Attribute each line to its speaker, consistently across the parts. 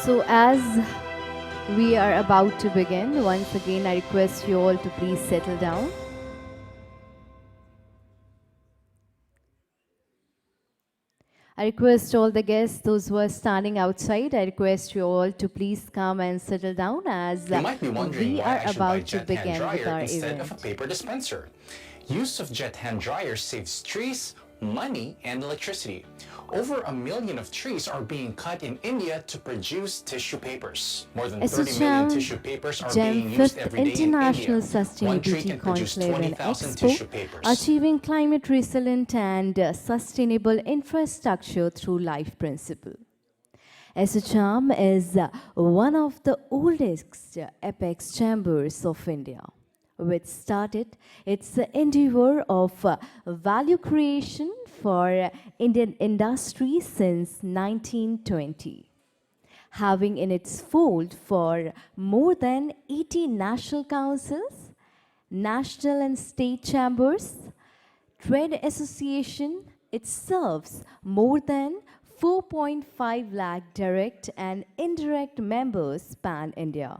Speaker 1: So as we are about to begin, once again I request you all to please settle down. I request all the guests, those who are standing outside, I request you all to please come and settle down as
Speaker 2: you might be wondering
Speaker 1: we
Speaker 2: why
Speaker 1: are
Speaker 2: I should buy
Speaker 1: about to
Speaker 2: jet hand
Speaker 1: begin with
Speaker 2: dryer
Speaker 1: our
Speaker 2: instead of a
Speaker 1: event.
Speaker 2: paper dispenser. Use of jet hand dryer saves trees, money, and electricity. Over 1 million of trees are being cut in India to produce tissue papers. More than 30 million tissue papers are
Speaker 1: GEM
Speaker 2: being used
Speaker 1: 5th
Speaker 2: every day in
Speaker 1: International
Speaker 2: India. One tree
Speaker 1: Sustainability
Speaker 2: can produce
Speaker 1: Conclave and
Speaker 2: 20,000
Speaker 1: Expo,
Speaker 2: tissue papers.
Speaker 1: achieving climate resilient and sustainable infrastructure through life principle. ASSOCHAM is one of the oldest apex chambers of India, which started its endeavor of value creation for Indian industry since 1920. Having in its fold for more than 80 national councils, national and state chambers, trade association, it serves more than 4.5 lakh direct and indirect members pan-India.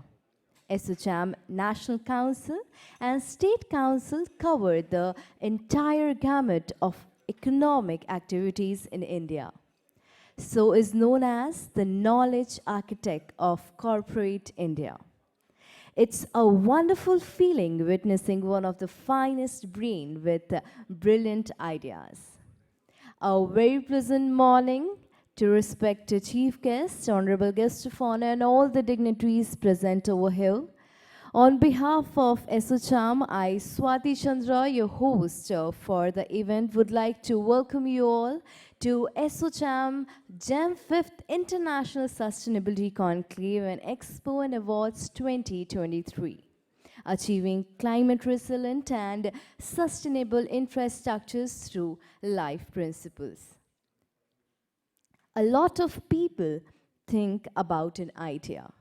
Speaker 1: ASSOCHAM National Council and State Council cover the entire gamut of economic activities in India. So is known as the knowledge architect of corporate India. It's a wonderful feeling witnessing one of the finest brain with brilliant ideas. A very pleasant morning to respected chief guests, honorable guests of honor, and all the dignitaries present over here. On behalf of ASSOCHAM, I, Swati Chandra, your host for the event, would like to welcome you all to ASSOCHAM GEM 5th International Sustainability Conclave and Expo and Awards 2023, achieving climate resilient and sustainable infrastructures through life principles. A lot of people think about an idea.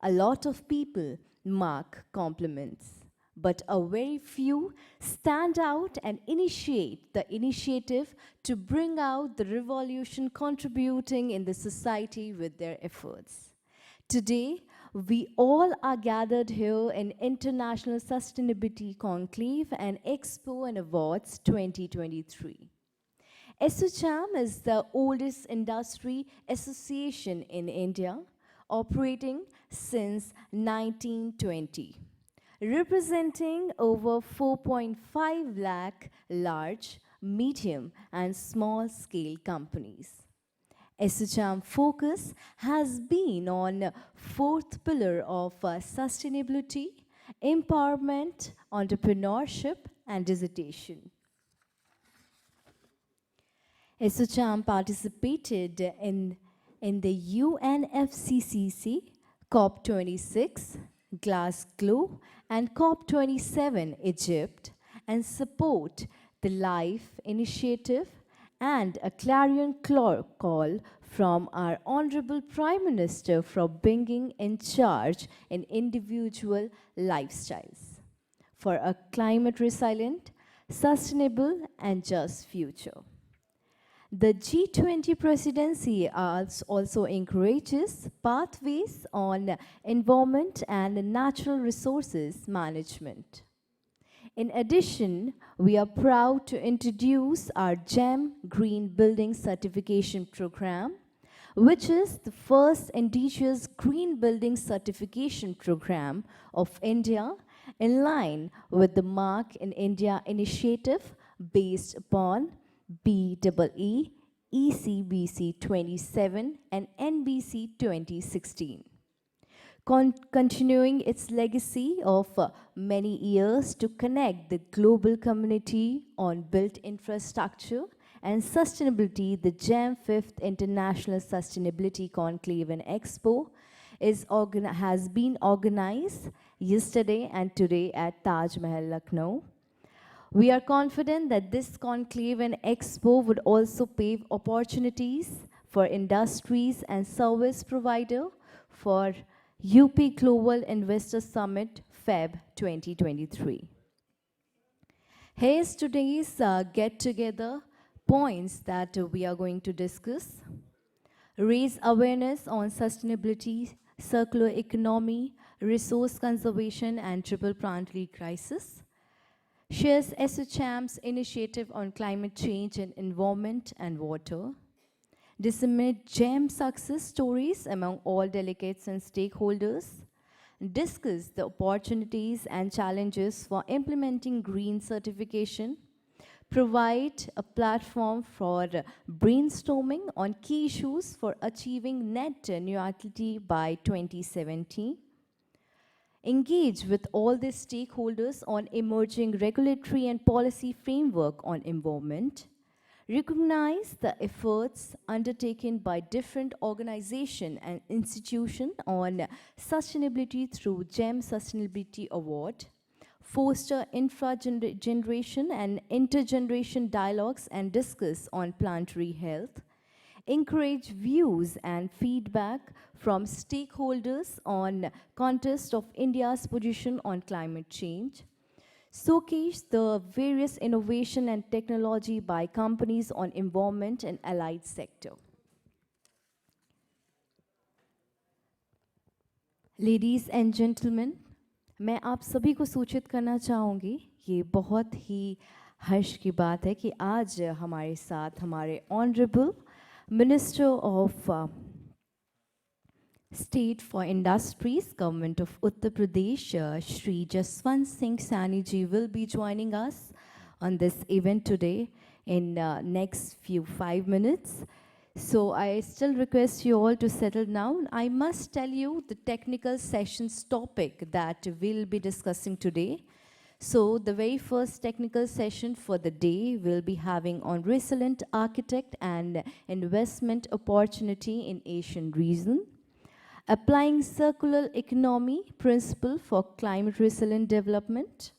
Speaker 1: A lot of people mark compliments, but a very few stand out and initiate the initiative to bring out the revolution contributing in the society with their efforts. Today, we all are gathered here in International Sustainability Conclave and Expo and Awards 2023. ASSOCHAM is the oldest industry association in India, operating since 1920, representing over 4.5 lakh large, medium, and small-scale companies. ASSOCHAM focus has been on fourth pillar of sustainability, empowerment, entrepreneurship, and dissertation. ASSOCHAM participated in the UNFCCC, COP26, Glasgow, and COP27 Egypt, and support the LIFE initiative and a clarion call from our Honorable Prime Minister for bringing in charge in individual lifestyles for a climate resilient, sustainable, and just future. The G20 presidency also encourages pathways on environment and natural resources management. In addition, we are proud to introduce our GEM Green Building Certification Program, which is the first indigenous green building certification program of India in line with the Mark in India initiative based upon BEE, ECBC 27 and NBC 2016. Continuing its legacy of many years to connect the global community on built infrastructure and sustainability, the GEM 5th International Sustainability Conclave and Expo has been organized yesterday and today at Taj Mahal, Lucknow. We are confident that this conclave and expo would also pave opportunities for industries and service provider for UP Global Investor Summit Feb 2023. Here's today's get-together points that we are going to discuss. raise awareness on sustainability, circular economy, resource conservation, and triple planetary crisis, shares ASSOCHAM's initiative on climate change and environment and water, disseminate GEM success stories among all delegates and stakeholders, discuss the opportunities and challenges for implementing green certification, provide a platform for brainstorming on key issues for achieving net neutrality by 2070, engage with all the stakeholders on emerging regulatory and policy framework on environment, recognize the efforts undertaken by different organizations and institutions on sustainability through GEM Sustainability Award, foster infra-generation and intergeneration dialogues and discuss on planetary health, encourage views and feedback from stakeholders on context of India's position on climate change, showcase the various innovation and technology by companies on environment and allied sector. Ladies and gentlemen, मैं आप सभी को सूचित करना चाहूँगी, ये बहुत ही हर्ष की बात है कि आज हमारे साथ हमारे honourable minister of State for Industries, Government of Uttar Pradesh, Shri Jaswant Singh Sani ji will be joining us on this event today in next 5 minutes. So I still request you all to settle down. I must tell you the technical sessions topic that we'll be discussing today. So the very first technical session for the day will be having on resilient architect and investment opportunity in Asian region, applying circular economy principle for climate resilient development.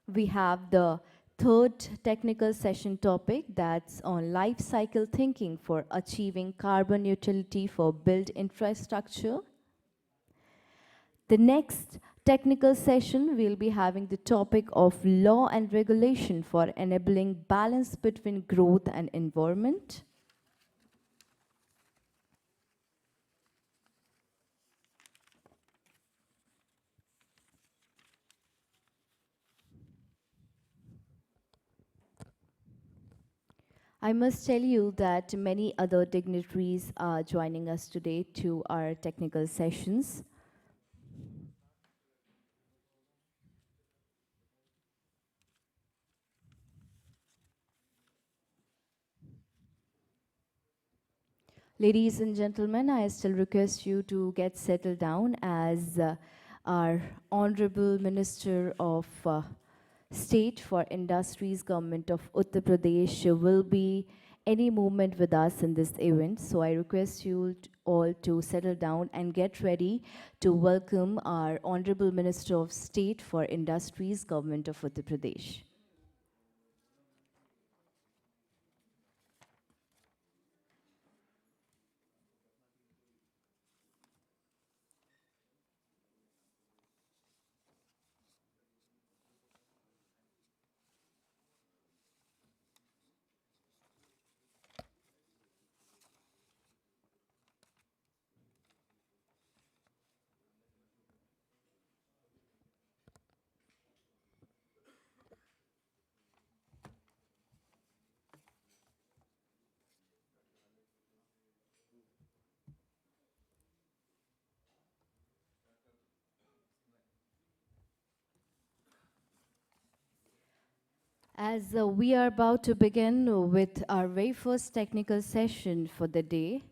Speaker 1: We have the third technical session topic that's on life cycle thinking for achieving carbon neutrality for built infrastructure. The next technical session we'll be having the topic of law and regulation for enabling balance between growth and environment. I must tell you that many other dignitaries are joining us today to our technical sessions. Ladies and gentlemen, I still request you to get settled down as our Honorable Minister of State for Industries, Government of Uttar Pradesh will be any moment with us in this event. So I request you all to settle down and get ready to welcome our Honorable Minister of State for Industries, Government of Uttar Pradesh. As we are about to begin with our very first technical session for the day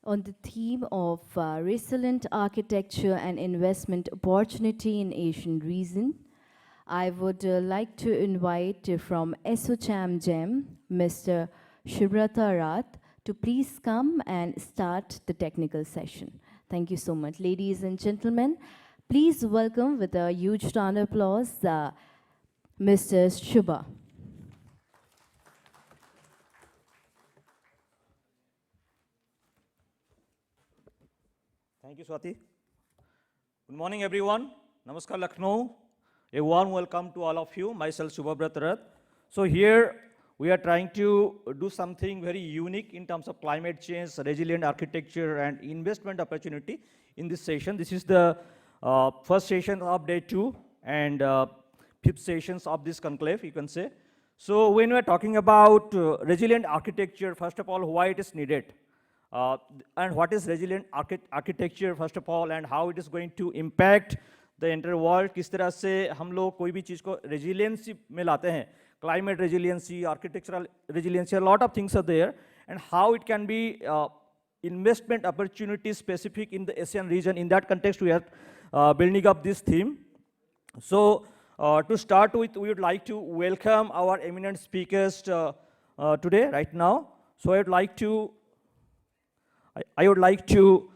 Speaker 1: on the theme of resilient architecture and investment opportunity in Asian region, I would like to invite from ASSOCHAM GEM, Mr. Shibrata Rath, to please come and start the technical session. Thank you so much. Ladies and gentlemen, please welcome with a huge round of applause, Mr. Shubha.
Speaker 3: Thank you, Swati. Good morning, everyone. Namaskar, Lucknow. A warm welcome to all of you. Myself, Shubha Rath. So here we are trying to do something very unique in terms of climate change, resilient architecture, and investment opportunity in this session. This is the first session of day 2 and fifth sessions of this conclave, you can say. So when we are talking about resilient architecture, first of all, why it is needed, and what is resilient architecture, first of all, and how it is going to impact the entire world, किस तरह से हम लोग कोई भी चीज़ को resiliency में लाते हैं, climate resiliency, architectural resiliency, a lot of things are there, and how it can be investment opportunities specific in the ASEAN region. In that context, we are building up this theme. So to start with, we would like to welcome our eminent speakers today, right now. So I would like to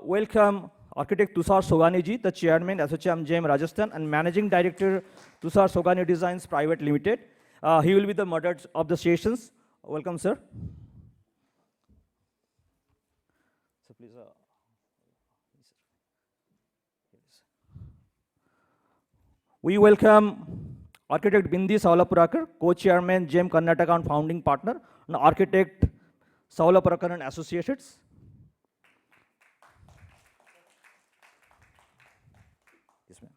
Speaker 3: welcome Architect Tushar Sogani ji, the Chairman, ASSOCHAM GEM Rajasthan, and Managing Director, Tushar Sogani Designs Private Limited. He will be the moderator of the sessions. Welcome, sir. So please. We welcome Architect Bindi Saulapurakar, Co-Chairman, GEM Karnataka and Founding Partner, and Architect Saulapurakar and Associates. Yes, ma'am.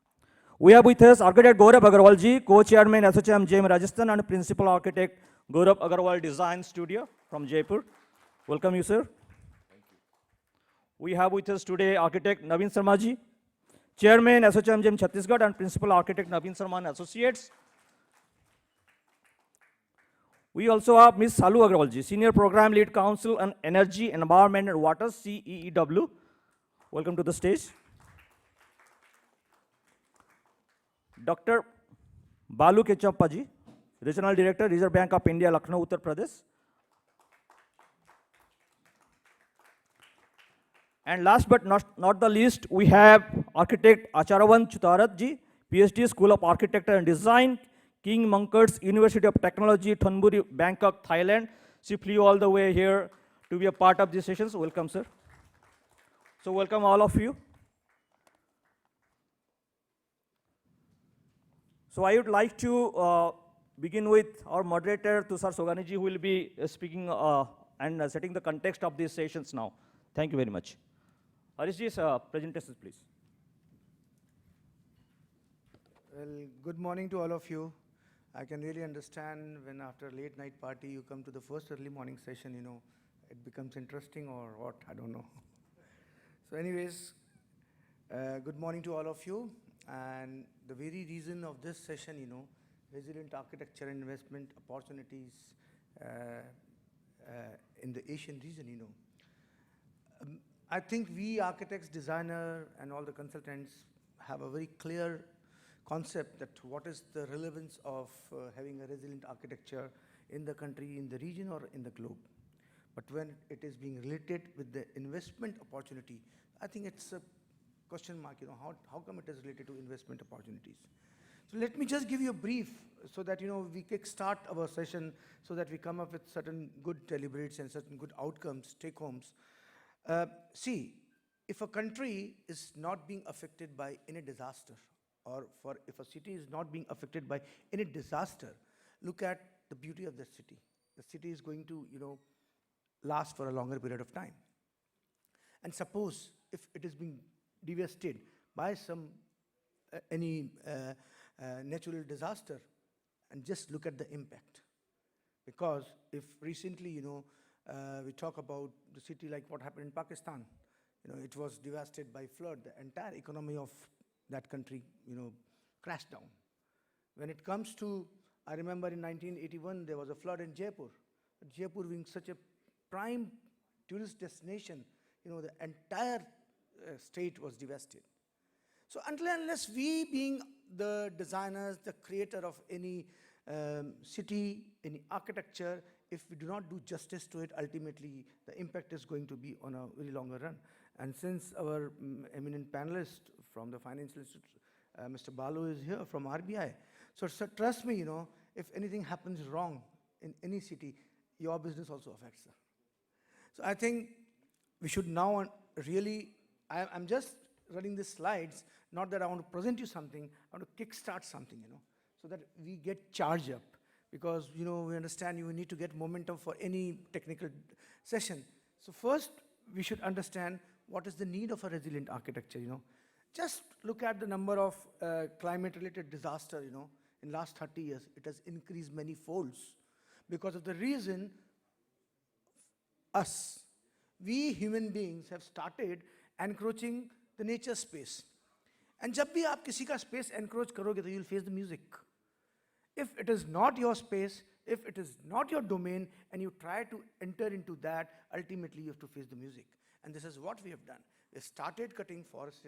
Speaker 3: We have with us Architect Gaurav Agarwal ji, Co-Chairman, ASSOCHAM GEM Rajasthan, and Principal Architect Gaurav Agarwal Design Studio from Jaipur. Welcome you, sir. Thank you. We have with us today Architect Naveen Sharma ji, Chairman, ASSOCHAM GEM Chhattisgarh, and Principal Architect Naveen Sharma and Associates. We also have Ms. Salu Agrawal ji, Senior Program Lead Council on Energy, Environment and Water, CEEW. Welcome to the stage. Dr. Balu Kechappa ji, Regional Director, Reserve Bank of India, Lucknow, Uttar Pradesh. And last but not the least, we have Architect Acharavan Chutarat ji, PhD, School of Architecture and Design, King Munkar's University of Technology, Thonburi, Bangkok, Thailand. She flew all the way here to be a part of these sessions. Welcome, sir. So welcome all of you. So I would like to begin with our moderator, Tushar Sogani ji, who will be speaking and setting the context of these sessions now. Thank you very much. Harish ji's presentation, please.
Speaker 4: Well, good morning to all of you. I can really understand when after a late night party you come to the first early morning session, you know, it becomes interesting or what, I don't know. So anyways, good morning to all of you. And the very reason of this session, you know, resilient architecture and investment opportunities in the Asian region, you know. I think we architects, designer, and all the consultants have a very clear concept that what is the relevance of having a resilient architecture in the country, in the region, or in the globe. But when it is being related with the investment opportunity, I think it's a question mark, you know, how come it is related to investment opportunities? So let me just give you a brief so that, you know, we kickstart our session so that we come up with certain good deliberates and certain good outcomes, take-homes. See, if a country is not being affected by any disaster, or if a city is not being affected by any disaster, look at the beauty of the city. The city is going to, you know, last for a longer period of time. And suppose if it is being devastated by some any natural disaster, and just look at the impact. Because if recently, you know, we talk about the city like what happened in Pakistan, you know, it was devastated by flood. The entire economy of that country, you know, crashed down. When it comes to, I remember in 1981, there was a flood in Jaipur. Jaipur being such a prime tourist destination, you know, the entire state was devastated. So until and unless we being the designers, the creator of any city, any architecture, if we do not do justice to it, ultimately the impact is going to be on a very longer run. And since our eminent panelist from the Financial Institute, Mr. Balu is here from RBI, so trust me, you know, if anything happens wrong in any city, your business also affects them. So I think we should now really, I'm just running these slides, not that I want to present you something, I want to kickstart something, you know, so that we get charged up. because, you know, we understand you need to get momentum for any technical session. So first, we should understand what is the need of a resilient architecture, you know. Just look at the number of climate-related disaster, you know, in last 30 years. It has increased many folds because of the reason us, we human beings have started encroaching the nature space. And जब भी आप किसी का space encroach करोगे, तो you'll face the music. If it is not your space, if it is not your domain, and you try to enter into that, ultimately you have to face the music. And this is what we have done. We started cutting forests.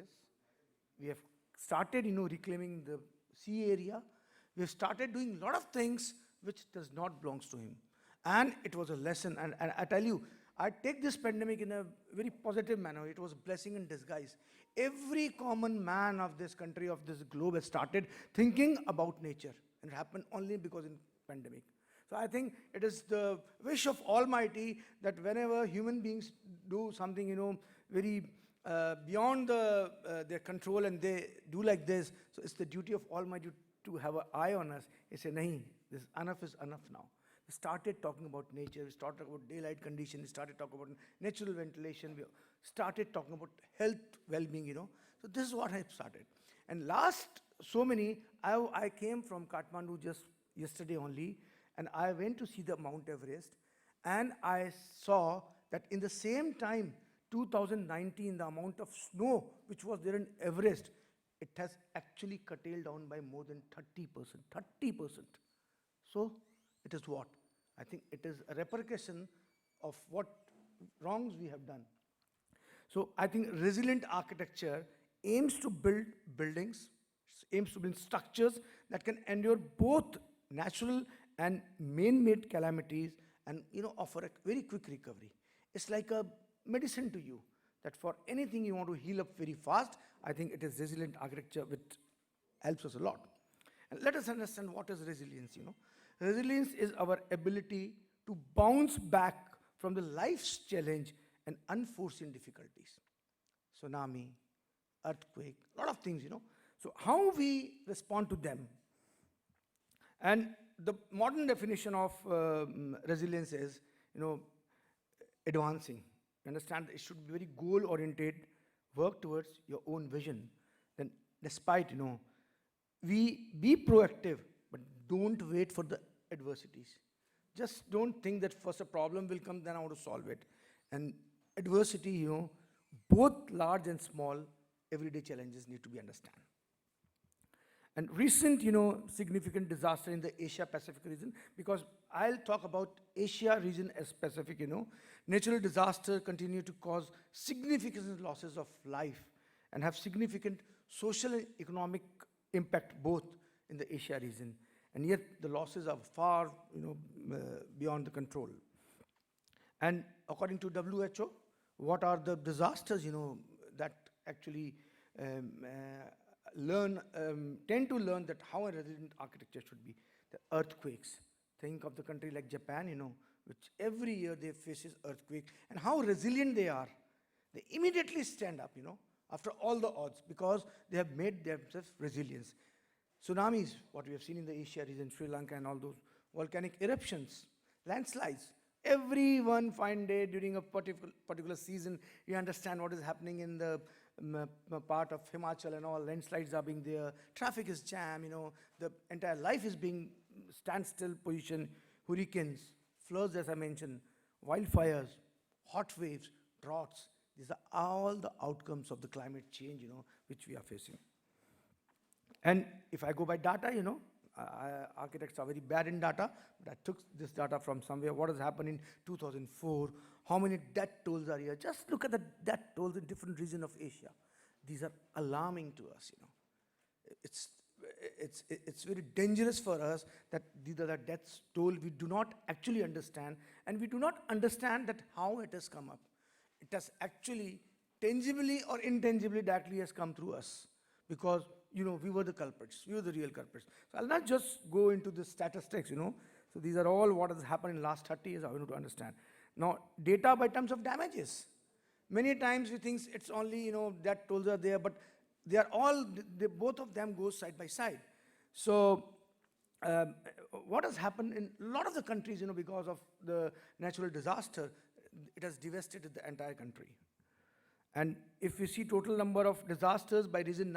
Speaker 4: We have started, you know, reclaiming the sea area. We have started doing a lot of things which does not belongs to him. And it was a lesson. And I tell you, I take this pandemic in a very positive manner. It was a blessing in disguise. Every common man of this country, of this globe, has started thinking about nature. And it happened only because in pandemic. So I think it is the wish of Almighty that whenever human beings do something, you know, very beyond their control, and they do like this, so it's the duty of Almighty to have an eye on us. He said, nahi, this enough is enough now. We started talking about nature, we started talking about daylight condition, we started talking about natural ventilation, we started talking about health, well-being, you know. So this is what I started. And last so many, I came from Kathmandu just yesterday only, and I went to see the Mount Everest, and I saw that in the same time, 2019, the amount of snow which was there in Everest, it has actually curtailed down by more than 30%. 30%. So it is what? I think it is a repercussion of what wrongs we have done. So I think resilient architecture aims to build buildings, aims to build structures that can endure both natural and man-made calamities, and, you know, offer a very quick recovery. It's like a medicine to you, that for anything you want to heal up very fast, I think it is resilient architecture which helps us a lot. And let us understand what is resilience, you know. Resilience is our ability to bounce back from the life's challenge and unforeseen difficulties. Tsunami, earthquake, a lot of things, you know. So how we respond to them. And the modern definition of resilience is, you know, advancing. Understand, it should be very goal-oriented, work towards your own vision. Then despite, you know, we be proactive, but don't wait for the adversities. Just don't think that first a problem will come, then I want to solve it. And adversity, you know, both large and small, everyday challenges need to be understood. And recent, you know, significant disaster in the Asia-Pacific region, because I'll talk about Asia region as specific, you know. Natural disaster continue to cause significant losses of life and have significant social and economic impact both in the Asia region. And yet the losses are far, you know, beyond the control. And according to WHO, what are the disasters, you know, that actually tend to learn that how a resilient architecture should be? The earthquakes. Think of the country like Japan, you know, which every year they faces earthquake, and how resilient they are. They immediately stand up, you know, after all the odds, because they have made themselves resilience. Tsunamis, what we have seen in the Asia region, Sri Lanka, and all those volcanic eruptions, landslides. Every one fine day during a particular season, you understand what is happening in the part of Himachal, and all landslides are being there, traffic is jammed, you know, the entire life is being standstill position, hurricanes, floods, as I mentioned, wildfires, hot waves, droughts. These are all the outcomes of the climate change, you know, which we are facing. And if I go by data, you know, architects are very bad in data, but I took this data from somewhere. What has happened in 2004? How many death tolls are here? Just look at the death tolls in different regions of Asia. These are alarming to us, you know. It's very dangerous for us that these are the death toll we do not actually understand, and we do not understand that how it has come up. It has actually tangibly or intangibly directly has come through us, because, you know, we were the culprits, we were the real culprits. So I'll not just go into the statistics, you know. So these are all what has happened in the last 30 years, I want to understand. Now, data by terms of damages. Many times we think it's only, you know, that tolls are there, but they are all, both of them go side by side. So um, what has happened in a lot of the countries, because of the natural disaster, it has devastated the entire country. And if you see total number of disasters by region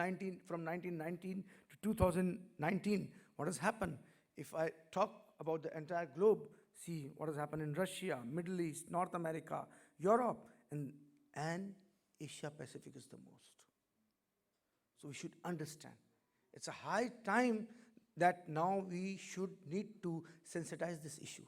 Speaker 4: from 1919 to 2019, what has happened? If I talk about the entire globe, see what has happened in Russia, Middle East, North America, Europe, and Asia Pacific is the most. So we should understand. It's a high time that now we should need to sensitize this issue.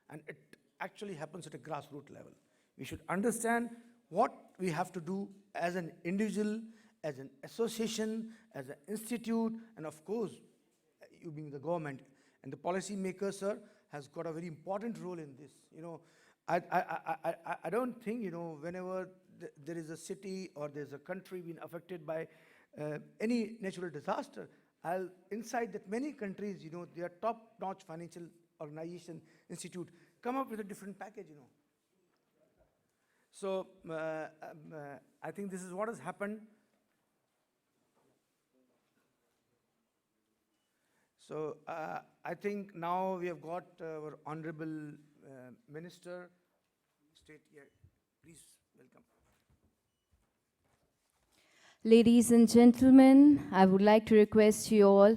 Speaker 4: And it actually happens at a grassroots level. We should understand what we have to do as an individual, as an association, as an institute, and of course, you being the government. And the policy maker, sir, has got a very important role in this. I don't think, whenever there is a city or there's a country being affected by any natural disaster, I'll insight that many countries, they are top-notch financial organization, institute, come up with a different package, So I think this is what has happened. So I think now we have got our Honorable Minister, State here. Please welcome.
Speaker 1: Ladies and gentlemen, I would like to request you all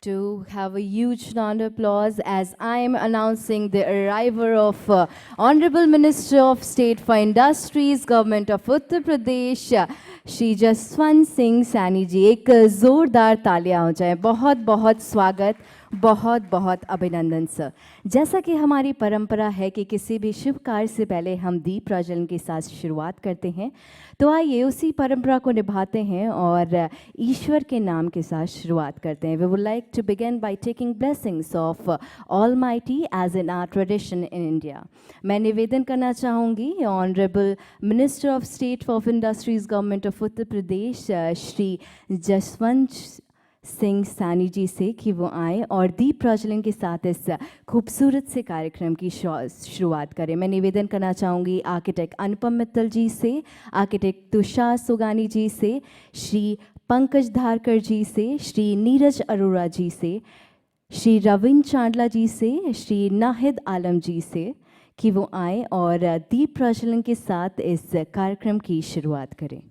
Speaker 1: to have a huge round of applause as I am announcing the arrival of Honorable Minister of State for Industries, Government of Uttar Pradesh, Shri Jaswant Singh Saini जी. एक ज़ोरदार तालियां हो जाए. बहुत बहुत स्वागत, बहुत बहुत अभिनंदन सर. जैसा कि हमारी परंपरा है कि किसी भी शुभ कार्य से पहले हम दीप प्रज्वलन के साथ शुरुआत करते हैं, तो आइए उसी परंपरा को निभाते हैं और ईश्वर के नाम के साथ शुरुआत करते हैं. We would like to begin by taking blessings of almighty as in our tradition in India. मैं निवेदन करना चाहूँगी honourable minister of state for industries government of Uttar Pradesh Shri Jaswant Singh Saini ji से कि वो आए और दीप प्रज्वलन के साथ इस खूबसूरत से कार्यक्रम की शुरुआत करें. मैं निवेदन करना चाहूँगी आर्किटेक्ट अनुपम मित्तल जी से, आर्किटेक्ट तुषार सुगानी जी से, श्री पंकज धारकर जी से, श्री नीरज अरोड़ा जी से, श्री रविंद्र चांडला जी से, श्री नाहिद आलम जी से कि वो आए और दीप प्रज्वलन के साथ इस कार्यक्रम की शुरुआत करें.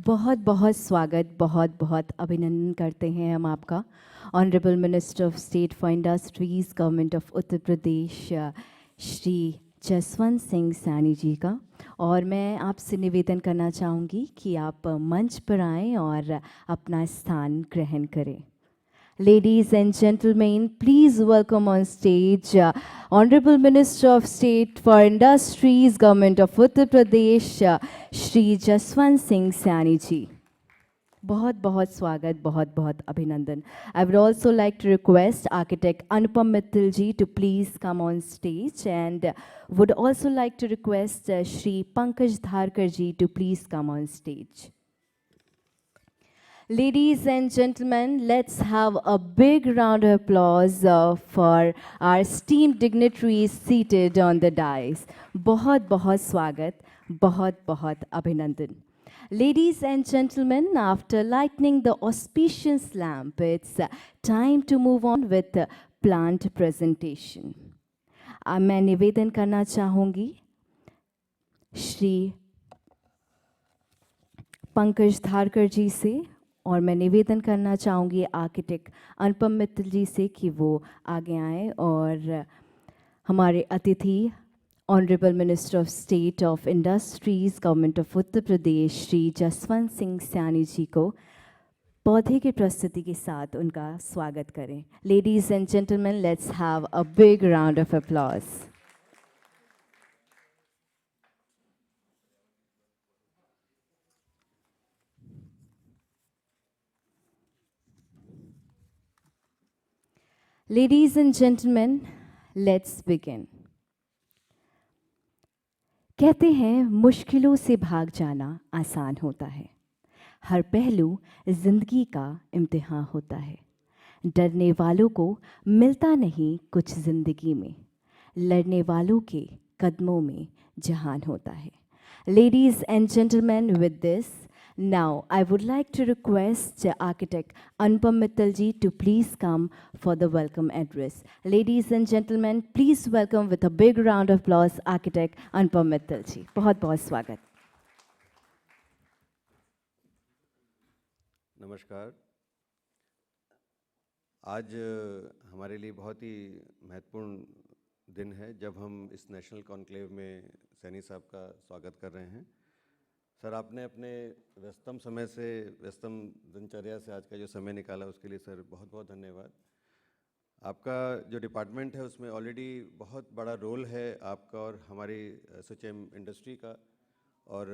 Speaker 1: बहुत बहुत स्वागत, बहुत बहुत अभिनंदन करते हैं हम आपका honourable minister of state for industries government of Uttar Pradesh Shri Jaswant Singh Saini ji का. और मैं आपसे निवेदन करना चाहूँगी कि आप मंच पर आएँ और अपना स्थान ग्रहण करें. Ladies and gentlemen, please welcome on stage Honorable Minister of State for Industries, Government of Uttar Pradesh, Shri Jaswant Singh Saini ji. बहुत बहुत स्वागत, बहुत बहुत अभिनंदन. I would also like to request Architect Anupam Mittal ji to please come on stage and would also like to request Shri Pankaj Dharkar ji to please come on stage. Ladies and gentlemen, let's have a big round of applause for our esteemed dignitaries seated on the dais. बहुत बहुत स्वागत, बहुत बहुत अभिनंदन. Ladies and gentlemen, after lighting the auspicious lamp, it's time to move on with plant presentation. मैं निवेदन करना चाहूँगी श्री पंकज धारकर जी से, और मैं निवेदन करना चाहूँगी आर्किटेक्ट अनुपम मित्तल जी से कि वो आगे आएँ और हमारे अतिथि honourable minister of state of industries government of Uttar Pradesh Shri Jaswant Singh Saini ji को पौधे की प्रस्तुति के साथ उनका स्वागत करें। Ladies and gentleman, let's have a big round of applause. Ladies and gentlemen, let's begin. कहते हैं मुश्किलों से भाग जाना आसान होता है, हर पहलू जिंदगी का इम्तिहान होता है। डरने वालों को मिलता नहीं कुछ जिंदगी में, लड़ने वालों के कदमों में जहान होता है। Ladies and gentlemen, with this, now I would like to request architect Anupam Mittal ji to please come for the welcome address. Ladies and gentlemen, please welcome with a big round of applause architect Anupam Mittal ji. बहुत बहुत स्वागत।
Speaker 5: नमस्कार। आज हमारे लिए बहुत ही महत्वपूर्ण दिन है जब हम इस नेशनल कॉन्क्लेव में सैनी साहब का स्वागत कर रहे हैं। सर, आपने अपने व्यस्तम समय से, व्यस्तम दिनचर्या से आज का जो समय निकाला उसके लिए सर बहुत बहुत धन्यवाद। आपका जो डिपार्टमेंट है उसमें ऑलरेडी बहुत बड़ा रोल है आपका और हमारी एसोचैम इंडस्ट्री का, और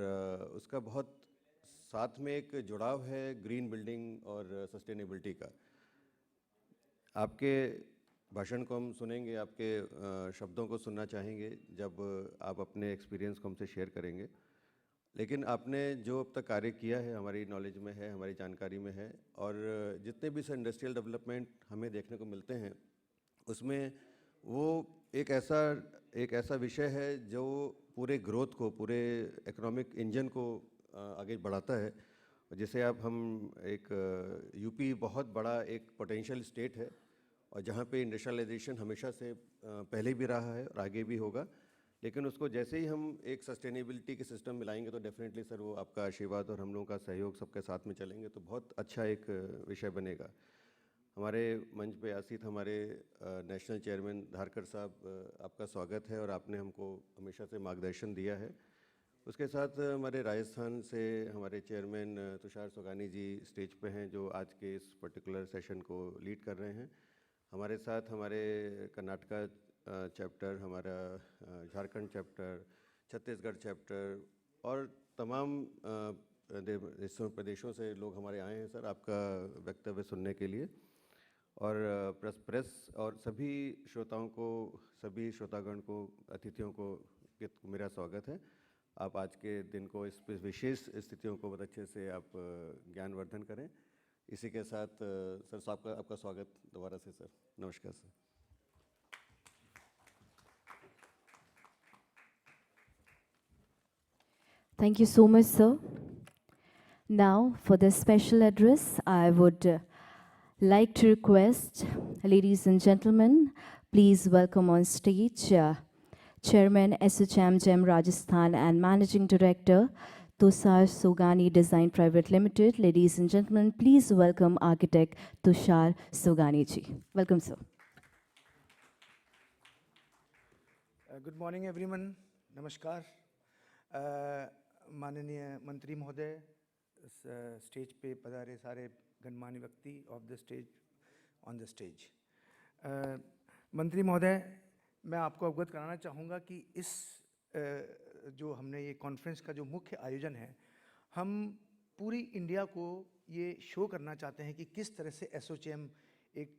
Speaker 5: उसका बहुत साथ में एक जुड़ाव है ग्रीन बिल्डिंग और सस्टेनेबिलिटी का। आपके भाषण को हम सुनेंगे, आपके शब्दों को सुनना चाहेंगे जब आप अपने एक्सपीरियंस को हमसे शेयर करेंगे। लेकिन आपने जो अब तक कार्य किया है हमारी नॉलेज में है, हमारी जानकारी में है, और जितने भी इंडस्ट्रियल डेवलपमेंट हमें देखने को मिलते हैं उसमें वो एक ऐसा विषय है जो पूरे ग्रोथ को, पूरे इकोनॉमिक इंजन को आगे बढ़ाता है। जैसे हम एक यूपी बहुत बड़ा एक पोटेंशियल स्टेट है और जहाँ पे इंडस्ट्रियलाइजेशन हमेशा से पहले भी रहा है और आगे भी होगा, लेकिन उसको जैसे ही हम एक सस्टेनेबिलिटी के सिस्टम में लाएंगे तो डेफिनेटली सर वो आपका आशीर्वाद और हम लोगों का सहयोग सबके साथ में चलेंगे तो बहुत अच्छा एक विषय बनेगा। हमारे मंच पे आसीत हमारे नेशनल चेयरमैन धारकर साहब, आपका स्वागत है और आपने हमको हमेशा से मार्गदर्शन दिया है। उसके साथ हमारे राजस्थान से हमारे चेयरमैन तुषार सुगानी जी स्टेज पे हैं जो आज के इस पर्टिकुलर सेशन को लीड कर रहे हैं। हमारे साथ हमारे कर्नाटका चैप्टर, हमारा झारखंड चैप्टर, छत्तीसगढ़ चैप्टर और तमाम प्रदेशों से लोग हमारे आए हैं सर आपका वक्तव्य सुनने के लिए। और प्रेस और सभी श्रोताओं को, सभी श्रोतागण को, अतिथियों को मेरा स्वागत है। आप आज के दिन को, इस विशेष स्थितियों को बहुत अच्छे से आप ज्ञानवर्धन करें। इसी के साथ सर आपका स्वागत दोबारा से सर। नमस्कार sir.
Speaker 1: Thank you so much, sir. Now, for the special address, I would like to request, ladies and gentlemen, please welcome on stage Chairman ASSOCHAM GEM Rajasthan and Managing Director Tushar Sugani Design Private Limited. Ladies and gentlemen, please welcome Architect Tushar Sugani ji. Welcome, sir.
Speaker 4: Good morning, everyone. Namaskar. माननीय मंत्री महोदय, stage पे पधारे सारे गणमान्य व्यक्ति of the stage, on the stage. मंत्री महोदय, मैं आपको अवगत कराना चाहूँगा कि इस जो हमने ये कॉन्फ्रेंस का जो मुख्य आयोजन है, हम पूरी इंडिया को ये शो करना चाहते हैं कि किस तरह से एसोचैम एक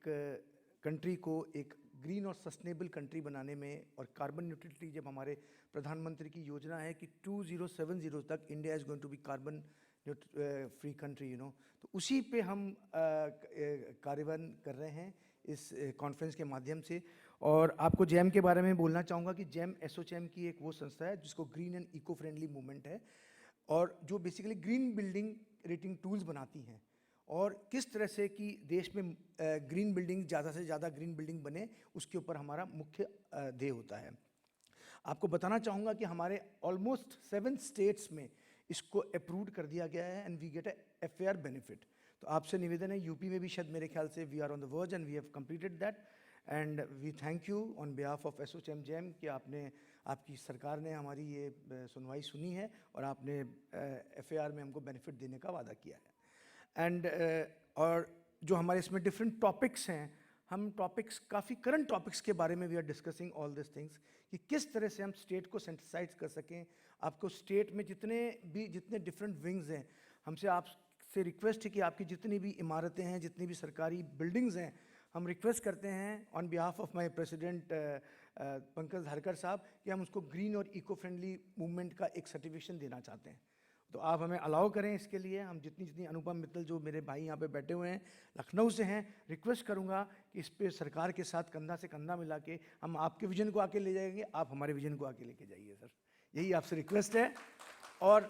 Speaker 4: कंट्री को एक ग्रीन और सस्टेनेबल कंट्री बनाने में, और कार्बन न्यूट्रलिटी जब हमारे प्रधानमंत्री की योजना है कि 2070 तक India is going to be carbon free country, तो उसी पे हम कार्यान्वयन कर रहे हैं इस कॉन्फ्रेंस के माध्यम से। और आपको जेम के बारे में बोलना चाहूँगा कि जेम एसोचैम की एक वो संस्था है जिसको green and eco friendly movement है और जो basically green building rating tools बनाती हैं। और किस तरह से कि देश में ग्रीन बिल्डिंग, ज़्यादा से ज़्यादा ग्रीन बिल्डिंग बने, उसके ऊपर हमारा मुख्य ध्येय होता है। आपको बताना चाहूँगा कि हमारे ऑलमोस्ट 7 स्टेट्स में इसको अप्रूव कर दिया गया है and we get a FAR benefit. तो आपसे निवेदन है, यूपी में भी शायद मेरे ख्याल से we are on the verge and we have completed that and we thank you on behalf of ASSOCHAM GEM कि आपकी सरकार ने हमारी ये सुनवाई सुनी है और आपने FAR में हमको बेनिफिट देने का वादा किया है। एंड और जो हमारे इसमें डिफरेंट टॉपिक्स हैं, हम टॉपिक्स काफ़ी करंट टॉपिक्स के बारे में we are discussing all this things कि किस तरह से हम स्टेट को सेंसिटाइज कर सकें। आपको स्टेट में जितने डिफरेंट विंग्स हैं, हमसे आपसे रिक्वेस्ट है कि आपकी जितनी भी इमारतें हैं, जितनी भी सरकारी बिल्डिंग्स हैं, हम रिक्वेस्ट करते हैं on behalf of my president Pankaj Dharkar साहब कि हम उसको ग्रीन और इको फ्रेंडली मूवमेंट का एक सर्टिफिकेशन देना चाहते हैं। तो आप हमें अलाउ करें इसके लिए। हम जितनी अनुपम मित्तल जो मेरे भाई यहाँ पे बैठे हुए हैं, लखनऊ से हैं, रिक्वेस्ट करूँगा कि इस पे सरकार के साथ कंधा से कंधा मिला के हम आपके विजन को आके ले जाएंगे, आप हमारे विजन को आके लेके जाइए सर, यही आपसे रिक्वेस्ट है। और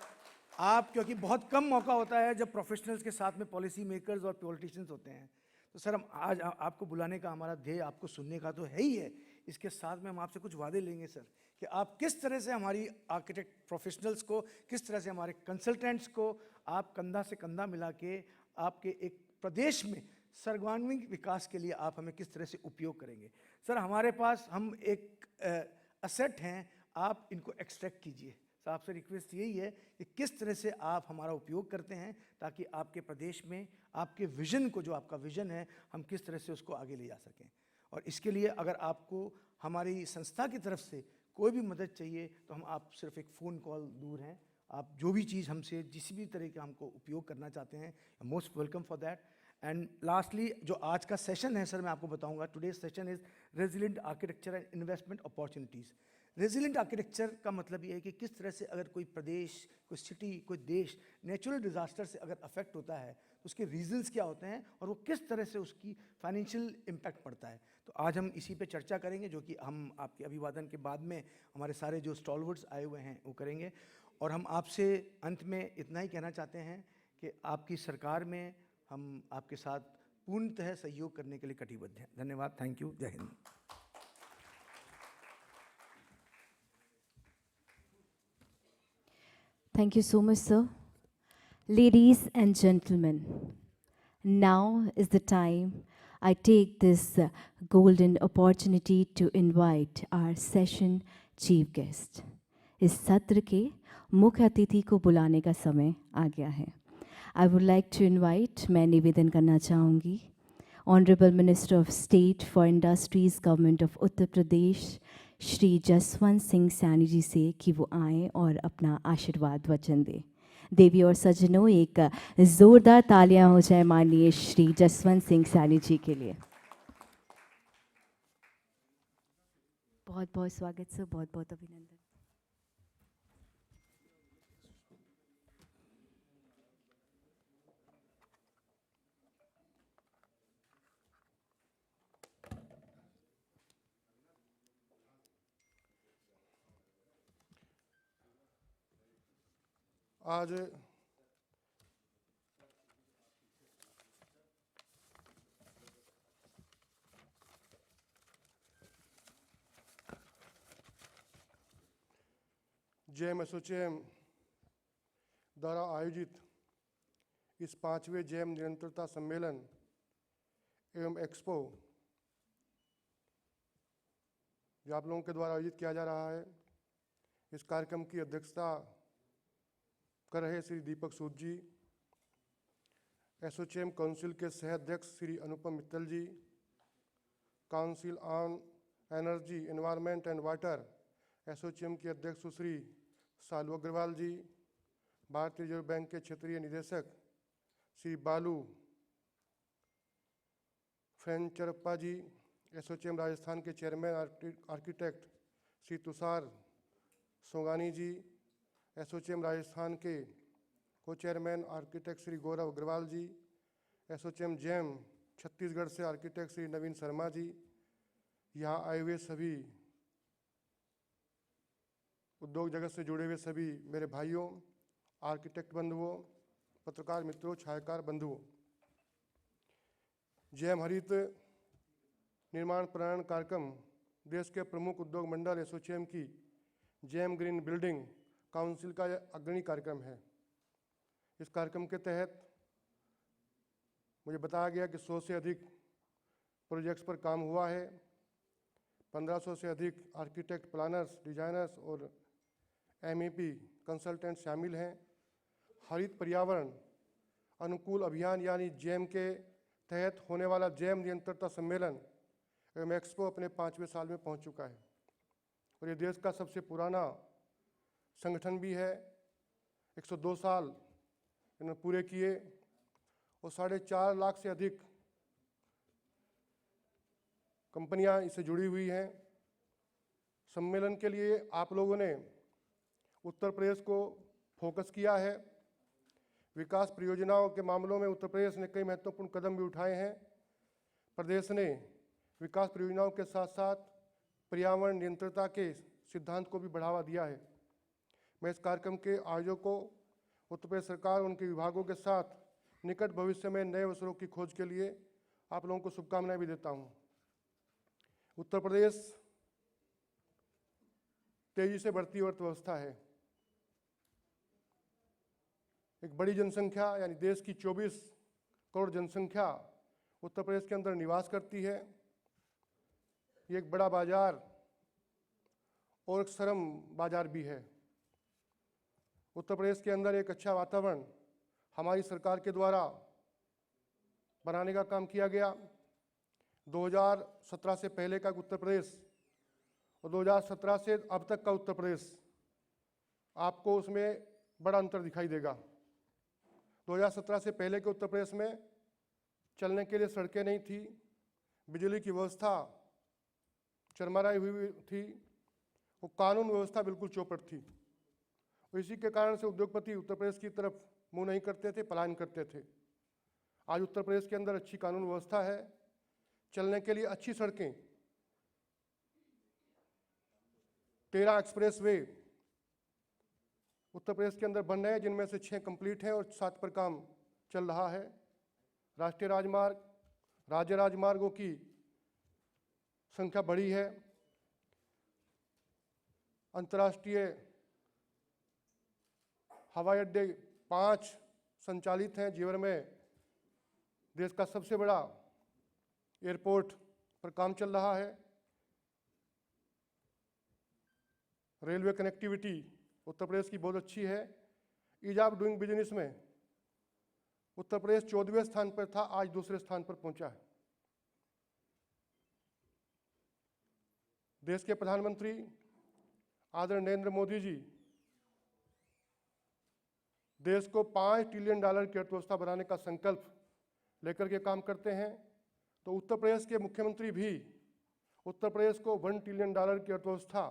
Speaker 4: आप, क्योंकि बहुत कम मौका होता है जब प्रोफेशनल्स के साथ में पॉलिसी मेकर्स और पॉलिटिशियंस होते हैं, तो सर हम आज आपको बुलाने का हमारा ध्येय आपको सुनने का तो है ही है, इसके साथ में हम आपसे कुछ वादे लेंगे सर कि आप किस तरह से हमारी आर्किटेक्ट प्रोफेशनल्स को, किस तरह से हमारे कंसल्टेंट्स को आप कंधा से कंधा मिला के आपके एक प्रदेश में सर्वांगीण विकास के लिए आप हमें किस तरह से उपयोग करेंगे। सर हमारे पास हम एक असेट हैं, आप इनको एक्सट्रैक्ट कीजिए। तो आपसे रिक्वेस्ट यही है कि किस तरह से आप हमारा उपयोग करते हैं ताकि आपके प्रदेश में आपके विजन को, जो आपका विजन है, हम किस तरह से उसको आगे ले जा सकें। और इसके लिए अगर आपको हमारी संस्था की तरफ से कोई भी मदद चाहिए तो हम आप सिर्फ एक फ़ोन कॉल दूर हैं। आप जो भी चीज़ हमसे जिस भी तरह का हमको उपयोग करना चाहते हैं, most welcome for that. And lastly जो आज का सेशन है सर, मैं आपको बताऊंगा, today's session is resilient architecture and investment opportunities. Resilient architecture का मतलब ये है कि किस तरह से अगर कोई प्रदेश, कोई सिटी, कोई देश नेचुरल डिज़ास्टर से अगर अफेक्ट होता है तो उसके रीजंस क्या होते हैं और वो किस तरह से उसकी फाइनेंशियल इम्पैक्ट पड़ता है। तो आज हम इसी पे चर्चा करेंगे, जो कि हम आपके अभिवादन के बाद में हमारे सारे जो स्टॉलवर्ड्स आए हुए हैं वो करेंगे। और हम आपसे अंत में इतना ही कहना चाहते हैं कि आपकी सरकार में हम आपके साथ पूर्णतः सहयोग करने के लिए कटिबद्ध हैं। धन्यवाद, थैंक यू, जय Hind.
Speaker 1: Thank you so much, sir. Ladies and gentlemen, now is the time I take this golden opportunity to invite our session chief guest. इस सत्र के मुख्य अतिथि को बुलाने का समय आ गया है। I would like to invite, मैं निवेदन करना चाहूँगी, Honorable Minister of State for Industries, Government of Uttar Pradesh, Shri Jaswant Singh Saini ji से कि वो आएँ और अपना आशीर्वाद वचन दें। देवी और सज्जनों, एक जोरदार तालियां हो जाए माननीय श्री जसवंत सिंह सैनी जी के लिए। बहुत बहुत स्वागत सर, बहुत बहुत अभिनंदन।
Speaker 6: आज जेम एसोचैम द्वारा आयोजित इस 5वें जेम निरंतरता सम्मेलन एवं एक्सपो जो आप लोगों के द्वारा आयोजित किया जा रहा है, इस कार्यक्रम की अध्यक्षता कर रहे श्री दीपक सूद जी, एसोचैम काउंसिल के सह अध्यक्ष Shri Anupam Mittal ji, council on energy, environment and water ASSOCHAM के अध्यक्ष सुश्री सालू अग्रवाल जी, भारतीय रिजर्व बैंक के क्षेत्रीय निदेशक श्री बालू फ्रेंचरप्पा जी, एसोचैम राजस्थान के चेयरमैन आर्किटेक्ट श्री तुषार सोगानी जी, एसोचैम राजस्थान के को चेयरमैन आर्किटेक्ट श्री गौरव अग्रवाल जी, एसोचैम जेम छत्तीसगढ़ से आर्किटेक्ट श्री नवीन शर्मा जी, यहाँ आए हुए सभी उद्योग जगत से जुड़े हुए सभी मेरे भाइयों, आर्किटेक्ट बंधुओं, पत्रकार मित्रों, छायाकार बंधुओं, जेम हरित निर्माण प्रणायण कार्यक्रम देश के प्रमुख उद्योग मंडल एसोचैम की जेम ग्रीन बिल्डिंग काउंसिल का यह अग्रणी कार्यक्रम है। इस कार्यक्रम के तहत मुझे बताया गया कि 100 से अधिक प्रोजेक्ट्स पर काम हुआ है। 1500 से अधिक आर्किटेक्ट, प्लानर्स, डिजाइनर्स और MEP कंसल्टेंट शामिल हैं। हरित पर्यावरण अनुकूल अभियान यानी जेम के तहत होने वाला जेम नियंत्रणता सम्मेलन एवं एक्सपो अपने 5वें साल में पहुंच चुका है और ये देश का सबसे पुराना संगठन भी है। 102 साल इन्होंने पूरे किए और 4.5 लाख से अधिक कंपनियां इससे जुड़ी हुई हैं। सम्मेलन के लिए आप लोगों ने उत्तर प्रदेश को फोकस किया है। विकास परियोजनाओं के मामलों में उत्तर प्रदेश ने कई महत्वपूर्ण कदम भी उठाए हैं। प्रदेश ने विकास परियोजनाओं के साथ साथ पर्यावरण नियंत्रणता के सिद्धांत को भी बढ़ावा दिया है। मैं इस कार्यक्रम के आयोजकों, उत्तर प्रदेश सरकार और उनके विभागों के साथ निकट भविष्य में नए अवसरों की खोज के लिए आप लोगों को शुभकामनाएं भी देता हूं। उत्तर प्रदेश तेजी से बढ़ती अर्थव्यवस्था है। एक बड़ी जनसंख्या यानी देश की 24 करोड़ जनसंख्या उत्तर प्रदेश के अंदर निवास करती है। ये एक बड़ा बाजार और एक श्रम बाजार भी है। उत्तर प्रदेश के अंदर एक अच्छा वातावरण हमारी सरकार के द्वारा बनाने का काम किया गया। 2017 से पहले का उत्तर प्रदेश और 2017 से अब तक का उत्तर प्रदेश, आपको उसमें बड़ा अंतर दिखाई देगा। 2017 से पहले के उत्तर प्रदेश में चलने के लिए सड़कें नहीं थी, बिजली की व्यवस्था चरमराई हुई थी, वो कानून व्यवस्था बिल्कुल चौपट थी। इसी के कारण से उद्योगपति उत्तर प्रदेश की तरफ मुंह नहीं करते थे, पलायन करते थे। आज उत्तर प्रदेश के अंदर अच्छी कानून व्यवस्था है, चलने के लिए अच्छी सड़कें, 13 एक्सप्रेस वे उत्तर प्रदेश के अंदर बन रहे हैं, जिनमें से 6 कंप्लीट हैं और 7 पर काम चल रहा है। राष्ट्रीय राजमार्ग, राज्य राजमार्गों की संख्या बढ़ी है। अंतर्राष्ट्रीय हवाई अड्डे 5 संचालित हैं। जेवर में देश का सबसे बड़ा एयरपोर्ट पर काम चल रहा है। रेलवे कनेक्टिविटी उत्तर प्रदेश की बहुत अच्छी है। ईज ऑफ डूइंग बिजनेस में उत्तर प्रदेश 14वें स्थान पर था, आज दूसरे स्थान पर पहुंचा है। देश के प्रधानमंत्री आदरणीय नरेंद्र मोदी जी देश को $5 ट्रिलियन की अर्थव्यवस्था बनाने का संकल्प लेकर के काम करते हैं, तो उत्तर प्रदेश के मुख्यमंत्री भी उत्तर प्रदेश को $1 ट्रिलियन की अर्थव्यवस्था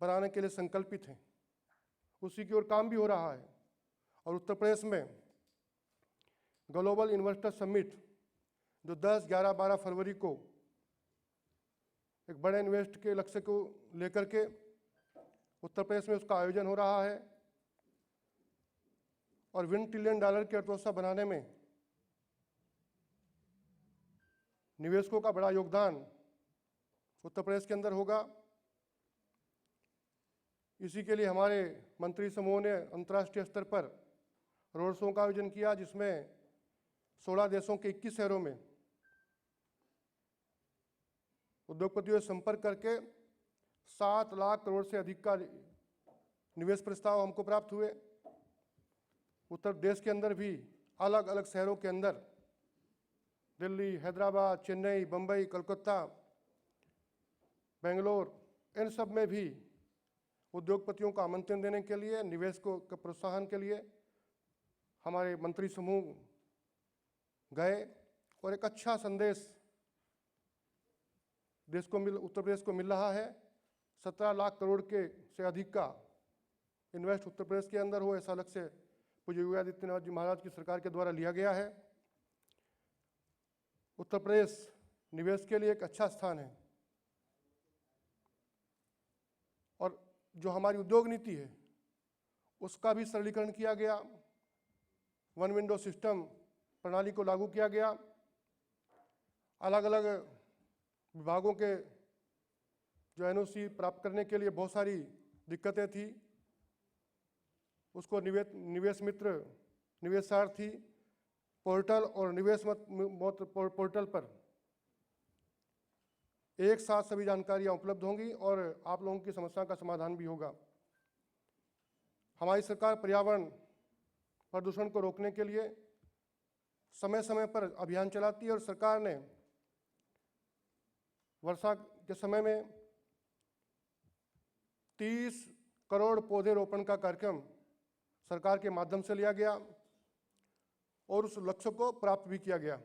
Speaker 6: बनाने के लिए संकल्पित हैं। उसी की ओर काम भी हो रहा है। और उत्तर प्रदेश में ग्लोबल इन्वेस्टर समिट जो 10, 11, 12 फरवरी को एक बड़े इन्वेस्ट के लक्ष्य को लेकर के उत्तर प्रदेश में उसका आयोजन हो रहा है और $1 ट्रिलियन की अर्थव्यवस्था बनाने में निवेशकों का बड़ा योगदान उत्तर प्रदेश के अंदर होगा। इसी के लिए हमारे मंत्री समूह ने अंतर्राष्ट्रीय स्तर पर रोड शो का आयोजन किया, जिसमें 16 देशों के 21 शहरों में उद्योगपतियों से संपर्क करके 7 लाख करोड़ से अधिक का निवेश प्रस्ताव हमको प्राप्त हुए। उत्तर प्रदेश के अंदर भी अलग अलग शहरों के अंदर दिल्ली, हैदराबाद, चेन्नई, बम्बई, कोलकाता, बेंगलोर, इन सब में भी उद्योगपतियों को आमंत्रण देने के लिए, निवेशकों के प्रोत्साहन के लिए हमारे मंत्री समूह गए और एक अच्छा संदेश उत्तर प्रदेश को मिल रहा है। 17 लाख करोड़ के से अधिक का इन्वेस्ट उत्तर प्रदेश के अंदर हो, ऐसा लक्ष्य पूज्य योगी आदित्यनाथ जी महाराज की सरकार के द्वारा लिया गया है। उत्तर प्रदेश निवेश के लिए एक अच्छा स्थान है। और जो हमारी उद्योग नीति है उसका भी सरलीकरण किया गया, 1 विंडो सिस्टम प्रणाली को लागू किया गया। अलग अलग विभागों के जो एनओसी प्राप्त करने के लिए बहुत सारी दिक्कतें थी, उसको निवेश मित्र निवेशार्थी पोर्टल और निवेश मित्र पोर्टल पर एक साथ सभी जानकारियां उपलब्ध होंगी और आप लोगों की समस्या का समाधान भी होगा। हमारी सरकार पर्यावरण प्रदूषण को रोकने के लिए समय समय पर अभियान चलाती है और सरकार ने वर्षा के समय में 30 करोड़ पौधे रोपण का कार्यक्रम सरकार के माध्यम से लिया गया और उस लक्ष्य को प्राप्त भी किया गया।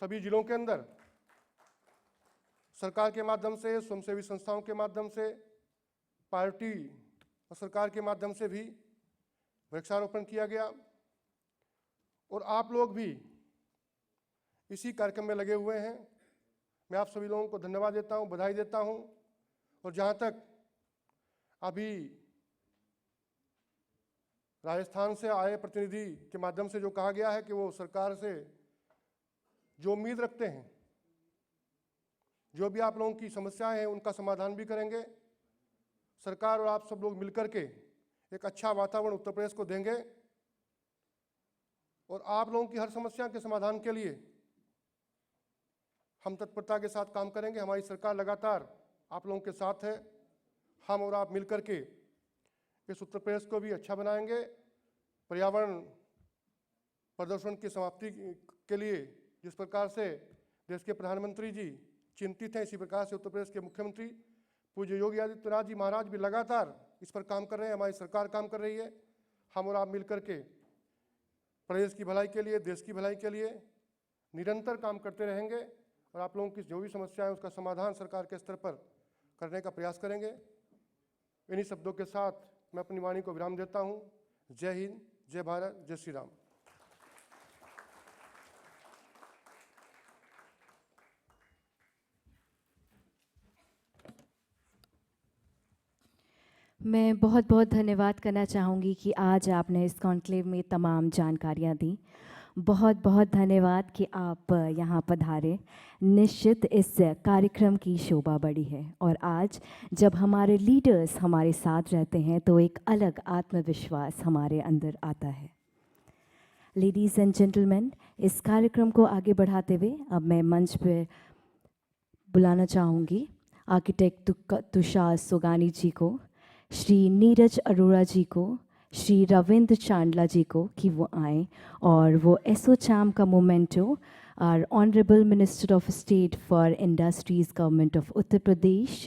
Speaker 6: सभी जिलों के अंदर सरकार के माध्यम से, स्वयंसेवी संस्थाओं के माध्यम से, पार्टी और सरकार के माध्यम से भी वृक्षारोपण किया गया और आप लोग भी इसी कार्यक्रम में लगे हुए हैं। मैं आप सभी लोगों को धन्यवाद देता हूं, बधाई देता हूं। और जहां तक अभी राजस्थान से आए प्रतिनिधि के माध्यम से जो कहा गया है कि वो सरकार से जो उम्मीद रखते हैं, जो भी आप लोगों की समस्याएं हैं उनका समाधान भी करेंगे। सरकार और आप सब लोग मिलकर के एक अच्छा वातावरण उत्तर प्रदेश को देंगे और आप लोगों की हर समस्या के समाधान के लिए हम तत्परता के साथ काम करेंगे। हमारी सरकार लगातार आप लोगों के साथ है। हम और आप मिलकर के इस उत्तर प्रदेश को भी अच्छा बनाएंगे। पर्यावरण प्रदूषण की समाप्ति के लिए जिस प्रकार से देश के प्रधानमंत्री जी चिंतित हैं, इसी प्रकार से उत्तर प्रदेश के मुख्यमंत्री पूज्य योगी आदित्यनाथ जी महाराज भी लगातार इस पर काम कर रहे हैं। हमारी सरकार काम कर रही है। हम और आप मिलकर के प्रदेश की भलाई के लिए, देश की भलाई के लिए निरंतर काम करते रहेंगे और आप लोगों की जो भी समस्या है उसका समाधान सरकार के स्तर पर करने का प्रयास करेंगे। इन्हीं शब्दों के साथ मैं अपनी वाणी को विराम देता हूँ। जय हिंद, जय भारत, जय श्री राम।
Speaker 1: मैं बहुत बहुत धन्यवाद करना चाहूँगी कि आज आपने इस कॉन्क्लेव में तमाम जानकारियाँ दी। बहुत बहुत धन्यवाद कि आप यहाँ पधारे। निश्चित इस कार्यक्रम की शोभा बढ़ी है और आज जब हमारे लीडर्स हमारे साथ रहते हैं तो एक अलग आत्मविश्वास हमारे अंदर आता है। लेडीज़ एंड जेंटलमैन, इस कार्यक्रम को आगे बढ़ाते हुए अब मैं मंच पर बुलाना चाहूँगी आर्किटेक्ट तुषार सोगानी जी को, श्री नीरज अरोड़ा जी को, श्री रविंद्र चांडला जी को कि वो आएँ और वो एसोचैम का memento our honourable minister of state for industries government of Uttar Pradesh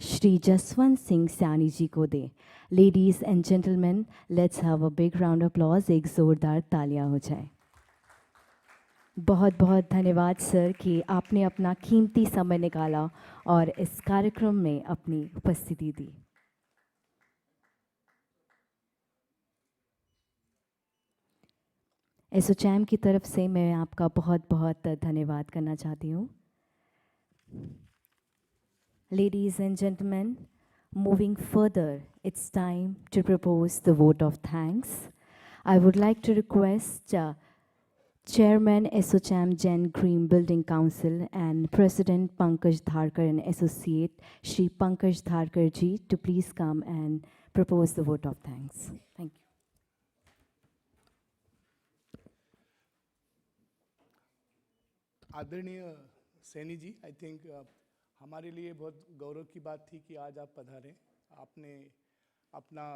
Speaker 1: Shri Jaswant Singh Saini ji को दें। Ladies and gentleman, let's have a big round of applause. एक ज़ोरदार तालियां हो जाए। बहुत बहुत धन्यवाद सर कि आपने अपना कीमती समय निकाला और इस कार्यक्रम में अपनी उपस्थिति दी। एसोचैम की तरफ से मैं आपका बहुत बहुत धन्यवाद करना चाहती हूँ। Ladies and gentlemen, moving further, it's time to propose the vote of thanks. I would like to request Chairman ASSOCHAM GEM Green Building Council and President Pankaj Dharkar and Associate Shri Pankaj Dharkar ji to please come and propose the vote of thanks. Thank you.
Speaker 7: आदरणीय Saini ji, I think हमारे लिए बहुत गौरव की बात थी कि आज आप पधारें। आपने अपना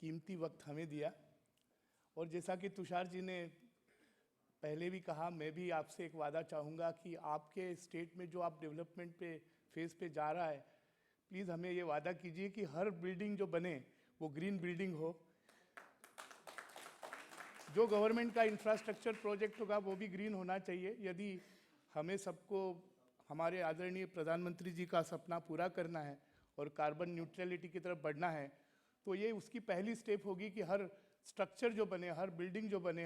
Speaker 7: कीमती वक्त हमें दिया और जैसा कि तुषार जी ने पहले भी कहा, मैं भी आपसे एक वादा चाहूँगा कि आपके स्टेट में जो आप डेवलपमेंट पे फेज़ पे जा रहा है, प्लीज़ हमें ये वादा कीजिए कि हर बिल्डिंग जो बने वो ग्रीन बिल्डिंग हो। जो गवर्नमेंट का इंफ्रास्ट्रक्चर प्रोजेक्ट होगा वो भी ग्रीन होना चाहिए। यदि हमें सबको हमारे आदरणीय प्रधानमंत्री जी का सपना पूरा करना है और कार्बन न्यूट्रलिटी की तरफ बढ़ना है, तो ये उसकी पहली स्टेप होगी कि हर स्ट्रक्चर जो बने, हर बिल्डिंग जो बने,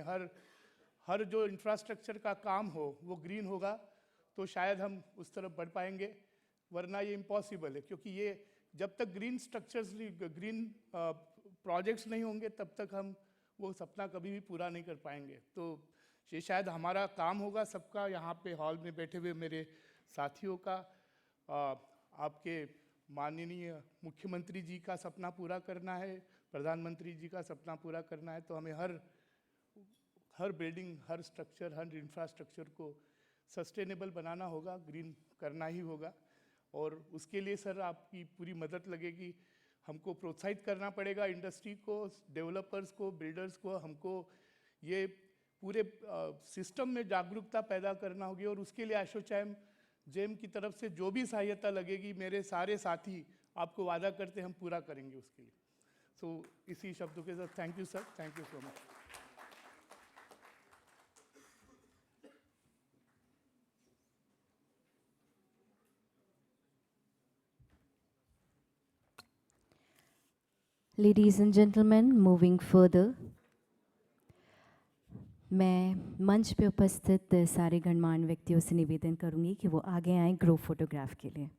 Speaker 7: हर जो इंफ्रास्ट्रक्चर का काम हो वो ग्रीन होगा, तो शायद हम उस तरफ बढ़ पाएंगे। वरना ये इम्पॉसिबल है, क्योंकि ये जब तक ग्रीन स्ट्रक्चर्स, ग्रीन प्रोजेक्ट्स नहीं होंगे तब तक हम वो सपना कभी भी पूरा नहीं कर पाएंगे। तो ये शायद हमारा काम होगा सबका, यहाँ पे हॉल में बैठे हुए मेरे साथियों का, आपके माननीय मुख्यमंत्री जी का सपना पूरा करना है, प्रधानमंत्री जी का सपना पूरा करना है, तो हमें हर बिल्डिंग, हर स्ट्रक्चर, हर इंफ्रास्ट्रक्चर को सस्टेनेबल बनाना होगा, ग्रीन करना ही होगा। और उसके लिए सर आपकी पूरी मदद लगेगी। हमको प्रोत्साहित करना पड़ेगा इंडस्ट्री को, डेवलपर्स को, बिल्डर्स को। हमको ये पूरे सिस्टम में जागरूकता पैदा करना होगी, और उसके लिए एसोचैम जेम की तरफ से जो भी सहायता लगेगी, मेरे सारे साथी आपको वादा करते हम पूरा करेंगे उसके लिए। सो इसी शब्दों के साथ thank you sir, thank you so much.
Speaker 1: Ladies and gentlemen, moving further, मैं मंच पे उपस्थित सारे गणमान्य व्यक्तियों से निवेदन करूंगी कि वो आगे आएं ग्रुप फोटोग्राफ के लिए।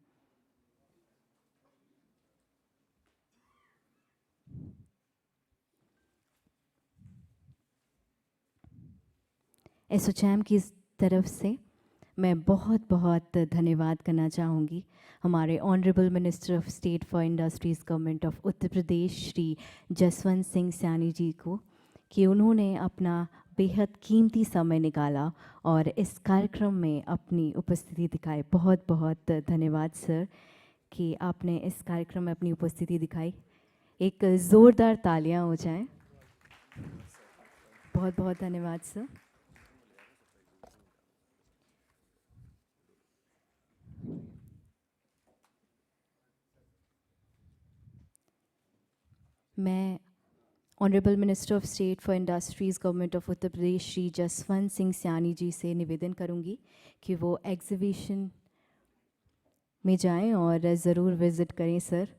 Speaker 1: एसोचैम की तरफ से मैं बहुत बहुत धन्यवाद करना चाहूँगी हमारे honourable minister of state for industries government of Uttar Pradesh Shri Jaswant Singh Saini ji को, कि उन्होंने अपना बेहद कीमती समय निकाला और इस कार्यक्रम में अपनी उपस्थिति दिखाई। बहुत बहुत धन्यवाद सर कि आपने इस कार्यक्रम में अपनी उपस्थिति दिखाई। एक ज़ोरदार तालियां हो जाएं। बहुत बहुत धन्यवाद सर। मैं honourable minister of state for industries government of Uttar Pradesh Shri Jaswant Singh Saini ji से निवेदन करूंगी कि वो एग्जीबिशन में जाएं और ज़रूर विज़िट करें सर।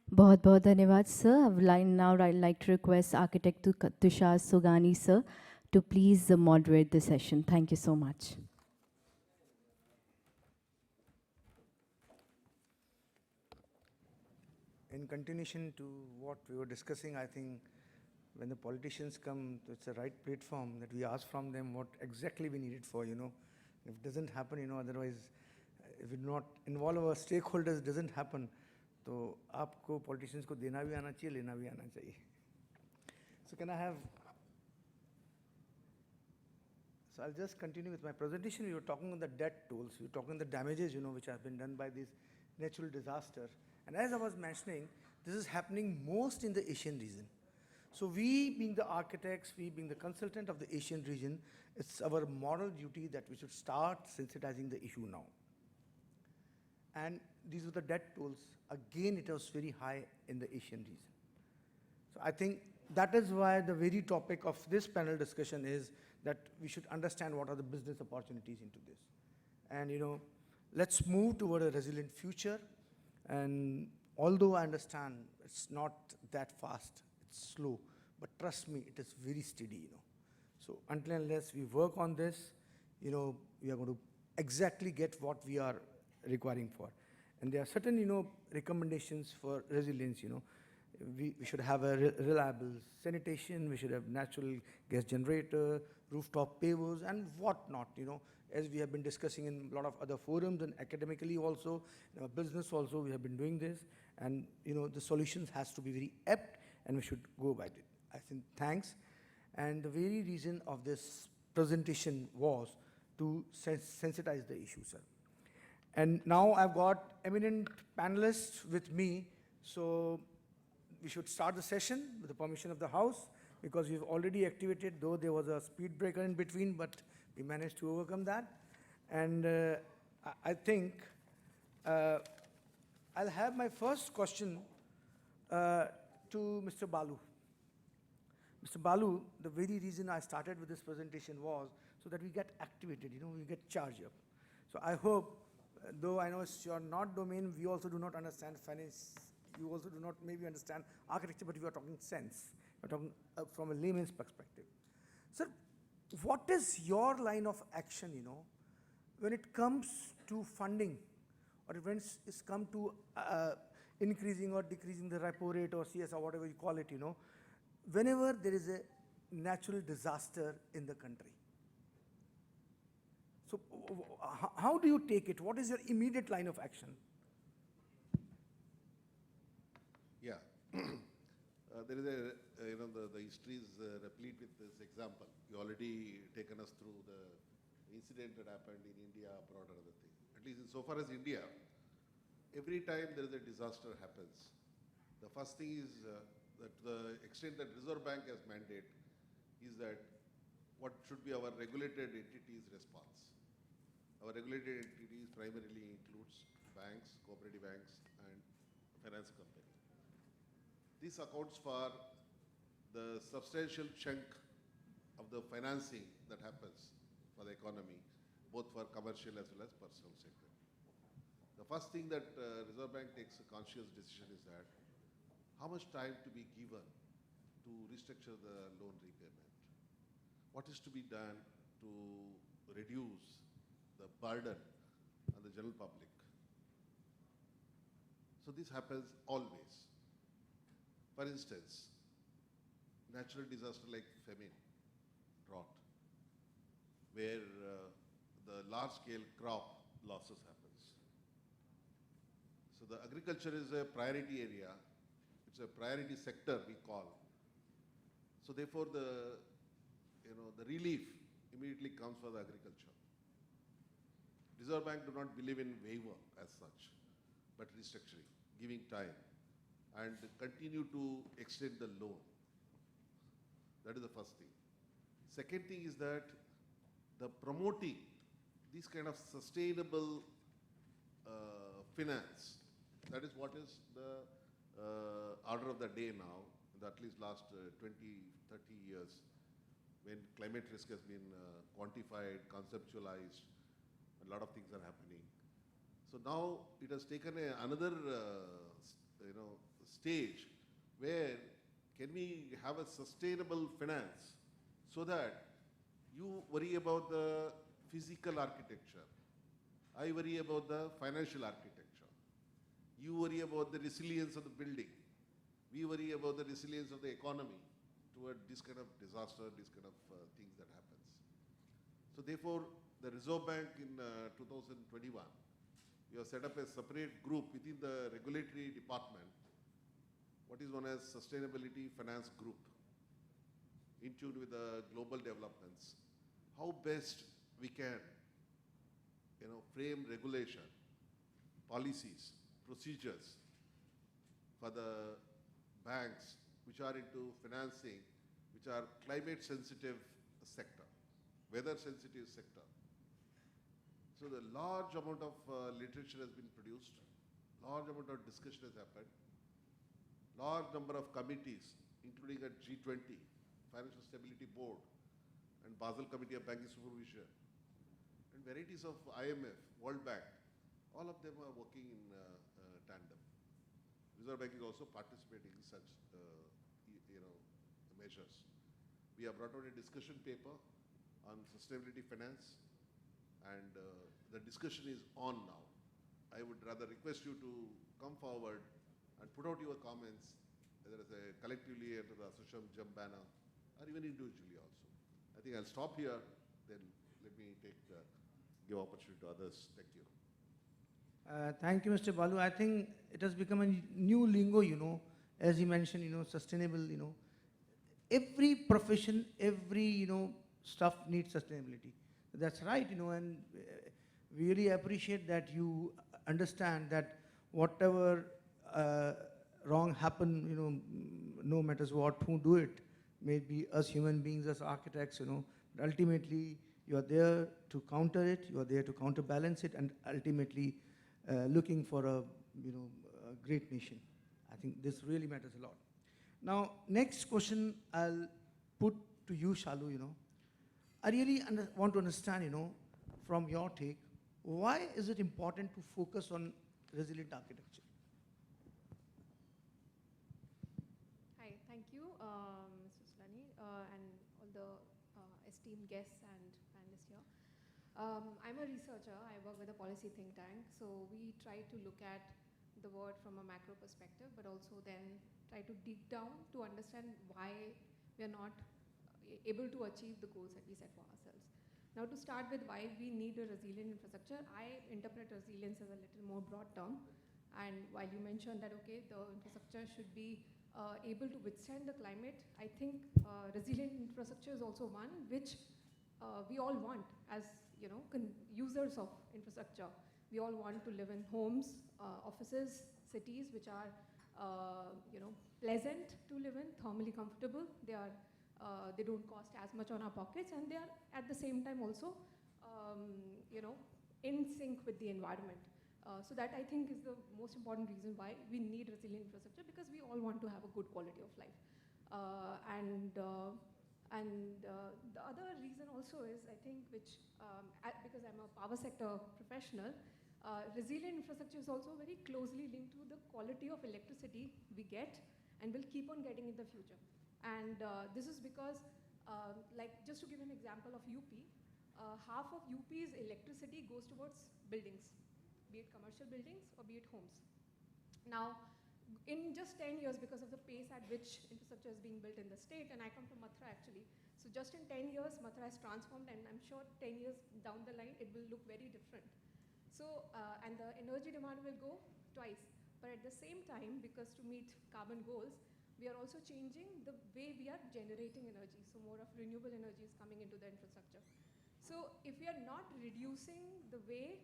Speaker 1: बहुत बहुत धन्यवाद sir. Now I'd like to request architect Tushar Sugani sir to please moderate the session. Thank you so much.
Speaker 4: In continuation to what we were discussing, I think when the politicians come, it's a right platform that we ask from them what exactly we need it for, you know. If it doesn't happen, you know, otherwise, if we do not involve our stakeholders, it doesn't happen. तो आपको politicians को देना भी आना चाहिए, लेना भी आना चाहिए. So can I have? So I'll just continue with my presentation. We were talking on the debt tools. We were talking on the damages, you know, which have been done by this natural disaster. And as I was mentioning, this is happening most in the Asian region. So we, being the architects, we being the consultant of the Asian region, it's our moral duty that we should start sensitizing the issue now. And these were the debt tools. Again, it was very high in the Asian region. So I think that is why the very topic of this panel discussion is that we should understand what are the business opportunities into this. And you know, let's move toward a resilient future. And although I understand it's not that fast, it's slow, but trust me, it is very steady, you know. So until and unless we work on this, you know, we are going to exactly get what we are requiring for. And there are certain, you know, recommendations for resilience, you know. We should have a reliable sanitation, we should have natural gas generator, rooftop pavers, and whatnot, you know. As we have been discussing in a lot of other forums and academically also, in our business also, we have been doing this. And, you know, the solutions has to be very apt, and we should go by it. I think, thanks. And the very reason of this presentation was to sensitize the issue, sir. And now I've got eminent panelists with me, so we should start the session with the permission of the House, because we've already activated, though there was a speed breaker in between, but we managed to overcome that. And I think I'll have my first question to Mr. Balu. Mr. Balu, the very reason I started with this presentation was so that we get activated, we get charged up. So I hope, though I know it's your not domain, we also do not understand finance, you also do not maybe understand architecture, but we are talking sense. We're talking from a layman's perspective. Sir, what is your line of action, when it comes to funding, or when it's come to increasing or decreasing the repo rate or CSR, whatever you call it, whenever there is a natural disaster in the country? So how do you take it? What is your immediate line of action?
Speaker 8: Yeah. There is a, the history is replete with this example. You already taken us through the incident that happened in India, abroad, and other thing. At least in so far as India, every time there is a disaster happens, the first thing is that the extent that Reserve Bank has mandate is that what should be our regulated entities' response. Our regulated entities primarily includes banks, cooperative banks, and finance company. This accounts for the substantial chunk of the financing that happens for the economy, both for commercial as well as personal sector. The first thing that Reserve Bank takes a conscious decision is that how much time to be given to restructure the loan repayment. What is to be done to reduce the burden on the general public. So this happens always. For instance, natural disaster like famine, drought, where the large-scale crop losses happens. So the agriculture is a priority area. It's a priority sector, we call. So therefore, the relief immediately comes for the agriculture. Reserve Bank do not believe in waiver as such, but restructuring, giving time, and continue to extend the loan. That is the first thing. Second thing is that the promoting this kind of sustainable finance, that is what is the order of the day now, in the at least last 20, 30 years, when climate risk has been quantified, conceptualized, a lot of things are happening. So now it has taken another stage where can we have a sustainable finance so that you worry about the physical architecture, I worry about the financial architecture, you worry about the resilience of the building, we worry about the resilience of the economy toward this kind of disaster, this kind of things that happens. So therefore, the Reserve Bank in 2021, we have set up a separate group within the regulatory department, what is known as Sustainability Finance Group, in tune with the global developments. How best we can, frame regulation, policies, procedures for the banks which are into financing, which are climate sensitive sector, weather sensitive sector. So the large amount of literature has been produced, large amount of discussion has happened, large number of committees, including at G20, Financial Stability Board, and Basel Committee of Banking Supervision, and varieties of IMF, World Bank, all of them are working in tandem. Reserve Bank is also participating in such measures. We have brought out a discussion paper on sustainability finance, and the discussion is on now. I would rather request you to come forward and put out your comments, whether as a collectively under the ASSOCHAM GEM banner, or even individually also. I think I'll stop here, then let me give opportunity to others. Thank you.
Speaker 4: Thank you, Mr. Balu. I think it has become a new lingo, as you mentioned, sustainable, every profession, every, stuff needs sustainability. That's right, and we really appreciate that you understand that whatever wrong happen, no matters what, who do it, maybe us human beings, us architects, but ultimately You are there to counter it, you are there to counterbalance it, and ultimately looking for a, a great nation. I think this really matters a lot. Now, next question I'll put to you, Shalu, I really want to understand, from your take, why is it important to focus on resilient architecture?
Speaker 9: Hi, thank you, Mr. Sulani, and all the esteemed guests and panelists here. I'm a researcher. I work with a policy think tank. So we try to look at the world from a macro perspective, but also then try to dig down to understand why we are not able to achieve the goals that we set for ourselves. Now, to start with why we need a resilient infrastructure, I interpret resilience as a little more broad term. And while you mentioned that, okay, the infrastructure should be able to withstand the climate, I think resilient infrastructure is also one which we all want as users of infrastructure. We all want to live in homes, offices, cities which are pleasant to live in, thermally comfortable. They don't cost as much on our pockets, and they are at the same time also in sync with the environment. So that, I think, is the most important reason why we need resilient infrastructure, because we all want to have a good quality of life. The other reason also is, I think, which, because I'm a power sector professional, resilient infrastructure is also very closely linked to the quality of electricity we get and will keep on getting in the future. And this is because, like, just to give an example of UP, half of UP's electricity goes towards buildings, be it commercial buildings or be it homes. Now, in just 10 years, because of the pace at which infrastructure is being built in the state, and I come from Mathura actually, so just in 10 years, Mathura has transformed, and I'm sure 10 years down the line, it will look very different. So, and the energy demand will go twice. But at the same time, because to meet carbon goals, we are also changing the way we are generating energy. So more of renewable energy is coming into the infrastructure. So if we are not reducing the way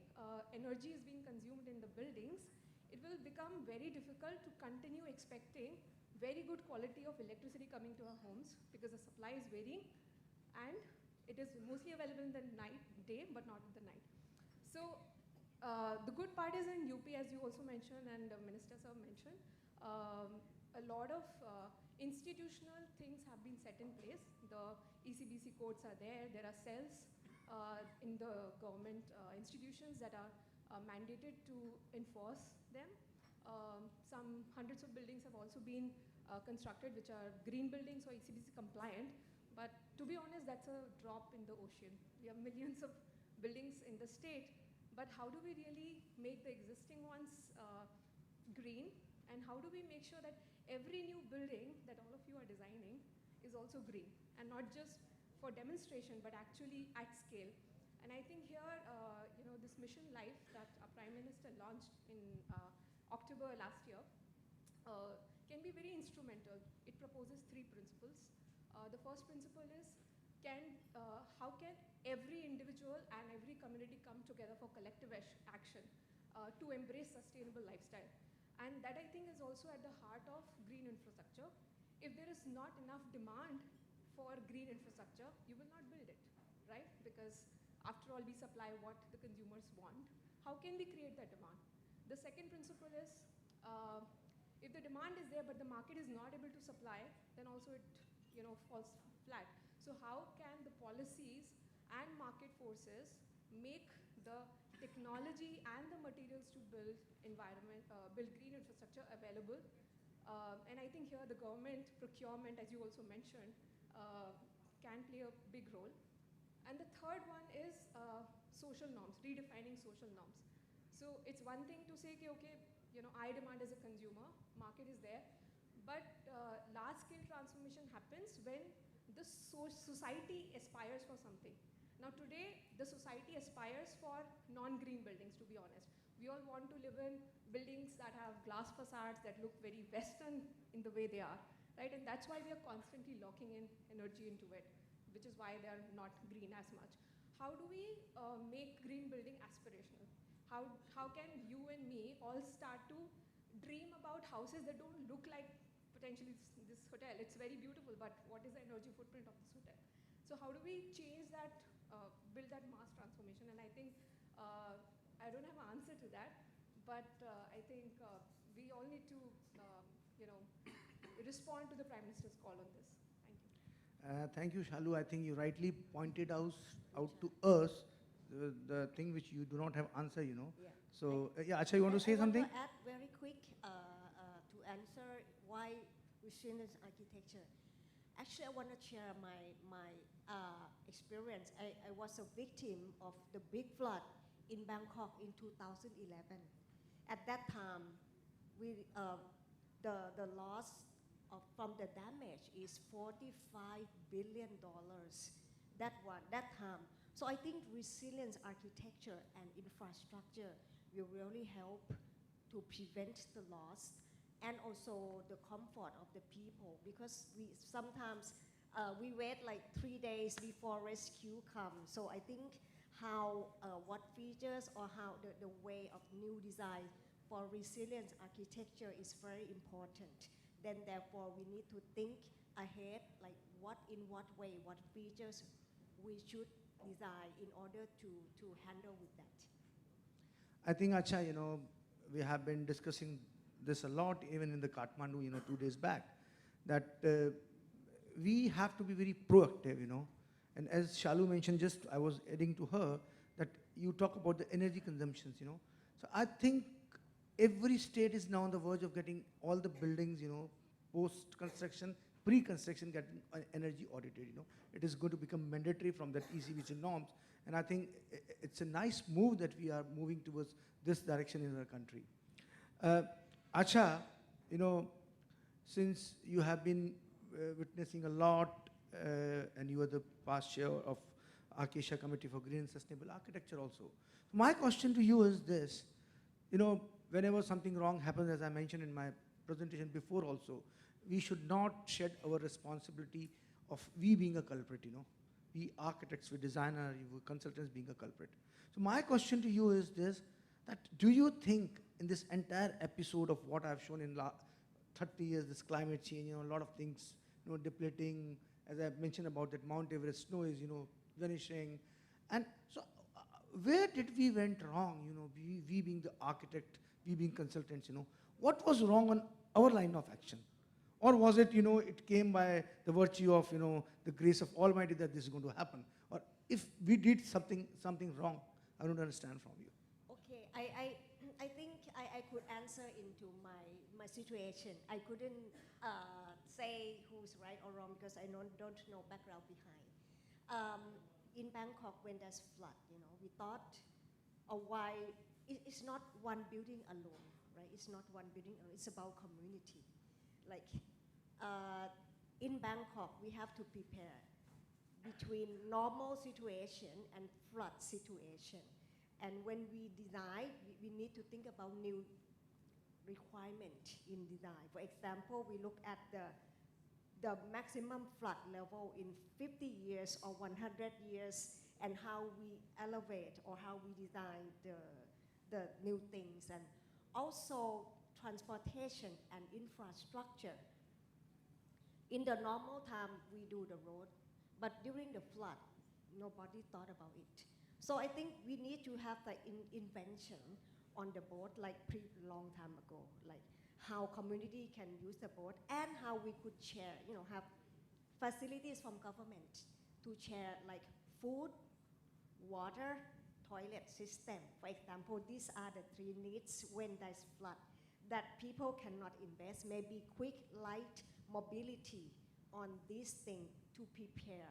Speaker 9: energy is being consumed in the buildings, it will become very difficult to continue expecting very good quality of electricity coming to our homes, because the supply is varying and it is mostly available in the day, but not in the night. So the good part is in UP, as you also mentioned and the Minister Sir mentioned, a lot of institutional things have been set in place. The ECBC codes are there. There are cells in the government institutions that are mandated to enforce them. Some hundreds of buildings have also been constructed which are green buildings or ECBC compliant. But to be honest, that's a drop in the ocean. We have millions of buildings in the state, but how do we really make the existing ones green? And how do we make sure that every new building that all of you are designing is also green, and not just for demonstration, but actually at scale? And I think here, this Mission Life that our Prime Minister launched in October last year can be very instrumental. It proposes 3 principles. The first principle is, how can every individual and every community come together for collective action to embrace sustainable lifestyle? And that, I think, is also at the heart of green infrastructure. If there is not enough demand for green infrastructure, you will not build it, right? Because after all, we supply what the consumers want. How can we create that demand? The second principle is, if the demand is there but the market is not able to supply, then also it falls flat. So how can the policies and market forces make the technology and the materials to build build green infrastructure available? And I think here the government procurement, as you also mentioned, can play a big role. And the third one is social norms, redefining social norms. So it's one thing to say, okay, I demand as a consumer, market is there, but large-scale transformation happens when the society aspires for something. Now today, the society aspires for non-green buildings, to be honest. We all want to live in buildings that have glass facades that look very Western in the way they are, right? And that's why we are constantly locking in energy into it, which is why they are not green as much. How do we make green building aspirational? How can you and me all start to dream about houses that don't look like potentially this hotel? It's very beautiful, but what is the energy footprint of this hotel? So how do we change that build that mass transformation. And I think I don't have an answer to that, but I think we all need to, you know, respond to the Prime Minister's call on this. Thank you.
Speaker 4: Thank you, Shalu. I think you rightly pointed out to us the thing which you do not have answer, you know.
Speaker 10: Yeah.
Speaker 4: So, yeah, Acha, you want to say something?
Speaker 10: I want to add very quick to answer why resilience architecture. Actually, I want to share my experience. I was a victim of the big flood in Bangkok in 2011. At that time, the loss from the damage is $45 billion. That time. So I think resilience architecture and infrastructure will really help to prevent the loss and also the comfort of the people, because we sometimes we wait like 3 days before rescue comes. So I think how what features or how the way of new design for resilience architecture is very important. Then therefore we need to think ahead, like in what way, what features we should design in order to handle with that.
Speaker 4: I think, Acha, you know, we have been discussing this a lot, even in the Kathmandu, you know, 2 days back, that we have to be very proactive, you know. And as Shalu mentioned, just I was adding to her, that you talk about the energy consumptions, you know. So I think every state is now on the verge of getting all the buildings, you know, post-construction, pre-construction getting energy audited, you know. It is going to become mandatory from that ECBC norms. And I think it's a nice move that we are moving towards this direction in our country. Acha, you know, since you have been witnessing a lot, and you are the past chair of ASHRAE Committee for Green and Sustainable Architecture also. My question to you is this, you know, whenever something wrong happens, as I mentioned in my presentation before also, we should not shed our responsibility of we being a culprit, you know. We architects, we designers, we consultants being a culprit. So my question to you is this, that do you think in this entire episode of what I've shown in 30 years, this climate change, you know, a lot of things, you know, depleting, as I mentioned about that Mount Everest snow is, you know, vanishing. And so where did we went wrong, you know, we being the architect, we being consultants, you know, what was wrong on our line of action? Or was it, you know, it came by the virtue of, you know, the grace of Almighty that this is going to happen? Or if we did something wrong, I don't understand from you.
Speaker 10: Okay, I think I could answer into my situation. I couldn't say who's right or wrong because I don't know background behind. In Bangkok, when there's flood, you know, we thought, why, it's not one building alone, right? It's not one building alone, it's about community. Like, in Bangkok, we have to prepare between normal situation and flood situation. And when we design, we need to think about new requirement in design. For example, we look at the maximum flood level in 50 years or 100 years and how we elevate or how we design the new things. And also transportation and infrastructure. In the normal time, we do the road, but during the flood, nobody thought about it. So I think we need to have the invention on the board like long time ago, like how community can use the board and how we could share, you know, have facilities from government to share like food, water, toilet system. For example, these are the 3 needs when there's flood that people cannot invest, maybe quick, light mobility on this thing to prepare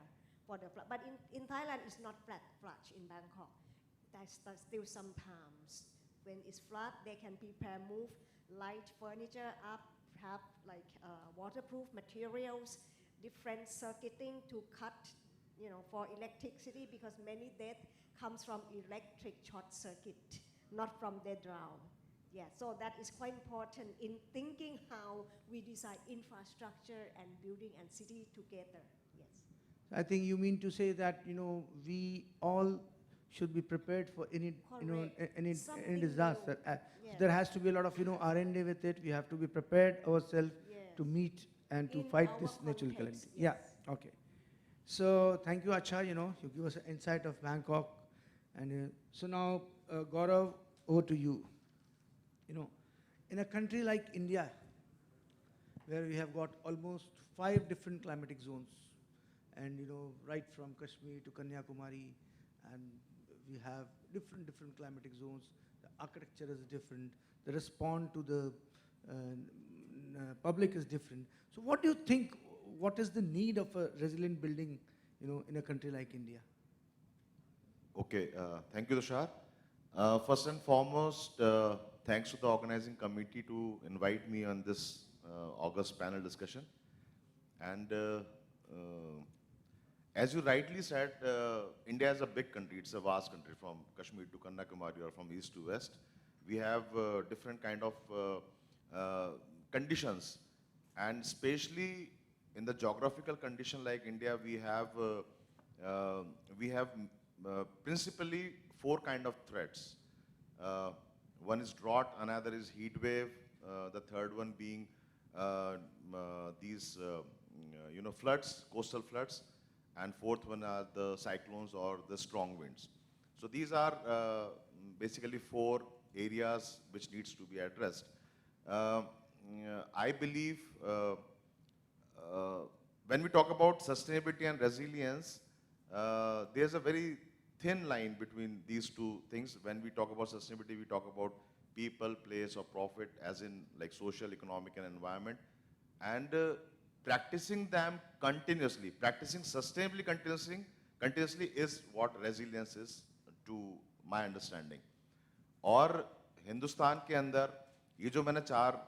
Speaker 10: for the flood. But in Thailand, it's not flood in Bangkok. There's still sometimes when it's flood, they can prepare, move light furniture up, have like waterproof materials, different circuiting to cut, you know, for electricity, because many death comes from electric short circuit, not from their drown. Yeah, so that is quite important in thinking how we design infrastructure and building and city together. Yes.
Speaker 4: I think you mean to say that, you know, we all should be prepared for any, you know, any disaster.
Speaker 10: Yes.
Speaker 4: There has to be a lot of, you know, R&D with it. We have to be prepared ourselves
Speaker 10: Yes.
Speaker 4: to meet and to
Speaker 10: In
Speaker 4: fight
Speaker 10: our
Speaker 4: this natural
Speaker 10: context,
Speaker 4: calamity.
Speaker 10: yes.
Speaker 4: Yeah, okay. So thank you, Acha. You give us an insight of Bangkok. And so now, Gaurav, over to you. In a country like India, where we have got almost 5 different climatic zones, and right from Kashmir to Kanyakumari, and we have different climatic zones. The architecture is different. The response to the public is different. So what do you think, what is the need of a resilient building, in a country like India?
Speaker 11: Okay, thank you, Tushar. First and foremost, thanks to the organizing committee to invite me on this August panel discussion. And as you rightly said, India is a big country. It's a vast country from Kashmir to Kanyakumari or from east to west. We have different kind of conditions, and especially in the geographical condition like India, we have principally 4 kind of threats. One is drought, another is heat wave, the third one being these floods, coastal floods, and fourth one are the cyclones or the strong winds. So these are basically 4 areas which needs to be addressed. I believe when we talk about sustainability and resilience, there's a very thin line between these 2 things. When we talk about sustainability, we talk about people, place, or profit, as in like social, economic, and environment. And practicing them continuously, practicing sustainably continuously is what resilience is, to my understanding. और हिंदुस्तान के अंदर ये जो मैंने 4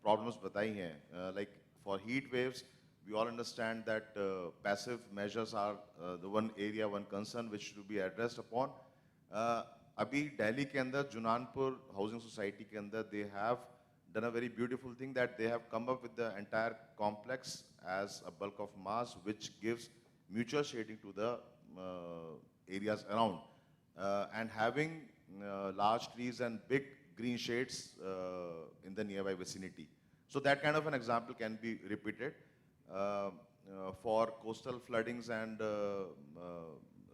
Speaker 11: problems बताई हैं, like for heat waves, we all understand that passive measures are the one area, one concern which should be addressed upon. अभी दिल्ली के अंदर जुनानपुर हाउसिंग सोसाइटी के अंदर they have done a very beautiful thing, that they have come up with the entire complex as a bulk of mass, which gives mutual shading to the areas around, and having large trees and big green shades in the nearby vicinity. So that kind of an example can be repeated for coastal floodings and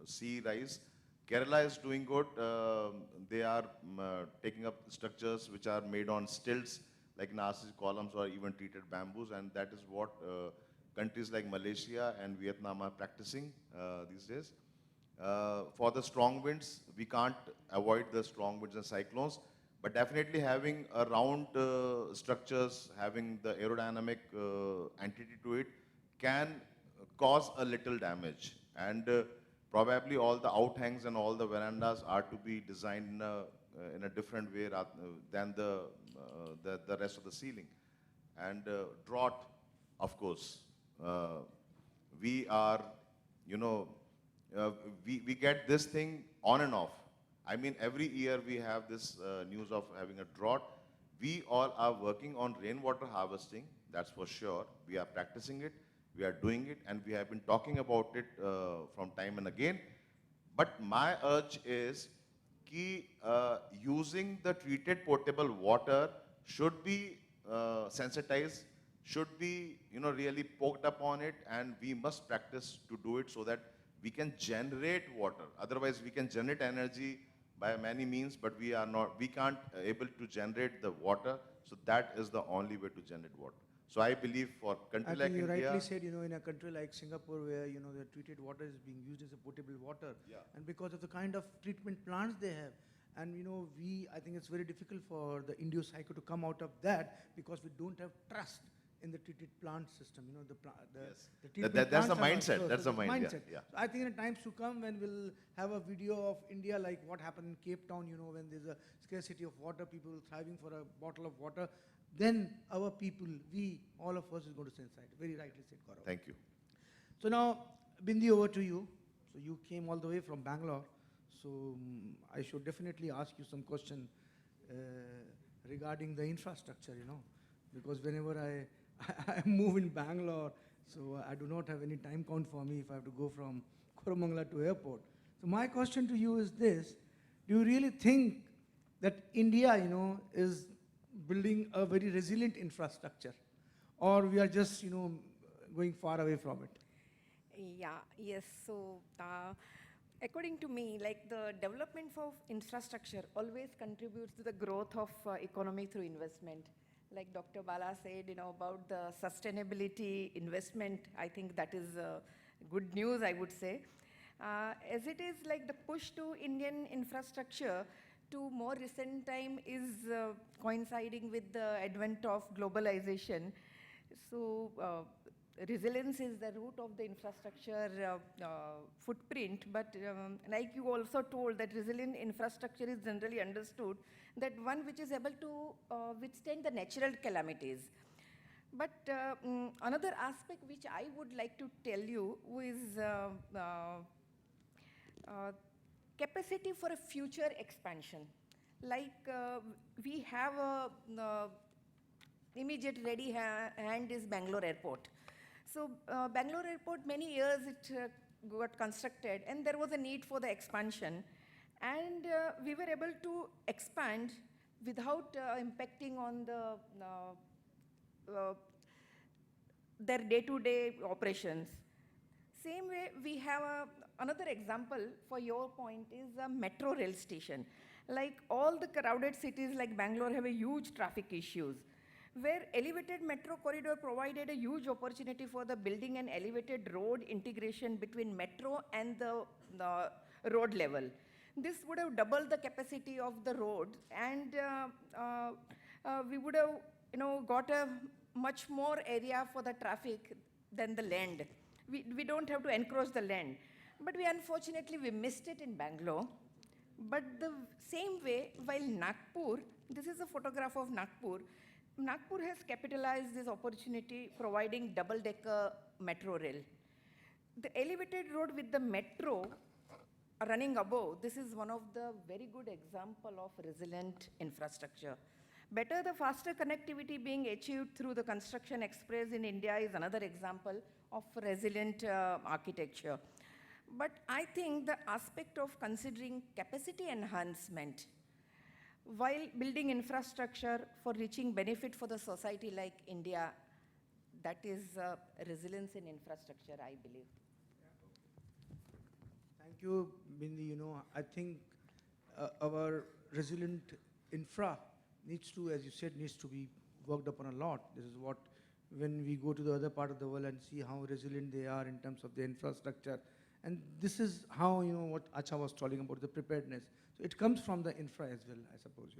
Speaker 11: sea rise. Kerala is doing good. They are taking up structures which are made on stilts, like narcissus columns or even treated bamboos, and that is what countries like Malaysia and Vietnam are practicing these days. For the strong winds, we can't avoid the strong winds and cyclones, but definitely having a round structures, having the aerodynamic entity to it can cause a little damage. And probably all the outhangs and all the verandas are to be designed in a different way than the rest of the ceiling. And drought, of course, we are, we get this thing on and off. I mean, every year we have this news of having a drought. We all are working on rainwater harvesting, that's for sure. We are practicing it, we are doing it, and we have been talking about it from time and again. But my urge is that using the treated potable water should be sensitized, should be really poked up on it, and we must practice to do it so that we can generate water. Otherwise, we can generate energy by many means, but we can't able to generate the water. So that is the only way to generate water. So I believe for country like India,
Speaker 4: you rightly said, in a country like Singapore, where the treated water is being used as a potable water, and because of the kind of treatment plants they have, and I think it's very difficult for the Indo-Psycho to come out of that, because we don't have trust in the treated plant system. The treatment
Speaker 11: that's the
Speaker 4: plants are not
Speaker 11: mindset. That's the mindset. Yeah.
Speaker 4: So I think in times to come, when we'll have a video of India like what happened in Cape Town, when there's a scarcity of water, people thriving for a bottle of water, then our people, all of us is going to sensitize. Very rightly said, Gaurav.
Speaker 11: Thank you.
Speaker 4: So now, Bindi, over to you. So you came all the way from Bangalore. So I should definitely ask you some question regarding the infrastructure, because whenever I move in Bangalore, so I do not have any time count for me if I have to go from Koramangala to airport. So my question to you is this: do you really think that India, is building a very resilient infrastructure, or we are just, going far away from it?
Speaker 12: Yes. So, according to me, like the development of infrastructure always contributes to the growth of economy through investment. Like Dr. Bala said, about the sustainability investment, I think that is good news, I would say. As it is like the push to Indian infrastructure to more recent time is coinciding with the advent of globalization. So, resilience is the root of the infrastructure footprint, but like you also told that resilient infrastructure is generally understood that one which is able to withstand the natural calamities. But another aspect which I would like to tell you is capacity for a future expansion. Like we have a immediate ready hand is Bangalore Airport. So Bangalore Airport, many years it got constructed and there was a need for the expansion. And we were able to expand without impacting on the their day-to-day operations. Same way, we have another example for your point is a metro rail station. Like all the crowded cities like Bangalore have a huge traffic issues, where elevated metro corridor provided a huge opportunity for the building an elevated road integration between metro and the road level. This would have doubled the capacity of the road, and we would have got a much more area for the traffic than the land. We don't have to encroach the land. But unfortunately, we missed it in Bangalore. But the same way, while Nagpur, this is a photograph of Nagpur, Nagpur has capitalized this opportunity providing double-decker metro rail. The elevated road with the metro running above, this is one of the very good example of resilient infrastructure. Better the faster connectivity being achieved through the construction express in India is another example of resilient architecture. But I think the aspect of considering capacity enhancement while building infrastructure for reaching benefit for the society like India, that is resilience in infrastructure, I believe.
Speaker 4: Thank you, Bindi. I think our resilient infra needs to, as you said, needs to be worked upon a lot. This is what, when we go to the other part of the world and see how resilient they are in terms of the infrastructure. And this is how, what Acha was talking about, the preparedness. So it comes from the infra as well, I suppose,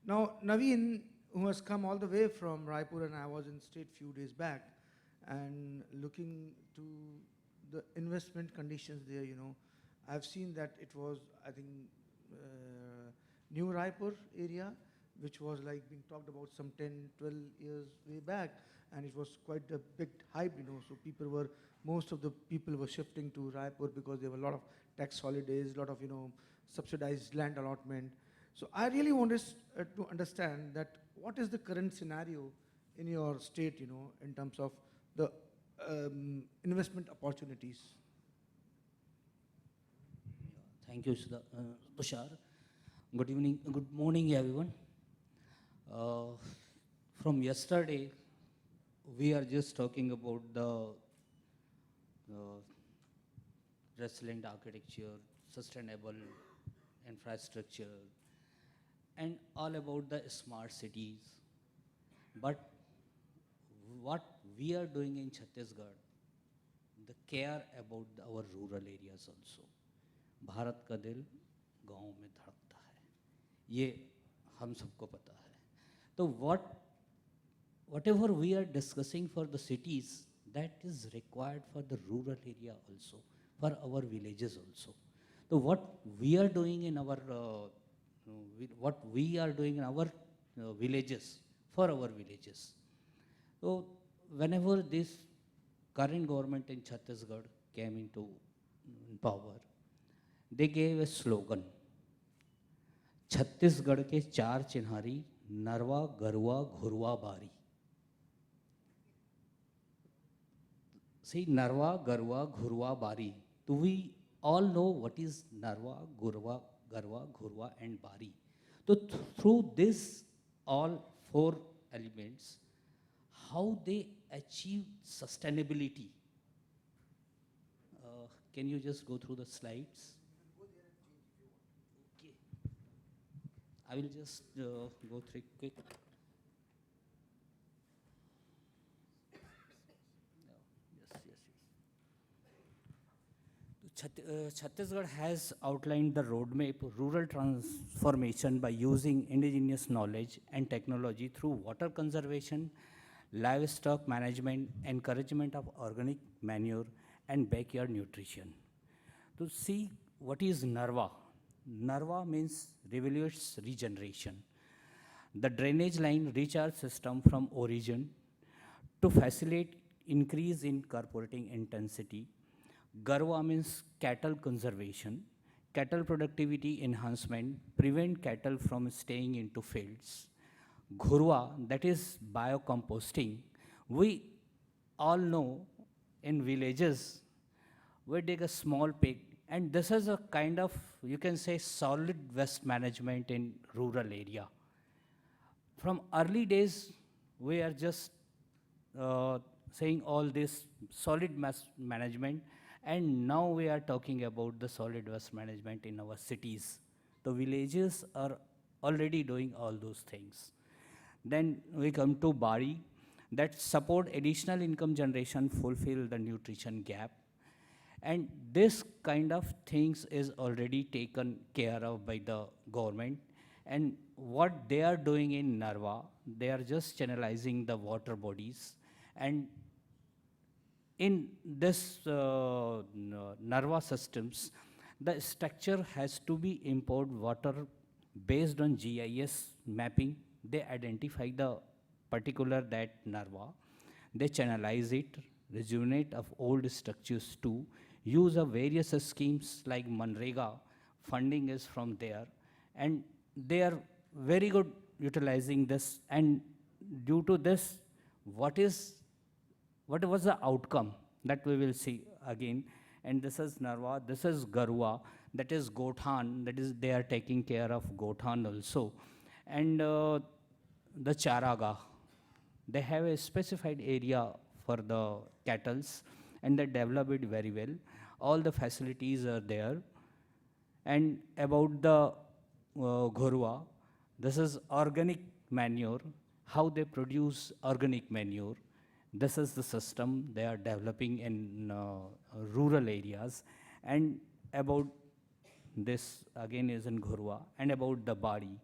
Speaker 4: Now, Naveen, who has come all the way from Raipur, and I was in state few days back, and looking to the investment conditions there, I've seen that it was, I think, New Raipur area, which was like being talked about some 10, 12 years way back, and it was quite a big hype, so most of the people were shifting to Raipur because there were a lot of tax holidays, a lot of, subsidized land allotment. So I really wanted to understand that what is the current scenario in your state, in terms of the investment opportunities?
Speaker 13: Thank you, Tushar. Good evening, good morning, everyone. From yesterday, we are just talking about the resilient architecture, sustainable infrastructure, and all about the smart cities. But what we are doing in Chhattisgarh, the care about our rural areas also. Bharat का दिल गाँव में धड़कता है, ये हम सबको पता है. तो whatever we are discussing for the cities, that is required for the rural area also, for our villages also. So what we are doing in our villages, for our villages. So whenever this current government in Chhattisgarh came into power, they gave a slogan, Chhattisgarh के चार चिन्हारी नरवा गरुआ घुरवा बारी. See, Narwa, Garwa, Ghurwa, Bari. Do we all know what is Narwa, Gurwa, Garwa, Ghurwa and Bari? So through this all four elements, how they achieve sustainability Can you just go through the slides? Okay. I will just go through quick. Chhattisgarh has outlined the roadmap rural transformation by using indigenous knowledge and technology through water conservation, livestock management, encouragement of organic manure, and backyard nutrition. To see what is NARWA. NARWA means revolutes regeneration. The drainage line recharge system from origin to facilitate increase in carpeting intensity. Garwa means cattle conservation, cattle productivity enhancement, prevent cattle from staying into fields. Ghurwa, that is biocomposting. We all know in villages, we dig a small pit, and this is a kind of, you can say, solid waste management in rural area. From early days, we are just saying all this solid mass management, and now we are talking about the solid waste management in our cities. The villages are already doing all those things. Then we come to Bari, that support additional income generation, fulfill the nutrition gap. And this kind of things is already taken care of by the government. And what they are doing in Narwa, they are just channelizing the water bodies. And in this Narwa systems, the structure has to be import water based on GIS mapping. They identify the particular that Narwa. They channelize it, rejuvenate of old structures too, use of various schemes like MNRE, funding is from there, and they are very good utilizing this. And due to this, what was the outcome that we will see again? And this is Narwa, this is Garua, that is Gothan, that is they are taking care of Gothan also. And the Charaga, they have a specified area for the cattle, and they develop it very well. All the facilities are there. And about the Ghorwa, this is organic manure, how they produce organic manure. This is the system they are developing in rural areas. And about this again is in Ghorwa, and about the body.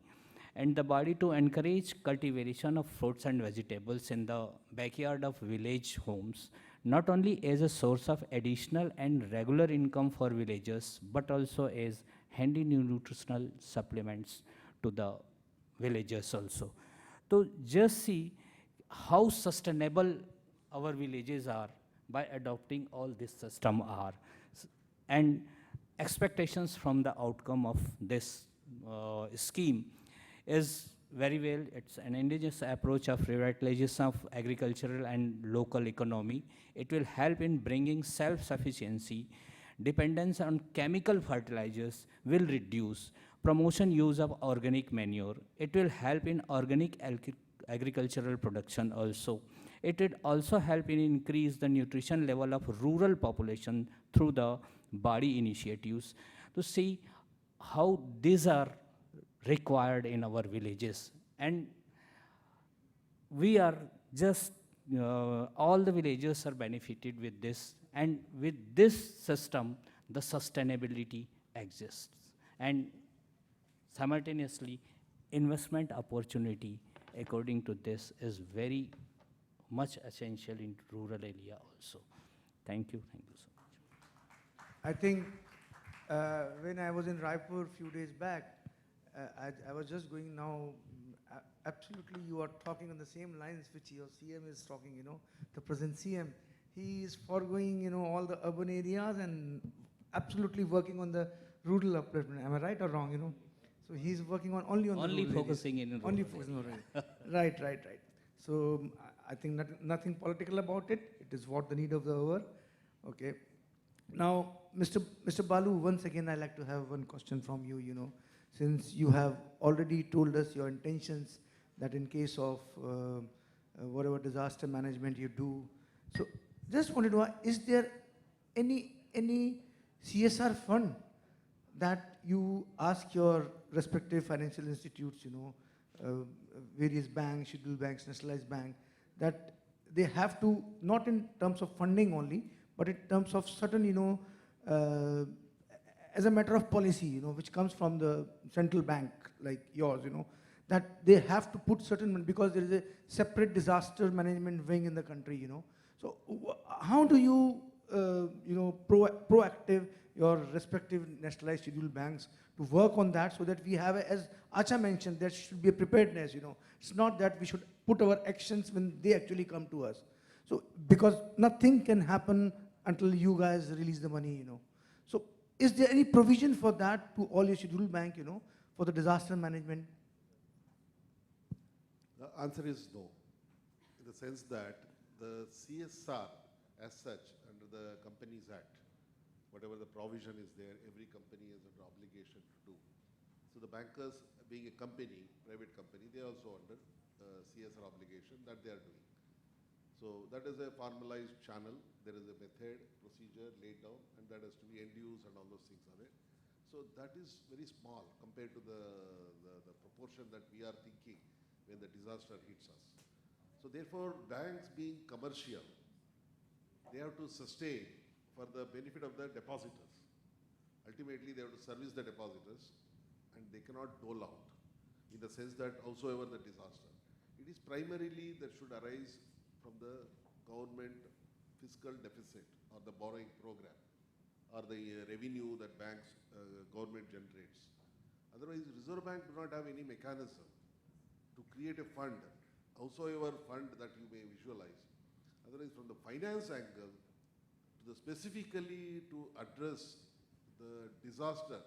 Speaker 13: And the body to encourage cultivation of fruits and vegetables in the backyard of village homes, not only as a source of additional and regular income for villagers, but also as handy nutritional supplements to the villagers also. So just see how sustainable our villages are by adopting all this system are. And expectations from the outcome of this scheme is very well. It's an indigenous approach of revitalization of agricultural and local economy. It will help in bringing self-sufficiency. Dependence on chemical fertilizers will reduce. Promotion use of organic manure. It will help in organic agricultural production also. It would also help in increase the nutrition level of rural population through the body initiatives, to see how these are required in our villages. And we are just, all the villagers are benefited with this, and with this system, the sustainability exists. And simultaneously, investment opportunity, according to this, is very much essential in rural area also. Thank you so much.
Speaker 4: I think when I was in Raipur a few days back, I was just going now, absolutely you are talking on the same lines which your CM is talking, the present CM. He is foregoing, all the urban areas and absolutely working on the rural upliftment. Am I right or wrong, So he's working on only the rural
Speaker 13: focusing
Speaker 4: areas.
Speaker 13: in rural
Speaker 4: Only focusing on rural. Right. So I think nothing political about it. It is what the need of the hour. Okay. Now, Mr. Balu, once again, I'd like to have one question from you, since you have already told us your intentions that in case of whatever disaster management you do. So just wanted to ask, is there any CSR fund that you ask your respective financial institutes, various banks, scheduled banks, nationalized bank, that they have to, not in terms of funding only, but in terms of certain, as a matter of policy, which comes from the central bank like yours, that they have to put certain, because there is a separate disaster management wing in the country, So how do you, proactive your respective nationalized scheduled banks to work on that, so that we have, as Acha mentioned, there should be a preparedness, It's not that we should put our actions when they actually come to us. So, because nothing can happen until you guys release the money, So, is there any provision for that to all your scheduled bank, for the disaster management?
Speaker 8: The answer is no, in the sense that the CSR as such under the Companies Act, whatever the provision is there, every company has an obligation to do. So the bankers, being a company, private company, they are also under CSR obligation that they are doing. So that is a formalized channel. There is a method, procedure laid down, and that has to be end use and all those things are there. So that is very small compared to the proportion that we are thinking when the disaster hits us. So therefore, banks being commercial, they have to sustain for the benefit of the depositors. Ultimately, they have to service the depositors, and they cannot dole out in the sense that howsoever the disaster. It is primarily that should arise from the government fiscal deficit or the borrowing program or the revenue that banks, government generates. Otherwise, Reserve Bank do not have any mechanism to create a fund, howsoever fund that you may visualize. Otherwise, from the finance angle, specifically to address the disaster,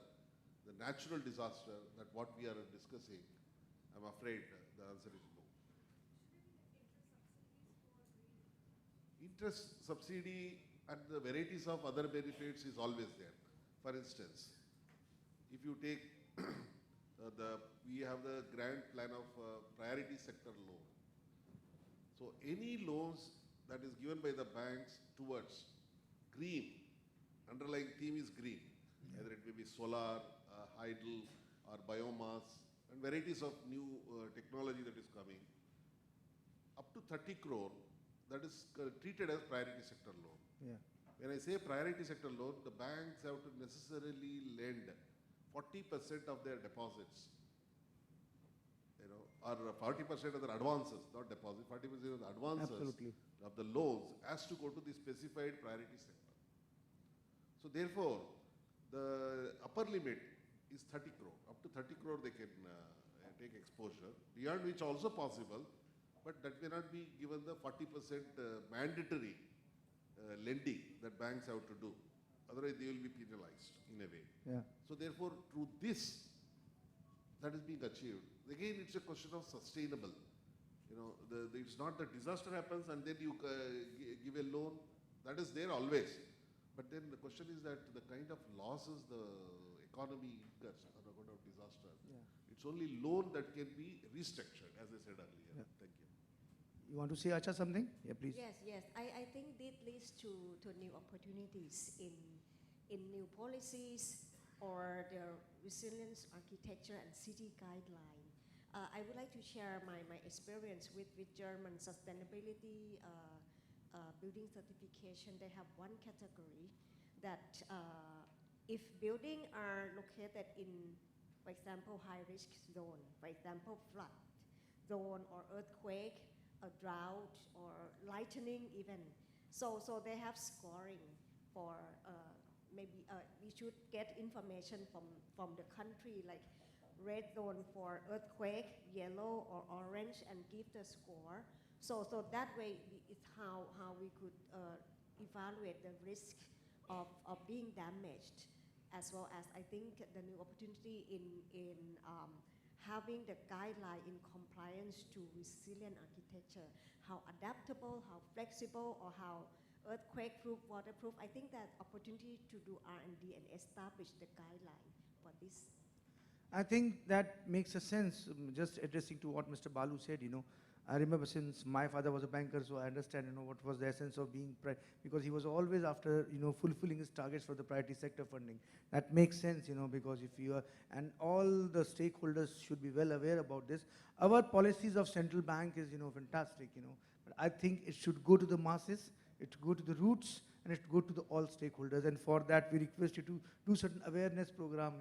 Speaker 8: the natural disaster that what we are discussing, I'm afraid the answer is no. Interest subsidy and the varieties of other benefits is always there. For instance, if you take we have the grand plan of priority sector loan. So any loans that is given by the banks towards green, underlying theme is green, either it may be solar, hydel or biomass and varieties of new technology that is coming, up to 30 crore, that is treated as priority sector loan.
Speaker 4: Yeah.
Speaker 8: When I say priority sector loan, the banks have to necessarily lend 40% of their deposits, or 40% of their advances, not deposits, 40% of the advances
Speaker 4: Absolutely.
Speaker 8: of the loans has to go to the specified priority sector. So therefore, the upper limit is 30 crore. Up to 30 crore they can take exposure, beyond which also possible, but that may not be given the 40% mandatory lending that banks have to do. Otherwise, they will be penalized in a way.
Speaker 4: Yeah.
Speaker 8: So therefore, through this, that is being achieved. Again, it's a question of sustainable. It's not that disaster happens and then you give a loan. That is there always. But then the question is that the kind of losses the economy incurs on account of disaster, it's only loan that can be restructured, as I said earlier.
Speaker 4: Yeah.
Speaker 8: Thank you.
Speaker 4: You want to say, Acha, something? Yeah, please.
Speaker 10: Yes. I think this leads to new opportunities in new policies or the resilience architecture and city guideline. I would like to share my experience with German sustainability building certification. They have one category that if buildings are located in, for example, high-risk zone, for example, flood zone or earthquake, a drought or lightning even. So they have scoring for maybe we should get information from the country, like red zone for earthquake, yellow or orange, and give the score. So that way it's how we could evaluate the risk of being damaged, as well as I think the new opportunity in having the guideline in compliance to resilient architecture, how adaptable, how flexible, or how earthquake-proof, waterproof. I think that opportunity to do R&D and establish the guideline for this.
Speaker 4: I think that makes a sense, just addressing to what Mr. Balu said, I remember since my father was a banker, so I understand, what was the essence of being, because he was always after, fulfilling his targets for the priority sector funding. That makes sense, because if you are, and all the stakeholders should be well aware about this. Our policies of central bank is, fantastic, but I think it should go to the masses, it should go to the roots, and it should go to the all stakeholders. And for that, we request you to do certain awareness program,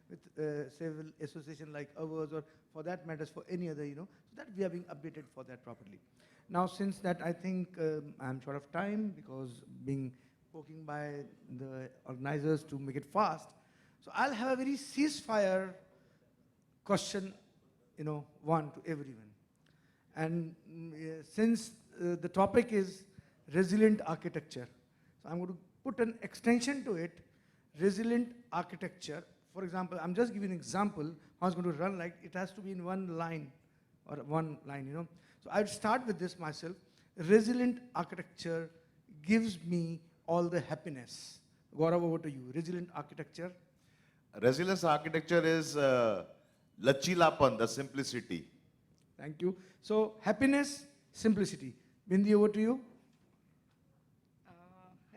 Speaker 4: with several association like ours, or for that matters for any other, so that we are being updated for that properly. Now, since that, I think I'm short of time because being poking by the organizers to make it fast. So I'll have a very ceasefire question, one to everyone. And since the topic is resilient architecture, so I'm going to put an extension to it, resilient architecture. For example, I'm just giving an example how it's going to run like. It has to be in one line, or one line, So I'd start with this myself. Resilient architecture gives me all the happiness. Gaurav, over to you. Resilient architecture.
Speaker 11: Resilience architecture is lachilapan, the simplicity.
Speaker 4: Thank you. So happiness, simplicity. Bindi, over to you.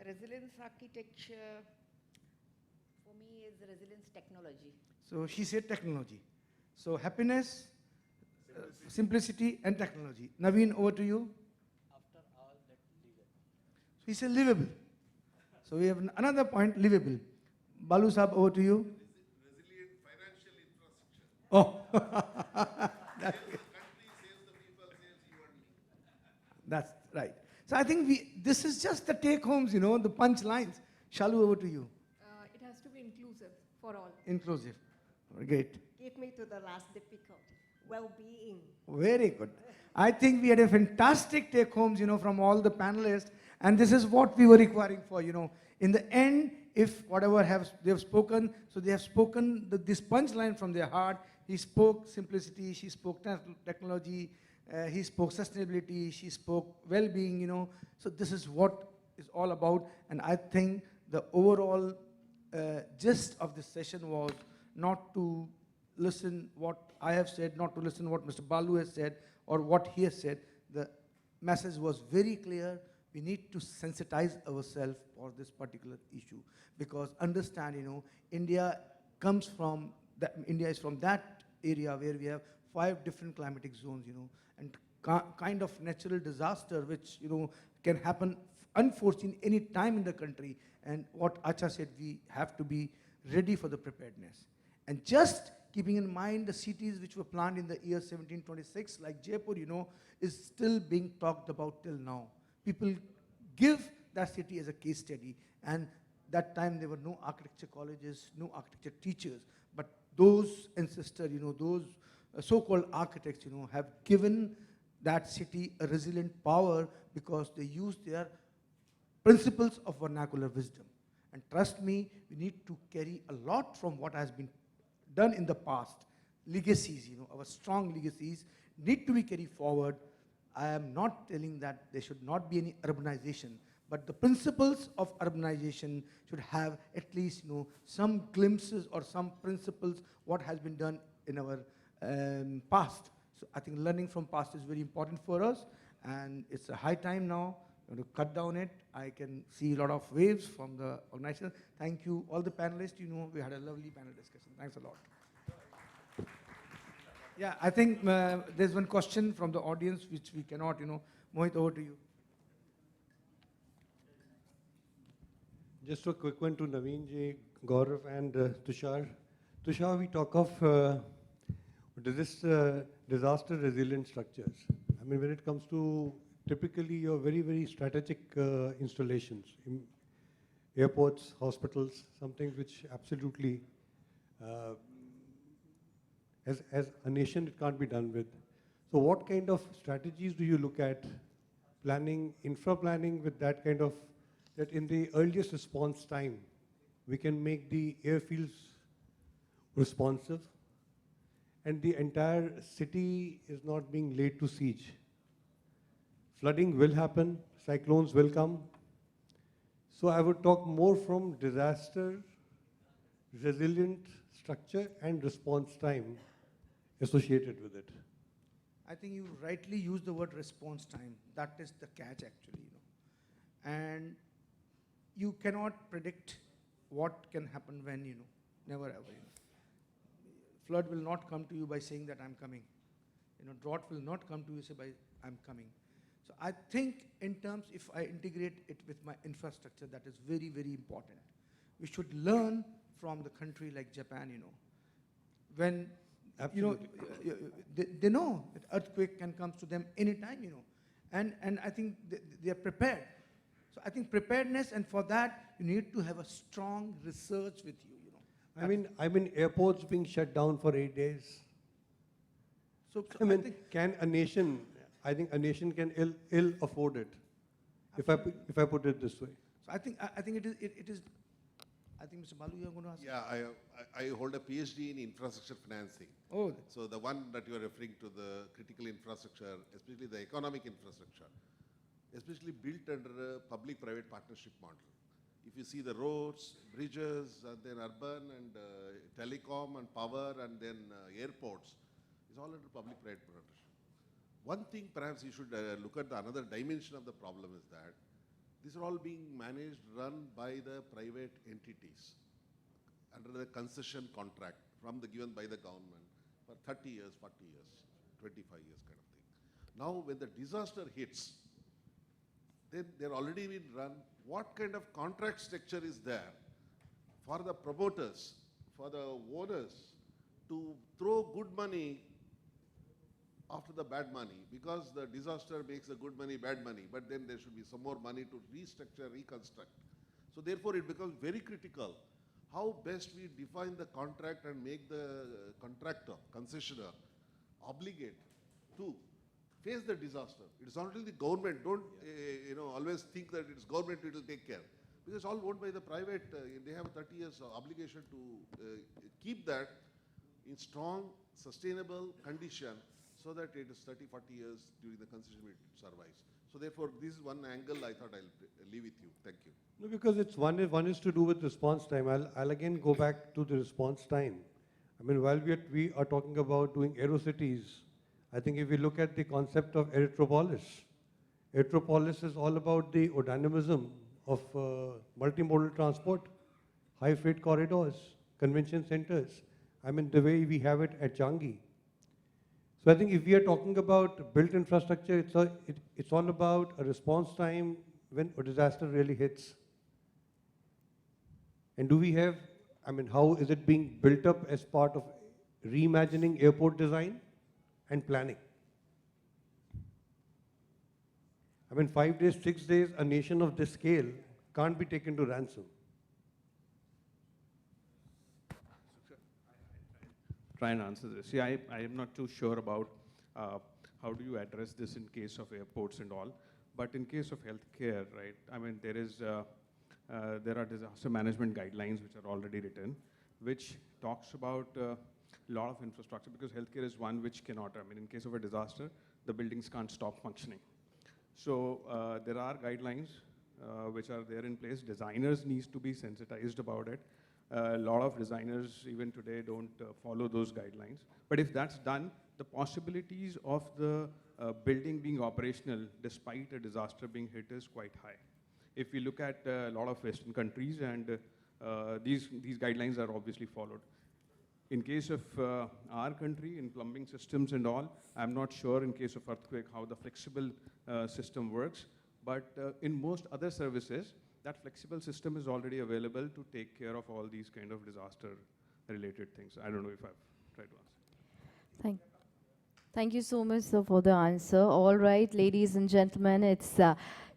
Speaker 12: Resilience architecture, for me, is resilience technology.
Speaker 4: So she said technology. So happiness, simplicity, and technology. Naveen, over to you.
Speaker 13: After all that, livable.
Speaker 4: So he said livable. So we have another point, livable. Balu Saab, over to you.
Speaker 8: Resilient financial infrastructure.
Speaker 4: Oh,
Speaker 8: Saves the country, saves the people, saves you and me.
Speaker 4: that's right. So I think this is just the take-homes, the punch lines. Shalu, over to you.
Speaker 9: It has to be inclusive for all.
Speaker 4: Inclusive. Great.
Speaker 10: Give me to the last difficulty. Well-being.
Speaker 4: Very good. I think we had a fantastic take-homes, from all the panelists, and this is what we were requiring for, In the end, if whatever they have spoken, so they have spoken this punchline from their heart. He spoke simplicity, she spoke technology, he spoke sustainability, she spoke well-being, So this is what it's all about. And I think the overall gist of this session was not to listen what I have said, not to listen what Mr. Balu has said, or what he has said. The message was very clear. We need to sensitize ourselves for this particular issue, because understand, India is from that area where we have 5 different climatic zones, and kind of natural disaster which, can happen unforeseen any time in the country. And what Acha said, we have to be ready for the preparedness. And just keeping in mind the cities which were planned in the year 1726, like Jaipur, is still being talked about till now. People give that city as a case study. And that time there were no architecture colleges, no architecture teachers. But those ancestors, those so-called architects, have given that city a resilient power because they used their principles of vernacular wisdom. And trust me, we need to carry a lot from what has been done in the past. Legacies, our strong legacies need to be carried forward. I am not telling that there should not be any urbanization, but the principles of urbanization should have at least, some glimpses or some principles what has been done in our past. So I think learning from past is very important for us, and it's a high time now to cut down it. I can see a lot of waves from the organization. Thank you, all the panelists. We had a lovely panel discussion. Thanks a lot. Yeah, I think there's one question from the audience which we cannot, Mohit, over to you.
Speaker 6: Just a quick one to Naveen ji, Gaurav and Tushar. Tushar, we talk of disaster resilient structures. I mean, when it comes to typically your very, very strategic installations, in airports, hospitals, something which absolutely, as a nation, it can't be done with. So what kind of strategies do you look at planning, infra planning with that kind of, that in the earliest response time, we can make the airfields responsive and the entire city is not being laid to siege. Flooding will happen, cyclones will come. So I would talk more from disaster, resilient structure and response time associated with it.
Speaker 4: I think you rightly use the word response time. That is the catch actually, And you cannot predict what can happen when, never ever, Flood will not come to you by saying that I'm coming. Drought will not come to you say by I'm coming. So I think in terms, if I integrate it with my infrastructure, that is very, very important. We should learn from the country like Japan, when, they know that earthquake can come to them anytime, and I think they are prepared. So I think preparedness, and for that, you need to have a strong research with you,
Speaker 14: I mean, airports being shut down for 8 days.
Speaker 4: So
Speaker 14: I mean, can a nation? I think a nation can ill afford it. If I put it this way.
Speaker 4: So I think it is. I think Mr. Balu, you are going to ask.
Speaker 8: Yeah, I hold a PhD in infrastructure financing.
Speaker 4: Oh.
Speaker 8: So the one that you are referring to, the critical infrastructure, especially the economic infrastructure, especially built under a public-private partnership model. If you see the roads, bridges, and then urban and telecom and power and then airports, it's all under public-private partnership. One thing perhaps you should look at, the another dimension of the problem is that these are all being managed, run by the private entities under the concession contract given by the government for 30 years, 40 years, 25 years kind of thing. Now when the disaster hits, then they're already been run. What kind of contract structure is there for the promoters, for the owners to throw good money after the bad money, because the disaster makes the good money bad money, but then there should be some more money to restructure, reconstruct. So therefore it becomes very critical how best we define the contract and make the contractor, concessioner, obligate to face the disaster. It is not only the government. Don't always think that it's government it will take care, because it's all owned by the private. They have 30 years obligation to keep that in strong, sustainable condition, so that it is 30, 40 years during the concession it survives. So therefore, this is one angle I thought I'll leave with you. Thank you.
Speaker 14: No, because it's one is to do with response time. I'll again go back to the response time. I mean, while we are talking about doing aerocities, I think if we look at the concept of erythropolis is all about the dynamism of multimodal transport, high freight corridors, convention centers. I mean, the way we have it at Changi. So I think if we are talking about built infrastructure, it's all about a response time when a disaster really hits. And do we have, I mean, how is it being built up as part of reimagining airport design and planning? I mean, 5 days, 6 days, a nation of this scale can't be taken to ransom.
Speaker 15: Try and answer this. See, I am not too sure about how do you address this in case of airports and all, but in case of healthcare, right? I mean, there are disaster management guidelines which are already written, which talks about a lot of infrastructure, because healthcare is one which cannot. I mean, in case of a disaster, the buildings can't stop functioning. So there are guidelines which are there in place. Designers need to be sensitized about it. A lot of designers even today don't follow those guidelines. But if that's done, the possibilities of the building being operational despite a disaster being hit is quite high. If we look at a lot of Western countries, and these guidelines are obviously followed. In case of our country, in plumbing systems and all, I'm not sure in case of earthquake how the flexible system works. But in most other services, that flexible system is already available to take care of all these kind of disaster-related things. I don't know if I've tried to answer.
Speaker 1: Thank you so much, sir, for the answer. All right, ladies and gentlemen, it's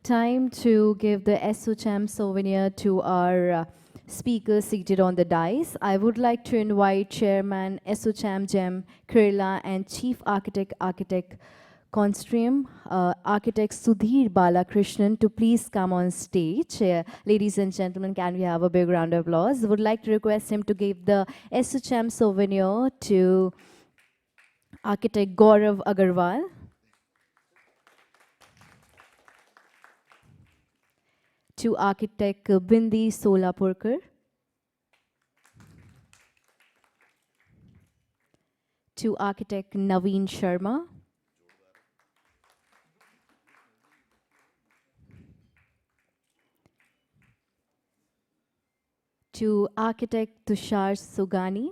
Speaker 1: time to give the ASSOCHAM souvenir to our speakers seated on the dais. I would like to invite Chairman ASSOCHAM GEM Kerala and Chief Architect Consortium, Architect Sudhir Balakrishnan, to please come on stage. Ladies and gentlemen, can we have a big round of applause? Would like to request him to give the ASSOCHAM souvenir to Architect Gaurav Agarwal, to Architect Bindi Solapurkar, to Architect Naveen Sharma, to architect Tushar Sugani.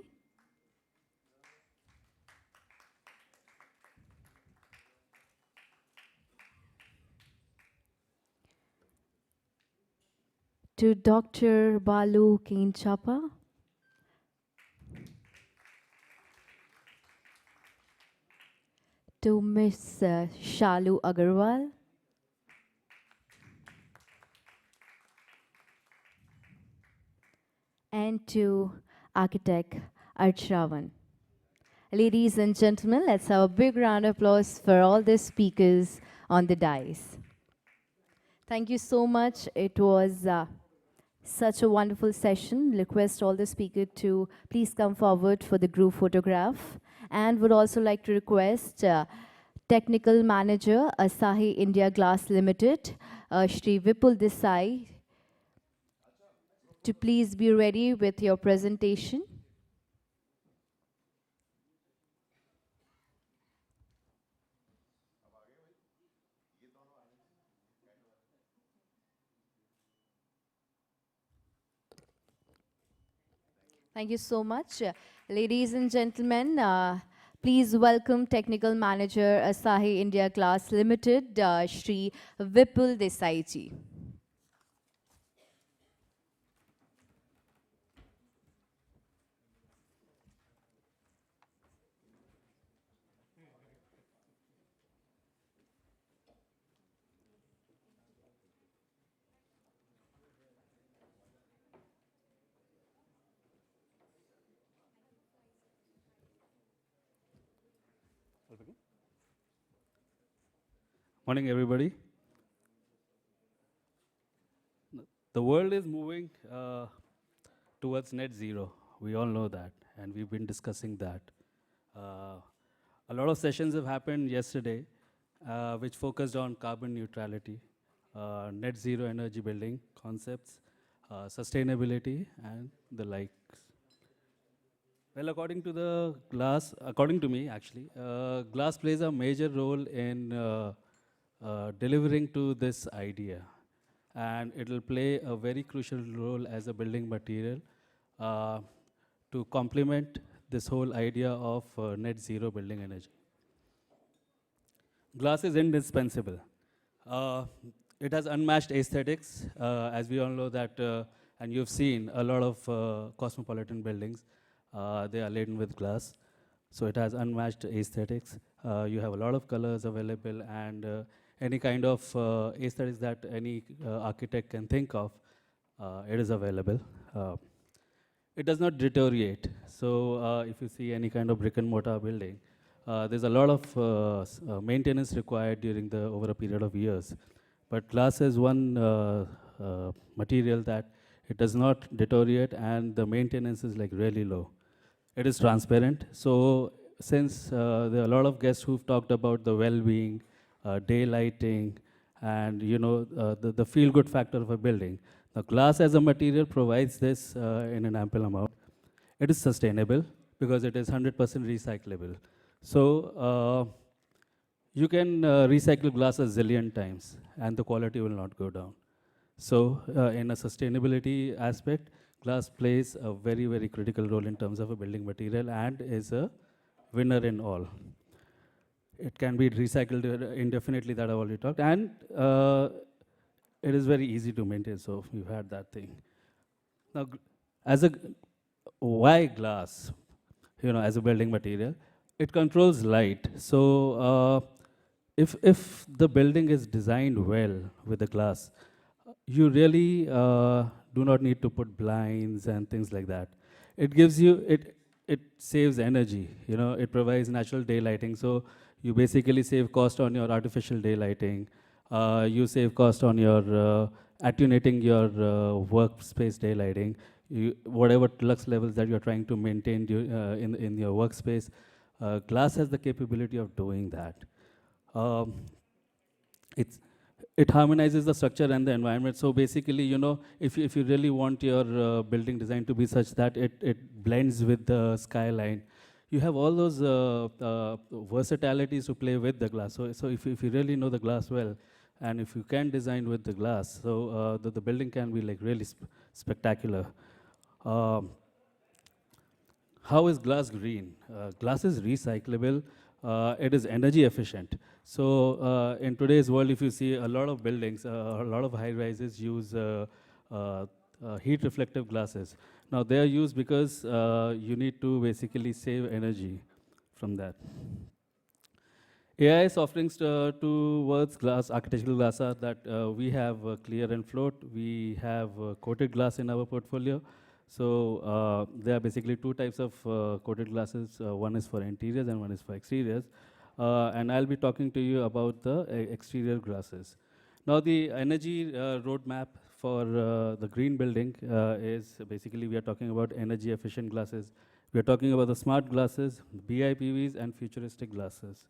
Speaker 1: To Dr. Balu Kinchapa. To Ms. Shalu Agarwal. And to architect Archravan. Ladies and gentlemen, let's have a big round of applause for all the speakers on the dais. Thank you so much. It was such a wonderful session. Request all the speakers to please come forward for the group photograph. And would also like to request Technical Manager, Asahi India Glass Limited, Shri Vipul Desai, to please be ready with your presentation. Thank you so much. Ladies and gentlemen, please welcome Technical Manager, Asahi India Glass Limited, Shri Vipul Desai ji.
Speaker 16: Morning, everybody. The world is moving towards net zero. We all know that, and we've been discussing that. A lot of sessions have happened yesterday, which focused on carbon neutrality, net zero energy building concepts, sustainability, and the likes. Well, according to me, actually, glass plays a major role in delivering to this idea, and it will play a very crucial role as a building material to complement this whole idea of net zero building energy. Glass is indispensable. It has unmatched aesthetics, as we all know that, and you've seen a lot of cosmopolitan buildings, they are laden with glass. So it has unmatched aesthetics. You have a lot of colors available, and any kind of aesthetics that any architect can think of, it is available. It does not deteriorate. So if you see any kind of brick and mortar building, there's a lot of maintenance required over a period of years. But glass is one material that it does not deteriorate, and the maintenance is like really low. It is transparent. So since there are a lot of guests who've talked about the well-being, daylighting, and the feel-good factor of a building, the glass as a material provides this in an ample amount. It is sustainable because it is 100% recyclable. So you can recycle glass a zillion times, and the quality will not go down. So in a sustainability aspect, glass plays a very, very critical role in terms of a building material and is a winner in all. It can be recycled indefinitely, that I've already talked, and it is very easy to maintain, so you've had that thing. Now, why glass, as a building material? It controls light. So if the building is designed well with the glass, you really do not need to put blinds and things like that. It gives you, it saves energy, it provides natural daylighting. So you basically save cost on your artificial daylighting. You save cost on your attenuating your workspace daylighting. Whatever lux levels that you're trying to maintain in your workspace, glass has the capability of doing that. It harmonizes the structure and the environment. So basically, if you really want your building design to be such that it blends with the skyline, you have all those versatilities to play with the glass. So if you really know the glass well, and if you can design with the glass, so the building can be like really spectacular. Um, how is glass green? Glass is recyclable. It is energy efficient. So in today's world, if you see a lot of buildings, a lot of high rises use heat reflective glasses. Now they are used because you need to basically save energy from that. AIS offerings towards glass, architectural glass are that we have clear and float, we have coated glass in our portfolio. So there are basically two types of coated glasses. One is for interiors and one is for exteriors. And I'll be talking to you about the exterior glasses. Now the energy roadmap for the green building is basically we are talking about energy efficient glasses. We are talking about the smart glasses, BIPVs and futuristic glasses.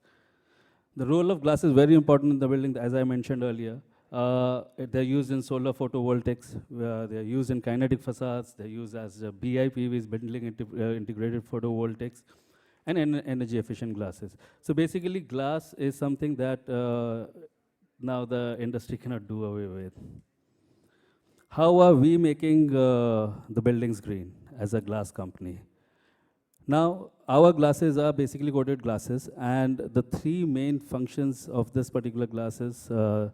Speaker 16: The role of glass is very important in the building, as I mentioned earlier. They're used in solar photovoltaics, they're used in kinetic facades, they're used as BIPVs, building integrated photovoltaics, and energy efficient glasses. So basically glass is something that now the industry cannot do away with. How are we making the buildings green as a glass company? Now, our glasses are basically coated glasses, and the three main functions of this particular glass is the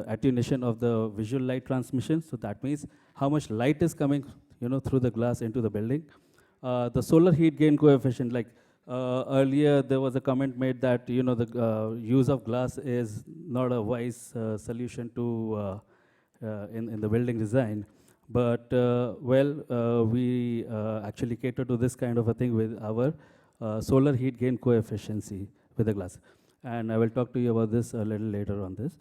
Speaker 16: attenuation of the visual light transmission. So that means how much light is coming, through the glass into the building. The solar heat gain coefficient, like earlier there was a comment made that the use of glass is not a wise solution to in the building design. But we actually cater to this kind of a thing with our solar heat gain coefficient with the glass. And I will talk to you about this a little later on this.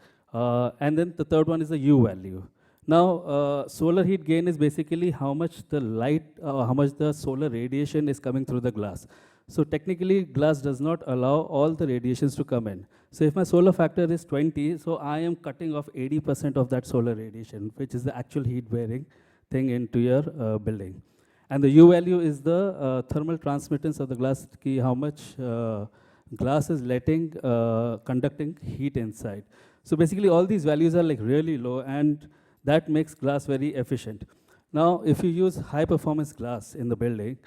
Speaker 16: And then the third one is the U value. Now, solar heat gain is basically how much the light, how much the solar radiation is coming through the glass. So technically, glass does not allow all the radiations to come in. So if my solar factor is 20, so I am cutting off 80% of that solar radiation, which is the actual heat bearing thing into your building. And the U value is the thermal transmittance of the glass, how much glass is letting, conducting heat inside. So basically all these values are like really low, and that makes glass very efficient. Now, if you use high performance glass in the building,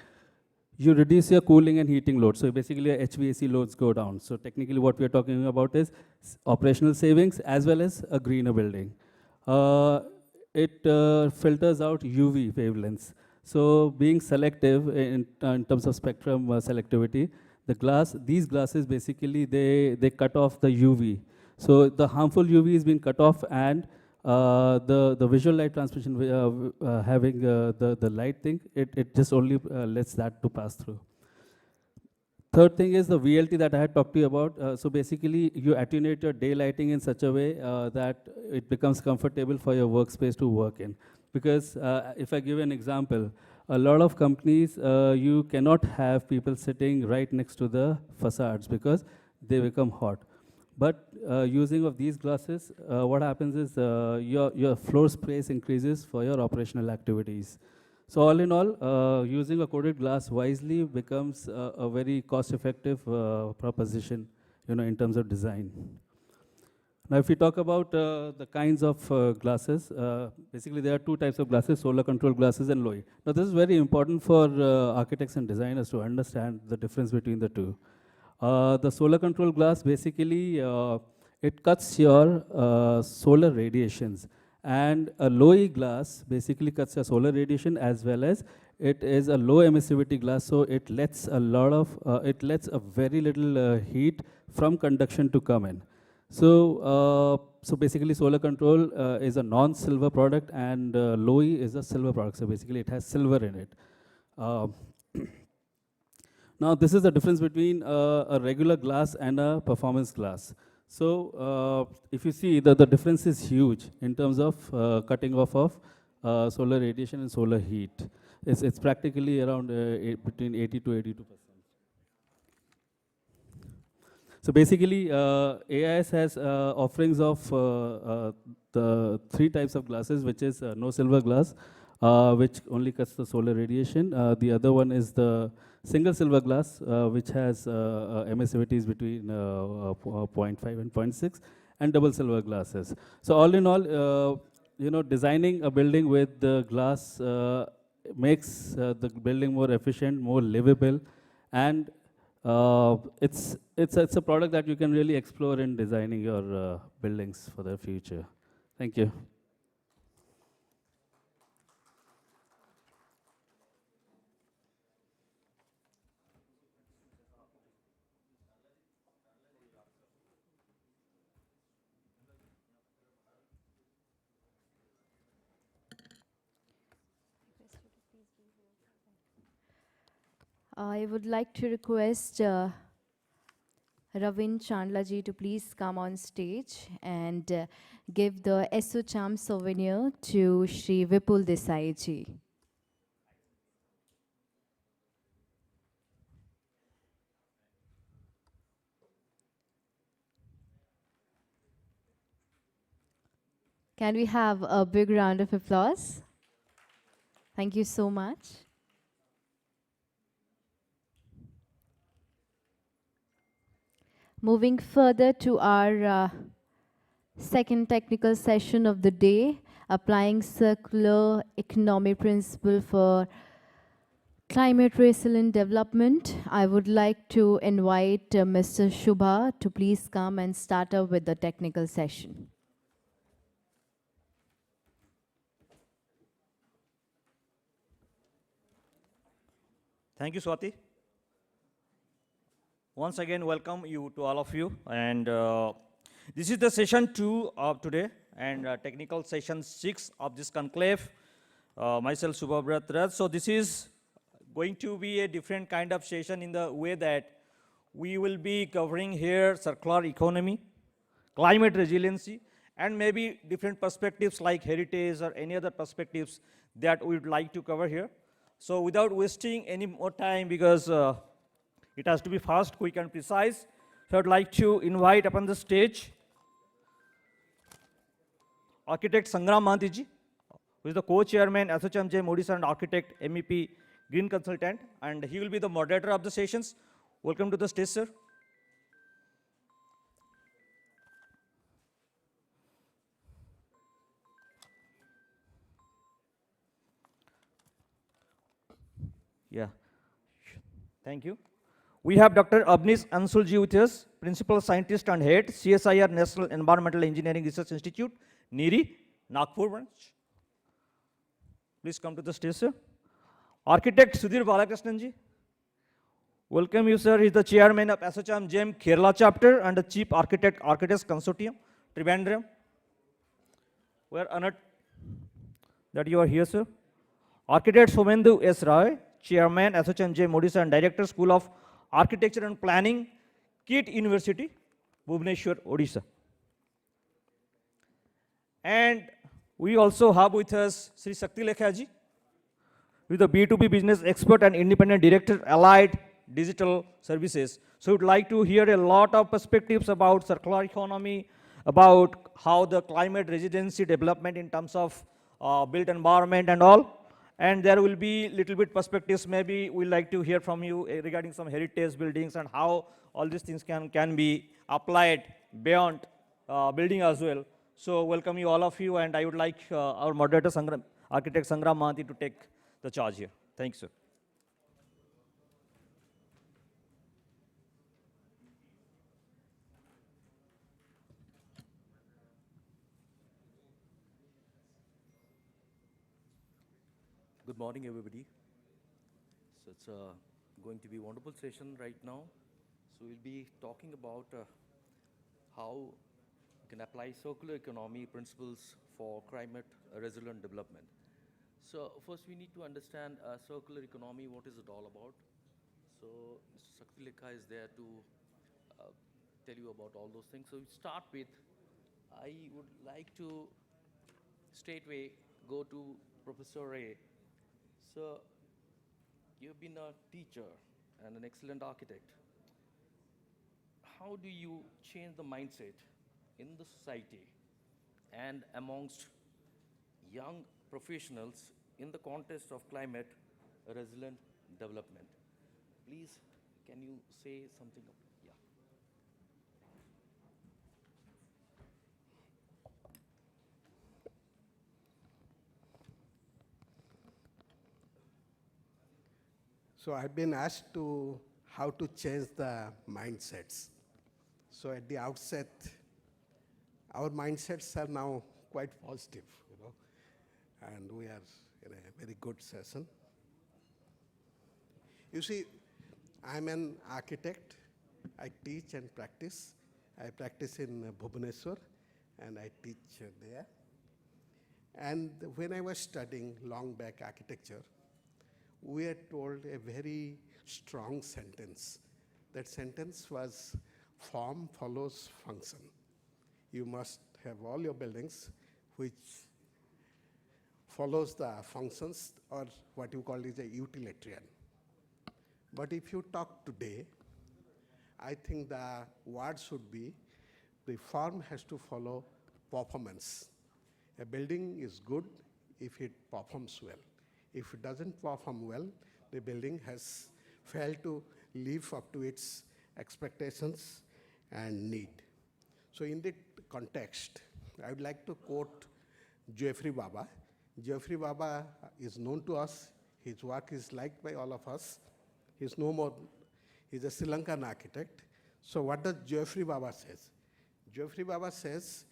Speaker 16: you reduce your cooling and heating load. So basically your HVAC loads go down. So technically what we are talking about is operational savings as well as a greener building. It filters out UV wavelengths. So being selective in terms of spectrum selectivity, these glasses basically, they cut off the UV. So the harmful UV is being cut off, and the visual light transmission having the light thing, it just only lets that to pass through. Third thing is the VLT that I had talked to you about. So basically you attenuate your daylighting in such a way that it becomes comfortable for your workspace to work in. Because if I give an example, a lot of companies, you cannot have people sitting right next to the facades because they become hot. But using of these glasses, what happens is your floor space increases for your operational activities. So all in all, using a coated glass wisely becomes a very cost-effective proposition, in terms of design. Now, if we talk about the kinds of glasses, basically there are two types of glasses: solar control glasses and LOI. Now, this is very important for architects and designers to understand the difference between the two. The solar control glass, basically, it cuts your solar radiations. And a low-E glass basically cuts your solar radiation, as well as it is a low emissivity glass, so it lets a very little heat from conduction to come in. So, so basically solar control is a non-silver product, and low-E is a silver product. So basically it has silver in it. Now this is the difference between a regular glass and a performance glass. So if you see the difference is huge in terms of cutting off of solar radiation and solar heat. It's practically around between 80 to 82%. So basically AIS has offerings of the three types of glasses, which is no silver glass, which only cuts the solar radiation. The other one is the single silver glass, which has emissivities between 0.5 and 0.6, and double silver glasses. So all in all, designing a building with the glass makes the building more efficient, more livable, and it's a product that you can really explore in designing your buildings for the future. Thank you.
Speaker 1: I would like to request Ravin Chandlaji to please come on stage and give the ASSOCHAM souvenir to Shri Vipul Desai ji. Can we have a big round of applause? Thank you so much. Moving further to our second technical session of the day, applying circular economy principle for climate resilient development. I would like to invite Mr. Shubha to please come and start up with the technical session.
Speaker 3: Thank you, Swati. Once again, welcome you to all of you. And this is the session 2 of today, and technical session 6 of this conclave. Myself, Shubha Bratraj. So this is going to be a different kind of session in the way that we will be covering here circular economy, climate resiliency, and maybe different perspectives like heritage or any other perspectives that we would like to cover here. So without wasting any more time, because it has to be fast, quick, and precise, so I'd like to invite upon the stage Architect Sangram Mahanti ji, who is the co-chairman, ASSOCHAM GEM Odisha, and architect, MEP, Green Consultant, and he will be the moderator of the sessions. Welcome to the stage, sir. Yeah, thank you. We have Dr. Abnis Ansulji with us, Principal Scientist and Head, CSIR National Environmental Engineering Research Institute, NEERI, Nagpur branch. Please come to the stage, sir. Architect Sudhir Balakrishnan ji. Welcome you, sir. He is the chairman of ASSOCHAM GEM Kerala chapter and the chief architect, Architects Consortium, Trivandrum. We are honored that you are here, sir. Architect Somendu S. Rai, chairman, ASSOCHAM GEM Odisha, and director, School of Architecture and Planning, KIT University, Bhubaneswar, Odisha. And we also have with us Sri Shakti Lekha ji, who is the B2B business expert and independent director, Allied Digital Services. So we'd like to hear a lot of perspectives about circular economy, about how the climate resiliency development in terms of built environment and all. And there will be little bit perspectives, maybe we'd like to hear from you regarding some heritage buildings and how all these things can be applied beyond building as well. So welcome you, all of you, and I would like our moderator, Architect Sangram Mahanti, to take the charge here. Thanks, sir.
Speaker 17: Good morning, everybody. So it's going to be a wonderful session right now. So we'll be talking about how we can apply circular economy principles for climate resilient development. So first we need to understand circular economy, what is it all about? So Mr. Shakti Lekha is there to tell you about all those things. So we start with, I would like to straightway go to Professor Ray. So you've been a teacher and an excellent architect. How do you change the mindset in the society and amongst young professionals in the context of climate resilient development? Please, can you say something? Yeah.
Speaker 18: So I've been asked to how to change the mindsets. So at the outset, our mindsets are now quite positive, and we are in a very good session. You see, I'm an architect. I teach and practice. I practice in Bhubaneswar, and I teach there. And when I was studying long back architecture, we are told a very strong sentence. That sentence was, form follows function. You must have all your buildings which follows the functions, or what you call is a utilitarian. But if you talk today, I think the word should be, the form has to follow performance. A building is good if it performs well. If it doesn't perform well, the building has failed to live up to its expectations and need. So in that context, I would like to quote Geoffrey Baba. Geoffrey Baba is known to us. His work is liked by all of us. He's no more, he's a Sri Lankan architect. So what does Geoffrey Baba says? Geoffrey Baba says,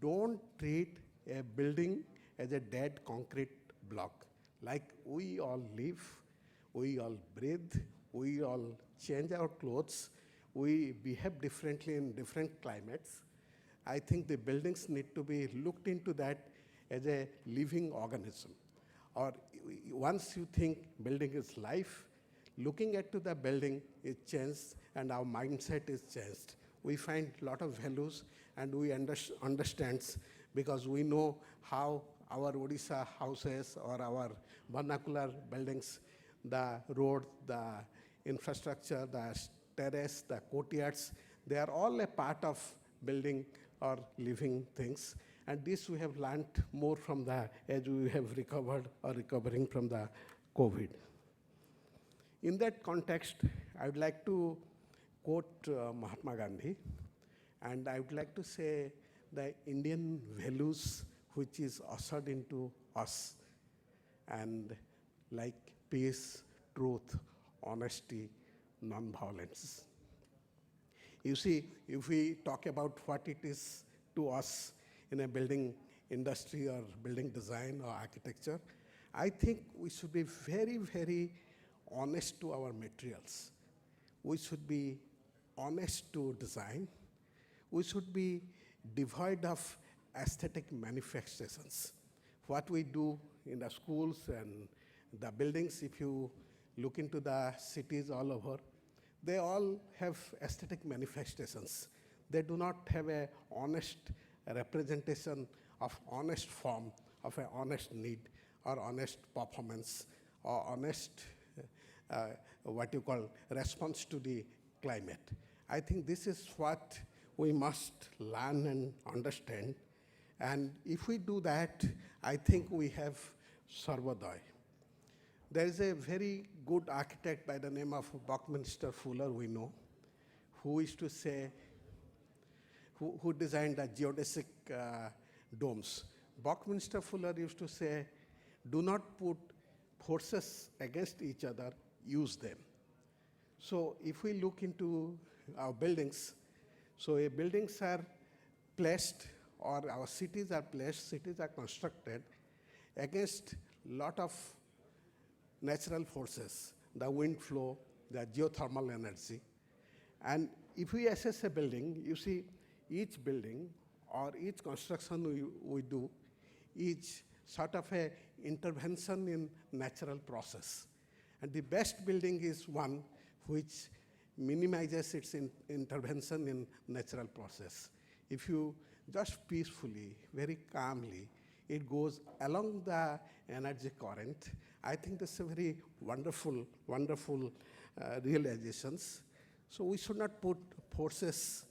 Speaker 18: don't treat a building as a dead concrete block. Like we all live, we all breathe, we all change our clothes, we behave differently in different climates. I think the buildings need to be looked into that as a living organism. Or once you think building is life, looking at to the building is changed and our mindset is changed. We find a lot of values and we understand because we know how our Odisha houses or our vernacular buildings, the road, the infrastructure, the terrace, the courtyards, they are all a part of building or living things. And this we have learned more from as we have recovered or recovering from the COVID. In that context, I would like to quote Mahatma Gandhi, and I would like to say the Indian values which is ushered into us, and like peace, truth, honesty, non-violence. You see, if we talk about what it is to us in a building industry or building design or architecture, I think we should be very, very honest to our materials. We should be honest to design. We should be devoid of aesthetic manifestations. What we do in the schools and the buildings, if you look into the cities all over, they all have aesthetic manifestations. They do not have an honest representation of honest form, of an honest need, or honest performance, or honest, what you call, response to the climate. I think this is what we must learn and understand. And if we do that, I think we have Sarvodaya. There is a very good architect by the name of Buckminster Fuller, we know, who used to say, who designed the geodesic domes. Buckminster Fuller used to say, do not put forces against each other, use them. So if we look into our buildings, so buildings are placed, or our cities are placed, cities are constructed against a lot of natural forces, the wind flow, the geothermal energy. And if we assess a building, you see each building or each construction we do, each sort of a intervention in natural process. And the best building is one which minimizes its intervention in natural process. If you just peacefully, very calmly, it goes along the energy current, I think that's a very wonderful, wonderful realizations. So we should not put forces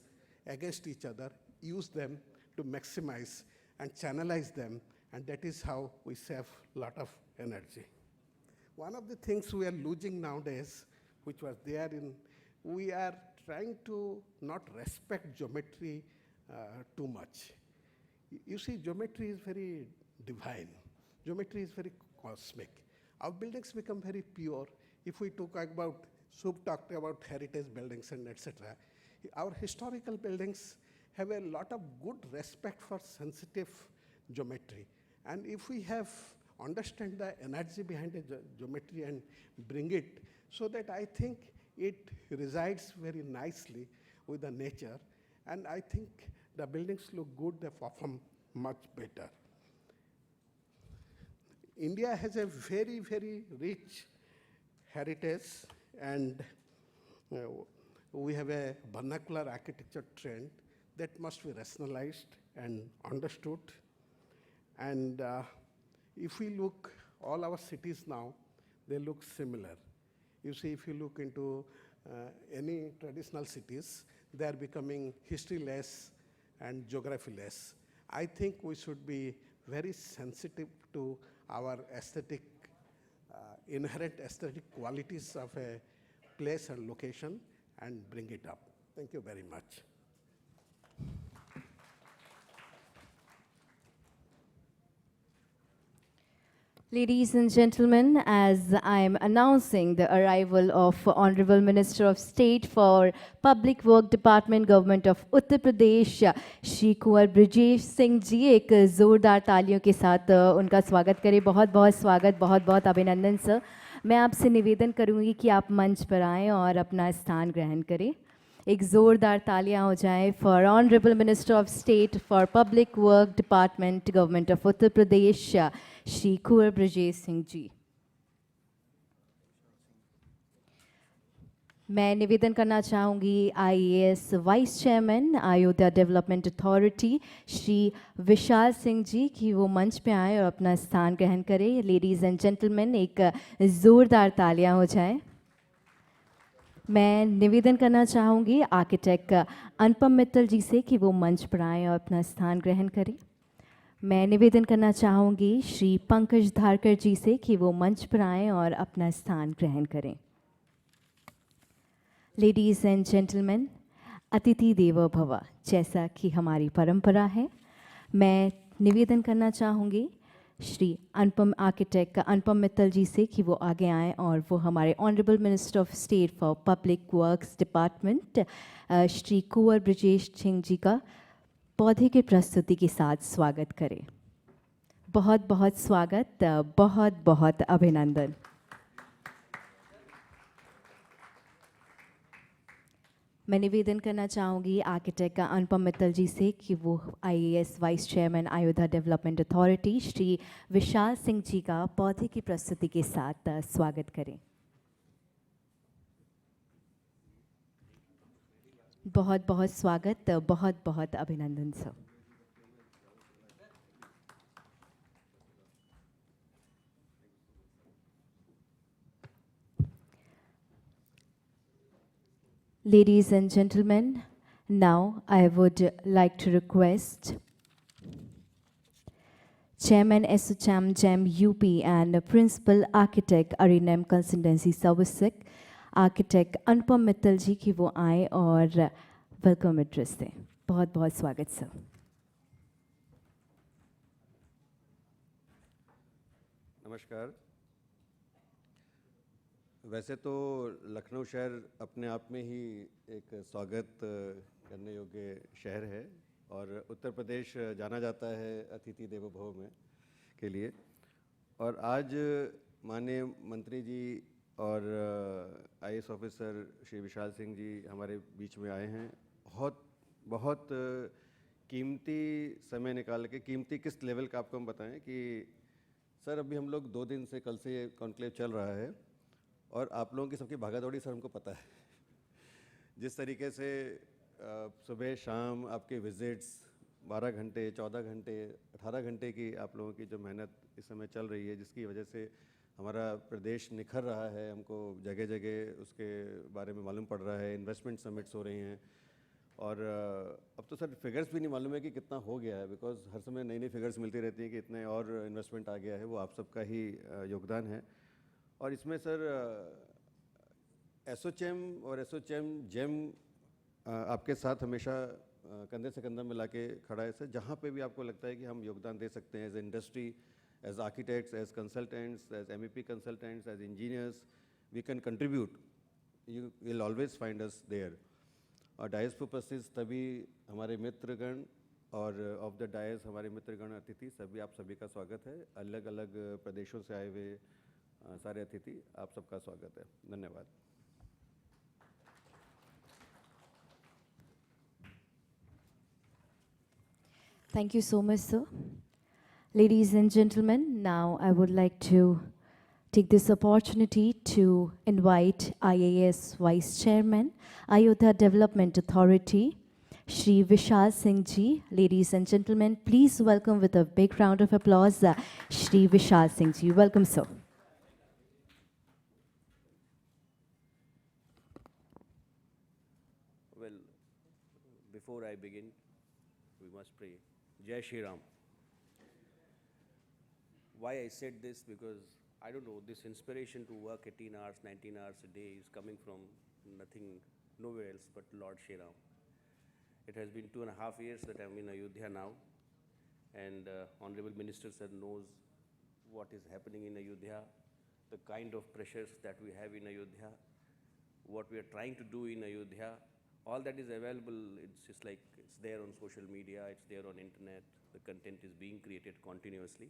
Speaker 18: against each other, use them to maximize and channelize them, and that is how we save a lot of energy. One of the things we are losing nowadays, which was there we are trying to not respect geometry too much. You see, geometry is very divine. Geometry is very cosmic. Our buildings become very pure if we talk about, Sub talked about heritage buildings and etc. Our historical buildings have a lot of good respect for sensitive geometry. And if we have understand the energy behind the geometry and bring it, so that I think it resides very nicely with the nature, and I think the buildings look good, they perform much better. India has a very, very rich heritage, and we have a vernacular architecture trend that must be rationalized and understood. And if we look, all our cities now, they look similar. You see, if you look into any traditional cities, they are becoming history-less and geography-less. I think we should be very sensitive to our aesthetic, inherent aesthetic qualities of a place and location and bring it up. Thank you very much.
Speaker 1: Ladies and gentlemen, as I am announcing the arrival of Honorable Minister of State for Public Work Department, Government of Uttar Pradesh, Shri Kunwar Brajesh Singh जी, एक ज़ोरदार तालियों के साथ उनका स्वागत करें। बहुत बहुत स्वागत, बहुत बहुत अभिनंदन सर। मैं आपसे निवेदन करूंगी कि आप मंच पर आएँ और अपना स्थान ग्रहण करें। एक ज़ोरदार तालियां हो जाए for honourable minister of state for public work department, government of Uttar Pradesh, Shri Kunwar Brajesh Singh ji. मैं निवेदन करना चाहूँगी IAS vice chairman Ayodhya development authority Shri Vishal Singh ji कि वो मंच पे आए और अपना स्थान ग्रहण करें। लेडीज़ एंड जेंटलमैन, एक ज़ोरदार तालियां हो जाए। मैं निवेदन करना चाहूँगी आर्किटेक्ट अनुपम मित्तल जी से कि वो मंच पर आएँ और अपना स्थान ग्रहण करें। मैं निवेदन करना चाहूँगी श्री पंकज धारकर जी से कि वो मंच पर आएँ और अपना स्थान ग्रहण करें। लेडीज़ एंड जेंटलमैन, अतिथि देवो भव जैसा कि हमारी परंपरा है, मैं निवेदन करना चाहूँगी श्री आर्किटेक्ट अनुपम मित्तल जी से कि वो आगे आएँ और वो हमारे honourable minister of state for public works department Shri Kunwar Brajesh Singh ji का पौधे की प्रस्तुति के साथ स्वागत करें। बहुत बहुत स्वागत, बहुत बहुत अभिनंदन। मैं निवेदन करना चाहूँगी आर्किटेक्ट अनुपम मित्तल जी से कि वो IAS vice chairman Ayodhya development authority Shri Vishal Singh ji का पौधे की प्रस्तुति के साथ स्वागत करें। बहुत बहुत स्वागत, बहुत बहुत अभिनंदन sir. Ladies and gentlemen, now I would like to request Chairman ASSOCHAM GEM UP and Principal Architect GEM Consultancy Services, Architect अनुपम मित्तल जी कि वो आए और वेलकम एड्रेस दें। बहुत बहुत स्वागत सर।
Speaker 5: नमस्कार। वैसे तो लखनऊ शहर अपने आप में ही एक स्वागत करने योग्य शहर है और उत्तर प्रदेश जाना जाता है अतिथि देवो भव में के लिए। और आज माननीय मंत्री जी और IAS ऑफिसर श्री विशाल सिंह जी हमारे बीच में आए हैं। बहुत कीमती समय निकाल के, कीमती किस लेवल का आपको हम बताएं कि सर अभी हम लोग 2 दिन से, कल से कॉन्क्लेव चल रहा है और आप लोगों की सबकी भागादौड़ी सर हमको पता है। जिस तरीके से सुबह शाम आपके विजिट्स 12 घंटे, 14 घंटे, 18 घंटे की आप लोगों की जो मेहनत इस समय चल रही है, जिसकी वजह से हमारा प्रदेश निखर रहा है, हमको जगह जगह उसके बारे में मालूम पड़ रहा है। इन्वेस्टमेंट समिट्स हो रही हैं और अब तो सर फिगर्स भी नहीं मालूम है कि कितना हो गया है, बिकॉज हर समय नई नई फिगर्स मिलती रहती हैं कि इतने और इन्वेस्टमेंट आ गया है। वो आप सबका ही योगदान है। और इसमें सर ASSOCHAM और ASSOCHAM GEM आपके साथ हमेशा कंधे से कंधा मिला के खड़ा है सर। जहाँ पे भी आपको लगता है कि हम योगदान दे सकते हैं as industry, as architects, as consultants, as MEP consultants, as engineers, we can contribute, you will always find us there. और डायस पे उपस्थित सभी हमारे मित्रगण और ऑफ द डायस हमारे मित्रगण अतिथि सभी, आप सभी का स्वागत है। अलग अलग प्रदेशों से आए हुए सारे अतिथि, आप सबका स्वागत है। धन्यवाद।
Speaker 1: Thank you so much, sir. Ladies and gentlemen, now I would like to take this opportunity to invite IAS Vice Chairman, Ayodhya Development Authority, Shri Vishal Singh Ji. Ladies and gentlemen, please welcome with a big round of applause, Shri Vishal Singh Ji. Welcome, sir.
Speaker 19: Well, before I begin, we must pray. Jai Shri Ram. Why I said this? Because I don't know, this inspiration to work 18 hours, 19 hours a day is coming from nothing, nowhere else but Lord Shri Ram. It has been 2.5 years that I'm in Ayodhya now, and Honorable Minister Sir knows what is happening in Ayodhya, the kind of pressures that we have in Ayodhya, what we are trying to do in Ayodhya. All that is available, it's just like it's there on social media, it's there on internet, the content is being created continuously.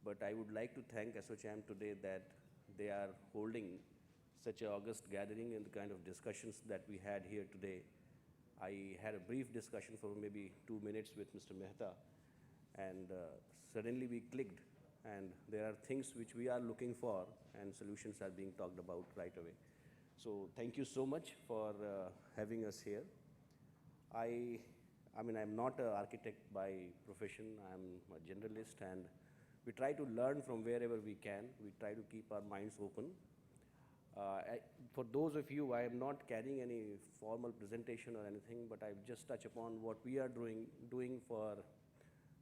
Speaker 19: But I would like to thank ASSOCHAM today that they are holding such an august gathering and the kind of discussions that we had here today. I had a brief discussion for maybe 2 minutes with Mr. Mehta, and suddenly we clicked, and there are things which we are looking for, and solutions are being talked about right away. So thank you so much for having us here. I mean, I'm not an architect by profession, I'm a generalist, and we try to learn from wherever we can. We try to keep our minds open. For those of you, I am not carrying any formal presentation or anything, but I'll just touch upon what we are doing for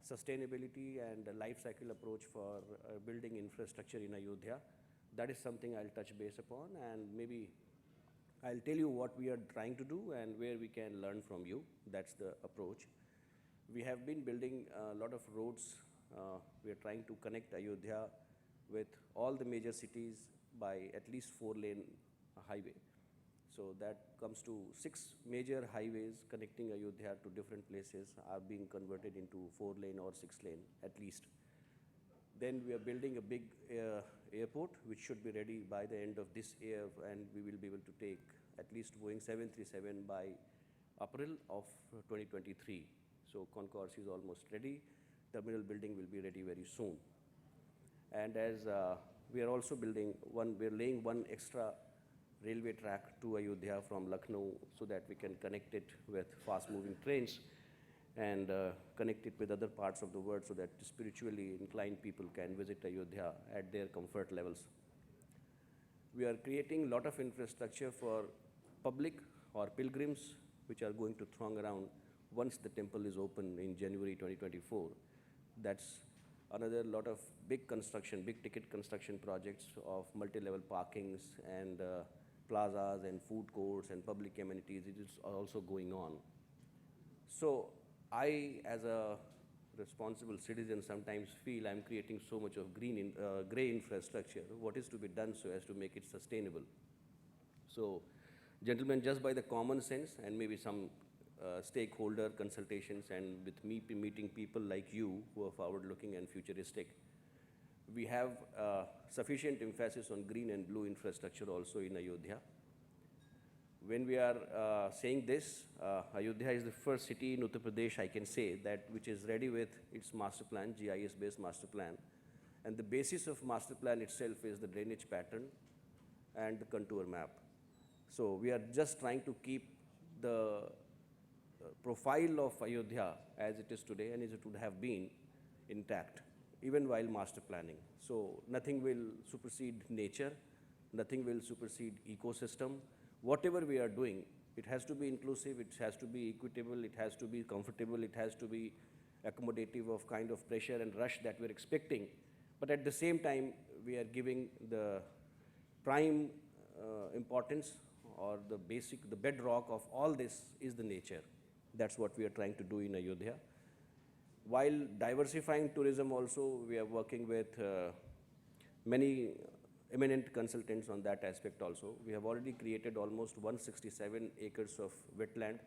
Speaker 19: sustainability and a life cycle approach for building infrastructure in Ayodhya. That is something I'll touch base upon, and maybe I'll tell you what we are trying to do and where we can learn from you. That's the approach. We have been building a lot of roads. We are trying to connect Ayodhya with all the major cities by at least 4-lane highway. So that comes to 6 major highways connecting Ayodhya to different places are being converted into 4-lane or 6-lane at least. Then we are building a big airport which should be ready by the end of this year, and we will be able to take at least Boeing 737 by April of 2023. So concourse is almost ready. Terminal building will be ready very soon. And as we are also building we are laying one extra railway track to Ayodhya from Lucknow so that we can connect it with fast-moving trains and connect it with other parts of the world so that spiritually inclined people can visit Ayodhya at their comfort levels. We are creating a lot of infrastructure for public or pilgrims which are going to throng around once the temple is open in January 2024. That's another lot of big construction, big ticket construction projects of multi-level parkings and plazas and food courts and public amenities. It is also going on. So I, as a responsible citizen, sometimes feel I'm creating so much of gray infrastructure. What is to be done so as to make it sustainable? So, gentlemen, just by the common sense and maybe some stakeholder consultations and with me meeting people like you who are forward-looking and futuristic, we have sufficient emphasis on green and blue infrastructure also in Ayodhya. When we are saying this, Ayodhya is the first city in Uttar Pradesh, I can say, that which is ready with its master plan, GIS-based master plan. And the basis of master plan itself is the drainage pattern and the contour map. So we are just trying to keep the profile of Ayodhya as it is today and as it would have been intact, even while master planning. So nothing will supersede nature, nothing will supersede ecosystem. Whatever we are doing, it has to be inclusive, it has to be equitable, it has to be comfortable, it has to be accommodative of kind of pressure and rush that we're expecting. But at the same time, we are giving the prime importance or the basic, the bedrock of all this is the nature. That's what we are trying to do in Ayodhya. While diversifying tourism also, we are working with many eminent consultants on that aspect also. We have already created almost 167 acres of wetland,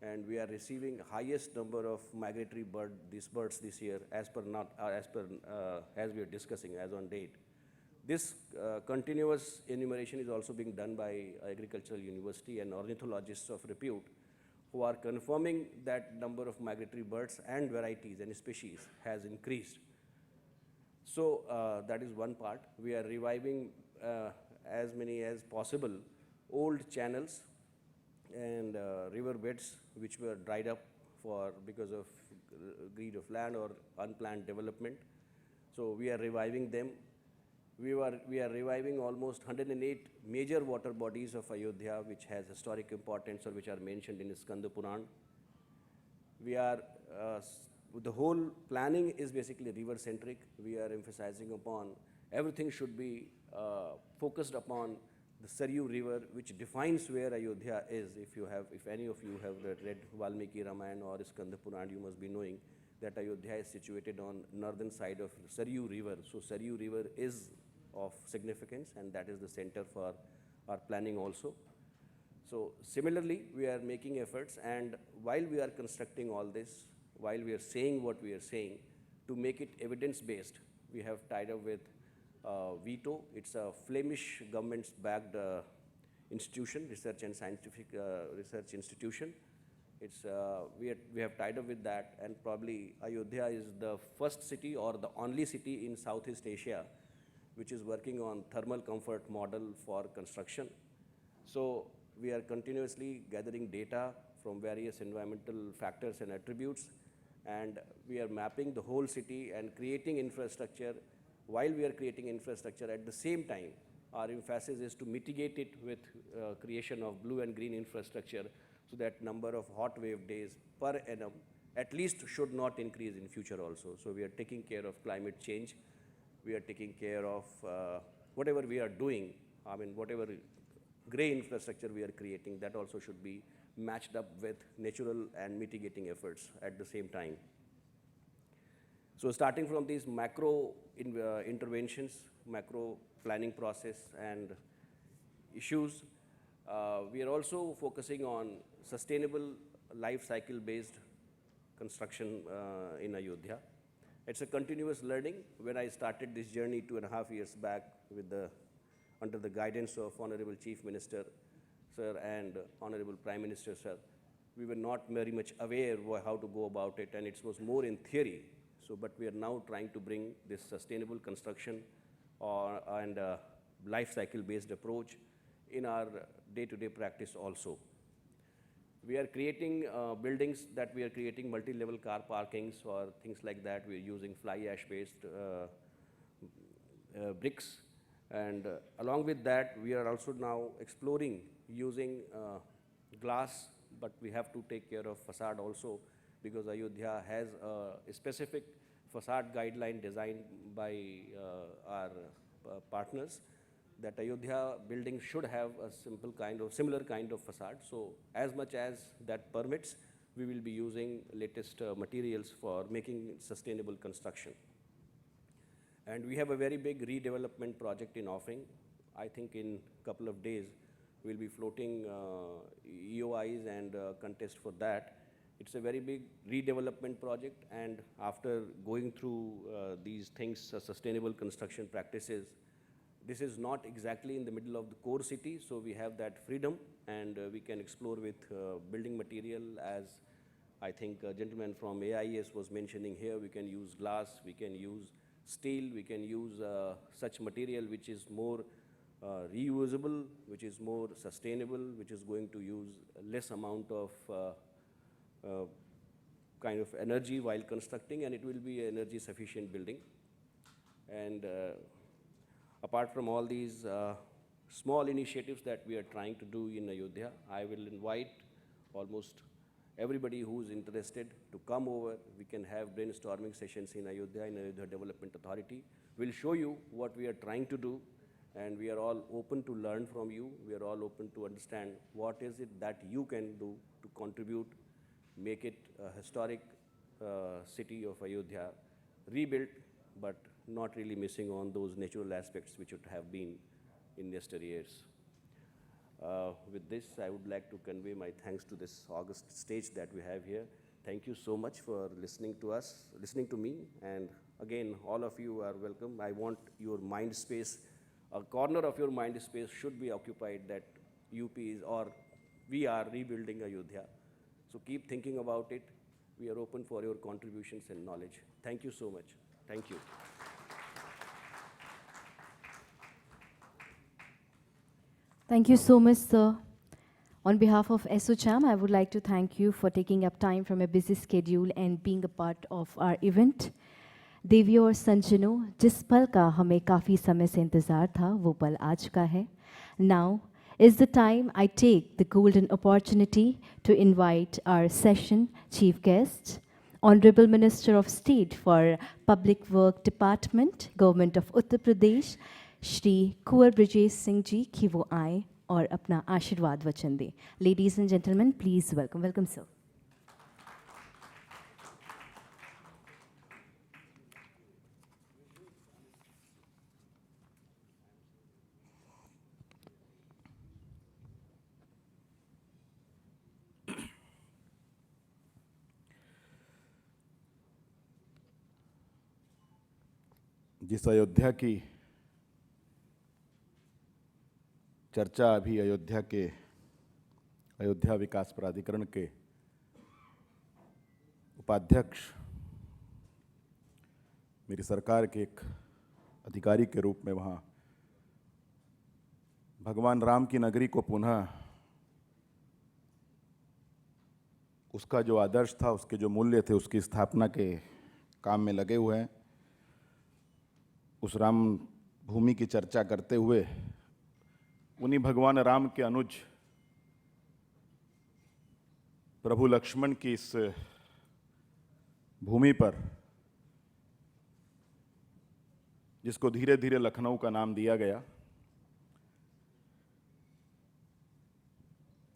Speaker 19: and we are receiving highest number of migratory birds this year as we are discussing as on date. This continuous enumeration is also being done by Agricultural University and ornithologists of repute, who are confirming that number of migratory birds and varieties and species has increased. So that is one part. We are reviving as many as possible old channels and river beds which were dried up because of greed of land or unplanned development. So we are reviving them. We are reviving almost 108 major water bodies of Ayodhya which has historic importance or which are mentioned in Skanda Puran. We are, the whole planning is basically river-centric. We are emphasizing upon everything should be focused upon the Saryu River, which defines where Ayodhya is. If any of you have read Valmiki Ramayana or Skanda Puran, you must be knowing that Ayodhya is situated on northern side of Saryu River. So Saryu River is of significance, and that is the center for our planning also. So similarly, we are making efforts, and while we are constructing all this, while we are saying what we are saying, to make it evidence-based, we have tied up with VITO. It's a Flemish government-backed institution, research and scientific research institution. We have tied up with that, and probably Ayodhya is the first city or the only city in Southeast Asia which is working on thermal comfort model for construction. So we are continuously gathering data from various environmental factors and attributes, and we are mapping the whole city and creating infrastructure. While we are creating infrastructure, at the same time, our emphasis is to mitigate it with creation of blue and green infrastructure, so that number of hot wave days per annum at least should not increase in future also. So we are taking care of climate change. We are taking care of whatever we are doing. I mean, whatever gray infrastructure we are creating, that also should be matched up with natural and mitigating efforts at the same time. So starting from these macro interventions, macro planning process and issues, we are also focusing on sustainable life cycle based construction in Ayodhya. It's a continuous learning. When I started this journey 2.5 years back under the guidance of Honorable Chief Minister, sir, and Honorable Prime Minister, sir, we were not very much aware how to go about it, and it was more in theory. So, but we are now trying to bring this sustainable construction and life cycle based approach in our day-to-day practice also. We are creating buildings that we are creating multi-level car parkings or things like that. We are using fly ash-based bricks. And along with that, we are also now exploring using glass, but we have to take care of facade also, because Ayodhya has a specific facade guideline designed by our partners, that Ayodhya building should have a similar kind of facade. So as much as that permits, we will be using latest materials for making sustainable construction. And we have a very big redevelopment project in offering. I think in a couple of days, we'll be floating EOIs and contest for that. It's a very big redevelopment project, and after going through these things, sustainable construction practices, this is not exactly in the middle of the core city, so we have that freedom, and we can explore with building material, as I think a gentleman from AIS was mentioning here. We can use glass, we can use steel, we can use such material which is more reusable, which is more sustainable, which is going to use less amount of kind of energy while constructing, and it will be an energy sufficient building. And apart from all these small initiatives that we are trying to do in Ayodhya, I will invite almost everybody who is interested to come over. We can have brainstorming sessions in Ayodhya Development Authority. We'll show you what we are trying to do, and we are all open to learn from you. We are all open to understand what is it that you can do to contribute, make it a historic city of Ayodhya, rebuilt, but not really missing on those natural aspects which would have been in yesteryears. With this, I would like to convey my thanks to this august stage that we have here. Thank you so much for listening to us, listening to me, and again, all of you are welcome. I want your mind space, a corner of your mind space should be occupied that UP is, or we are rebuilding Ayodhya. So keep thinking about it. We are open for your contributions and knowledge. Thank you so much. Thank you.
Speaker 1: Thank you so much, sir. On behalf of ASSOCHAM, I would like to thank you for taking up time from a busy schedule and being a part of our event. देवियों और संजनों, जिस पल का हमें काफ़ी समय से इंतज़ार था, वो पल आज का है. Now is the time I take the golden opportunity to invite our session chief guest, Honorable Minister of State for Public Work Department, Government of Uttar Pradesh, Shri Kuwar Brijesh Singh जी कि वो आए और अपना आशीर्वाद वचन दें. Ladies and gentlemen, please welcome. Welcome, sir.
Speaker 20: जिस अयोध्या की चर्चा अभी अयोध्या विकास प्राधिकरण के उपाध्यक्ष, मेरी सरकार के एक अधिकारी के रूप में वहाँ भगवान राम की नगरी को पुनः उसका जो आदर्श था, उसके जो मूल्य थे, उसकी स्थापना के काम में लगे हुए हैं. उस राम भूमि की चर्चा करते हुए उन्हीं भगवान राम के अनुज प्रभु लक्ष्मण की इस भूमि पर, जिसको धीरे धीरे लखनऊ का नाम दिया गया,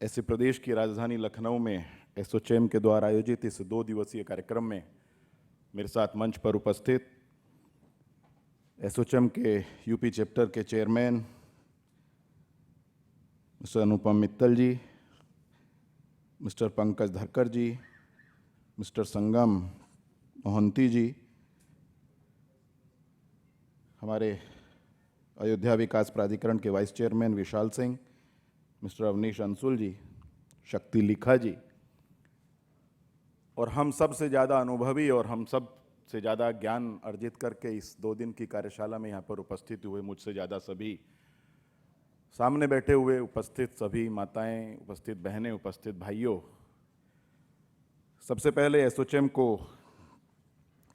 Speaker 20: ऐसे प्रदेश की राजधानी लखनऊ में एसोचैम के द्वारा आयोजित इस 2 दिवसीय कार्यक्रम में मेरे साथ मंच पर उपस्थित एसोचैम के यूपी चैप्टर के चेयरमैन मिस्टर अनुपम मित्तल जी, मिस्टर पंकज धरकर जी, मिस्टर संगम मोहंती जी, हमारे अयोध्या विकास प्राधिकरण के vice chairman Vishal Singh, mister Awanish Ansul जी, शक्ति लिखा जी, और हम सब से ज़्यादा अनुभवी और हम सब से ज़्यादा ज्ञान अर्जित करके इस 2 दिन की कार्यशाला में यहाँ पर उपस्थित हुए मुझसे ज़्यादा सभी सामने बैठे हुए उपस्थित सभी माताएं, उपस्थित बहनें, उपस्थित भाइयों, सबसे पहले एसोचैम को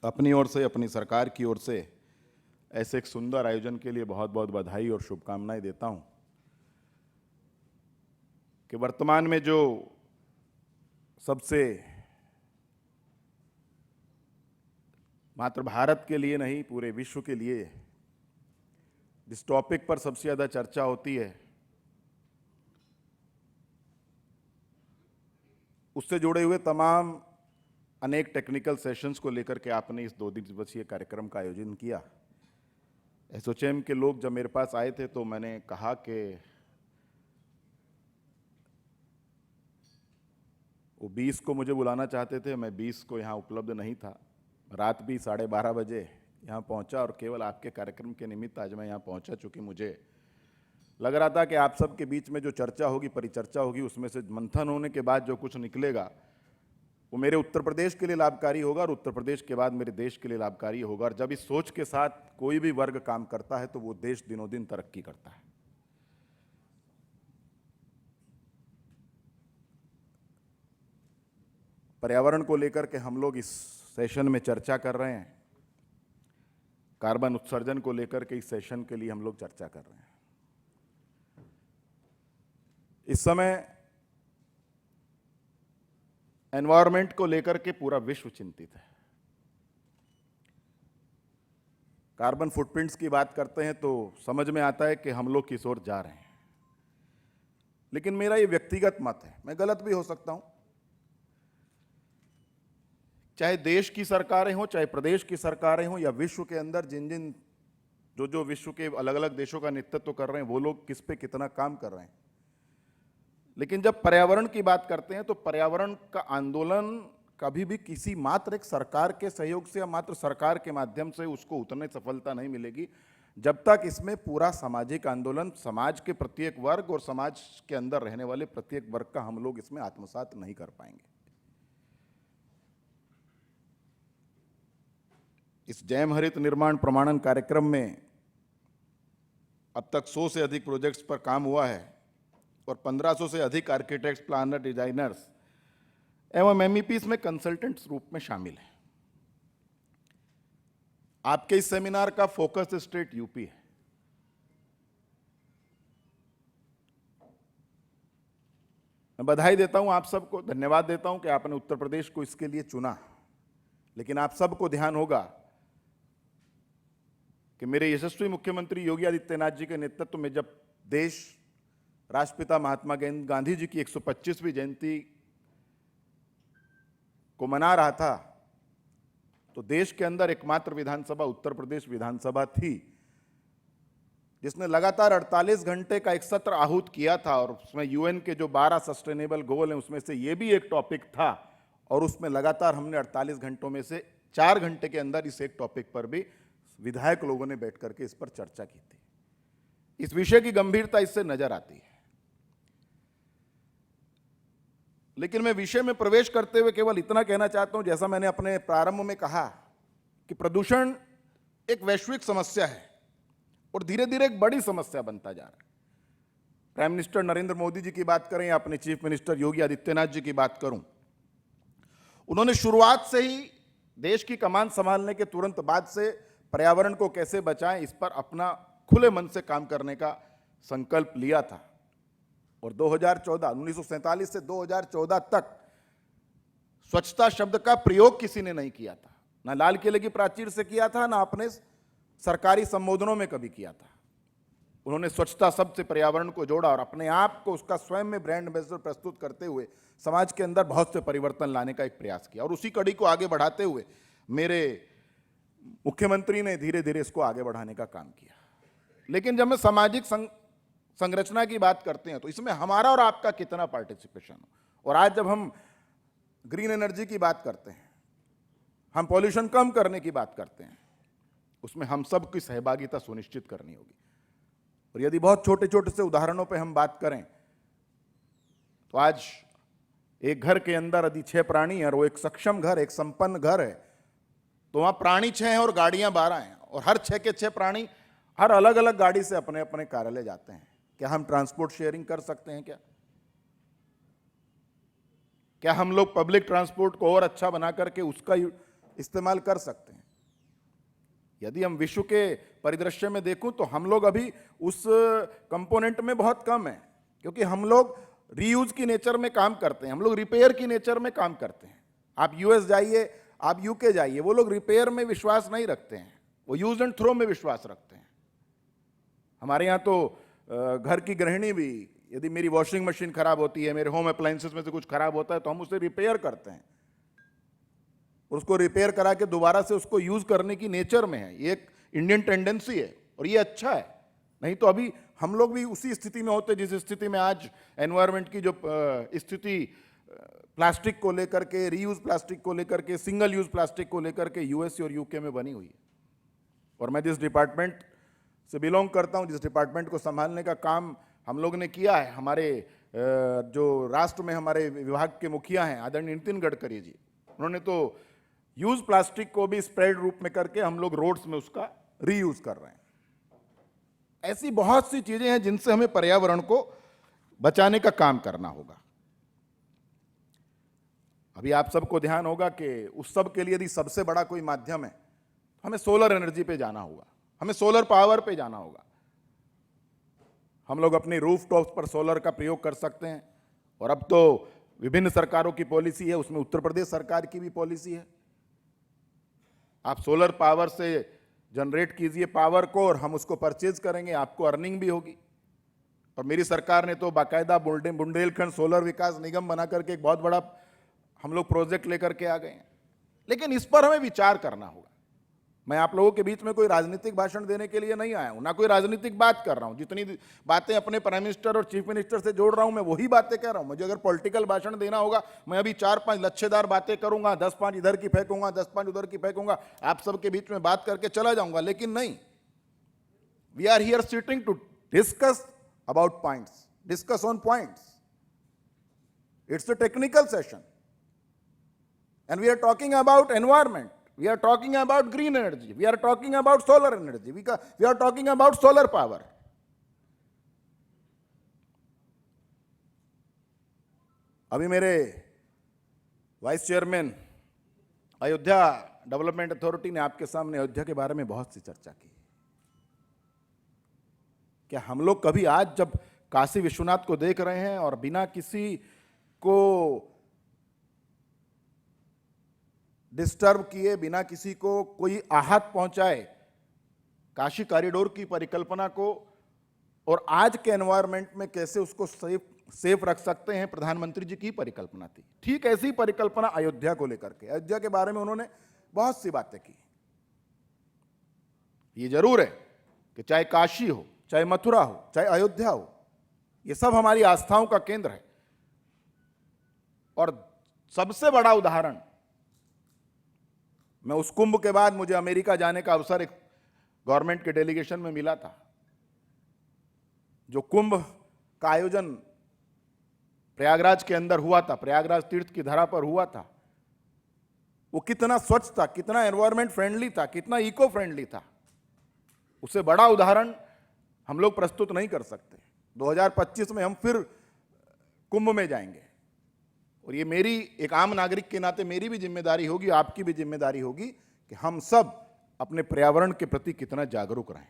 Speaker 20: अपनी ओर से, अपनी सरकार की ओर से ऐसे एक सुंदर आयोजन के लिए बहुत बहुत बधाई और शुभकामनाएं देता हूं कि वर्तमान में जो सबसे मात्र भारत के लिए नहीं, पूरे विश्व के लिए जिस टॉपिक पर सबसे ज़्यादा चर्चा होती है, उससे जुड़े हुए तमाम अनेक टेक्निकल सेशंस को लेकर के आपने इस 2 दिवसीय कार्यक्रम का आयोजन किया. एसोचैम के लोग जब मेरे पास आए थे तो मैंने कहा कि वो 20 को मुझे बुलाना चाहते थे, मैं 20 को यहाँ उपलब्ध नहीं था. रात भी 12:30 बजे यहाँ पहुँचा और केवल आपके कार्यक्रम के निमित्त आज मैं यहाँ पहुँचा, चूँकि मुझे लग रहा था कि आप सबके बीच में जो चर्चा होगी, परिचर्चा होगी, उसमें से मंथन होने के बाद जो कुछ निकलेगा वो मेरे उत्तर प्रदेश के लिए लाभकारी होगा और उत्तर प्रदेश के बाद मेरे देश के लिए लाभकारी होगा. और जब इस सोच के साथ कोई भी वर्ग काम करता है तो वो देश दिनों दिन तरक्की करता है. पर्यावरण को लेकर के हम लोग इस सेशन में चर्चा कर रहे हैं, कार्बन उत्सर्जन को लेकर के इस सेशन के लिए हम लोग चर्चा कर रहे हैं. इस समय एनवायरनमेंट को लेकर के पूरा विश्व चिंतित है. कार्बन फुटप्रिंट्स की बात करते हैं तो समझ में आता है कि हम लोग किस ओर जा रहे हैं. लेकिन मेरा ये व्यक्तिगत मत है, मैं गलत भी हो सकता हूं, चाहे देश की सरकारें हों, चाहे प्रदेश की सरकारें हों, या विश्व के अंदर जिन जिन जो विश्व के अलग अलग देशों का नेतृत्व कर रहे हैं, वो लोग किस पे कितना काम कर रहे हैं। लेकिन जब पर्यावरण की बात करते हैं तो पर्यावरण का आंदोलन कभी भी किसी मात्र एक सरकार के सहयोग से या मात्र सरकार के माध्यम से उसको उतने सफलता नहीं मिलेगी जब तक इसमें पूरा सामाजिक आंदोलन, समाज के प्रत्येक वर्ग और समाज के अंदर रहने वाले प्रत्येक वर्ग का हम लोग इसमें आत्मसात नहीं कर पाएंगे। इस जैम हरित निर्माण प्रमाणन कार्यक्रम में अब तक 100 से अधिक प्रोजेक्ट्स पर काम हुआ है और 1500 से अधिक आर्किटेक्ट्स, प्लानर, डिजाइनर्स एवं एमईपीस में कंसल्टेंट्स रूप में शामिल हैं। आपके इस सेमिनार का फोकस स्टेट यूपी है। मैं बधाई देता हूं आप सबको, धन्यवाद देता हूं कि आपने उत्तर प्रदेश को इसके लिए चुना। लेकिन आप सबको ध्यान होगा कि मेरे यशस्वी मुख्यमंत्री योगी आदित्यनाथ जी के नेतृत्व में जब देश राष्ट्रपिता महात्मा गांधी जी की 125वीं जयंती को मना रहा था तो देश के अंदर एकमात्र विधानसभा उत्तर प्रदेश विधानसभा थी जिसने लगातार 48 घंटे का एक सत्र आहूत किया था और उसमें यूएन के जो 12 सस्टेनेबल गोल हैं उसमें से ये भी एक टॉपिक था और उसमें लगातार हमने 48 घंटों में से 4 घंटे के अंदर इस एक टॉपिक पर भी विधायक लोगों ने बैठ करके इस पर चर्चा की थी। इस विषय की गंभीरता इससे नजर आती है। लेकिन मैं विषय में प्रवेश करते हुए केवल इतना कहना चाहता हूं, जैसा मैंने अपने प्रारंभ में कहा कि प्रदूषण एक वैश्विक समस्या है और धीरे धीरे एक बड़ी समस्या बनता जा रहा है। प्राइम मिनिस्टर नरेंद्र मोदी जी की बात करें या अपने चीफ मिनिस्टर योगी आदित्यनाथ जी की बात करूं, उन्होंने शुरुआत से ही देश की कमान संभालने के तुरंत बाद से पर्यावरण को कैसे बचाएं इस पर अपना खुले मन से काम करने का संकल्प लिया था। और 1947 से 2014 तक स्वच्छता शब्द का प्रयोग किसी ने नहीं किया था, ना लाल किले की प्राचीर से किया था, ना अपने सरकारी संबोधनों में कभी किया था। उन्होंने स्वच्छता शब्द से पर्यावरण को जोड़ा और अपने आप को उसका स्वयं में ब्रांड एम्बेसडर प्रस्तुत करते हुए समाज के अंदर बहुत से परिवर्तन लाने का एक प्रयास किया और उसी कड़ी को आगे बढ़ाते हुए मेरे मुख्यमंत्री ने धीरे धीरे इसको आगे बढ़ाने का काम किया। लेकिन जब मैं सामाजिक संरचना की बात करते हैं तो इसमें हमारा और आपका कितना पार्टिसिपेशन हो। और आज जब हम ग्रीन एनर्जी की बात करते हैं, हम पॉल्यूशन कम करने की बात करते हैं, उसमें हम सब की सहभागिता सुनिश्चित करनी होगी। और यदि बहुत छोटे छोटे से उदाहरणों पे हम बात करें तो आज एक घर के अंदर यदि 6 प्राणी है और वो एक सक्षम घर, एक संपन्न घर है, तो वहां प्राणी 6 हैं और गाड़ियां 12 हैं और हर 6 के 6 प्राणी हर अलग अलग गाड़ी से अपने अपने कार्यालय जाते हैं। क्या हम ट्रांसपोर्ट शेयरिंग कर सकते हैं? क्या हम लोग पब्लिक ट्रांसपोर्ट को और अच्छा बना करके उसका इस्तेमाल कर सकते हैं? यदि हम विश्व के परिदृश्य में देखूं तो हम लोग अभी उस कंपोनेंट में बहुत कम है, क्योंकि हम लोग रीयूज की नेचर में काम करते हैं, हम लोग रिपेयर की नेचर में काम करते हैं। आप यूएस जाइए, आप यूके जाइए, वो लोग रिपेयर में विश्वास नहीं रखते हैं, वो यूज एंड थ्रो में विश्वास रखते हैं। हमारे यहाँ तो घर की गृहिणी भी, यदि मेरी वॉशिंग मशीन खराब होती है, मेरे होम अप्लायंसेस में से कुछ खराब होता है तो हम उसे रिपेयर करते हैं, उसको रिपेयर करा के दोबारा से उसको यूज करने की नेचर में है। ये एक इंडियन टेंडेंसी है और ये अच्छा है। नहीं तो अभी हम लोग भी उसी स्थिति में होते जिस स्थिति में आज एनवायरनमेंट की जो स्थिति प्लास्टिक को लेकर के, रीयूज प्लास्टिक को लेकर के, सिंगल यूज प्लास्टिक को लेकर के यूएस और यूके में बनी हुई है। और मैं जिस डिपार्टमेंट से बिलोंग करता हूं, जिस डिपार्टमेंट को संभालने का काम हम लोग ने किया है, हमारे जो राष्ट्र में हमारे विभाग के मुखिया हैं आदरणीय नितिन गडकरी जी, उन्होंने तो यूज प्लास्टिक को भी स्प्रेड रूप में करके हम लोग रोड्स में उसका रीयूज कर रहे हैं। ऐसी बहुत सी चीजें हैं जिनसे हमें पर्यावरण को बचाने का काम करना होगा। अभी आप सबको ध्यान होगा कि उस सब के लिए यदि सबसे बड़ा कोई माध्यम है तो हमें सोलर एनर्जी पे जाना होगा, हमें सोलर पावर पे जाना होगा। हम लोग अपनी रूफ टॉप्स पर सोलर का प्रयोग कर सकते हैं और अब तो विभिन्न सरकारों की पॉलिसी है, उसमें उत्तर प्रदेश सरकार की भी पॉलिसी है। आप सोलर पावर से जनरेट कीजिए पावर को और हम उसको परचेज करेंगे, आपको अर्निंग भी होगी। और मेरी सरकार ने तो बाकायदा बुंदेलखंड सोलर विकास निगम बना करके एक बहुत बड़ा हम लोग प्रोजेक्ट लेकर के आ गए हैं। लेकिन इस पर हमें विचार करना होगा। मैं आप लोगों के बीच में कोई राजनीतिक भाषण देने के लिए नहीं आया हूं, ना कोई राजनीतिक बात कर रहा हूं। जितनी बातें अपने प्राइम मिनिस्टर और चीफ मिनिस्टर से जोड़ रहा हूं, मैं वही बातें कह रहा हूं। मुझे अगर पॉलिटिकल भाषण देना होगा, मैं अभी 4-5 लच्छेदार बातें करूंगा, 10-5 इधर की फेंकूंगा, 10-5 उधर की फेंकूंगा, आप सबके बीच में बात करके चला जाऊंगा। लेकिन नहीं, we are here sitting to discuss about points, discuss on points. It's a technical session and we are talking about environment, we are talking about green energy, we are talking about solar energy, we are talking about solar power. अभी मेरे vice chairman Ayodhya development authority ने आपके सामने अयोध्या के बारे में बहुत सी चर्चा की। क्या हम लोग कभी आज जब काशी विश्वनाथ को देख रहे हैं और बिना किसी को डिस्टर्ब किए, बिना किसी को कोई आहत पहुंचाए काशी कॉरिडोर की परिकल्पना को और आज के एनवायरनमेंट में कैसे उसको सेफ रख सकते हैं, प्रधानमंत्री जी की परिकल्पना थी। ठीक ऐसी परिकल्पना अयोध्या को लेकर के, अयोध्या के बारे में उन्होंने बहुत सी बातें की। ये जरूर है कि चाहे काशी हो, चाहे मथुरा हो, चाहे अयोध्या हो, ये सब हमारी आस्थाओं का केंद्र है। और सबसे बड़ा उदाहरण, मैं उस कुंभ के बाद मुझे अमेरिका जाने का अवसर एक गवर्नमेंट के डेलीगेशन में मिला था। जो कुंभ का आयोजन प्रयागराज के अंदर हुआ था, प्रयागराज तीर्थ की धरा पर हुआ था, वो कितना स्वच्छ था, कितना एनवायरनमेंट फ्रेंडली था, कितना इको फ्रेंडली था। उससे बड़ा उदाहरण हम लोग प्रस्तुत नहीं कर सकते। 2025 में हम फिर कुंभ में जाएंगे और ये मेरी एक आम नागरिक के नाते मेरी भी जिम्मेदारी होगी, आपकी भी जिम्मेदारी होगी कि हम सब अपने पर्यावरण के प्रति कितना जागरूक रहें।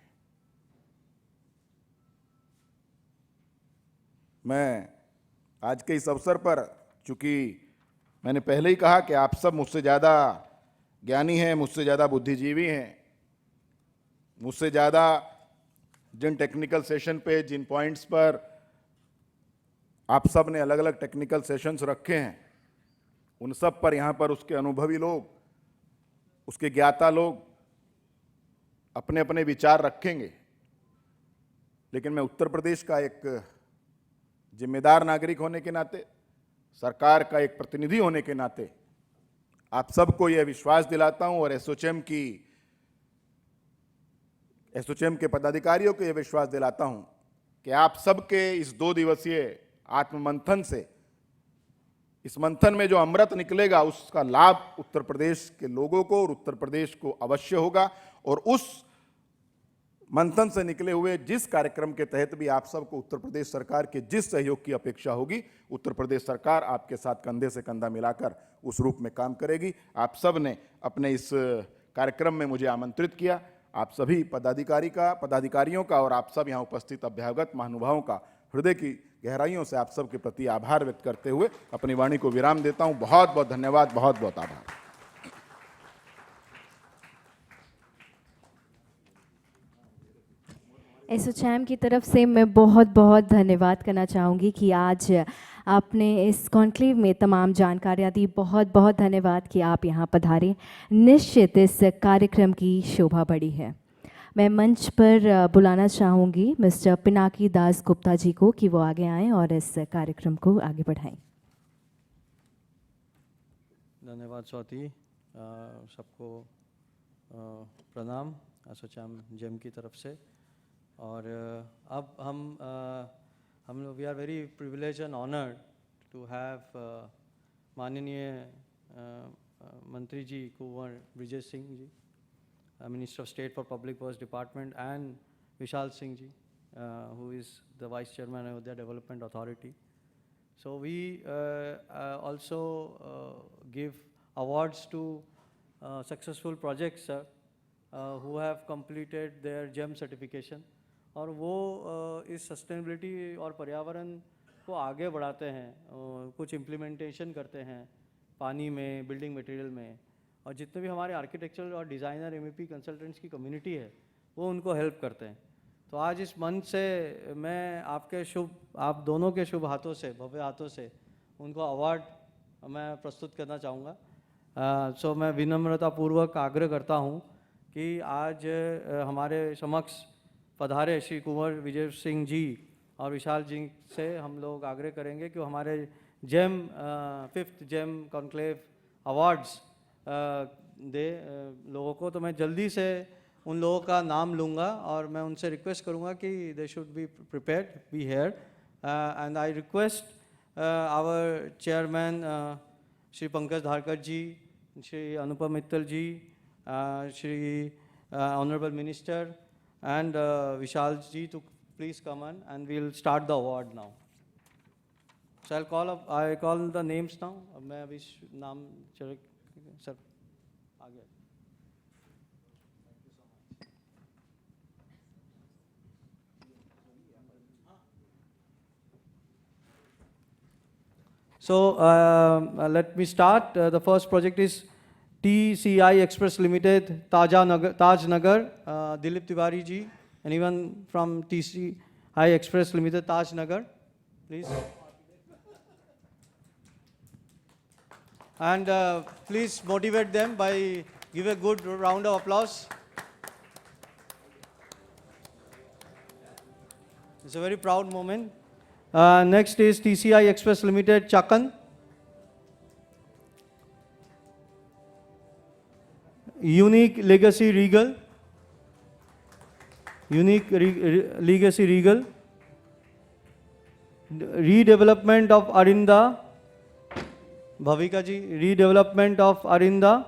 Speaker 20: मैं आज के इस अवसर पर, चूंकि मैंने पहले ही कहा कि आप सब मुझसे ज़्यादा ज्ञानी हैं, मुझसे ज़्यादा बुद्धिजीवी हैं, मुझसे ज़्यादा जिन टेक्निकल सेशन पे, जिन पॉइंट्स पर आप सब ने अलग अलग टेक्निकल सेशंस रखे हैं, उन सब पर यहाँ पर उसके अनुभवी लोग, उसके ज्ञाता लोग अपने अपने विचार रखेंगे। लेकिन मैं उत्तर प्रदेश का एक जिम्मेदार नागरिक होने के नाते, सरकार का एक प्रतिनिधि होने के नाते आप सबको यह विश्वास दिलाता हूं और एसोचैम के पदाधिकारियों को यह विश्वास दिलाता हूं कि आप सबके इस 2 दिवसीय आत्ममंथन से, इस मंथन में जो अमृत निकलेगा उसका लाभ उत्तर प्रदेश के लोगों को और उत्तर प्रदेश को अवश्य होगा। और उस मंथन से निकले हुए जिस कार्यक्रम के तहत भी आप सबको उत्तर प्रदेश सरकार के जिस सहयोग की अपेक्षा होगी, उत्तर प्रदेश सरकार आपके साथ कंधे से कंधा मिलाकर उस रूप में काम करेगी। आप सब ने अपने इस कार्यक्रम में मुझे आमंत्रित किया। आप सभी पदाधिकारियों का और आप सब यहाँ उपस्थित अभ्यागत महानुभावों का हृदय की गहराइयों से आप सबके प्रति आभार व्यक्त करते हुए अपनी वाणी को विराम देता हूं। बहुत बहुत धन्यवाद, बहुत बहुत आभार।
Speaker 1: एसोचैम की तरफ से मैं बहुत बहुत धन्यवाद करना चाहूँगी कि आज आपने इस कॉन्क्लेव में तमाम जानकारियाँ दी। बहुत बहुत धन्यवाद कि आप यहाँ पधारे। निश्चित इस कार्यक्रम की शोभा बढ़ी है। मैं मंच पर बुलाना चाहूँगी मिस्टर पिनाकी दास गुप्ता जी को कि वो आगे आएँ और इस कार्यक्रम को आगे बढ़ाएं।
Speaker 21: धन्यवाद स्वाति। सबको प्रणाम एसोचैम जेम की तरफ से। और अब हम लोग we are very privilege and honoured to have माननीय मंत्री जी कुंवर Brijesh Singh ji, Minister of State for Public Works Department, and Vishal Singh ji, who is the Vice Chairman of the Development Authority. So we also give awards to successful projects, sir, who have completed their GEM certification. और वो इस sustainability और पर्यावरण को आगे बढ़ाते हैं, कुछ इम्प्लीमेंटेशन करते हैं पानी में, बिल्डिंग मटेरियल में, और जितने भी हमारे आर्किटेक्चरल और डिज़ाइनर MEP कंसल्टेंट्स की कम्युनिटी है वो उनको हेल्प करते हैं। तो आज इस मंच से मैं आप दोनों के शुभ हाथों से, भव्य हाथों से उनको अवार्ड मैं प्रस्तुत करना चाहूँगा। सो मैं विनम्रतापूर्वक आग्रह करता हूँ कि आज हमारे समक्ष पधारे श्री कुंवर विजय सिंह जी और विशाल जी से हम लोग आग्रह करेंगे कि वो हमारे GEM 5th GEM conclave awards दे लोगों को। तो मैं जल्दी से उन लोगों का नाम लूँगा और मैं उनसे रिक्वेस्ट करूँगा कि they should be prepared be here and I request our chairman Shri Pankaj Dharkar ji, Shri Anupam Mittal ji, Shri honourable minister and Vishal ji to please come on and we'll start the award now. So I call the names now. मैं अभी नाम चले sir आगे. So let me start. The first project is TCI Express Limited, Taj Nagar, Dilip Tiwari ji. Anyone from TCI Express Limited, Taj Nagar, please. And please motivate them by give a good round of applause. It's a very proud moment. Next is TCI Express Limited, Chakan. Unique Legacy Regal. Unique Legacy Regal. Redevelopment of Arinda. Bhavika ji, redevelopment of Arinda.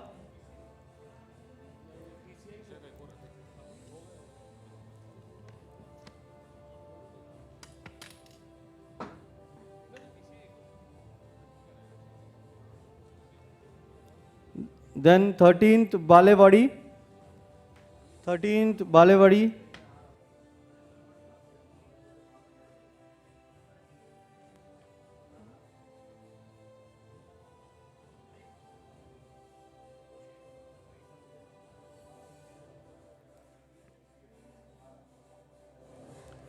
Speaker 21: Then 13th Balewadi. 13th Balewadi.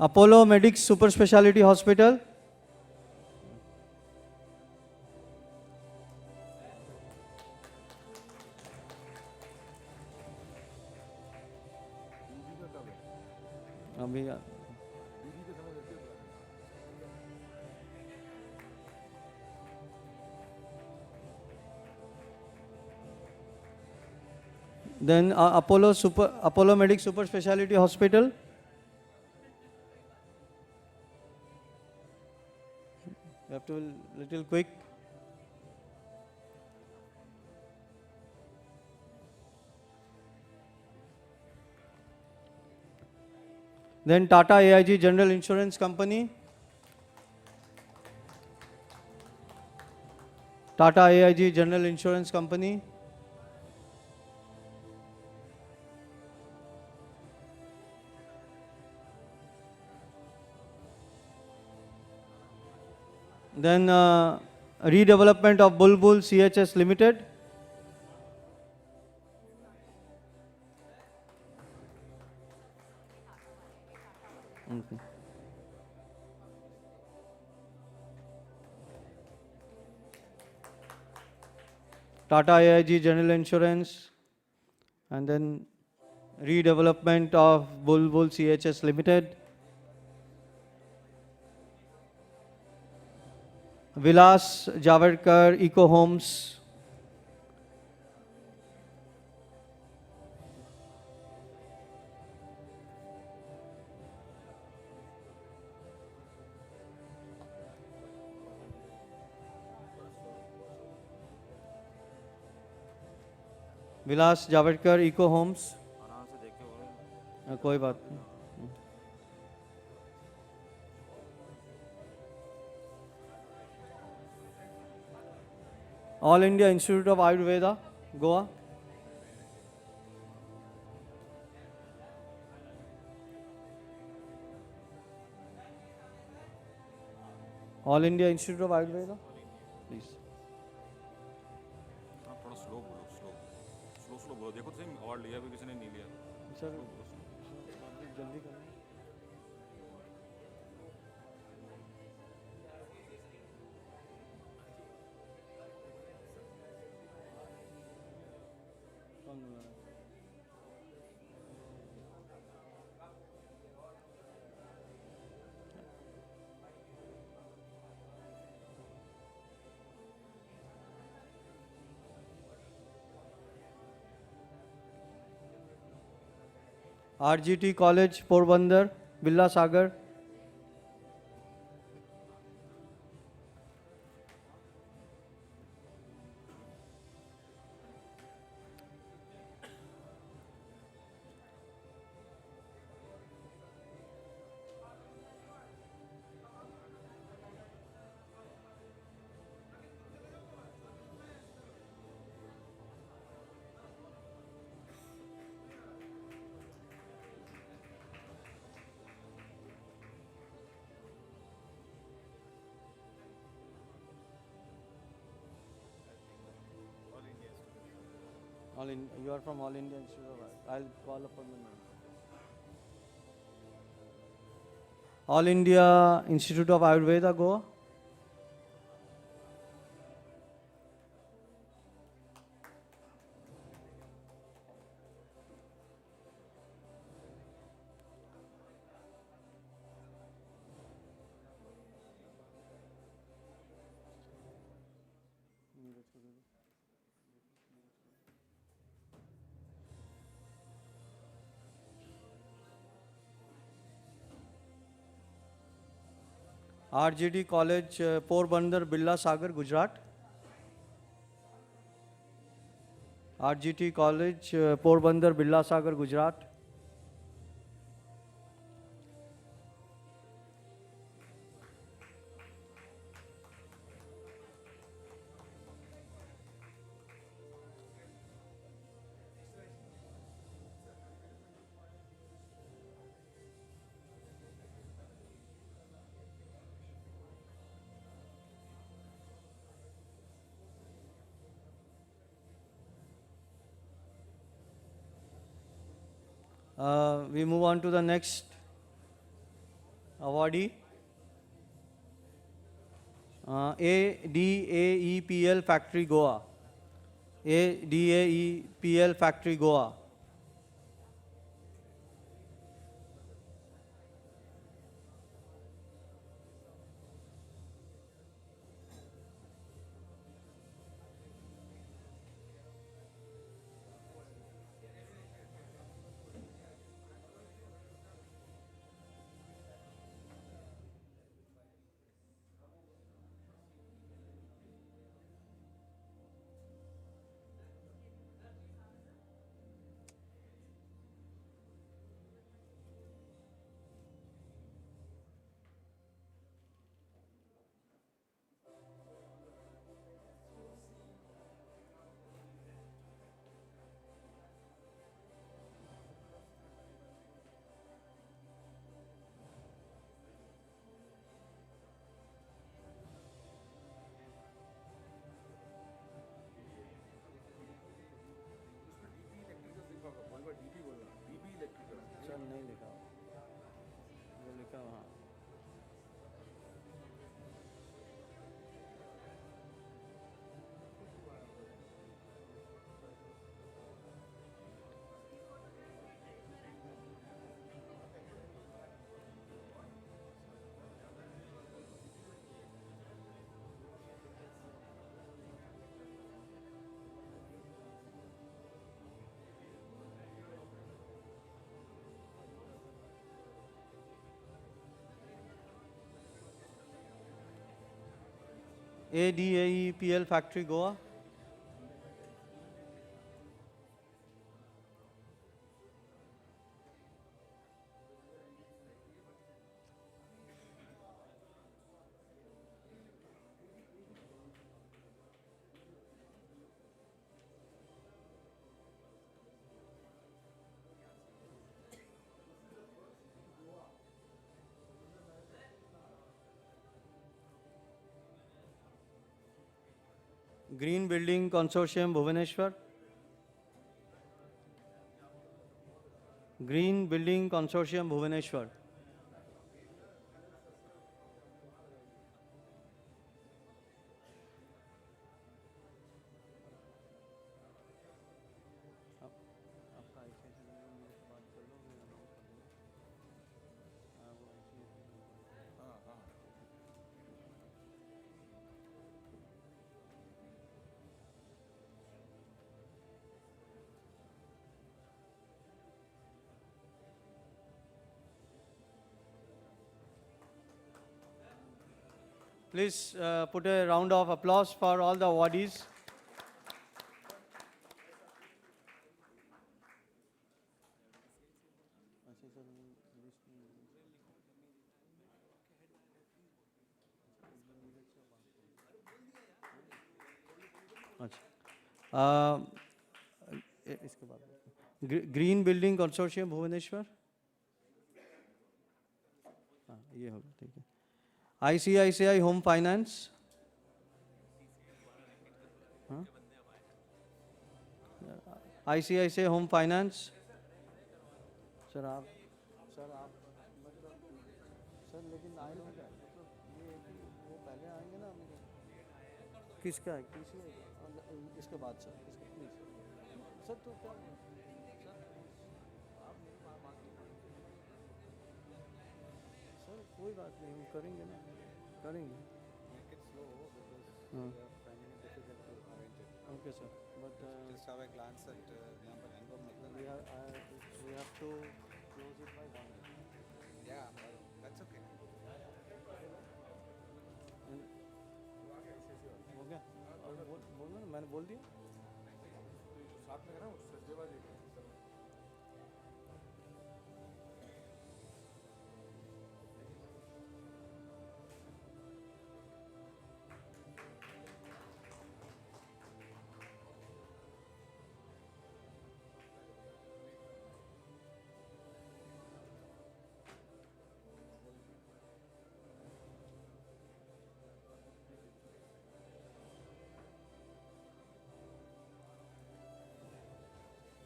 Speaker 21: Apollo Medics Super Speciality Hospital. Then Apollo Medics Super Speciality Hospital. You have to be a little quick. Then Tata AIG General Insurance Company. Tata AIG General Insurance Company. Then redevelopment of Bulbul CHS Limited. Okay. Tata AIG General Insurance, and then redevelopment of Bulbul CHS Limited. Vilas Javadkar Eco Homes. Vilas Javadekar eco Holmes. कोई बात नहीं. All India institute of Ayurveda Goa. All India institute of Ayurveda please.
Speaker 2: थोड़ा slow बोलो, slow बोलो. देखो तो सही award लिया भी किसी ने नहीं लिया.
Speaker 21: सर जल्दी करो. RGT College, Porbandar, Billa Sagar. You are from All India Institute of Art. I'll call upon the name. All India Institute of Ayurveda, Goa. RGD College, Porbandar, Billa Sagar, Gujarat. RGT College, Porbandar, Billa Sagar, Gujarat. We move on to the next awardee. ADAEPL Factory Goa. ADAEPL Factory Goa. चल नहीं लिखा जो लिखा वहाँ ADAEPL Factory Goa. Green Building Consortium, Bhubaneswar. Green Building Consortium, Bhubaneswar. Please put a round of applause for all the awardees. इसके बाद green building consortium Bhubaneswar, ये होगा, ठीक है। ICICI home finance, ICICI home finance, sir आप sir लेकिन आए लोग क्या ये वो पहले आएंगे ना, किसका है इसके बाद सर, प्लीज सर तो क्या सर कोई बात नहीं, हम करेंगे ना, करेंगे। Okay sir, but just have a glance at number we have to close it by 1 day. Yeah, that's okay. हो गया? बोलना ना, मैंने बोल दिया। साथ में है ना सजदेबाजी।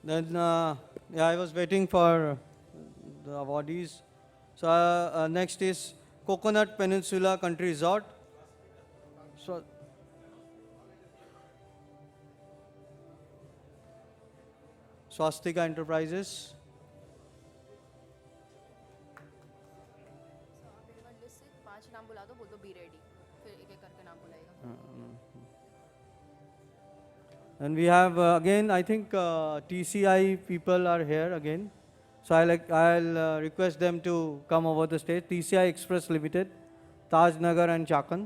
Speaker 21: Then, yeah, I was waiting for the awardees. So next is Coconut Peninsula Country Resort. So, Swastika Enterprises. And we have again, I think TCI people are here again. So I'll request them to come over the stage. TCI Express Limited, Taj Nagar and Chakan.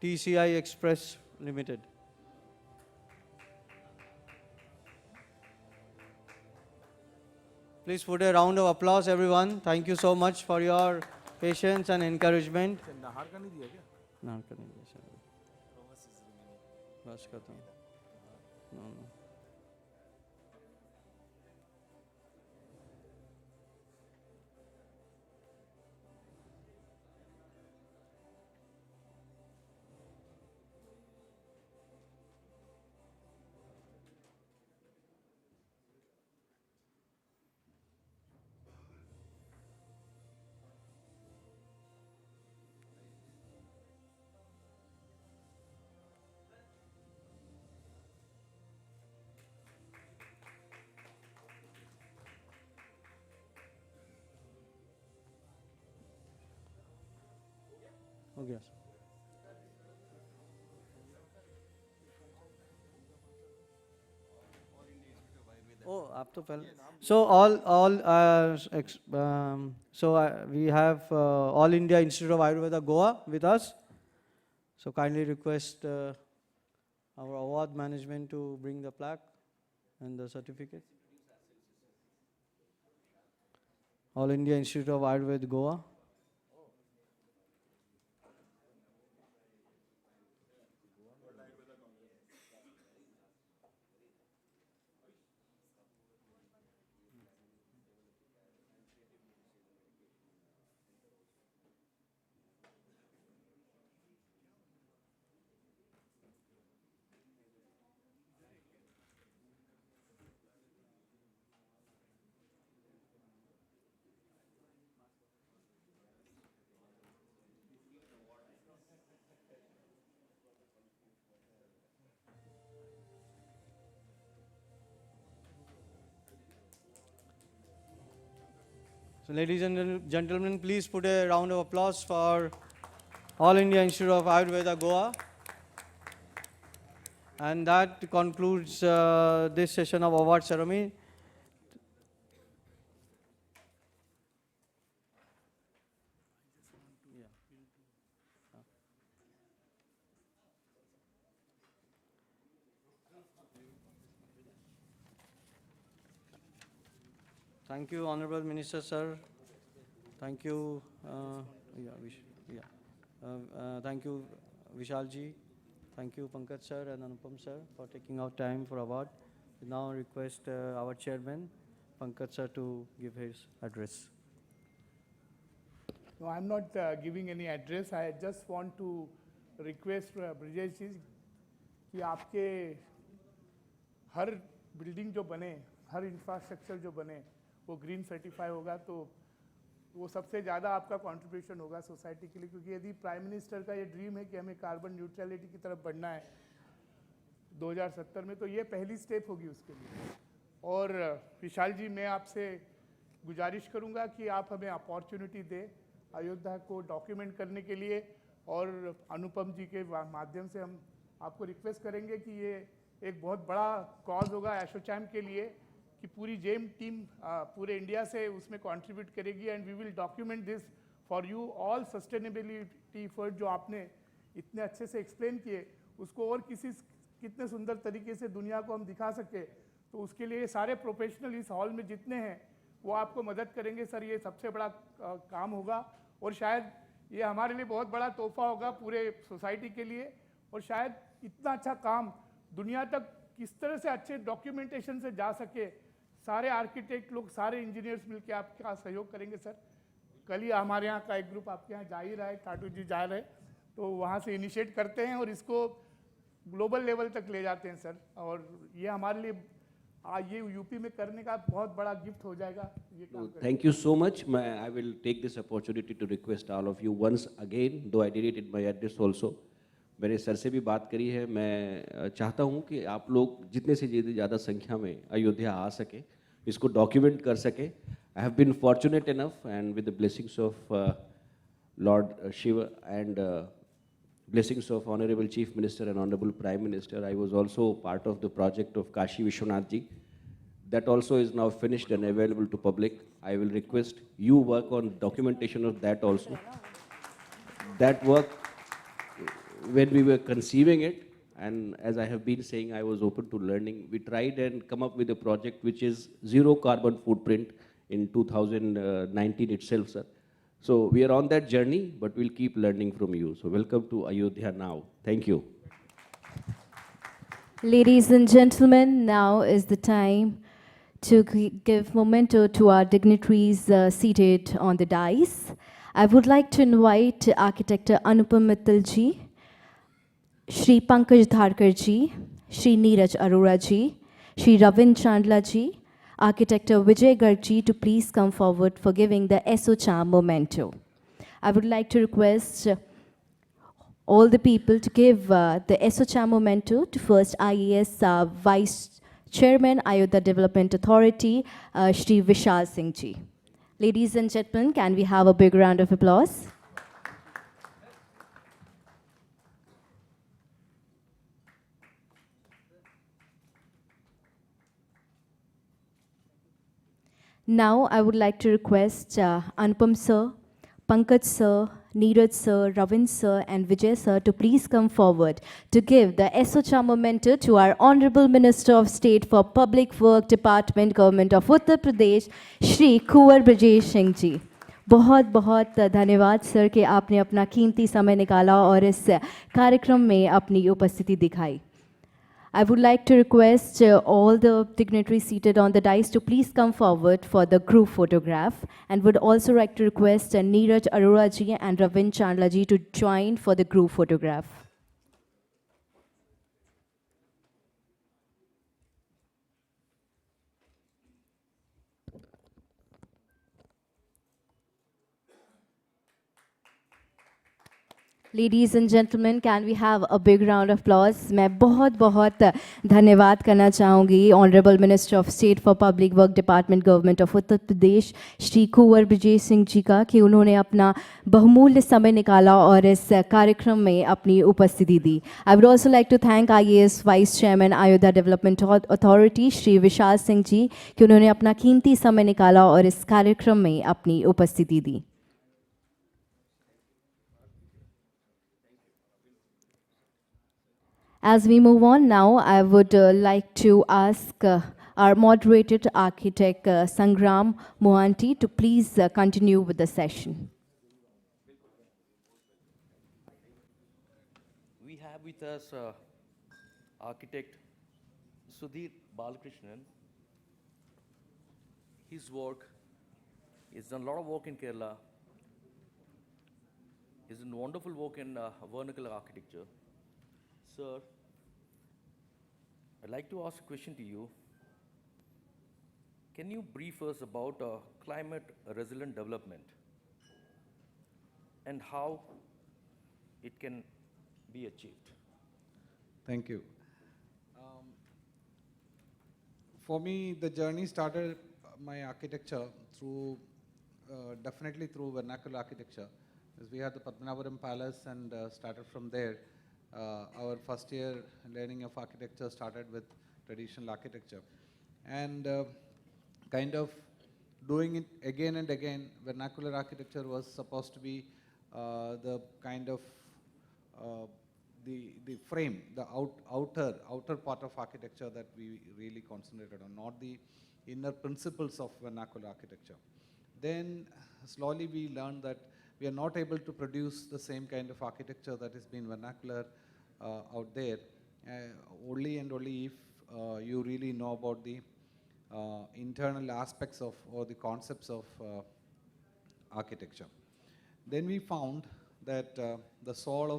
Speaker 21: TCI Express Limited. Please put a round of applause, everyone. Thank you so much for your patience and encouragement.
Speaker 2: नहार का नहीं दिया क्या?
Speaker 21: नहार का नहीं दिया sir. बस करता हूँ। No. Okay. Oh, आप तो पहले. So we have All India Institute of Ayurveda Goa with us. So kindly request our award management to bring the plaque and the certificate. All India Institute of Ayurveda Goa. So ladies and gentlemen, please put a round of applause for All India Institute of Ayurveda Goa. And that concludes this session of award ceremony. Yeah. Thank you, Honorable Minister, sir. Thank you, thank you, Vishal ji. Thank you, Pankaj sir and Anupam sir, for taking out time for award. We now request our chairman, Pankaj sir, to give his address.
Speaker 7: No, I'm not giving any address. I just want to request Brijesh ji कि आपके हर building जो बने, हर infrastructure जो बने, वो green certify होगा, तो वो सबसे ज़्यादा आपका कंट्रीब्यूशन होगा सोसाइटी के लिए, क्योंकि यदि प्राइम मिनिस्टर का ये ड्रीम है कि हमें कार्बन न्यूट्रलिटी की तरफ बढ़ना है 2070 में, तो ये पहली स्टेप होगी उसके लिए। और विशाल जी, मैं आपसे गुजारिश करूंगा कि आप हमें अपॉर्चुनिटी दें अयोध्या को डॉक्यूमेंट करने के लिए, और अनुपम जी के माध्यम से हम आपको रिक्वेस्ट करेंगे कि ये एक बहुत बड़ा कॉज होगा एसोचैम के लिए, कि पूरी जेम टीम पूरे इंडिया से उसमें कंट्रीब्यूट करेगी, and we will document this for you all sustainability effort जो आपने इतने अच्छे से एक्सप्लेन किए, उसको और कितने सुंदर तरीके से दुनिया को हम दिखा सके, तो उसके लिए सारे प्रोफेशनल इस हॉल में जितने हैं वो आपको मदद करेंगे सर। ये सबसे बड़ा काम होगा, और शायद ये हमारे लिए बहुत बड़ा तोहफा होगा पूरे सोसाइटी के लिए, और शायद इतना अच्छा काम दुनिया तक किस तरह से अच्छे डॉक्यूमेंटेशन से जा सके, सारे आर्किटेक्ट लोग, सारे इंजीनियर्स मिलकर आपका सहयोग करेंगे सर। कल ही हमारे यहाँ का एक ग्रुप आपके यहाँ जा ही रहा है, खाटू जी जा रहे हैं, तो वहाँ से इनिशिएट करते हैं और इसको ग्लोबल लेवल तक ले जाते हैं सर। और ये हमारे लिए ये यूपी में करने का बहुत बड़ा गिफ्ट हो जाएगा ये काम।
Speaker 22: Thank you so much. I will take this opportunity to request all of you once again, though I did it in my address also. मैंने सर से भी बात करी है, मैं चाहता हूँ कि आप लोग जितने से ज़्यादा संख्या में अयोध्या आ सके, इसको डॉक्यूमेंट कर सके। I have been fortunate enough, and with the blessings of Lord Shiva and blessings of Honorable Chief Minister and Honorable Prime Minister, I was also part of the project of Kashi Vishwanath ji. That also is now finished and available to public. I will request you work on documentation of that also. That work, when we were conceiving it, and as I have been saying, I was open to learning. We tried and come up with a project which is zero carbon footprint in 2019 itself, sir. So we are on that journey, but we'll keep learning from you. So welcome to Ayodhya now. Thank you.
Speaker 1: Ladies and gentlemen, now is the time to give memento to our dignitaries seated on the dais. I would like to invite Architect Anupam Mittal ji, Shri Pankaj Dharkar ji, Shri Neeraj Arora ji, Shri Ravin Chandla ji, Architect Vijay Garg ji to please come forward for giving the ASSOCHAM memento. I would like to request all the people to give the ASSOCHAM memento to first IAS Vice Chairman, Ayodhya Development Authority, Shri Vishal Singh ji. Ladies and gentlemen, can we have a big round of applause? Now, I would like to request Anupam sir, Pankaj sir, Neeraj sir, Ravin sir, and Vijay sir to please come forward to give the ASSOCHAM memento to our Honorable Minister of State for Public Work Department, Government of Uttar Pradesh, Shri Kuwar Brijesh Singh ji. बहुत बहुत धन्यवाद sir कि आपने अपना कीमती समय निकाला और इस कार्यक्रम में अपनी उपस्थिति दिखाई. I would like to request all the dignitaries seated on the dais to please come forward for the group photograph, and would also like to request Neeraj Arora ji and Ravin Chandla ji to join for the group photograph. Ladies and gentlemen, can we have a big round of applause? मैं बहुत बहुत धन्यवाद करना चाहूँगी Honorable Minister of State for Public Work Department, Government of Uttar Pradesh, Shri Kunwar Brajesh Singh ji का कि उन्होंने अपना बहुमूल्य समय निकाला और इस कार्यक्रम में अपनी उपस्थिति दी. I would also like to thank IAS Vice Chairman, Ayodhya Development Authority, Shri Vishal Singh ji कि उन्होंने अपना कीमती समय निकाला और इस कार्यक्रम में अपनी उपस्थिति दी. As we move on now, I would like to ask our moderated architect Sangram Mohanty to please continue with the session.
Speaker 17: We have with us architect Sudhir Balakrishnan. His work, he's done a lot of work in Kerala. He's done wonderful work in vernacular architecture. Sir, I'd like to ask a question to you. Can you brief us about climate resilient development and how it can be achieved?
Speaker 11: Thank you. For me, the journey started my architecture through, definitely through vernacular architecture. As we had the Padmanabhapuram Palace and started from there. Our first year learning of architecture started with traditional architecture. And kind of doing it again and again, vernacular architecture was supposed to be the kind of the frame, the outer part of architecture that we really concentrated on, not the inner principles of vernacular architecture. Then slowly we learned that we are not able to produce the same kind of architecture that has been vernacular out there, only and only if you really know about the internal aspects of or the concepts of architecture. Then we found that the soul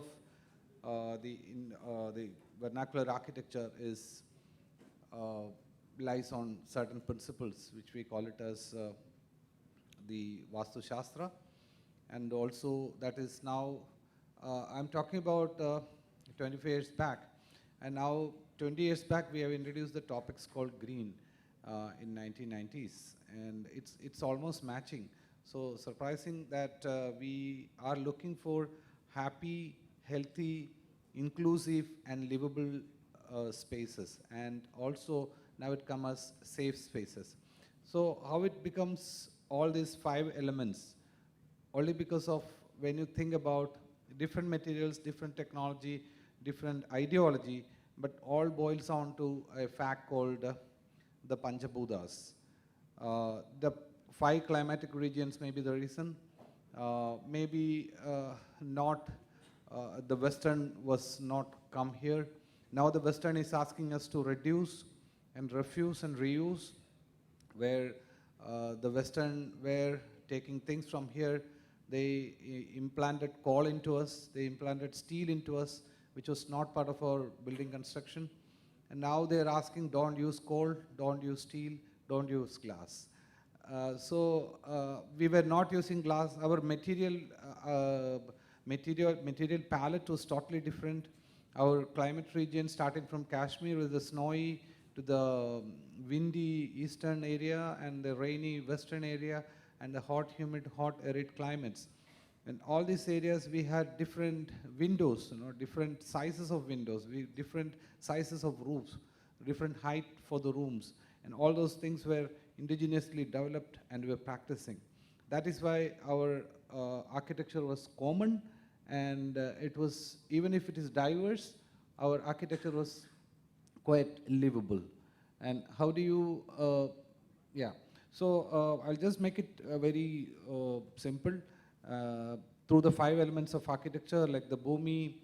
Speaker 11: of the vernacular architecture is lies on certain principles, which we call it as the Vastu Shastra, and also that is now I'm talking about 25 years back, and now 20 years back we have introduced the topics called green in 1990s, and it's almost matching. So surprising that we are looking for happy, healthy, inclusive and livable spaces, and also now it comes as safe spaces. So how it becomes all these 5 elements, only because of when you think about different materials, different technology, different ideology, but all boils down to a fact called the Panchabhutas. The 5 climatic regions may be the reason, maybe not the Western was not come here. Now the Western is asking us to reduce and refuse and reuse, where the Western were taking things from here. They implanted coal into us, they implanted steel into us, which was not part of our building construction. And now they're asking, don't use coal, don't use steel, don't use glass. So we were not using glass. Our material palette was totally different. Our climate region, starting from Kashmir with the snowy to the windy eastern area and the rainy western area and the hot, humid, hot, arid climates. In all these areas, we had different windows, different sizes of windows, different sizes of roofs, different height for the rooms, and all those things were indigenously developed and we were practicing. That is why our architecture was common, and it was, even if it is diverse, our architecture was quite livable. And how do you, yeah. So I'll just make it very simple. Through the 5 elements of architecture, like the Bhumi,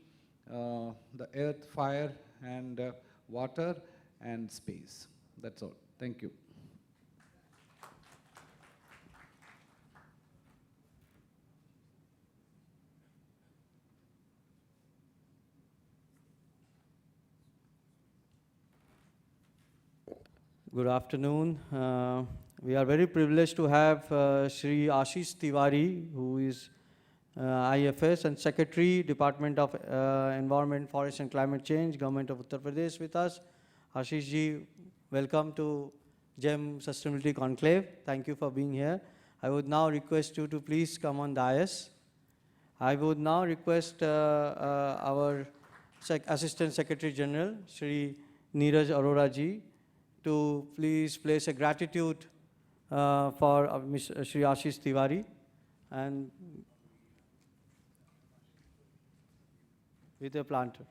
Speaker 11: the earth, fire, and water, and space. That's all. Thank you.
Speaker 21: Good afternoon. We are very privileged to have Shri Ashish Tiwari, who is IFS and Secretary, Department of Environment, Forest and Climate Change, Government of Uttar Pradesh with us. Ashish ji, welcome to GEM Sustainability Conclave. Thank you for being here. I would now request you to please come on dais. I would now request our Assistant Secretary General, Shri Neeraj Arora ji, to please place a gratitude for Shri Ashish Tiwari, and with a planter.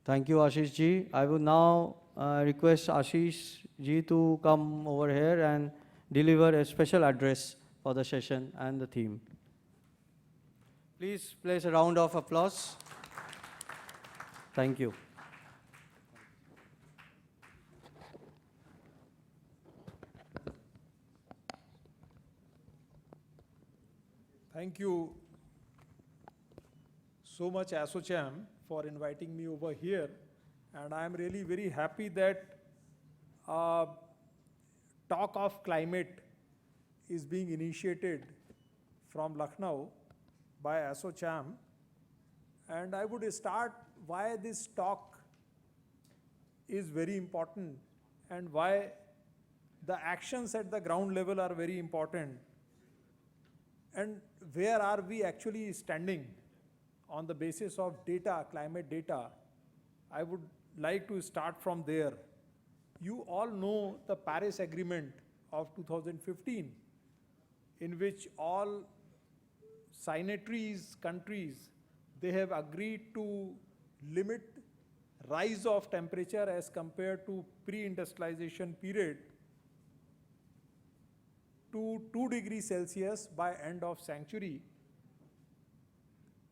Speaker 21: Thank you, Ashish ji. I will now request Ashish ji to come over here and deliver a special address for the session and the theme. Please place a round of applause. Thank you.
Speaker 12: Thank you so much, ASSOCHAM, for inviting me over here. And I'm really very happy that talk of climate is being initiated from Lucknow by ASSOCHAM. And I would start why this talk is very important and why the actions at the ground level are very important. And where are we actually standing on the basis of data, climate data? I would like to start from there. You all know the Paris Agreement of 2015, in which all signatories countries, they have agreed to limit rise of temperature as compared to pre-industrialization period to 2 degrees Celsius by end of century.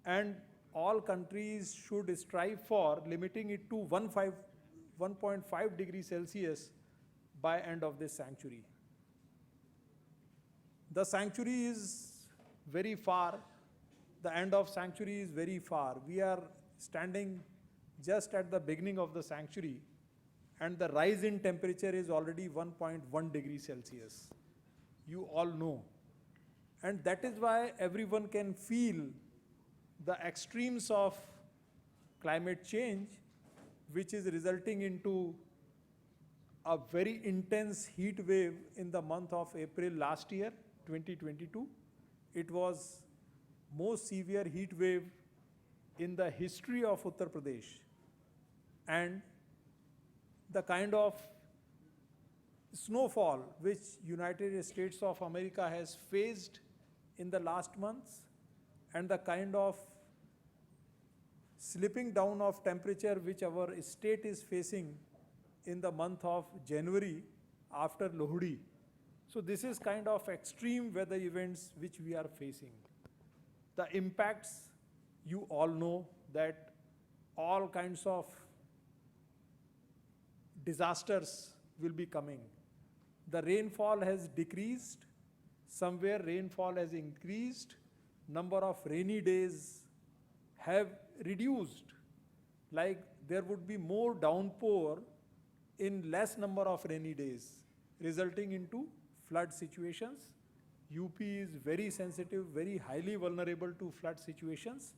Speaker 12: And all countries should strive for limiting it to 1.5 degrees Celsius by end of this century. The century is very far. The end of century is very far. We are standing just at the beginning of the century, and the rise in temperature is already 1.1 degrees Celsius. You all know. And that is why everyone can feel the extremes of climate change, which is resulting into a very intense heat wave in the month of April last year, 2022. It was most severe heat wave in the history of Uttar Pradesh. And the kind of snowfall which United States of America has faced in the last months, and the kind of slipping down of temperature which our state is facing in the month of January after Lohri. So this is kind of extreme weather events which we are facing. The impacts, you all know that all kinds of disasters will be coming. The rainfall has decreased, somewhere rainfall has increased, number of rainy days have reduced. Like there would be more downpour in less number of rainy days, resulting into flood situations. UP is very sensitive, very highly vulnerable to flood situations.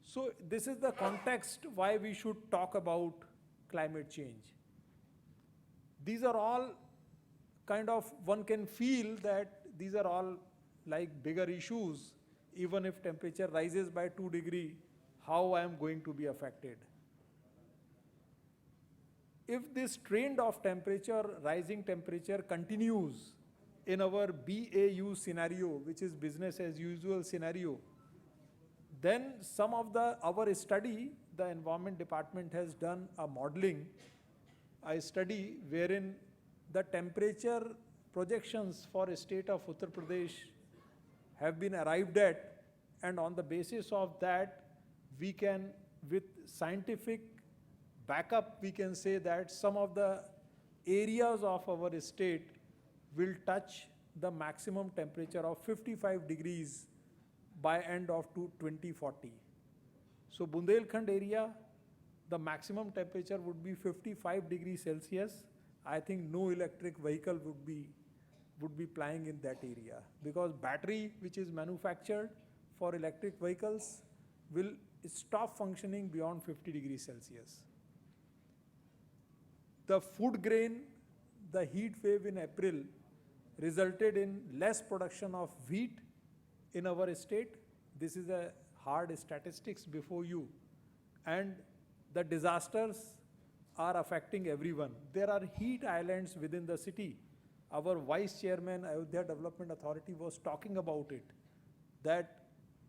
Speaker 12: So this is the context why we should talk about climate change. These are all kind of, one can feel that these are all like bigger issues. Even if temperature rises by 2 degrees, how I am going to be affected? If this trend of temperature, rising temperature continues in our BAU scenario, which is business as usual scenario, then some of our study, the Environment Department has done a modeling, a study wherein the temperature projections for a state of Uttar Pradesh have been arrived at, and on the basis of that, we can, with scientific backup, we can say that some of the areas of our state will touch the maximum temperature of 55 degrees by end of 2040. So Bundelkhand area, the maximum temperature would be 55 degrees Celsius. I think no electric vehicle would be plying in that area, because battery which is manufactured for electric vehicles will stop functioning beyond 50 degrees Celsius. The food grain, the heat wave in April resulted in less production of wheat in our state. This is a hard statistics before you. And the disasters are affecting everyone. There are heat islands within the city. Our Vice Chairman, Ayodhya Development Authority, was talking about it, that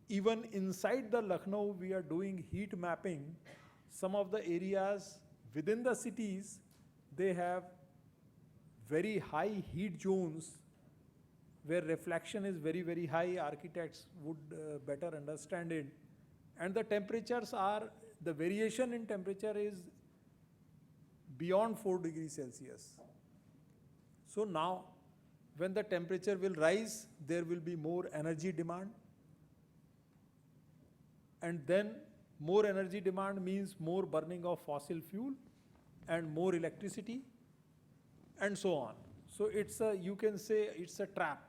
Speaker 12: even inside the Lucknow, we are doing heat mapping, Some of the areas within the cities, they have very high heat zones where reflection is very, very high. Architects would better understand it. And the temperatures are, the variation in temperature is beyond 4 degrees Celsius. So now, when the temperature will rise, there will be more energy demand. And then more energy demand means more burning of fossil fuel and more electricity and so on. So it's a, you can say it's a trap.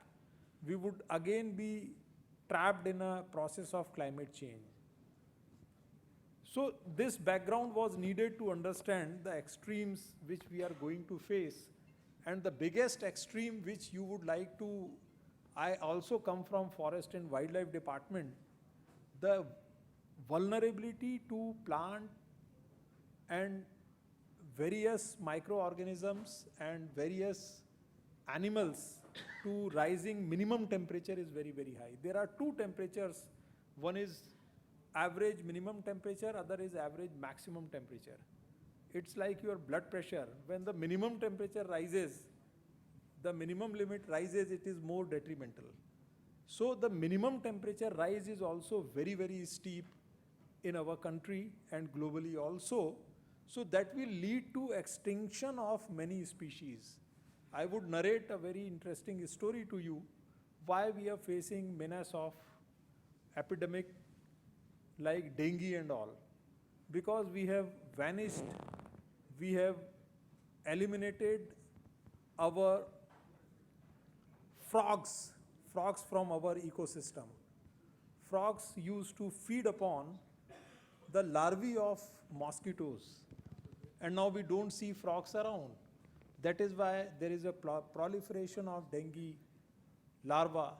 Speaker 12: We would again be trapped in a process of climate change. So this background was needed to understand the extremes which we are going to face. And the biggest extreme which you would like to, I also come from Forest and Wildlife Department, the vulnerability to plant and various microorganisms and various animals to rising minimum temperature is very, very high. There are two temperatures. One is average minimum temperature, other is average maximum temperature. It's like your blood pressure. When the minimum temperature rises, the minimum limit rises, it is more detrimental. So the minimum temperature rise is also very, very steep in our country and globally also. So that will lead to extinction of many species. I would narrate a very interesting story to you why we are facing menace of epidemic like dengue and all. Because we have vanished, we have eliminated our frogs from our ecosystem. Frogs used to feed upon the larvae of mosquitoes, and now we don't see frogs around. That is why there is a proliferation of dengue larvae,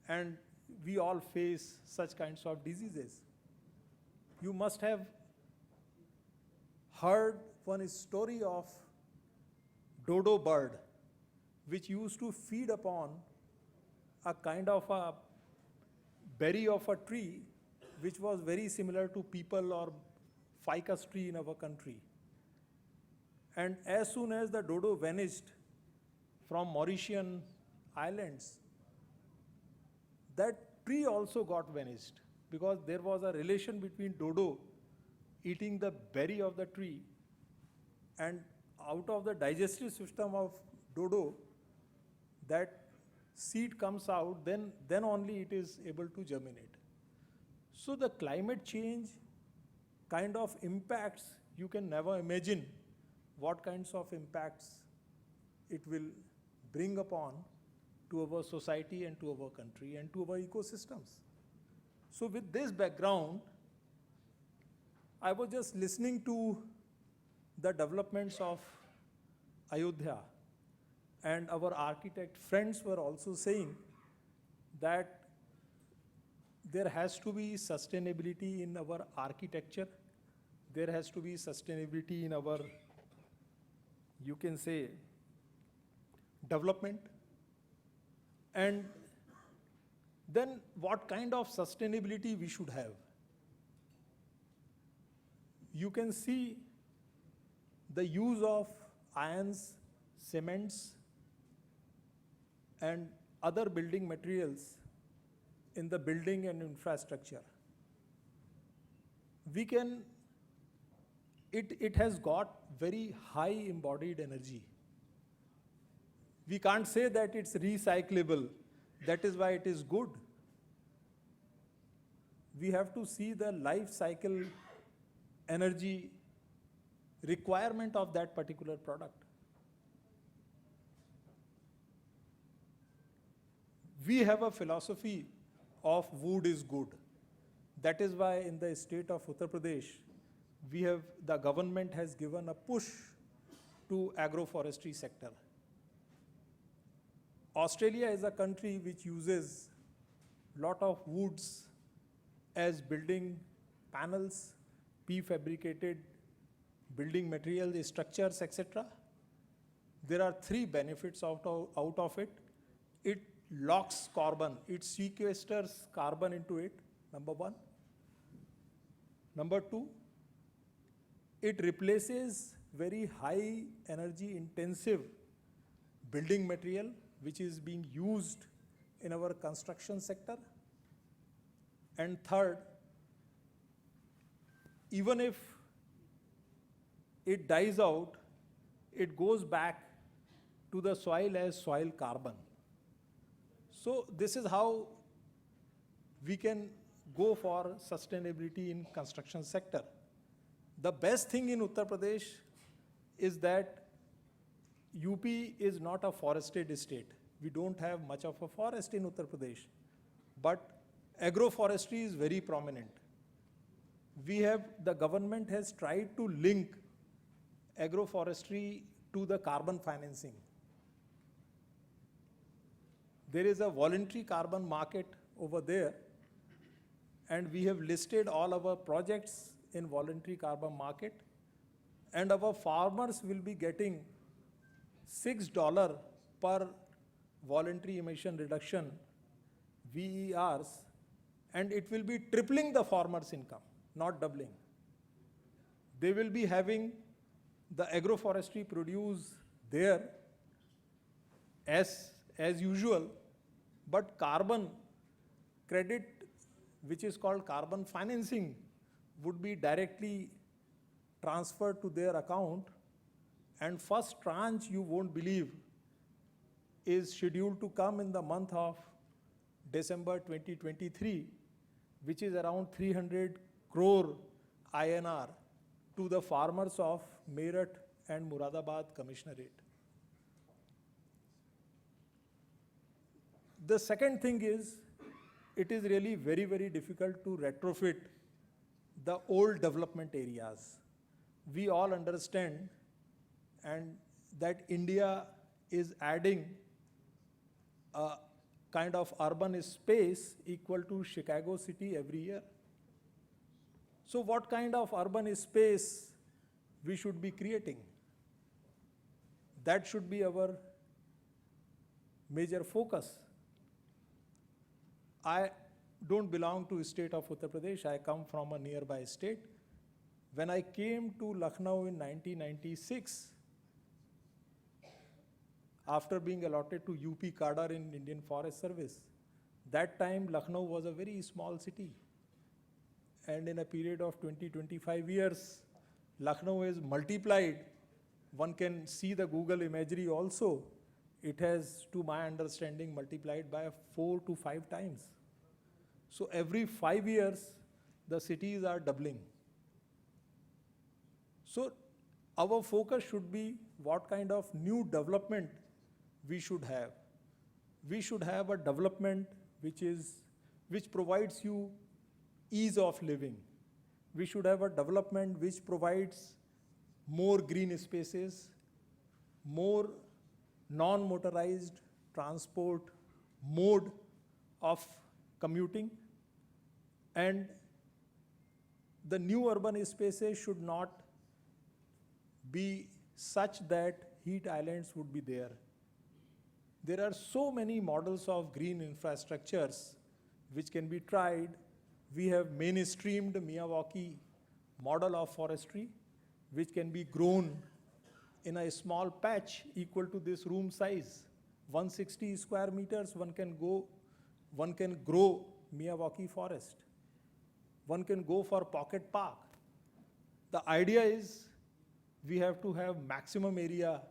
Speaker 12: and we all face such kinds of diseases. You must have heard one story of dodo bird, which used to feed upon a kind of a berry of a tree which was very similar to people or ficus tree in our country. And as soon as the dodo vanished from Mauritian islands, that tree also got vanished, because there was a relation between dodo eating the berry of the tree, and out of the digestive system of dodo, that seed comes out, then only it is able to germinate. So the climate change kind of impacts, you can never imagine what kinds of impacts it will bring upon to our society and to our country and to our ecosystems. So with this background, I was just listening to the developments of Ayodhya, and our architect friends were also saying that there has to be sustainability in our architecture, there has to be sustainability in our, you can say, development. And then what kind of sustainability we should have? You can see the use of irons, cements, and other building materials in the building and infrastructure. We can, it has got very high embodied energy. We can't say that it's recyclable. That is why it is good. We have to see the life cycle energy requirement of that particular product. We have a philosophy of wood is good. That is why in the state of Uttar Pradesh, the government has given a push to agroforestry sector. Australia is a country which uses lot of woods as building panels, prefabricated building materials, structures, etc. There are three benefits out of it. It locks carbon, it sequesters carbon into it, number one. Number two, It replaces very high energy intensive building material which is being used in our construction sector. And third, even if it dies out, it goes back to the soil as soil carbon. So this is how we can go for sustainability in construction sector. The best thing in Uttar Pradesh is that UP is not a forested state. We don't have much of a forest in Uttar Pradesh, but agroforestry is very prominent. The government has tried to link agroforestry to the carbon financing. There is a voluntary carbon market over there, and we have listed all our projects in voluntary carbon market, and our farmers will be getting $6 per voluntary emission reduction, VERs, and it will be tripling the farmer's income, not doubling. They will be having the agroforestry produce there as usual, but carbon credit, which is called carbon financing, would be directly transferred to their account, and first tranche, you won't believe, is scheduled to come in the month of December 2023, which is around 300 crore INR to the farmers of Meerut and Muradabad Commissionerate. The second thing is, it is really very, very difficult to retrofit the old development areas. We all understand and that India is adding a kind of urban space equal to Chicago city every year. So what kind of urban space we should be creating? That should be our major focus. I don't belong to the state of Uttar Pradesh. I come from a nearby state. When I came to Lucknow in 1996, after being allotted to UP cadre in Indian Forest Service, that time Lucknow was a very small city. And in a period of 20-25 years, Lucknow is multiplied. One can see the Google imagery also. It has, to my understanding, multiplied by 4 to 5 times. So every 5 years, the cities are doubling. So our focus should be what kind of new development we should have. We should have a development which provides you ease of living. We should have a development which provides more green spaces, more non-motorized transport mode of commuting, and the new urban spaces should not be such that heat islands would be there. There are so many models of green infrastructures which can be tried. We have mainstreamed Miyawaki model of forestry, which can be grown in a small patch equal to this room size. 160 square meters, one can grow Miyawaki forest. One can go for pocket park. The idea is we have to have maximum area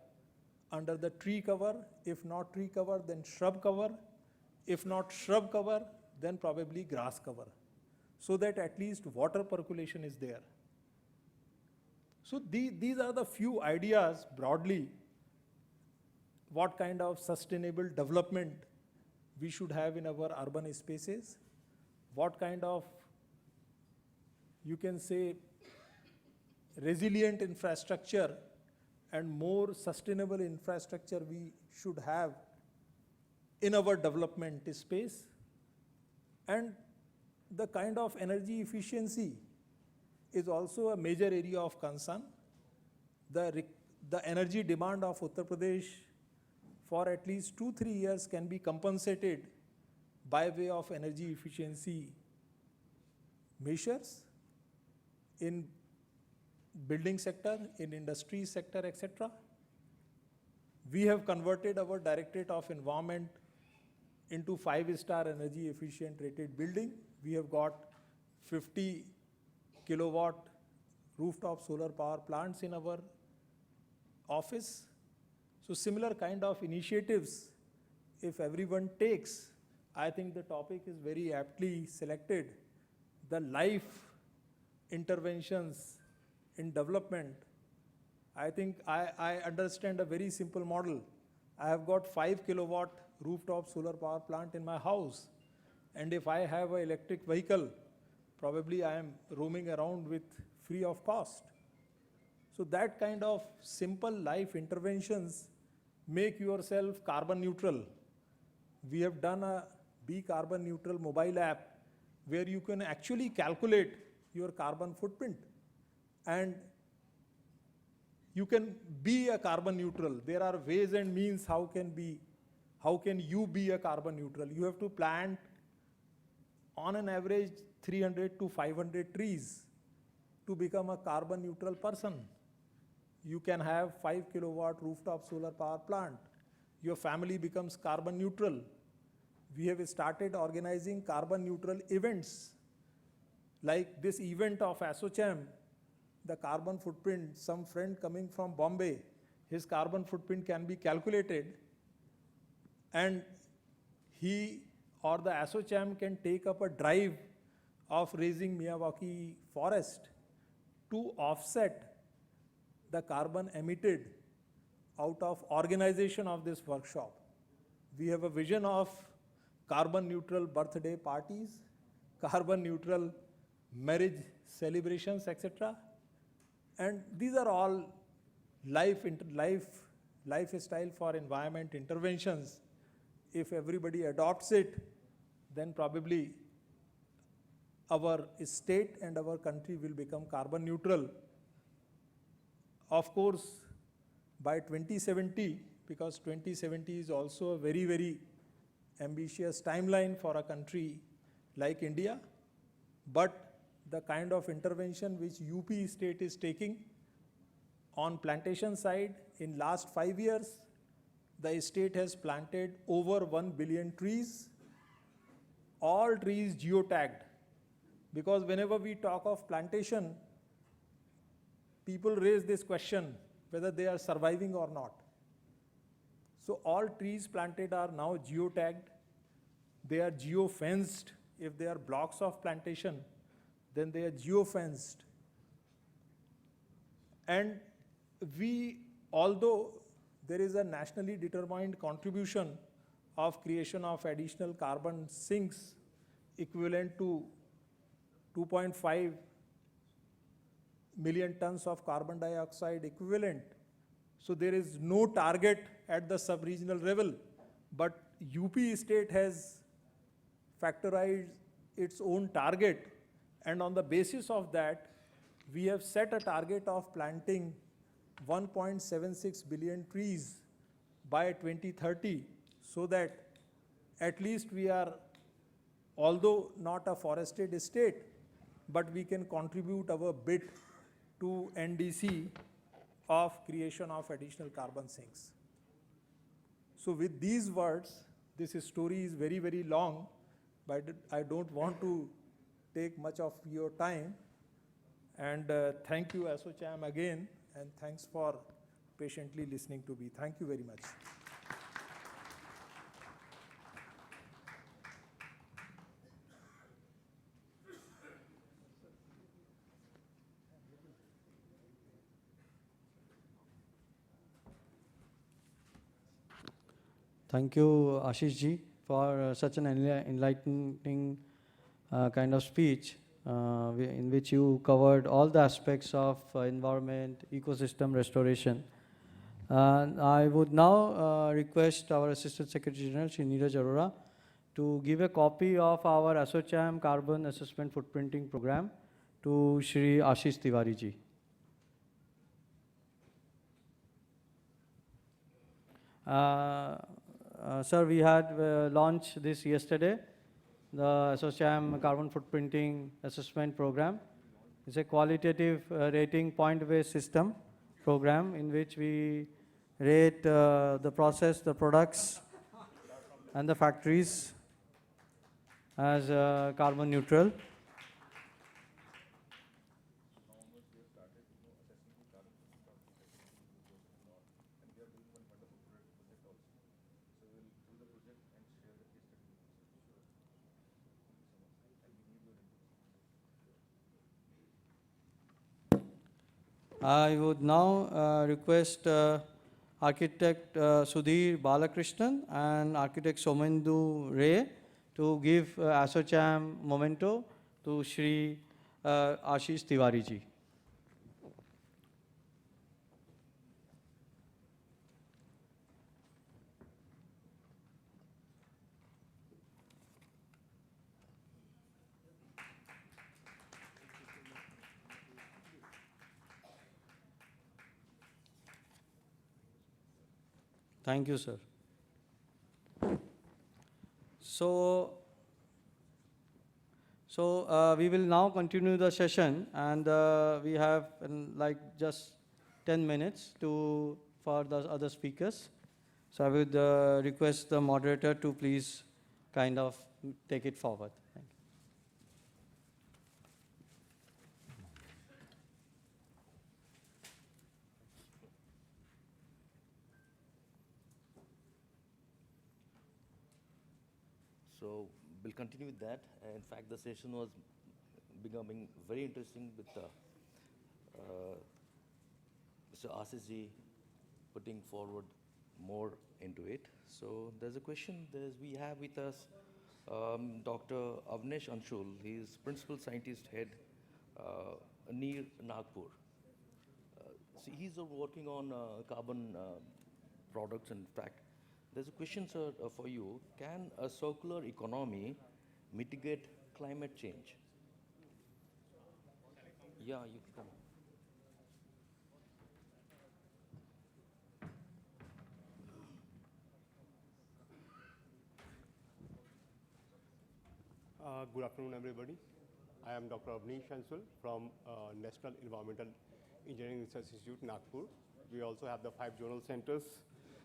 Speaker 12: under the tree cover. If not tree cover, then shrub cover. If not shrub cover, then probably grass cover, so that at least water percolation is there. So these are the few ideas broadly, what kind of sustainable development we should have in our urban spaces, what kind of, you can say, resilient infrastructure and more sustainable infrastructure we should have in our development space, and the kind of energy efficiency is also a major area of concern. The energy demand of Uttar Pradesh for at least 2-3 years can be compensated by way of energy efficiency measures. In building sector, in industry sector, etc. We have converted our Directorate of Environment into 5-star energy efficient rated building. We have got 50 kilowatt rooftop solar power plants in our office. So similar kind of initiatives, if everyone takes, I think the topic is very aptly selected. The life interventions in development. I think I understand a very simple model. I have got 5 kilowatt rooftop solar power plant in my house. And if I have an electric vehicle, probably I am roaming around with free of cost. So that kind of simple life interventions make yourself carbon neutral. We have done a Be Carbon Neutral mobile app where you can actually calculate your carbon footprint. And you can be a carbon neutral. There are ways and means how can you be a carbon neutral. You have to plant on an average 300 to 500 trees to become a carbon neutral person. You can have 5 kilowatt rooftop solar power plant. Your family becomes carbon neutral. We have started organizing carbon neutral events. Like this event of ASSOCHAM, the carbon footprint, some friend coming from Bombay, his carbon footprint can be calculated, and he or the ASSOCHAM can take up a drive of raising Miyawaki forest to offset the carbon emitted out of organization of this workshop. We have a vision of carbon neutral birthday parties, carbon neutral marriage celebrations, etc. And these are all lifestyle for environment interventions. If everybody adopts it, then probably our state and our country will become carbon neutral. Of course, by 2070, because 2070 is also a very, very ambitious timeline for a country like India, but the kind of intervention which UP state is taking on plantation side, in last 5 years, the state has planted over 1 billion trees, all trees geotagged. Because whenever we talk of plantation, people raise this question whether they are surviving or not. So all trees planted are now geotagged. They are geofenced. If they are blocks of plantation, then they are geofenced. And we, although there is a nationally determined contribution of creation of additional carbon sinks equivalent to 2.5 million tons of carbon dioxide equivalent. So there is no target at the sub-regional level, but UP state has factorized its own target, and on the basis of that, we have set a target of planting 1.76 billion trees by 2030, so that at least we are, although not a forested state, but we can contribute our bit to NDC of creation of additional carbon sinks. So with these words, this story is very, very long, but I don't want to take much of your time. And thank you, ASSOCHAM, again, and thanks for patiently listening to me. Thank you very much.
Speaker 21: Thank you, Ashish ji, for such an enlightening kind of speech in which you covered all the aspects of environment, ecosystem restoration. I would now request our Assistant Secretary General, Shri Neeraj Arora, to give a copy of our ASSOCHAM Carbon Assessment Footprinting Program to Shri Ashish Tiwari ji. Sir, we had launched this yesterday, the ASSOCHAM Carbon Footprinting Assessment Program. It's a qualitative rating point-based system program in which we rate the process, the products, and the factories as carbon neutral. I would now request architect Sudhir Balakrishnan and architect Somendu Ray to give ASSOCHAM memento to Shri Ashish Tiwari ji. Thank you, sir. So we will now continue the session, and we have like just 10 minutes for the other speakers. So I would request the moderator to please kind of take it forward. Thank you.
Speaker 17: So we'll continue with that. In fact, the session was becoming very interesting with Mr. Ashish ji putting forward more into it. So there's a question. We have with us Dr. Avnesh Anshul. He is Principal Scientist Head near Nagpur. So he's working on carbon products. In fact, there's a question, sir, for you. Can a circular economy mitigate climate change? Yeah, you can come.
Speaker 9: Good afternoon, everybody. I am Dr. Avnesh Anshul from National Environmental Engineering Research Institute, Nagpur. We also have the 5 zonal centers.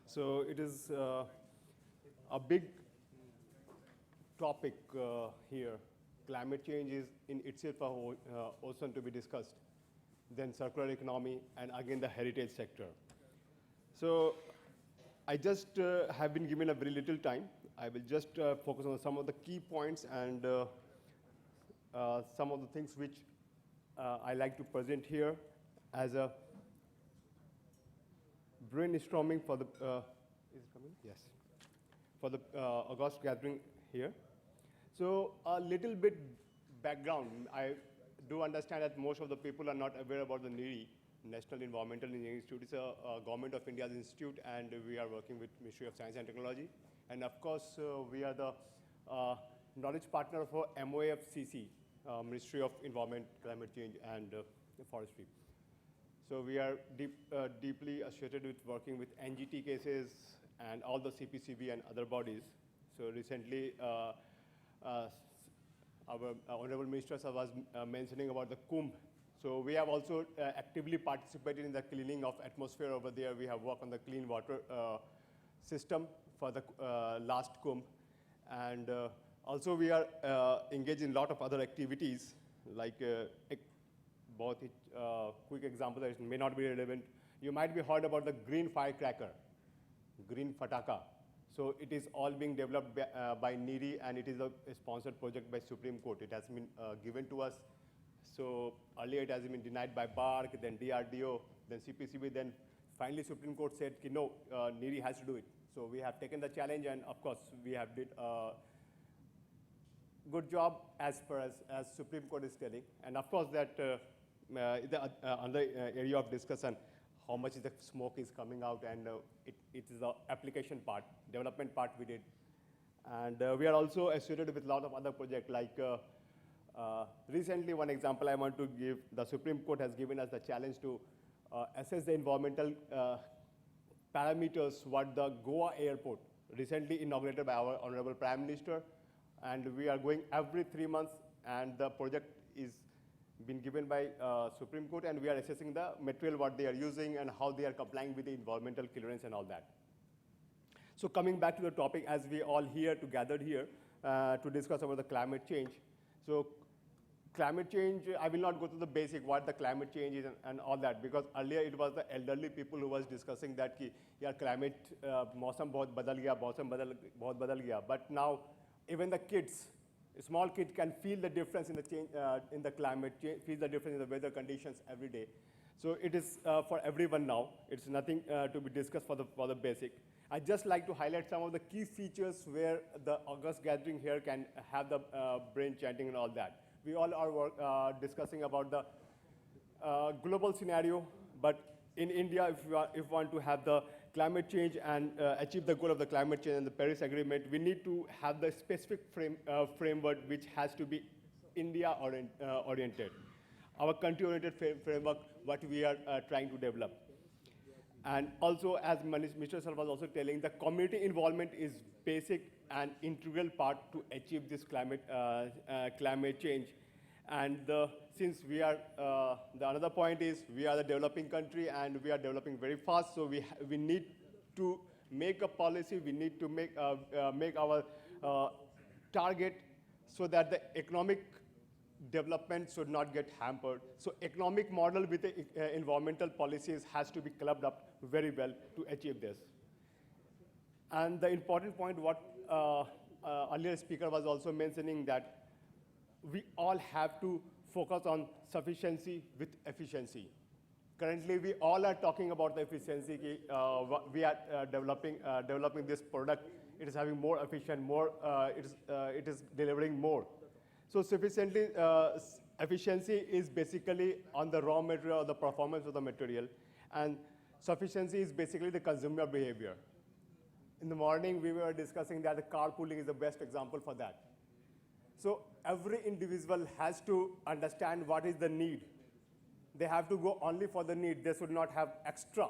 Speaker 9: So it is a big topic here. Climate change is in itself a ocean to be discussed. Then circular economy, and again the heritage sector. So I just have been given a very little time. I will just focus on some of the key points and some of the things which I like to present here as a brainstorming for the, is it coming? Yes. For the August gathering here. So a little bit background. I do understand that most of the people are not aware about the NEERI, National Environmental Engineering Institute. It's a Government of India's institute, and we are working with Ministry of Science and Technology. And of course, we are the knowledge partner for MoEF&CC, Ministry of Environment, Climate Change, and Forestry. So we are deeply associated with working with NGT cases and all the CPCB and other bodies. So recently, our Honorable Minister was mentioning about the Kumbh. So we have also actively participated in the cleaning of atmosphere over there. We have worked on the clean water system for the last Kumbh. And also we are engaged in a lot of other activities, like both quick example that may not be relevant. You might be heard about the green firecracker, green fataka. So it is all being developed by NEERI, and it is a sponsored project by Supreme Court. It has been given to us. So earlier it has been denied by BARC, then DRDO, then CPCB, then finally Supreme Court said, no, NEERI has to do it. So we have taken the challenge, and of course we have did a good job as far as Supreme Court is telling. And of course that the other area of discussion, how much is the smoke is coming out, and it is the application part, development part we did. And we are also associated with a lot of other projects, like recently one example I want to give, the Supreme Court has given us the challenge to assess the environmental parameters what the Goa airport, recently inaugurated by our Honorable Prime Minister, and we are going every 3 months, and the project is been given by Supreme Court, and we are assessing the material what they are using and how they are complying with the environmental clearance and all that. So coming back to the topic, as we all here gathered here to discuss about the climate change. So climate change, I will not go to the basic what the climate change is and all that, because earlier it was the elderly people who was discussing that ki yaar climate मौसम बहुत बदल गया, मौसम बहुत बदल गया. But now even the kids, small kid can feel the difference in the change in the climate change, feel the difference in the weather conditions every day. So it is for everyone now. It's nothing to be discussed for the basic. I just like to highlight some of the key features where the August gathering here can have the brain chanting and all that. We all are discussing about the global scenario, but in India, if we want to have the climate change and achieve the goal of the climate change and the Paris Agreement, we need to have the specific framework which has to be India oriented. Our country-oriented framework, what we are trying to develop. And also, as Mr. Sir was also telling, the community involvement is basic and integral part to achieve this climate change. And since we are, the another point is we are the developing country and we are developing very fast, so we need to make a policy, we need to make our target so that the economic development should not get hampered. So economic model with the environmental policies has to be clubbed up very well to achieve this. And the important point what earlier speaker was also mentioning, that we all have to focus on sufficiency with efficiency. Currently, we all are talking about the efficiency. We are developing this product. It is having more efficient, it is delivering more. So sufficiently, efficiency is basically on the raw material or the performance of the material. And sufficiency is basically the consumer behavior. In the morning, we were discussing that the carpooling is the best example for that. So every individual has to understand what is the need. They have to go only for the need. They should not have extra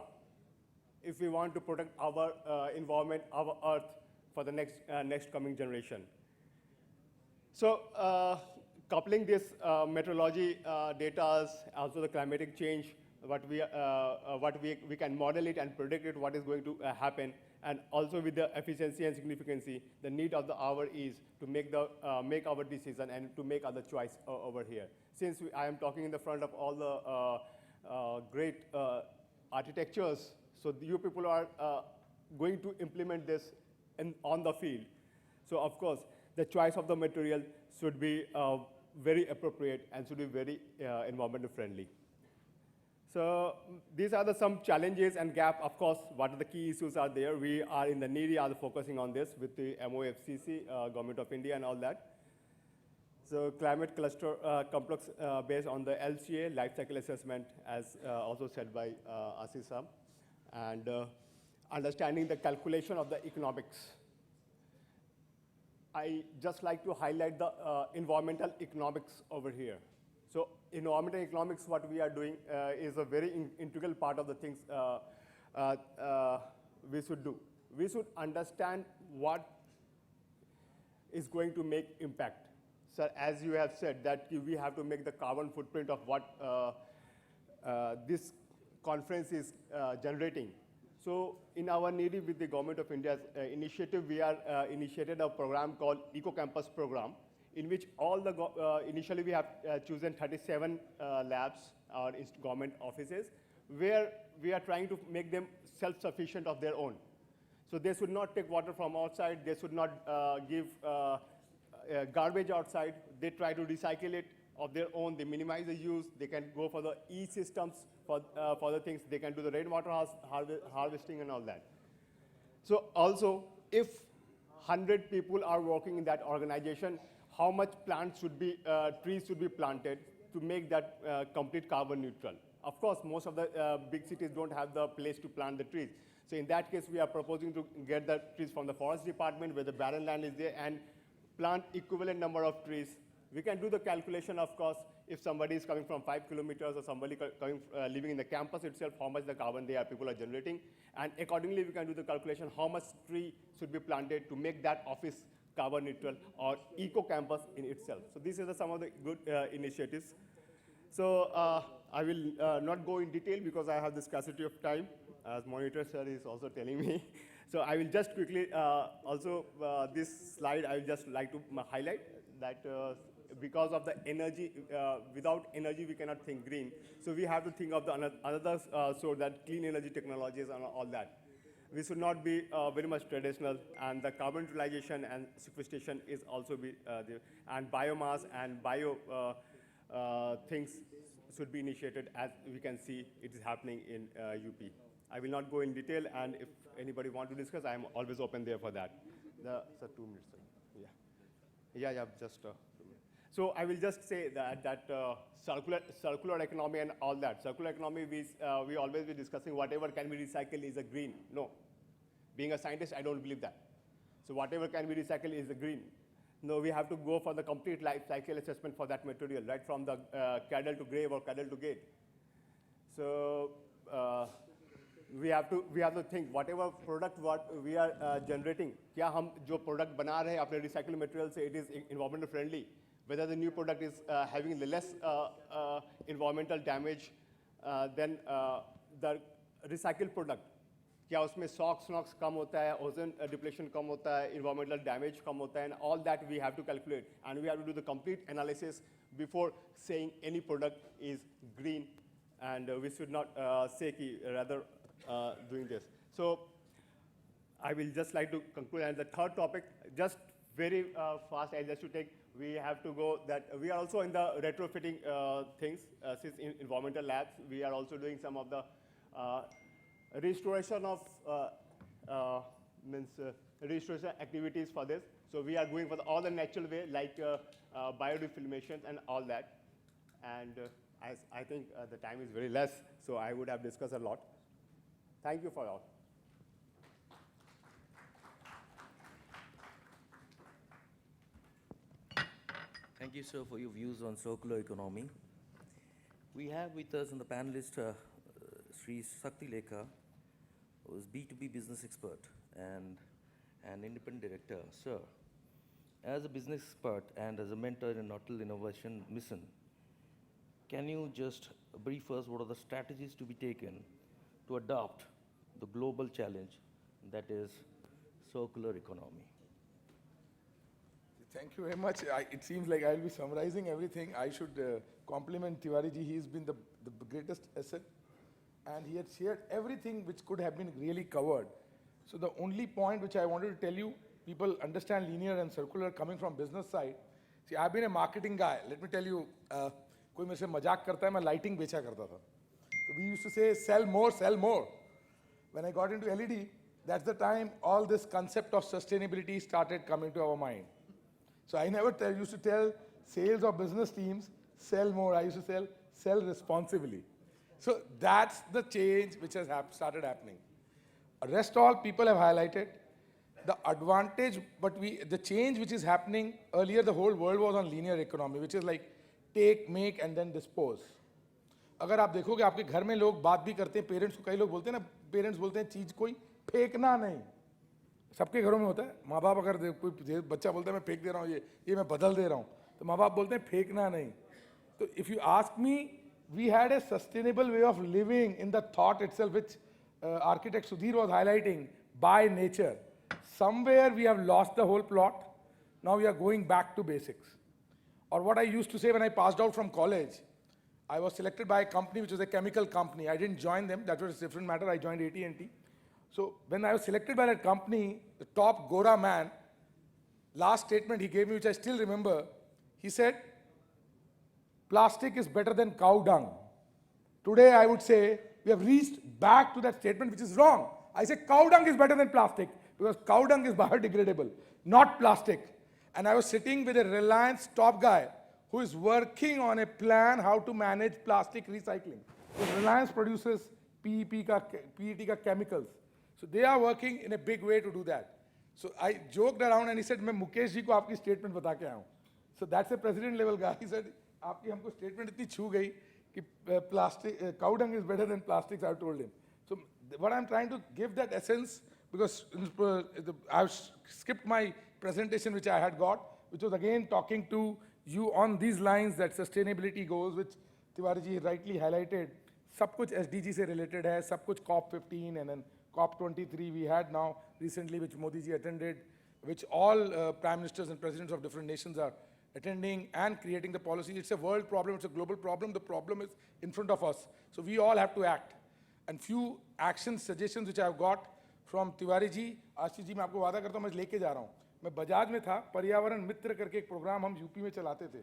Speaker 9: if we want to protect our environment, our earth for the next coming generation. So coupling this meteorology data, also the climatic change, what we can model it and predict it, what is going to happen, and also with the efficiency and significancy, the need of the hour is to make our decision and to make other choice over here. Since I am talking in the front of all the great architectures, so you people are going to implement this on the field. So of course, the choice of the material should be very appropriate and should be very environmental friendly. So these are some challenges and gap. Of course, what are the key issues are there? We are in the NEERI are focusing on this with the MoEF&CC, Government of India and all that. So climate cluster complex based on the LCA, life cycle assessment, as also said by ASSOCHAM, and understanding the calculation of the economics. I just like to highlight the environmental economics over here. So environmental economics, what we are doing is a very integral part of the things we should do. We should understand what is going to make impact. So as you have said, that we have to make the carbon footprint of what this conference is generating. So in our NEERI with the Government of India's initiative, we are initiated a program called Eco Campus Program, in which all the, initially we have chosen 37 labs or government offices, where we are trying to make them self-sufficient of their own. So they should not take water from outside, they should not give garbage outside, they try to recycle it of their own, they minimize the use, they can go for the e-systems for the things, they can do the rainwater harvesting and all that. So also, if 100 people are working in that organization, how much plants should be, trees should be planted to make that complete carbon neutral? Of course, most of the big cities don't have the place to plant the trees. So in that case, we are proposing to get the trees from the forest department where the barren land is there and plant equivalent number of trees. We can do the calculation, of course, if somebody is coming from 5 kilometers or somebody coming, living in the campus itself, how much the carbon people are generating. And accordingly, we can do the calculation how much tree should be planted to make that office carbon neutral or eco campus in itself. So these are some of the good initiatives. So I will not go in detail because I have the scarcity of time, as monitor sir is also telling me. So I will just quickly, this slide I will just like to highlight that because of the energy, without energy we cannot think green. So we have to think of the another sort, that clean energy technologies and all that. We should not be very much traditional, and the carbon utilization and sequestration is also be there. And biomass and bio things should be initiated, as we can see it is happening in UP. I will not go in detail, and if anybody want to discuss, I am always open there for that. Sir, 2 minutes, sir. Yeah, just 2 minutes. So I will just say that circular economy and all that. Circular economy, we always be discussing whatever can be recycled is a green. No. Being a scientist, I don't believe that. So whatever can be recycled is a green. No, we have to go for the complete life cycle assessment for that material, right from the cradle to grave or cradle to gate. So we have to think whatever product what we are generating, क्या हम जो product बना रहे हैं अपने recycled material से, it is environmental friendly. Whether the new product is having less environmental damage than the recycled product. क्या उसमें SOx कम होता है, ozone depletion कम होता है, environmental damage कम होता है, and all that we have to calculate, and we have to do the complete analysis before saying any product is green, and we should not say rather doing this. So I will just like to conclude, and the third topic, just very fast, I'll just to take, we have to go that we are also in the retrofitting things, since in environmental labs, we are also doing some of the restoration of restoration activities for this. So we are going for all the natural way, like biodefilmation and all that. And as I think the time is very less, so I would have discussed a lot. Thank you for all.
Speaker 17: Thank you, sir, for your views on circular economy. We have with us on the panelist Sri Sakti Lekha, who is B2B business expert and an independent director. Sir, as a business expert and as a mentor in Atal Innovation Mission, can you just brief us what are the strategies to be taken to adopt the global challenge that is circular economy?
Speaker 10: Thank you very much. It seems like I'll be summarizing everything. I should compliment Tiwari ji. He's been the greatest asset, and he had shared everything which could have been really covered. So the only point which I wanted to tell you, people understand linear and circular coming from business side. See, I've been a marketing guy. Let me tell you, कोई मेरे से मजाक करता है, मैं lighting बेचा करता था. So we used to say, sell more, sell more. When I got into LED, that's the time all this concept of sustainability started coming to our mind. So I never used to tell sales or business teams, sell more. I used to sell responsibly. So that's the change which has started happening. Rest all people have highlighted the advantage, but the change which is happening, earlier the whole world was on linear economy, which is like take, make and then dispose. अगर आप देखोगे आपके घर में लोग बात भी करते हैं, पेरेंट्स को कई लोग बोलते हैं ना, पेरेंट्स बोलते हैं चीज कोई फेंकना नहीं. सबके घरों में होता है. माँ बाप अगर कोई बच्चा बोलता है मैं फेंक दे रहा हूँ, ये मैं बदल दे रहा हूँ, तो माँ बाप बोलते हैं फेंकना नहीं. तो if you ask me, we had a sustainable way of living in the thought itself, which architect Sudhir was highlighting, by nature. Somewhere we have lost the whole plot. Now we are going back to basics. Or what I used to say when I passed out from college, I was selected by a company which was a chemical company. I didn't join them, that was a different matter. I joined AT&T. So when I was selected by that company, the top Gora man, last statement he gave me, which I still remember, he said, plastic is better than cow dung. Today I would say, we have reached back to that statement, which is wrong. I say cow dung is better than plastic, because cow dung is biodegradable, not plastic. And I was sitting with a Reliance top guy who is working on a plan how to manage plastic recycling. So Reliance produces PET chemicals. So they are working in a big way to do that. So I joked around and he said, मैं मुकेश जी को आपकी statement बता के आया हूँ. So that's a president level guy. He said, आपकी हमको statement इतनी छू गई कि plastic, cow dung is better than plastics, I told him. So what I'm trying to give that essence, because I've skipped my presentation which I had got, which was again talking to you on these lines, that sustainability goals, which Tiwari ji rightly highlighted, सब कुछ SDG से related है, सब कुछ COP15 and then COP23 we had now recently, which Modi ji attended, which all prime ministers and presidents of different nations are attending and creating the policy. It's a world problem, it's a global problem. The problem is in front of us. So we all have to act. And few action suggestions which I have got from Tiwari ji, Ashish ji मैं आपको वादा करता हूँ मैं लेके जा रहा हूँ. मैं बजाज में था, पर्यावरण मित्र करके एक प्रोग्राम हम यूपी में चलाते थे.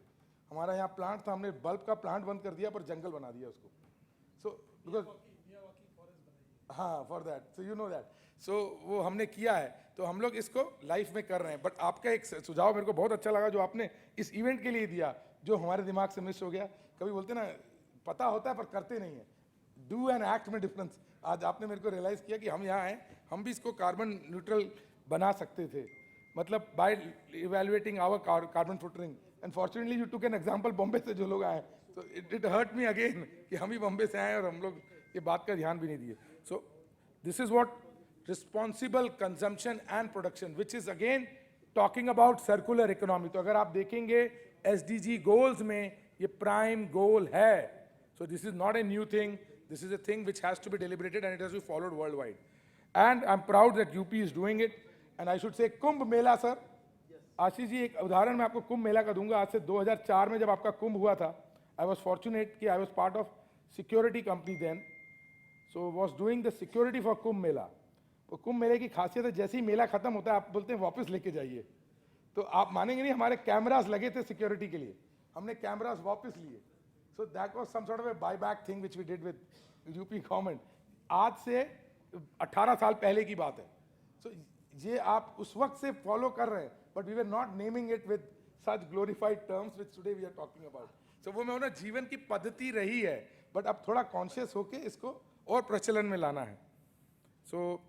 Speaker 10: हमारा यहाँ प्लांट था, हमने बल्ब का प्लांट बंद कर दिया पर जंगल बना दिया उसको. So because हाँ for that, so you know that. So वो हमने किया है, तो हम लोग इसको लाइफ में कर रहे हैं. बट आपका एक सुझाव मेरे को बहुत अच्छा लगा जो आपने इस इवेंट के लिए दिया, जो हमारे दिमाग से मिस हो गया. कभी बोलते ना पता होता है पर करते नहीं है. डू एंड एक्ट में डिफरेंस. आज आपने मेरे को रियलाइज़ किया कि हम यहाँ आए, हम भी इसको कार्बन न्यूट्रल बना सकते थे. मतलब by evaluating our carbon footprint. And fortunately you took an example Bombay से जो लोग आए, तो इट हर्ट मी अगेन कि हम ही बॉम्बे से आए और हम लोग ये बात का ध्यान भी नहीं दिए. सो this is what responsible consumption and production, which is again talking about circular economy. तो अगर आप देखेंगे SDG गोल्स में ये प्राइम गोल है. सो this is not a new thing, this is a thing which has to be deliberated and it has to be followed worldwide. And I'm proud that UP is doing it. And I should say Kumbh Mela sir. Ashish ji एक उदाहरण मैं आपको कुंभ मेला का दूंगा. आज से 2004 में जब आपका कुंभ हुआ था, I was fortunate कि I was part of security company then. So was doing the security for Kumbh Mela. तो कुंभ मेले की खासियत है जैसे ही मेला खत्म होता है आप बोलते हैं वापस लेके जाइए. तो आप मानेंगे नहीं, हमारे कैमरास लगे थे सिक्योरिटी के लिए, हमने कैमरास वापस लिए. So that was some sort of a buyback thing which we did with UP government. आज से 18 साल पहले की बात है. So ये आप उस वक्त से follow कर रहे हैं, but we were not naming it with such glorified terms which today we are talking about. So वो मैं जीवन की पद्धति रही है, but अब थोड़ा conscious होके इसको और प्रचलन में लाना है. So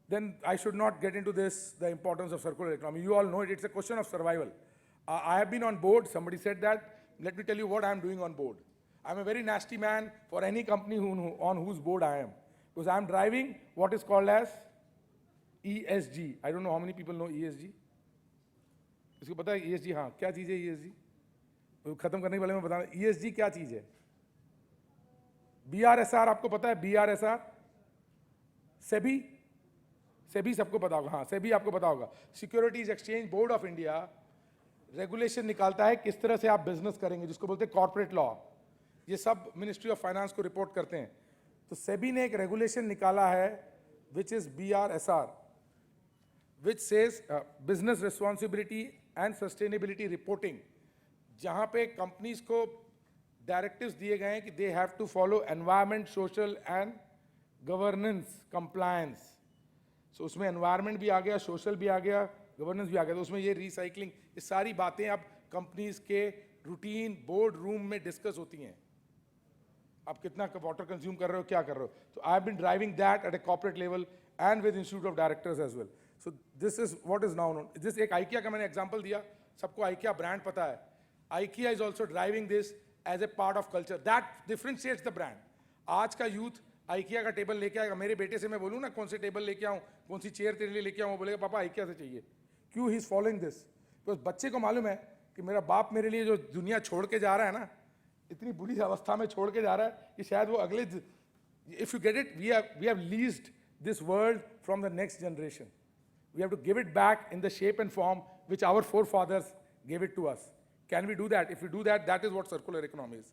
Speaker 10: then I should not get into this, the importance of circular economy. You all know it, it's a question of survival. I have been on board, somebody said that. Let me tell you what I am doing on board. I am a very nasty man for any company on whose board I am. Because I am driving what is called as ESG. I don't know how many people know ESG. इसको पता है ESG? हाँ, क्या चीज़ है ESG? खत्म करने के वाले में बताना ESG क्या चीज़ है. BRSR आपको पता है? BRSR सेबी सबको पता होगा. हाँ, सेबी आपको पता होगा. Securities exchange board of India regulation निकालता है किस तरह से आप बिजनेस करेंगे, जिसको बोलते हैं कॉर्पोरेट लॉ. ये सब मिनिस्ट्री ऑफ फाइनेंस को रिपोर्ट करते हैं. तो सेबी ने एक रेगुलेशन निकाला है which is BRSR, which says business responsibility and sustainability reporting, जहां पे कंपनीज को डायरेक्टिव्स दिए गए हैं कि they have to follow environment, social and governance compliance. So उसमें एनवायरमेंट भी आ गया, सोशल भी आ गया, गवर्नेंस भी आ गया. तो उसमें ये रिसाइकलिंग, ये सारी बातें अब कंपनीज के रूटीन बोर्ड रूम में डिस्कस होती हैं. आप कितना वाटर कंज्यूम कर रहे हो, क्या कर रहे हो. तो I have been driving that at a corporate level and with institute of directors as well. So this is what is now known. This एक IKEA का मैंने एग्जांपल दिया, सबको IKEA ब्रांड पता है. IKEA is also driving this as a part of culture. That differentiates the brand. आज का youth IKEA का टेबल लेके आएगा. मेरे बेटे से मैं बोलूँ ना कौन से टेबल लेके आऊँ, कौन सी चेयर तेरे लिए लेके आऊँ, वो बोलेगा पापा IKEA से चाहिए. क्यों? He is following this. Because बच्चे को मालूम है कि मेरा बाप मेरे लिए जो दुनिया छोड़ के जा रहा है ना, इतनी बुरी अवस्था में छोड़ के जा रहा है कि शायद वो अगले, if you get it, we have leased this world from the next generation. We have to give it back in the shape and form which our forefathers give it to us. Can we do that? If you do that, that is what circular economy is.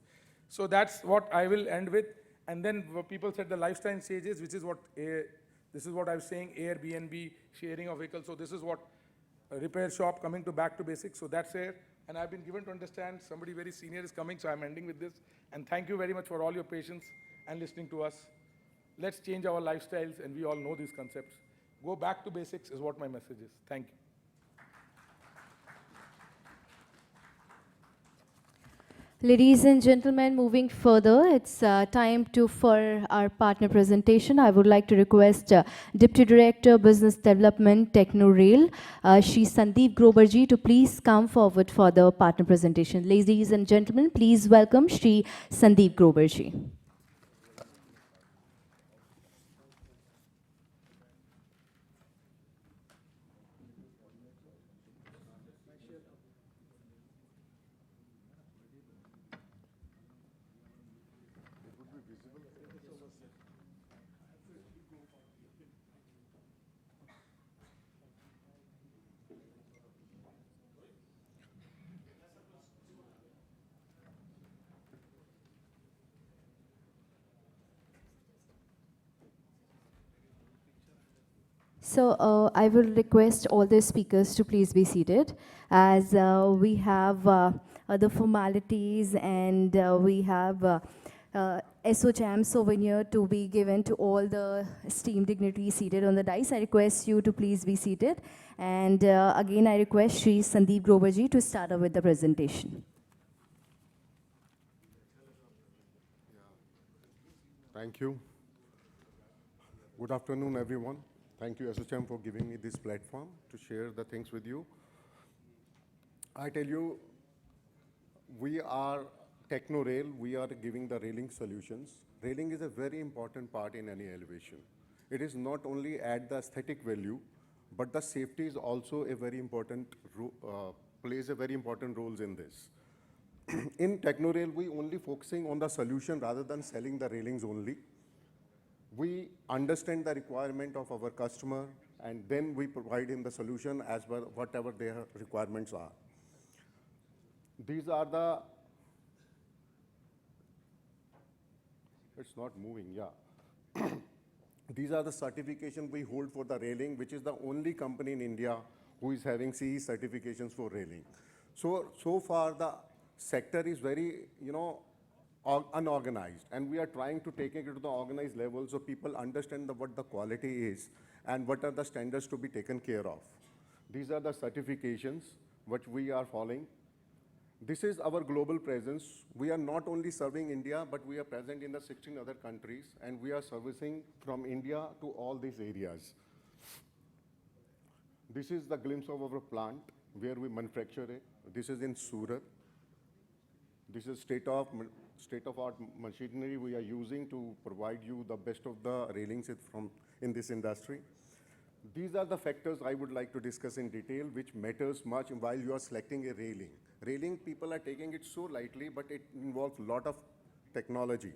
Speaker 10: So that's what I will end with. And then people said the lifestyle stages, which is what this is what I was saying, Airbnb, sharing of vehicles. So this is what a repair shop coming to back to basics. So that's it. And I've been given to understand somebody very senior is coming, so I'm ending with this. And thank you very much for all your patience and listening to us. Let's change our lifestyles, and we all know these concepts. Go back to basics is what my message is. Thank you.
Speaker 1: Ladies and gentlemen, moving further, it's time for our partner presentation. I would like to request Deputy Director, Business Development, Techno-Rail, Shri Sandeep Groverji, to please come forward for the partner presentation. Ladies and gentlemen, please welcome Shri Sandeep Groverji. So I will request all the speakers to please be seated, as we have other formalities, and we have ASSOCHAM souvenir to be given to all the esteemed dignitaries seated on the dais. I request you to please be seated. And again, I request Shri Sandeep Groverji to start up with the presentation.
Speaker 6: Thank you. Good afternoon, everyone. Thank you, ASSOCHAM, for giving me this platform to share the things with you. I tell you, we are Techno-Rail. We are giving the railing solutions. Railing is a very important part in any elevation. It is not only add the aesthetic value, but the safety is also a very important, plays a very important role in this. In Techno-Rail, we only focusing on the solution rather than selling the railings only. We understand the requirement of our customer, and then we provide him the solution as per whatever their requirements are. These are the, it's not moving, yeah. These are the certifications we hold for the railing, which is the only company in India who is having CE certifications for railing. So far the sector is very, unorganized, and we are trying to take it to the organized level so people understand what the quality is and what are the standards to be taken care of. These are the certifications which we are following. This is our global presence. We are not only serving India, but we are present in the 16 other countries, and we are servicing from India to all these areas. This is the glimpse of our plant where we manufacture it. This is in Surat. This is state-of-art machinery we are using to provide you the best of the railings in this industry. These are the factors I would like to discuss in detail, which matters much while you are selecting a railing. Railing, people are taking it so lightly, but it involves a lot of technology.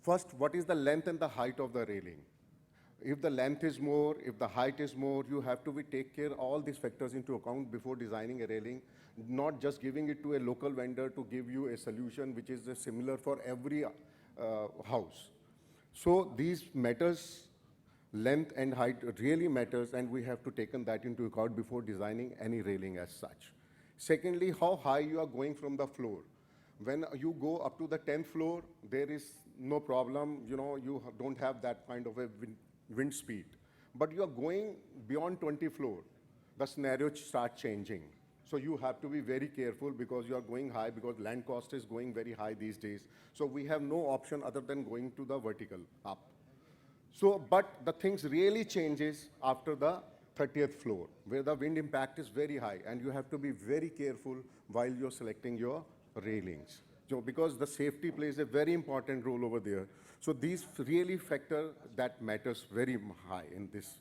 Speaker 6: First, what is the length and the height of the railing? If the length is more, if the height is more, you have to take care all these factors into account before designing a railing, not just giving it to a local vendor to give you a solution which is similar for every house. So these matters, length and height really matters, and we have to take that into account before designing any railing as such. Secondly, how high you are going from the floor. When you go up to the 10th floor, there is no problem, you don't have that kind of a wind speed. But you are going beyond 20 floor, the scenario starts changing. So you have to be very careful because you are going high, because land cost is going very high these days. So we have no option other than going to the vertical up. So, but the things really changes after the 30th floor, where the wind impact is very high, and you have to be very careful while you're selecting your railings. So, because the safety plays a very important role over there. So these really factor that matters very high in this.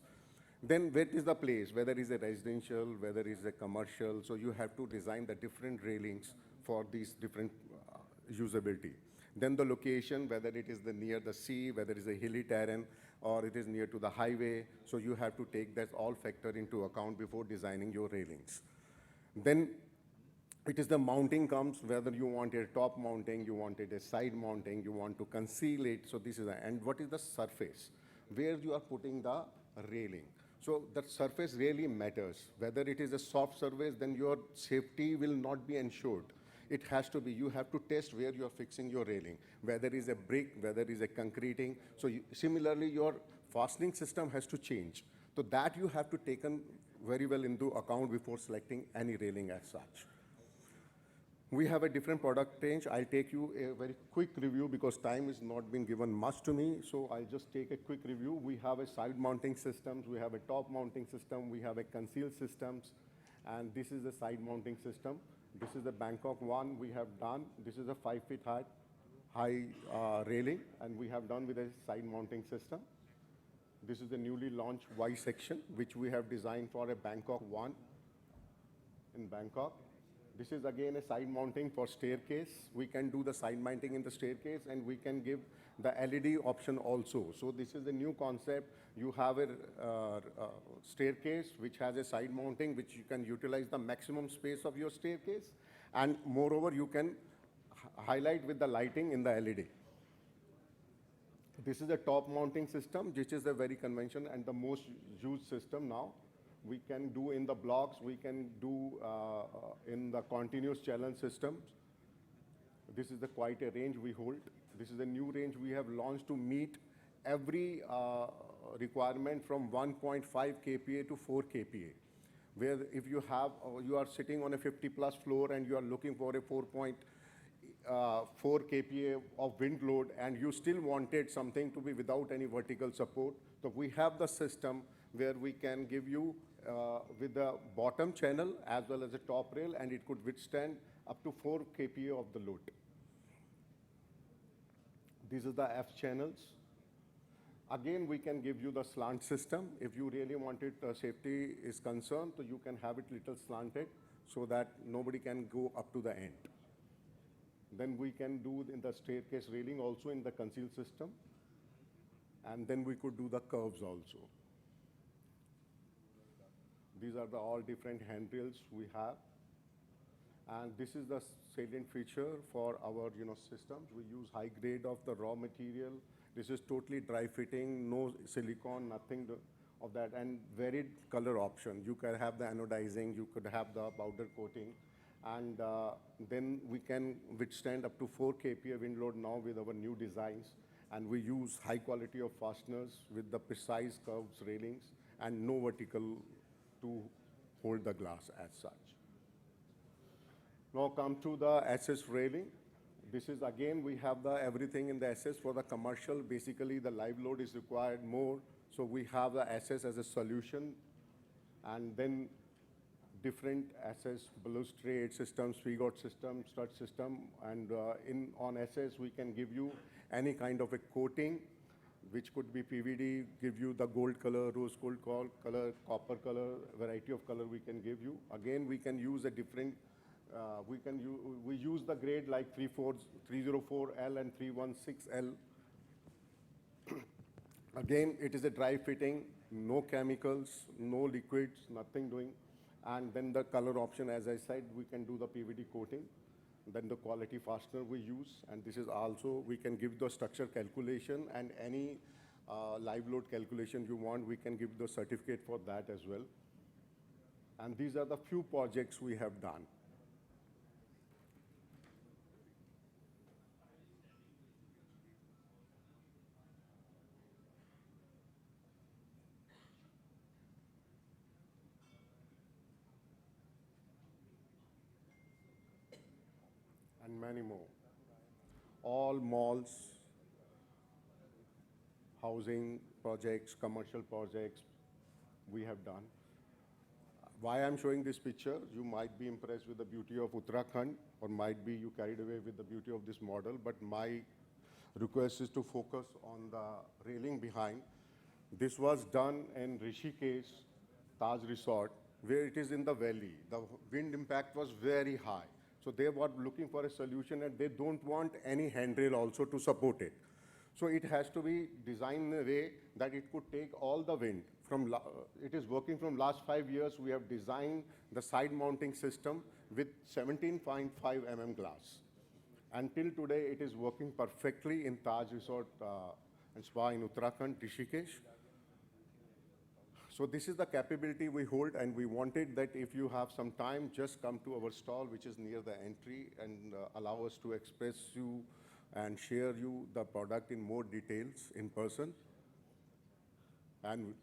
Speaker 6: Then where is the place, whether it's a residential, whether it's a commercial, so you have to design the different railings for these different usability. Then the location, whether it is near the sea, whether it is a hilly terrain, or it is near to the highway, so you have to take that all factor into account before designing your railings. Then it is the mounting comes, whether you want a top mounting, you wanted a side mounting, you want to conceal it, so this is, and what is the surface, where you are putting the railing. So that surface really matters. Whether it is a soft surface, then your safety will not be ensured. It has to be, you have to test where you are fixing your railing, whether it is a brick, whether it is a concreting. So similarly, your fastening system has to change. So that you have to take very well into account before selecting any railing as such. We have a different product range. I'll take you a very quick review because time is not been given much to me. So I'll just take a quick review. We have a side mounting systems, we have a top mounting system, we have a concealed systems, and this is the side mounting system. This is the Bangkok one we have done. This is a 5 feet high railing, and we have done with a side mounting system. This is the newly launched Y section, which we have designed for a Bangkok one in Bangkok. This is again a side mounting for staircase. We can do the side mounting in the staircase, and we can give the LED option also. So this is a new concept. You have a staircase which has a side mounting, which you can utilize the maximum space of your staircase, and moreover you can highlight with the lighting in the LED. This is a top mounting system, which is a very conventional and the most used system now. We can do in the blocks, we can do in the continuous challenge systems. This is quite a range we hold. This is a new range we have launched to meet every requirement from 1.5 kPa to 4 kPa. Where if you have, you are sitting on a 50+ floor and you are looking for a 4.4 kPa of wind load, and you still wanted something to be without any vertical support. So we have the system where we can give you with the bottom channel as well as the top rail, and it could withstand up to 4 kPa of the load. These are the F channels. Again, we can give you the slant system. If you really wanted safety is concerned, so you can have it little slanted so that nobody can go up to the end. Then we can do in the staircase railing also in the concealed system. And then we could do the curves also. These are the all different handrails we have. And this is the salient feature for our systems. We use high grade of the raw material. This is totally dry fitting, no silicone, nothing of that, and varied color option. You can have the anodizing, you could have the powder coating, and then we can withstand up to 4 kPa wind load now with our new designs. And we use high quality of fasteners with the precise curves railings and no vertical to hold the glass as such. Now come to the SS railing. This is again, we have the everything in the SS for the commercial. Basically, the live load is required more. So we have the SS as a solution, and then different SS, balustrade systems, figure system, strut system, and on SS we can give you any kind of a coating, which could be PVD, give you the gold color, rose gold color, copper color, variety of color we can give you. Again, we can use a different, we use the grade like 304L and 316L. Again, it is a dry fitting, no chemicals, no liquids, nothing doing. And then the color option, as I said, we can do the PVD coating. Then the quality fastener we use, and this is also, we can give the structure calculation, and any live load calculation you want, we can give the certificate for that as well. And these are the few projects we have done. And many more. All malls, housing projects, commercial projects we have done. Why I'm showing this picture, you might be impressed with the beauty of Uttarakhand, or might be you carried away with the beauty of this model, but my request is to focus on the railing behind. This was done in Rishikesh, Taj Resort, where it is in the valley. The wind impact was very high. So they were looking for a solution, and they don't want any handrail also to support it. So it has to be designed in a way that it could take all the wind. It is working from last 5 years. We have designed the side mounting system with 17.5 mm glass. Until today, it is working perfectly in Taj Resort and Spa in Uttarakhand, Rishikesh. So this is the capability we hold, and we wanted that if you have some time, just come to our stall, which is near the entry, and allow us to express you and share you the product in more details in person. And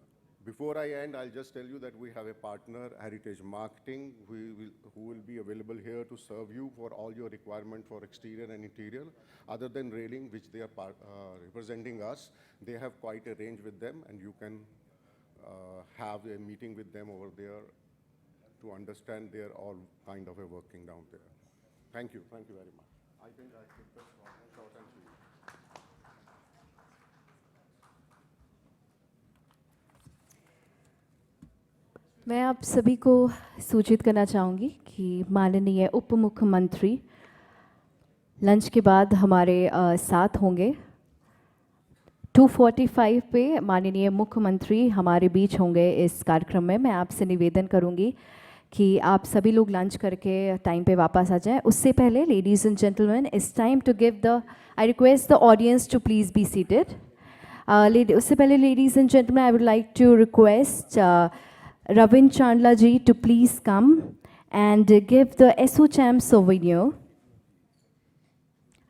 Speaker 6: before I end, I'll just tell you that we have a partner, Heritage Marketing, who will be available here to serve you for all your requirement for exterior and interior. Other than railing, which they are representing us, they have quite a range with them, and you can have a meeting with them over there to understand their all kind of a working down there. Thank you very much. I think I should just short and sweet.
Speaker 1: मैं आप सभी को सूचित करना चाहूँगी कि माननीय उप मुख्यमंत्री लंच के बाद हमारे साथ होंगे। 2:45 पे माननीय मुख्यमंत्री हमारे बीच होंगे इस कार्यक्रम में। मैं आपसे निवेदन करूंगी कि आप सभी लोग लंच करके टाइम पे वापस आ जाएं। उससे पहले ladies and gentleman, it's time to give the, I request the audience to please be seated. उससे पहले ladies and gentleman, I would like to request Ravin Chandla ji to please come and give the ASSOCHAM souvenir.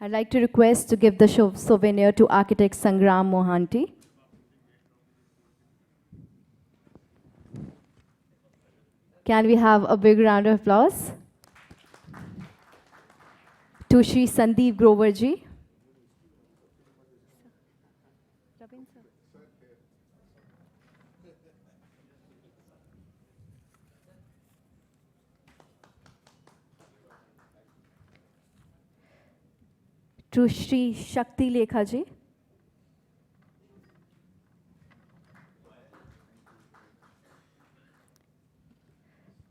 Speaker 1: I'd like to request to give the souvenir to architect Sangram Mohanty. Can we have a big round of applause to Shri Sandeep Grover ji? To Shri Shakti Lekha ji.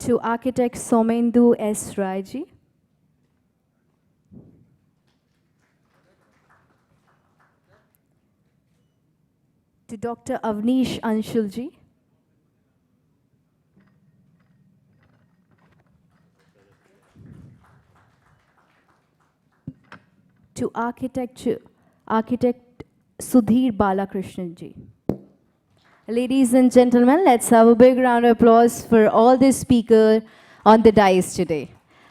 Speaker 1: To architect Somendu S. Rai ji. To Dr. Avnish Anshul ji. To architect Sudhir Balakrishnan ji. Ladies and gentlemen, let's have a big round of applause for all the speakers on the dais today.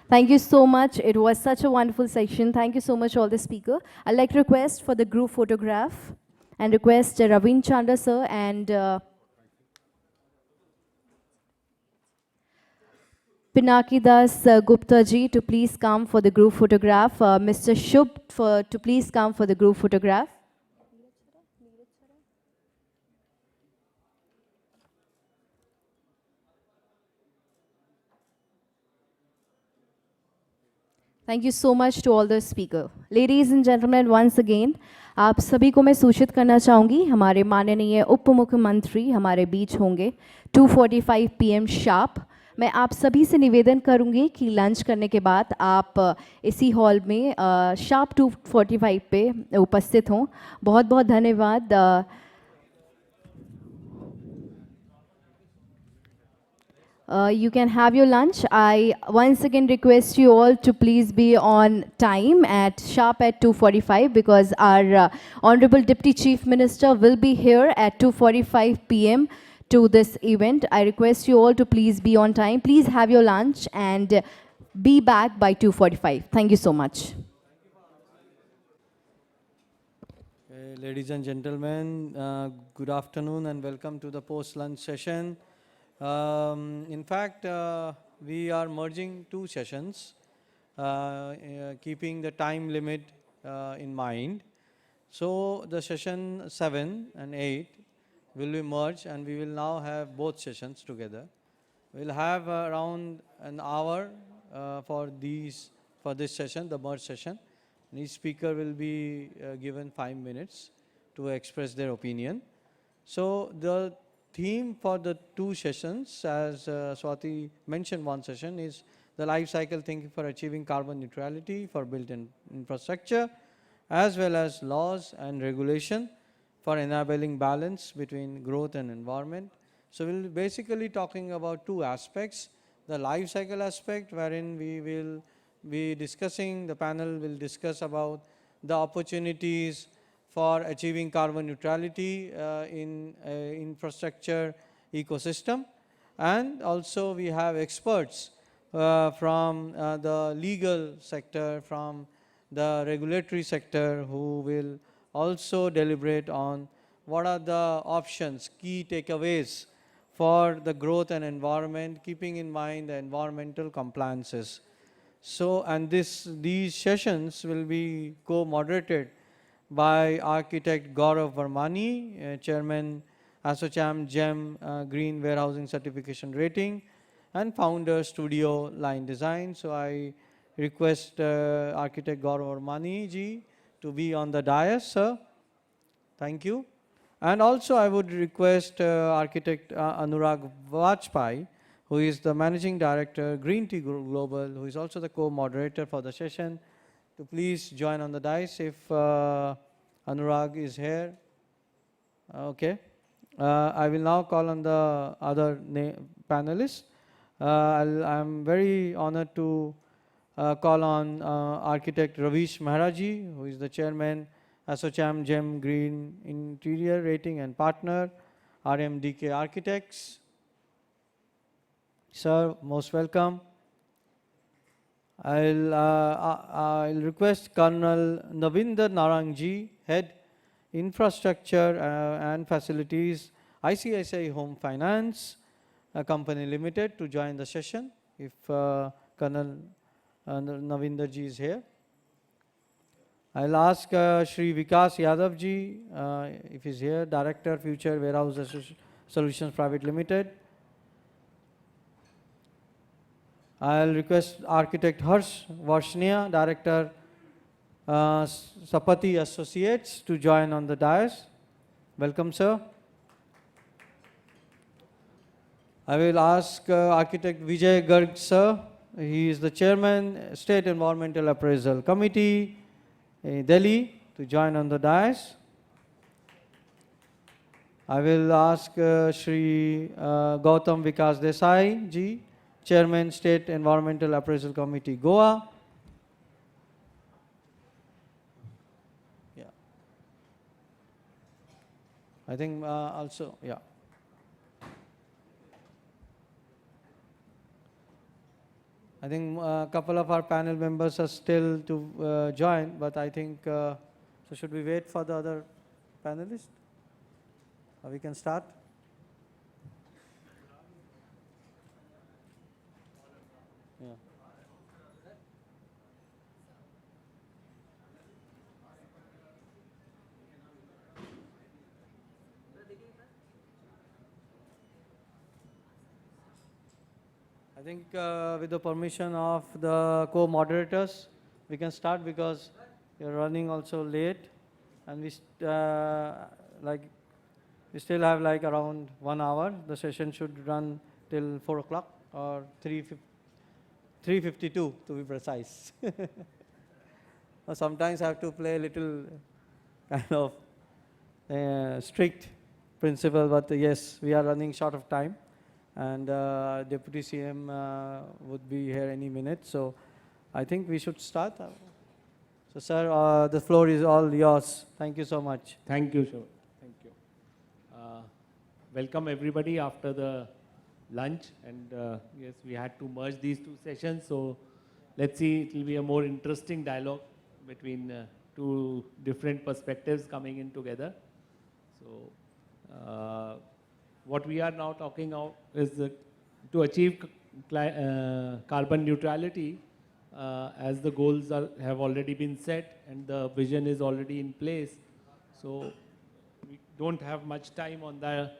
Speaker 1: Thank you so much. It was such a wonderful session. Thank you so much, all the speakers. I'd like to request for the group photograph and request Ravin Chandra sir and Pinaki Das Gupta ji to please come for the group photograph. Mr. Shubh to please come for the group photograph. Thank you so much to all the speakers. Ladies and gentlemen, once again, आप सभी को मैं सूचित करना चाहूँगी हमारे माननीय उप मुख्यमंत्री हमारे बीच होंगे 2:45 PM शार्प। मैं आप सभी से निवेदन करूंगी कि लंच करने के बाद आप इसी हॉल में शार्प 2:45 पे उपस्थित हों। बहुत बहुत धन्यवाद। You can have your lunch. I once again request you all to please be on time at sharp at 2:45 because our Honorable Deputy Chief Minister will be here at 2:45 PM to this event. I request you all to please be on time. Please have your lunch and be back by 2:45. Thank you so much.
Speaker 21: Ladies and gentlemen, good afternoon and welcome to the post-lunch session. In fact, we are merging two sessions, keeping the time limit in mind. So the session 7 and 8 will be merged and we will now have both sessions together. We'll have around an hour for this session, the merged session. And each speaker will be given 5 minutes to express their opinion. So the theme for the two sessions, as Swati mentioned one session, is the life cycle thinking for achieving carbon neutrality for built infrastructure, as well as laws and regulation for enabling balance between growth and environment. So we'll be basically talking about two aspects: the life cycle aspect, wherein we will be discussing, the panel will discuss about the opportunities for achieving carbon neutrality in infrastructure ecosystem. And also we have experts from the legal sector, from the regulatory sector, who will also deliberate on what are the options, key takeaways for the growth and environment, keeping in mind the environmental compliances. So, and these sessions will be co-moderated by architect Gaurav Varmani, Chairman ASSOCHAM GEM Green Warehousing Certification Rating, and founder Studio Line Design. So I request architect Gaurav Varmani ji to be on the dais, sir. Thank you. And also I would request architect Anurag Vajpayee who is the Managing Director, Green Tea Global, who is also the co-moderator for the session, to please join on the dais if Anurag is here. Okay. I will now call on the other panelists. I'm very honored to call on architect Ravish Maharaji, who is the chairman, ASSOCHAM GEM Green Interior Rating and partner, RMDK Architects. Sir, most welcome. I'll request Colonel Navinder Narangji, Head Infrastructure and Facilities, ICICI Home Finance Company Limited, to join the session if Colonel Navinder ji is here. I'll ask Shri Vikas Yadav ji if he's here, Director, Future Warehouse Solutions Private Limited. I'll request Architect Harsh Varshnia, Director, Sapati Associates, to join on the dais. Welcome, sir. I will ask Architect Vijay Garg, sir. He is the Chairman, State Environmental Appraisal Committee, Delhi, to join on the dais. I will ask Shri Gautam Vikas Desai ji, Chairman, State Environmental Appraisal Committee, Goa. Yeah. I think also, yeah. I think a couple of our panel members are still to join, but I think, so should we wait for the other panelists? Or we can start? Yeah. I think with the permission of the co-moderators, we can start because you're running also late, and we still have like around 1 hour. The session should run till 4 o'clock or 3:52 to be precise. Sometimes I have to play a little kind of strict principle, but yes, we are running short of time. And Deputy CM would be here any minute. So I think we should start. So sir, the floor is all yours. Thank you so much.
Speaker 4: Thank you, sir. Thank you. Welcome everybody after the lunch. And yes, we had to merge these two sessions. So let's see, it will be a more interesting dialogue between two different perspectives coming in together. So what we are now talking about is to achieve carbon neutrality as the goals have already been set and the vision is already in place. So we don't have much time on the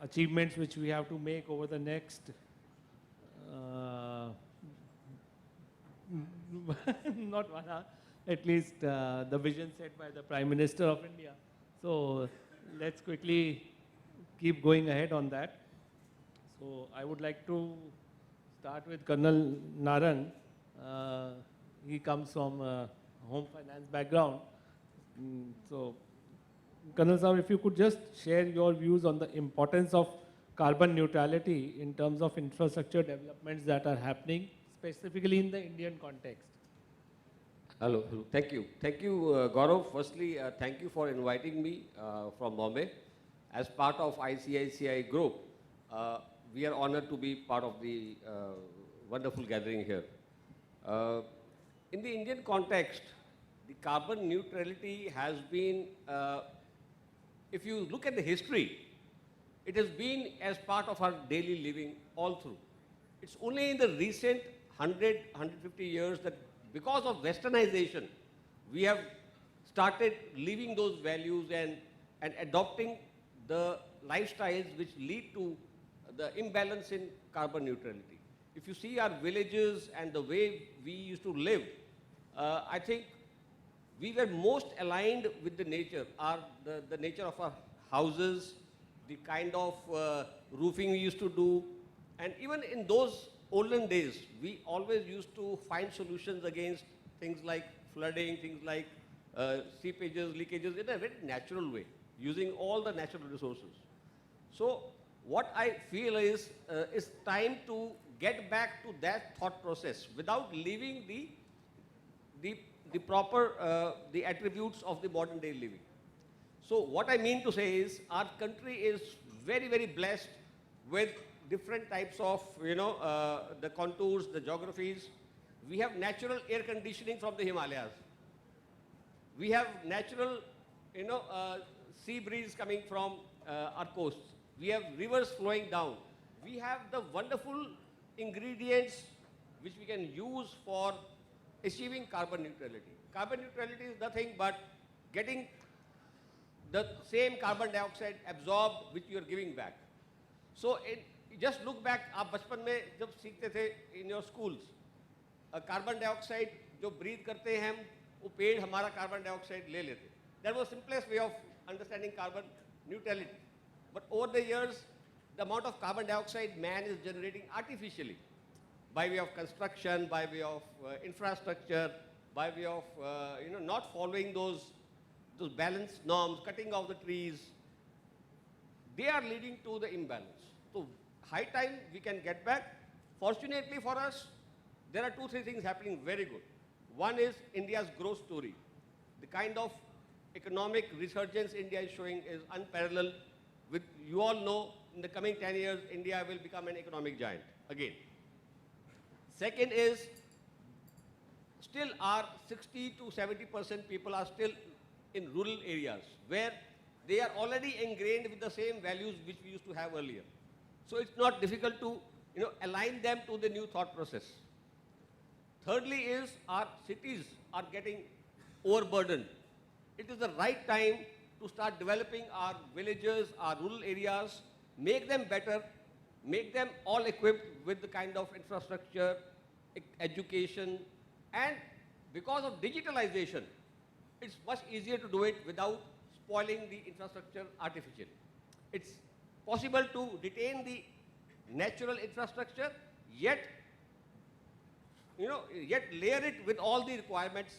Speaker 4: achievements which we have to make over the next not 1 hour, at least the vision set by the Prime Minister of India. So let's quickly keep going ahead on that. So I would like to start with Colonel Naran. He comes from a home finance background. So Colonel Sir, if you could just share your views on the importance of carbon neutrality in terms of infrastructure developments that are happening, specifically in the Indian context.
Speaker 13: Hello, thank you. Thank you, Gaurav. Firstly, thank you for inviting me from Bombay. As part of ICICI Group, we are honored to be part of the wonderful gathering here. In the Indian context, the carbon neutrality has been, if you look at the history, it has been as part of our daily living all through. It's only in the recent 100, 150 years that because of westernization, we have started living those values and adopting the lifestyles which lead to the imbalance in carbon neutrality. If you see our villages and the way we used to live, I think we were most aligned with the nature, the nature of our houses, the kind of roofing we used to do, And even in those olden days, we always used to find solutions against things like flooding, things like seepages, leakages in a very natural way, using all the natural resources. So what I feel is it's time to get back to that thought process without leaving the proper the attributes of the modern day living. So what I mean to say is our country is very, very blessed with different types of, the contours, the geographies. We have natural air conditioning from the Himalayas. We have natural, sea breeze coming from our coasts. We have rivers flowing down. We have the wonderful ingredients which we can use for achieving carbon neutrality. Carbon neutrality is nothing but getting the same carbon dioxide absorbed which you are giving back. So just look back, आप बचपन में जब सीखते थे in your schools, carbon dioxide जो breathe करते हैं हम, वो पेड़ हमारा carbon dioxide ले लेते. That was the simplest way of understanding carbon neutrality. But over the years, the amount of carbon dioxide man is generating artificially by way of construction, by way of infrastructure, by way of not following those balance norms, cutting off the trees, they are leading to the imbalance. So high time we can get back. Fortunately for us, there are 2-3 things happening very good. One is India's growth story. The kind of economic resurgence India is showing is unparalleled. With you all know, in the coming 10 years, India will become an economic giant again. Second is, still our 60 to 70% people are still in rural areas where they are already ingrained with the same values which we used to have earlier. So it's not difficult to align them to the new thought process. Thirdly is our cities are getting overburdened. It is the right time to start developing our villages, our rural areas, make them better, make them all equipped with the kind of infrastructure, education, and because of digitalization, it's much easier to do it without spoiling the infrastructure artificially. It's possible to retain the natural infrastructure, yet layer it with all the requirements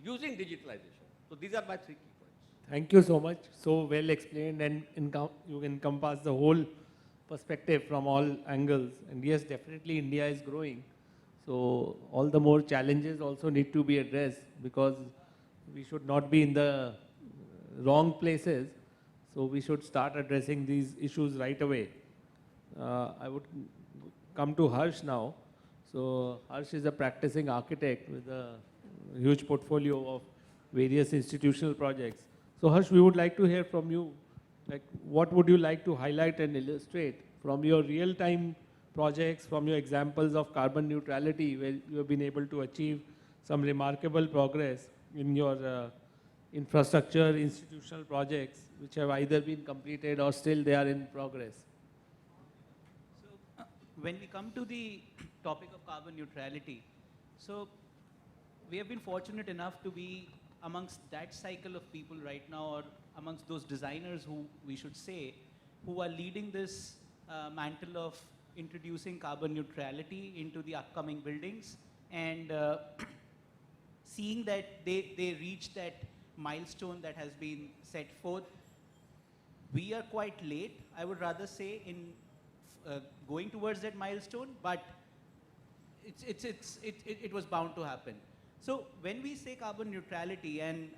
Speaker 13: using digitalization. So these are my 3 key points.
Speaker 4: Thank you so much. So well explained, and you encompass the whole perspective from all angles. And yes, definitely India is growing. So all the more challenges also need to be addressed, because we should not be in the wrong places. So we should start addressing these issues right away. I would come to Harsh now. So Harsh is a practicing architect with a huge portfolio of various institutional projects. So Harsh, we would like to hear from you, like what would you like to highlight and illustrate from your real-time projects, from your examples of carbon neutrality, where you have been able to achieve some remarkable progress in your infrastructure, institutional projects, which have either been completed or still they are in progress.
Speaker 8: So when we come to the topic of carbon neutrality, so we have been fortunate enough to be amongst that cycle of people right now, or amongst those designers who we should say, who are leading this mantle of introducing carbon neutrality into the upcoming buildings, and seeing that they reach that milestone that has been set forth. We are quite late, I would rather say, in going towards that milestone, but it was bound to happen. So when we say carbon neutrality, and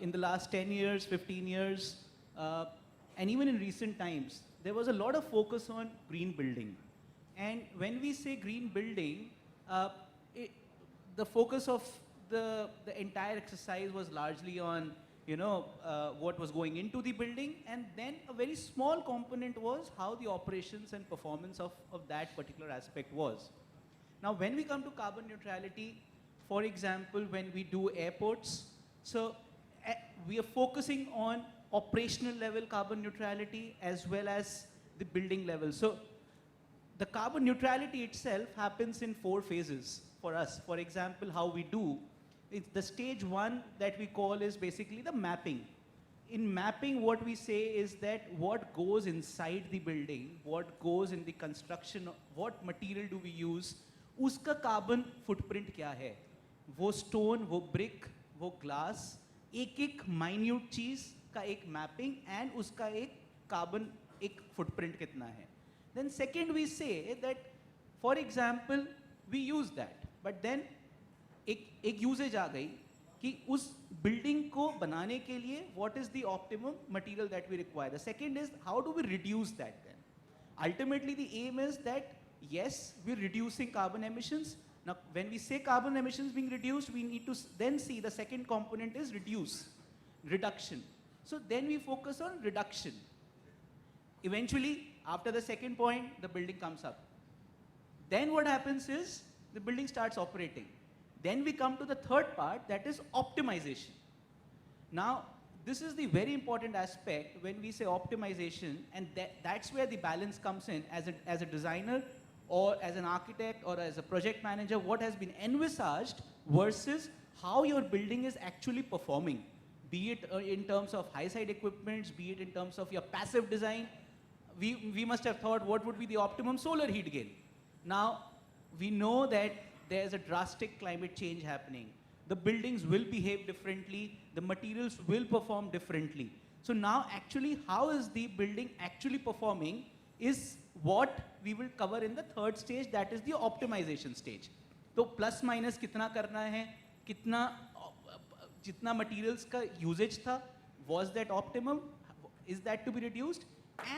Speaker 8: in the last 10 years, 15 years, and even in recent times, there was a lot of focus on green building. And when we say green building, the focus of the entire exercise was largely on what was going into the building, and then a very small component was how the operations and performance of that particular aspect was. Now when we come to carbon neutrality, for example, when we do airports, so we are focusing on operational level carbon neutrality as well as the building level. So the carbon neutrality itself happens in 4 phases for us. For example, how we do, it's the stage 1 that we call is basically the mapping. in mapping, what we say is that what goes inside the building, what goes in the construction, what material do we use, uska carbon footprint kya hai? वो stone, वो brick, वो glass, एक minute चीज का एक mapping and उसका एक carbon एक footprint कितना है. Then second we say that, for example, we use that, but then एक usage आ गई कि उस building को बनाने के लिए what is the optimum material that we require. The second is how do we reduce that then. Ultimately the aim is that yes, we're reducing carbon emissions. Now when we say carbon emissions being reduced, we need to then see the second component is reduction. So then we focus on reduction. Eventually, after the second point, the building comes up. Then what happens is the building starts operating. Then we come to the third part, that is optimization. Now, this is the very important aspect when we say optimization, and that's where the balance comes in as a designer or as an architect or as a project manager, what has been envisaged versus how your building is actually performing, be it in terms of high side equipments, be it in terms of your passive design. We must have thought what would be the optimum solar heat gain. Now, we know that there's a drastic climate change happening. The buildings will behave differently, the materials will perform differently. So now actually how is the building actually performing is what we will cover in the third stage, that is the optimization stage. So plus minus कितना करना है, कितना जितना materials का usage था, was that optimum, is that to be reduced,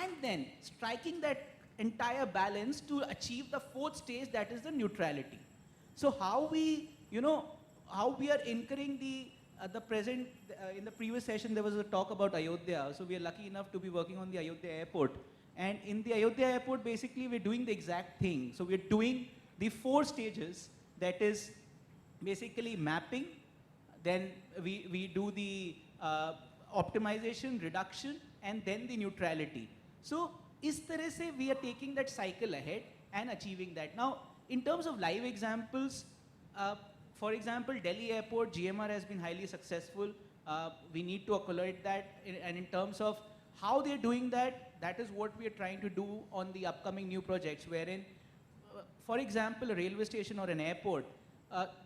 Speaker 8: and then striking that entire balance to achieve the fourth stage, that is the neutrality. So how we, how we are incurring the present, in the previous session there was a talk about Ayodhya, so we are lucky enough to be working on the Ayodhya airport. And in the Ayodhya airport, basically we're doing the exact thing. So we're doing the 4 stages, that is basically mapping, then we do the optimization, reduction, and then the neutrality. So is tarah se we are taking that cycle ahead and achieving that. Now, in terms of live examples, for example, Delhi airport, GMR has been highly successful. We need to accolade that, and in terms of how they're doing that, that is what we are trying to do on the upcoming new projects, wherein, for example, a railway station or an airport,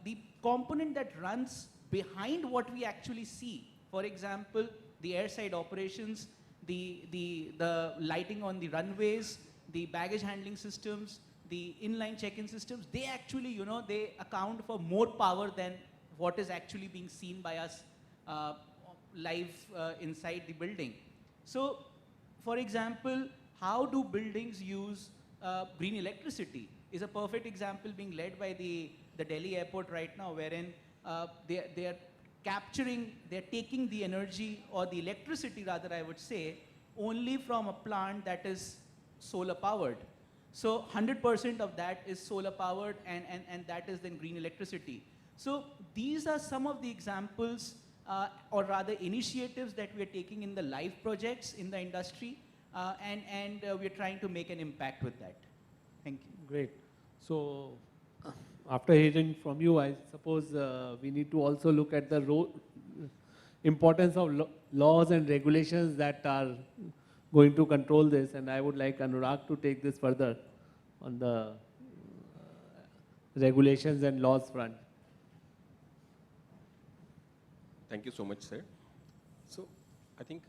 Speaker 8: the component that runs behind what we actually see, for example, the airside operations, the lighting on the runways, the baggage handling systems, the inline check-in systems, they actually, they account for more power than what is actually being seen by us live inside the building. So, for example, how do buildings use green electricity is a perfect example being led by the Delhi airport right now, wherein they are capturing, they're taking the energy or the electricity rather, I would say, only from a plant that is solar powered. So 100% of that is solar powered, and that is then green electricity. So these are some of the examples or rather initiatives that we are taking in the live projects in the industry, and we are trying to make an impact with that. Thank you.
Speaker 4: Great. So after hearing from you, I suppose we need to also look at the importance of laws and regulations that are going to control this, and I would like Anurag to take this further on the regulations and laws front.
Speaker 13: Thank you so much, sir. So, I think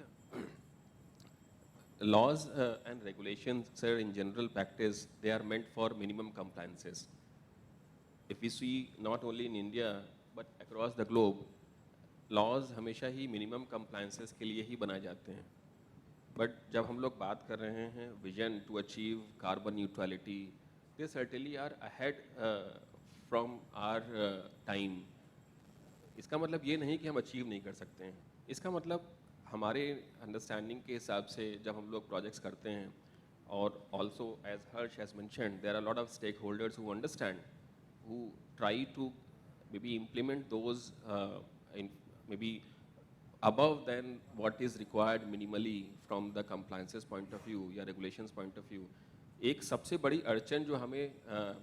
Speaker 13: laws and regulations, sir, in general practice, they are meant for minimum compliances. If we see not only in India, but across the globe, laws हमेशा ही minimum compliances के लिए ही बनाए जाते हैं. But जब हम लोग बात कर रहे हैं vision to achieve carbon neutrality, they certainly are ahead from our time. इसका मतलब ये नहीं कि हम अचीव नहीं कर सकते हैं. इसका मतलब हमारे अंडरस्टैंडिंग के हिसाब से जब हम लोग प्रोजेक्ट्स करते हैं, और also as Harsh has mentioned, there are a lot of stakeholders who understand, who try to maybe implement those maybe above than what is required minimally from the compliances point of view या regulations point of view. एक सबसे बड़ी अड़चन जो हमें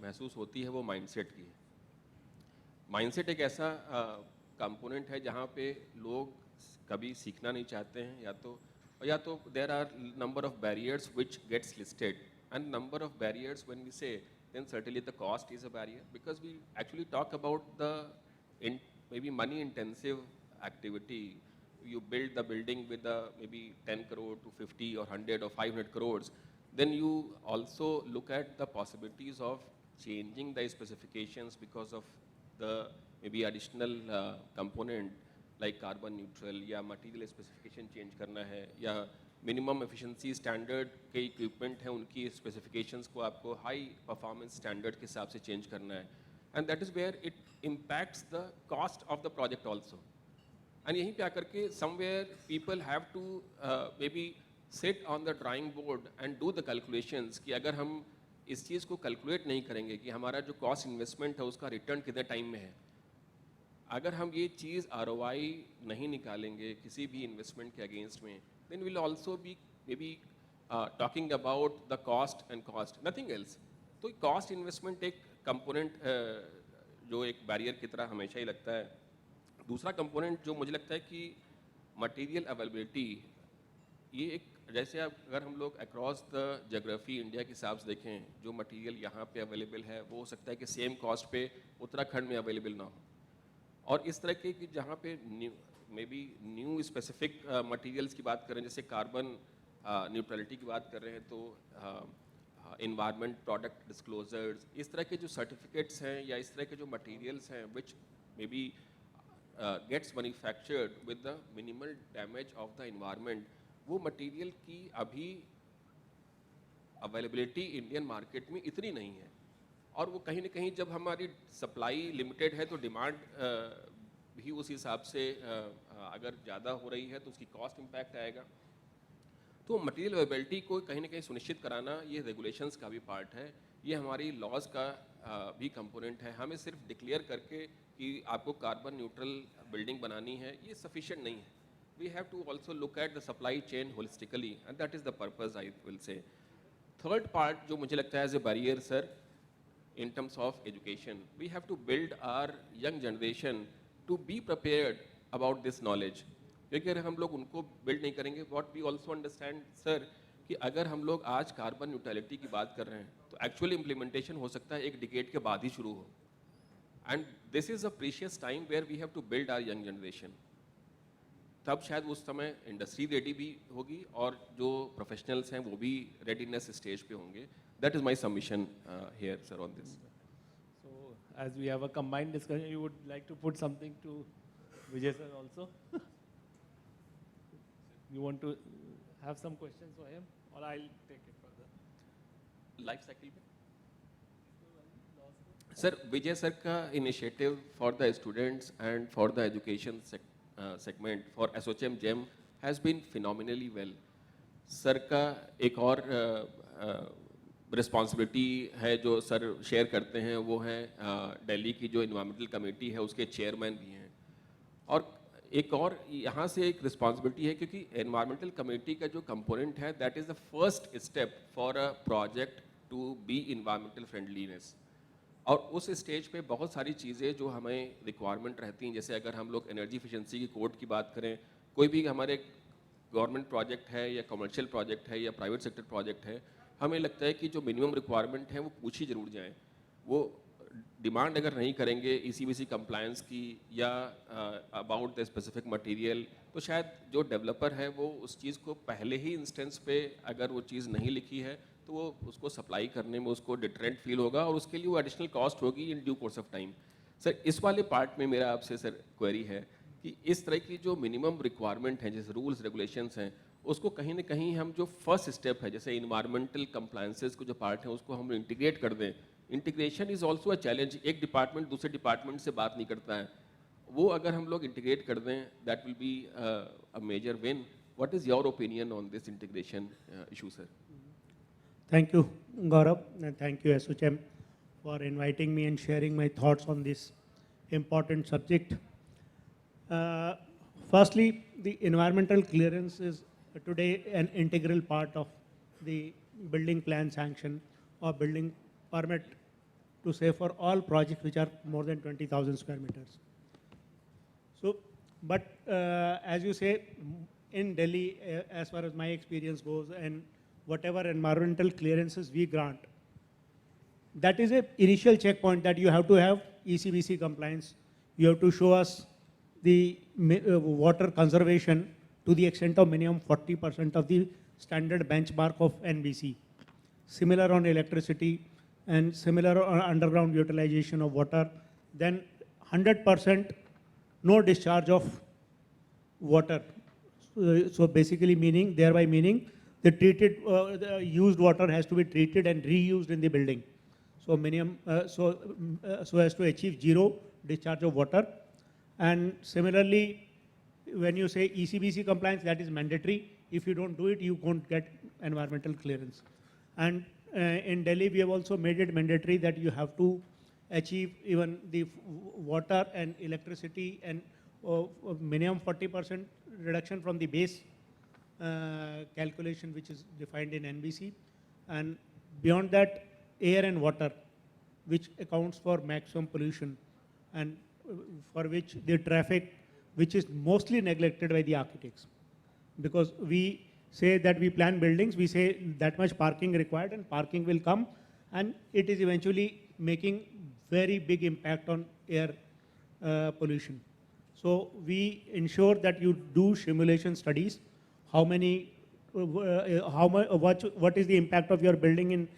Speaker 13: महसूस होती है वो माइंडसेट की है. माइंडसेट एक ऐसा कंपोनेंट है जहाँ पे लोग
Speaker 14: कभी सीखना नहीं चाहते हैं, या तो there are number of barriers which gets listed, and number of barriers when we say, then certainly the cost is a barrier, because we actually talk about the maybe money intensive activity. You build the building with maybe 10 crore to 50 or 100 or 500 crores, then you also look at the possibilities of changing the specifications because of the maybe additional component like carbon neutral या material specification change करना है, या minimum efficiency standard के equipment हैं उनकी specifications को आपको high performance standard के हिसाब से change करना है, and that is where it impacts the cost of the project also. And यहीं पे आकर के somewhere people have to maybe sit on the drawing board and do the calculations कि अगर हम इस चीज़ को calculate नहीं करेंगे कि हमारा जो cost investment है उसका return कितने time में है, अगर हम ये चीज़ ROI नहीं निकालेंगे किसी भी investment के against में, then we'll also be maybe talking about the cost and cost, nothing else. तो cost investment एक component जो एक barrier की तरह हमेशा ही लगता है. दूसरा कंपोनेंट जो मुझे लगता है कि मटेरियल अवेलेबिलिटी, ये एक जैसे अगर हम लोग अक्रॉस द जोग्राफी इंडिया के हिसाब से देखें, जो मटेरियल यहाँ पे अवेलेबल है वो हो सकता है कि सेम कॉस्ट पे उत्तराखंड में अवेलेबल ना हो, और इस तरह के कि जहाँ पे may be new specific materials की बात करें, जैसे कार्बन न्यूट्रलिटी की बात कर रहे हैं, तो इन्वायरमेंट प्रोडक्ट डिस्क्लोजर्स, इस तरह के जो सर्टिफिकेट्स हैं या इस तरह के जो मटेरियल्स हैं which may be gets manufactured with the minimal damage of the environment, वो मटेरियल की अभी अवेलेबिलिटी इंडियन मार्केट में इतनी नहीं है, और वो कहीं ना कहीं जब हमारी सप्लाई लिमिटेड है तो डिमांड भी उस हिसाब से अगर ज़्यादा हो रही है तो उसकी कॉस्ट इम्पैक्ट आएगा. तो मटेरियल अवेलेबिलिटी को कहीं ना कहीं सुनिश्चित कराना ये रेगुलेशंस का भी पार्ट है, ये हमारी लॉज का भी कंपोनेंट है. हमें सिर्फ डिक्लेयर करके कि आपको कार्बन न्यूट्रल बिल्डिंग बनानी है ये सफिशिएंट नहीं है. We have to also look at the supply chain holistically, and that is the purpose I will say. Third part जो मुझे लगता है as a barrier sir, in terms of education, we have to build our young generation to be prepared about this knowledge. क्योंकि अगर हम लोग उनको build नहीं करेंगे, what we also understand sir कि अगर हम लोग आज कार्बन न्यूट्रलिटी की बात कर रहे हैं तो एक्चुअली इम्प्लीमेंटेशन हो सकता है एक डिकेड के बाद ही शुरू हो, and this is a precious time where we have to build our young generation. तब शायद उस समय इंडस्ट्री रेडी भी होगी और जो प्रोफेशनल्स हैं वो भी रेडीनेस स्टेज पे होंगे. That is my submission here, sir, on this.
Speaker 4: So, as we have a combined discussion, you would like to put something to Vijay sir also? You want to have some questions for him, or I'll take it further?
Speaker 14: Life cycle में? Sir, Vijay sir का initiative for the students and for the education segment for ASSOCHAM GEM has been phenomenally well. Sir का एक और responsibility है जो sir share करते हैं, वो है दिल्ली की जो इन्वायरमेंटल कमेटी है उसके चेयरमैन भी हैं, और एक और यहाँ से एक रिस्पॉन्सिबिलिटी है क्योंकि इन्वायरमेंटल कमेटी का जो कंपोनेंट है that is the first step for a project to be environmental friendliness. और उस स्टेज पे बहुत सारी चीज़ें जो हमें रिक्वायरमेंट रहती हैं, जैसे अगर हम लोग एनर्जी एफिशिएंसी की कोड की बात करें, कोई भी हमारे गवर्नमेंट प्रोजेक्ट है या कमर्शियल प्रोजेक्ट है या प्राइवेट सेक्टर प्रोजेक्ट है, हमें लगता है कि जो मिनिमम रिक्वायरमेंट है वो पूछी जरूर जाए. वो डिमांड अगर नहीं करेंगे ECBC कंप्लायंस की या अबाउट द स्पेसिफिक मटेरियल, तो शायद जो डेवलपर है वो उस चीज़ को पहले ही इंस्टेंस पे अगर वो चीज़ नहीं लिखी है तो वो उसको सप्लाई करने में उसको डिटरेंट फील होगा और उसके लिए वो एडिशनल कॉस्ट होगी in due course of time. Sir इस वाले पार्ट में मेरा आपसे सर क्वेरी है कि इस तरह की जो मिनिमम रिक्वायरमेंट हैं, जैसे रूल्स रेगुलेशंस हैं, उसको कहीं ना कहीं हम जो फर्स्ट स्टेप है जैसे इन्वायरमेंटल कंप्लायंसेस को जो पार्ट है उसको हम इंटीग्रेट कर दें. Integration is also a challenge. एक डिपार्टमेंट दूसरे डिपार्टमेंट से बात नहीं करता है, वो अगर हम लोग इंटीग्रेट कर दें that will be a major win. What is your opinion on this integration issue sir?
Speaker 15: Thank you, Gaurav, and thank you, ASSOCHAM, for inviting me and sharing my thoughts on this important subject. Firstly, the environmental clearance is today an integral part of the building plan sanction or building permit to say for all projects which are more than 20,000 square meters. So But as you say, in Delhi, as far as my experience goes, and whatever environmental clearances we grant, that is a initial checkpoint that you have to have ECBC compliance. You have to show us the water conservation to the extent of minimum 40% of the standard benchmark of NBC. Similar on electricity and similar on underground utilization of water. Then 100% no discharge of water. So basically thereby meaning the treated, the used water has to be treated and reused in the building. So minimum, so as to achieve zero discharge of water. And similarly, when you say ECBC compliance, that is mandatory. If you don't do it, you won't get environmental clearance. And in Delhi, we have also made it mandatory that you have to achieve even the water and electricity and minimum 40% reduction from the base calculation, which is defined in NBC. And beyond that, air and water, which accounts for maximum pollution, and for which the traffic, which is mostly neglected by the architects. Because we say that we plan buildings, we say that much parking required and parking will come, and it is eventually making very big impact on air pollution. So we ensure that you do simulation studies, what is the impact of your building in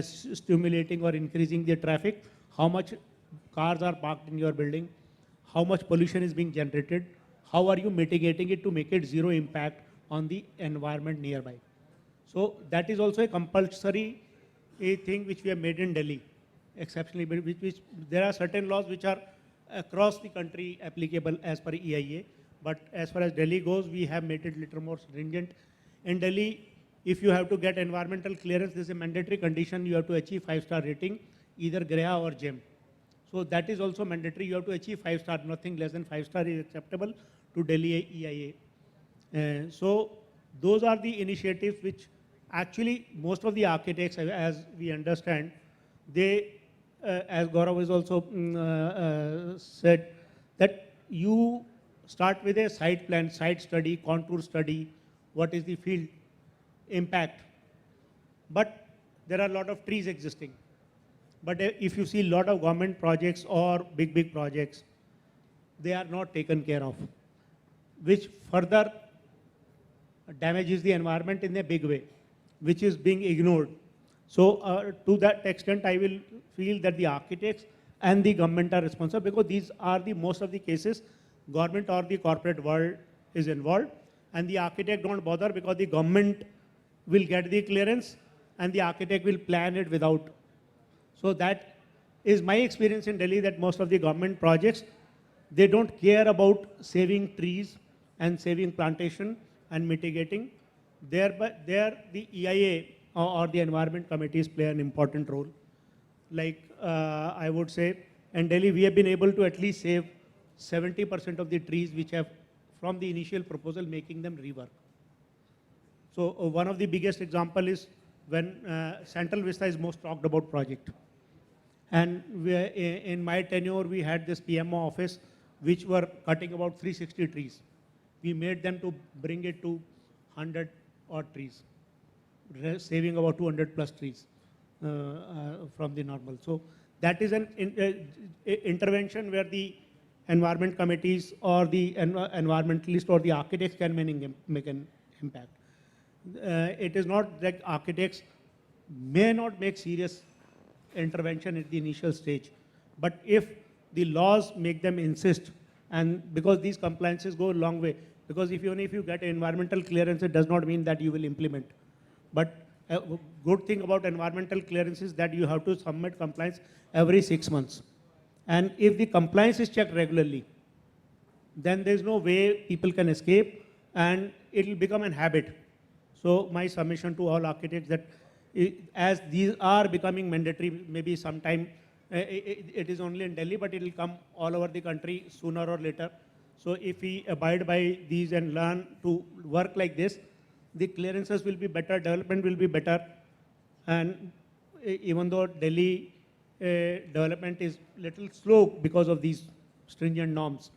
Speaker 15: stimulating or increasing the traffic, how much cars are parked in your building, how much pollution is being generated, how are you mitigating it to make it zero impact on the environment nearby. So that is also a compulsory thing which we have made in Delhi, exceptionally, which there are certain laws which are across the country applicable as per EIA, but as far as Delhi goes, we have made it little more stringent. In Delhi, if you have to get environmental clearance, this is a mandatory condition, you have to achieve 5-star rating, either GREA or GEM. So that is also mandatory, you have to achieve 5-star, nothing less than 5-star is acceptable to Delhi EIA. So those are the initiatives which actually most of the architects, as we understand, they, as Gaurav has also said, that you start with a site plan, site study, contour study, what is the field impact. But there are a lot of trees existing. But if you see a lot of government projects or big projects, they are not taken care of, which further damages the environment in a big way, which is being ignored. So to that extent, I will feel that the architects and the government are responsible, because these are the most of the cases government or the corporate world is involved, and the architect don't bother because the government will get the clearance and the architect will plan it without. So that is my experience in Delhi, that most of the government projects, they don't care about saving trees and saving plantation and mitigating. There the EIA or the environment committees play an important role. Like I would say, in Delhi we have been able to at least save 70% of the trees which have, from the initial proposal, making them rework. So one of the biggest example is when Central Vista is most talked about project. And in my tenure, we had this PMO office which were cutting about 360 trees. We made them to bring it to 100 odd trees, saving about 200 plus trees from the normal. So that is an intervention where the environment committees or the environmentalists or the architects can make an impact. It is not that architects may not make serious intervention at the initial stage, but if the laws make them insist, and because these compliances go a long way, because even if you get environmental clearance, it does not mean that you will implement. But a good thing about environmental clearance is that you have to submit compliance every 6 months. And if the compliance is checked regularly, then there's no way people can escape, and it will become a habit. So my submission to all architects that as these are becoming mandatory, maybe sometime, it is only in Delhi, but it will come all over the country sooner or later. So if we abide by these and learn to work like this, the clearances will be better, development will be better. And even though Delhi development is little slow because of these stringent norms,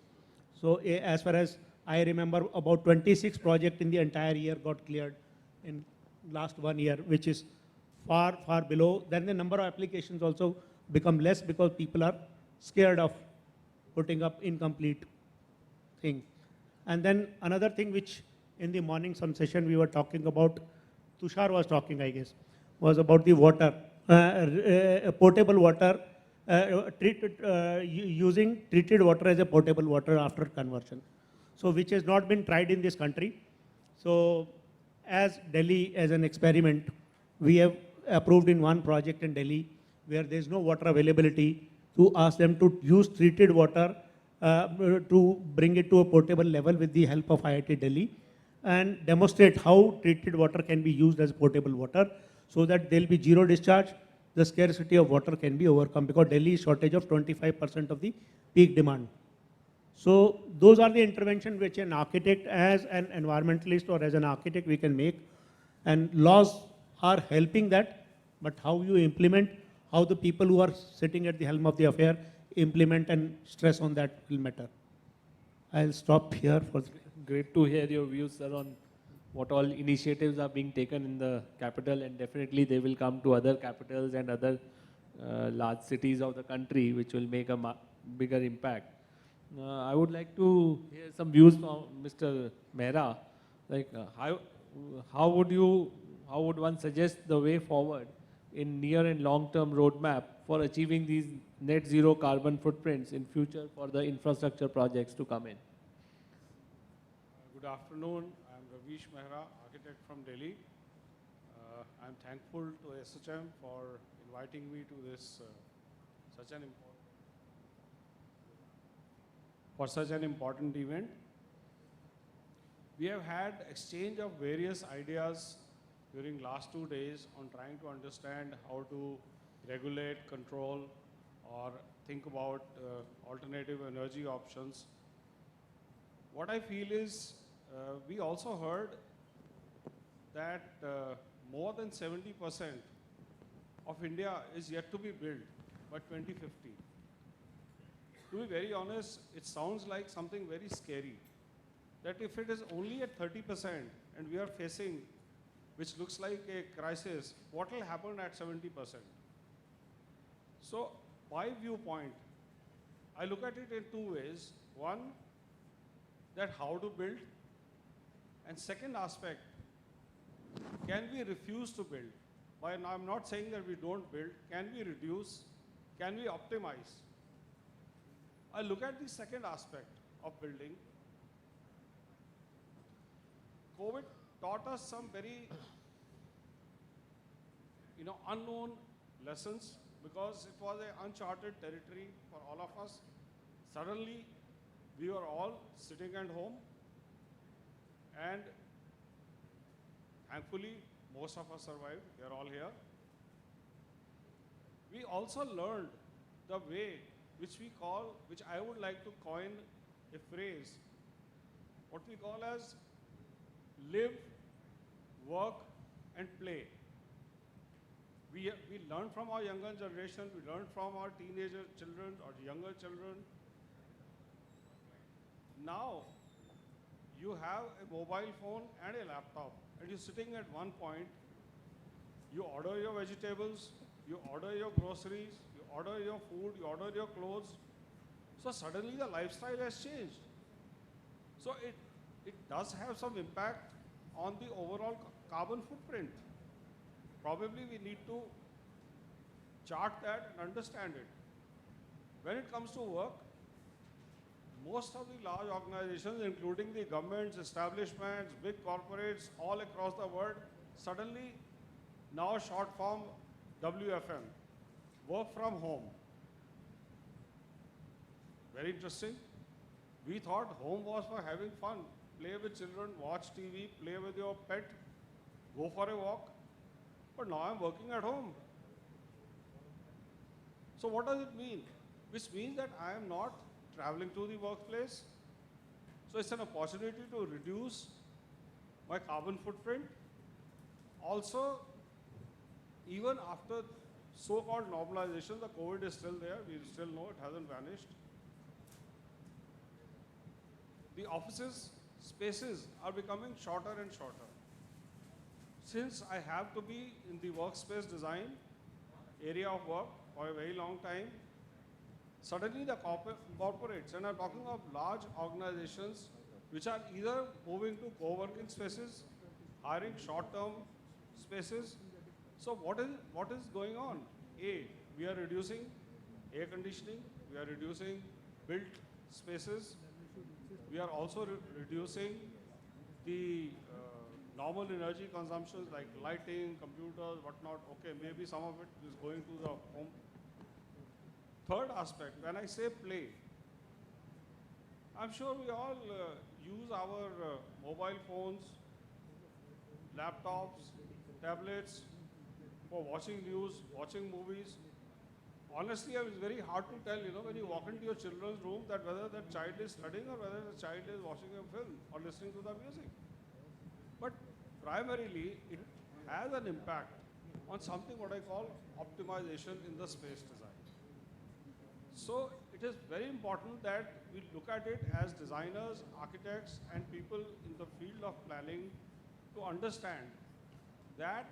Speaker 15: So as far as I remember, about 26 projects in the entire year got cleared in last 1 year, which is far, far below. Then the number of applications also become less because people are scared of putting up incomplete thing. And then another thing which in the morning some session we were talking about, Tushar was talking, I guess, was about the water, potable water, using treated water as a potable water after conversion. So which has not been tried in this country. So as Delhi, as an experiment, we have approved in one project in Delhi where there is no water availability, to ask them to use treated water to bring it to a portable level with the help of IIT Delhi, and demonstrate how treated water can be used as potable water so that there will be zero discharge, the scarcity of water can be overcome, because Delhi is shortage of 25% of the peak demand. So those are the interventions which an architect, as an environmentalist or as an architect, we can make, and laws are helping that, but how you implement, how the people who are sitting at the helm of the affair implement and stress on that will matter. I'll stop here for.
Speaker 4: Great to hear your views, sir, on what all initiatives are being taken in the capital, and definitely they will come to other capitals and other large cities of the country, which will make a bigger impact. I would like to hear some views from Mr. Mehra. Like, how would one suggest the way forward in near and long-term roadmap for achieving these net zero carbon footprints in future for the infrastructure projects to come in?
Speaker 3: Good afternoon. I am Ravish Mehra, architect from Delhi. I am thankful to ASSOCHAM for inviting me to this such an important event. We have had exchange of various ideas during last 2 days on trying to understand how to regulate, control, or think about alternative energy options. What I feel is we also heard that more than 70% of India is yet to be built by 2050. To be very honest, it sounds like something very scary, that if it is only at 30% and we are facing, which looks like a crisis, what will happen at 70%? So my viewpoint, I look at it in two ways. One, that how to build, and second aspect, can we refuse to build? I'm not saying that we don't build. Can we reduce? Can we optimize? I look at the second aspect of building. COVID taught us some very unknown lessons, because it was an uncharted territory for all of us. Suddenly, we were all sitting at home, and thankfully, most of us survived. We are all here. We also learned the way which I would like to coin a phrase, what we call as live, work, and play. We learn from our younger generation, we learn from our teenager children or younger children. Now, you have a mobile phone and a laptop, and you're sitting at one point, you order your vegetables, you order your groceries, you order your food, you order your clothes. So suddenly the lifestyle has changed. So it does have some impact on the overall carbon footprint. Probably we need to chart that and understand it. When it comes to work, most of the large organizations, including the governments, establishments, big corporates all across the world, suddenly now short form WFM, work from home. Very interesting. We thought home was for having fun. Play with children, watch TV, play with your pet, go for a walk. But now I'm working at home. So what does it mean? Which means that I am not traveling to the workplace. So it's an opportunity to reduce my carbon footprint. Also, even after so-called normalization, the COVID is still there. We still know it hasn't vanished. the offices spaces are becoming shorter and shorter. Since I have to be in the workspace design area of work for a very long time, suddenly the corporates, and I'm talking of large organizations which are either moving to co-working spaces, hiring short-term spaces. So what is going on? We are reducing air conditioning, we are reducing built spaces, we are also reducing the normal energy consumptions like lighting, computers, whatnot. Okay, maybe some of it is going to the home. Third aspect, when I say play, I'm sure we all use our mobile phones, laptops, tablets for watching news, watching movies. Honestly, it's very hard to tell, when you walk into your children's room, that whether that child is studying or whether the child is watching a film or listening to the music. But primarily, it has an impact on something what I call optimization in the space design. So it is very important that we look at it as designers, architects, and people in the field of planning to understand that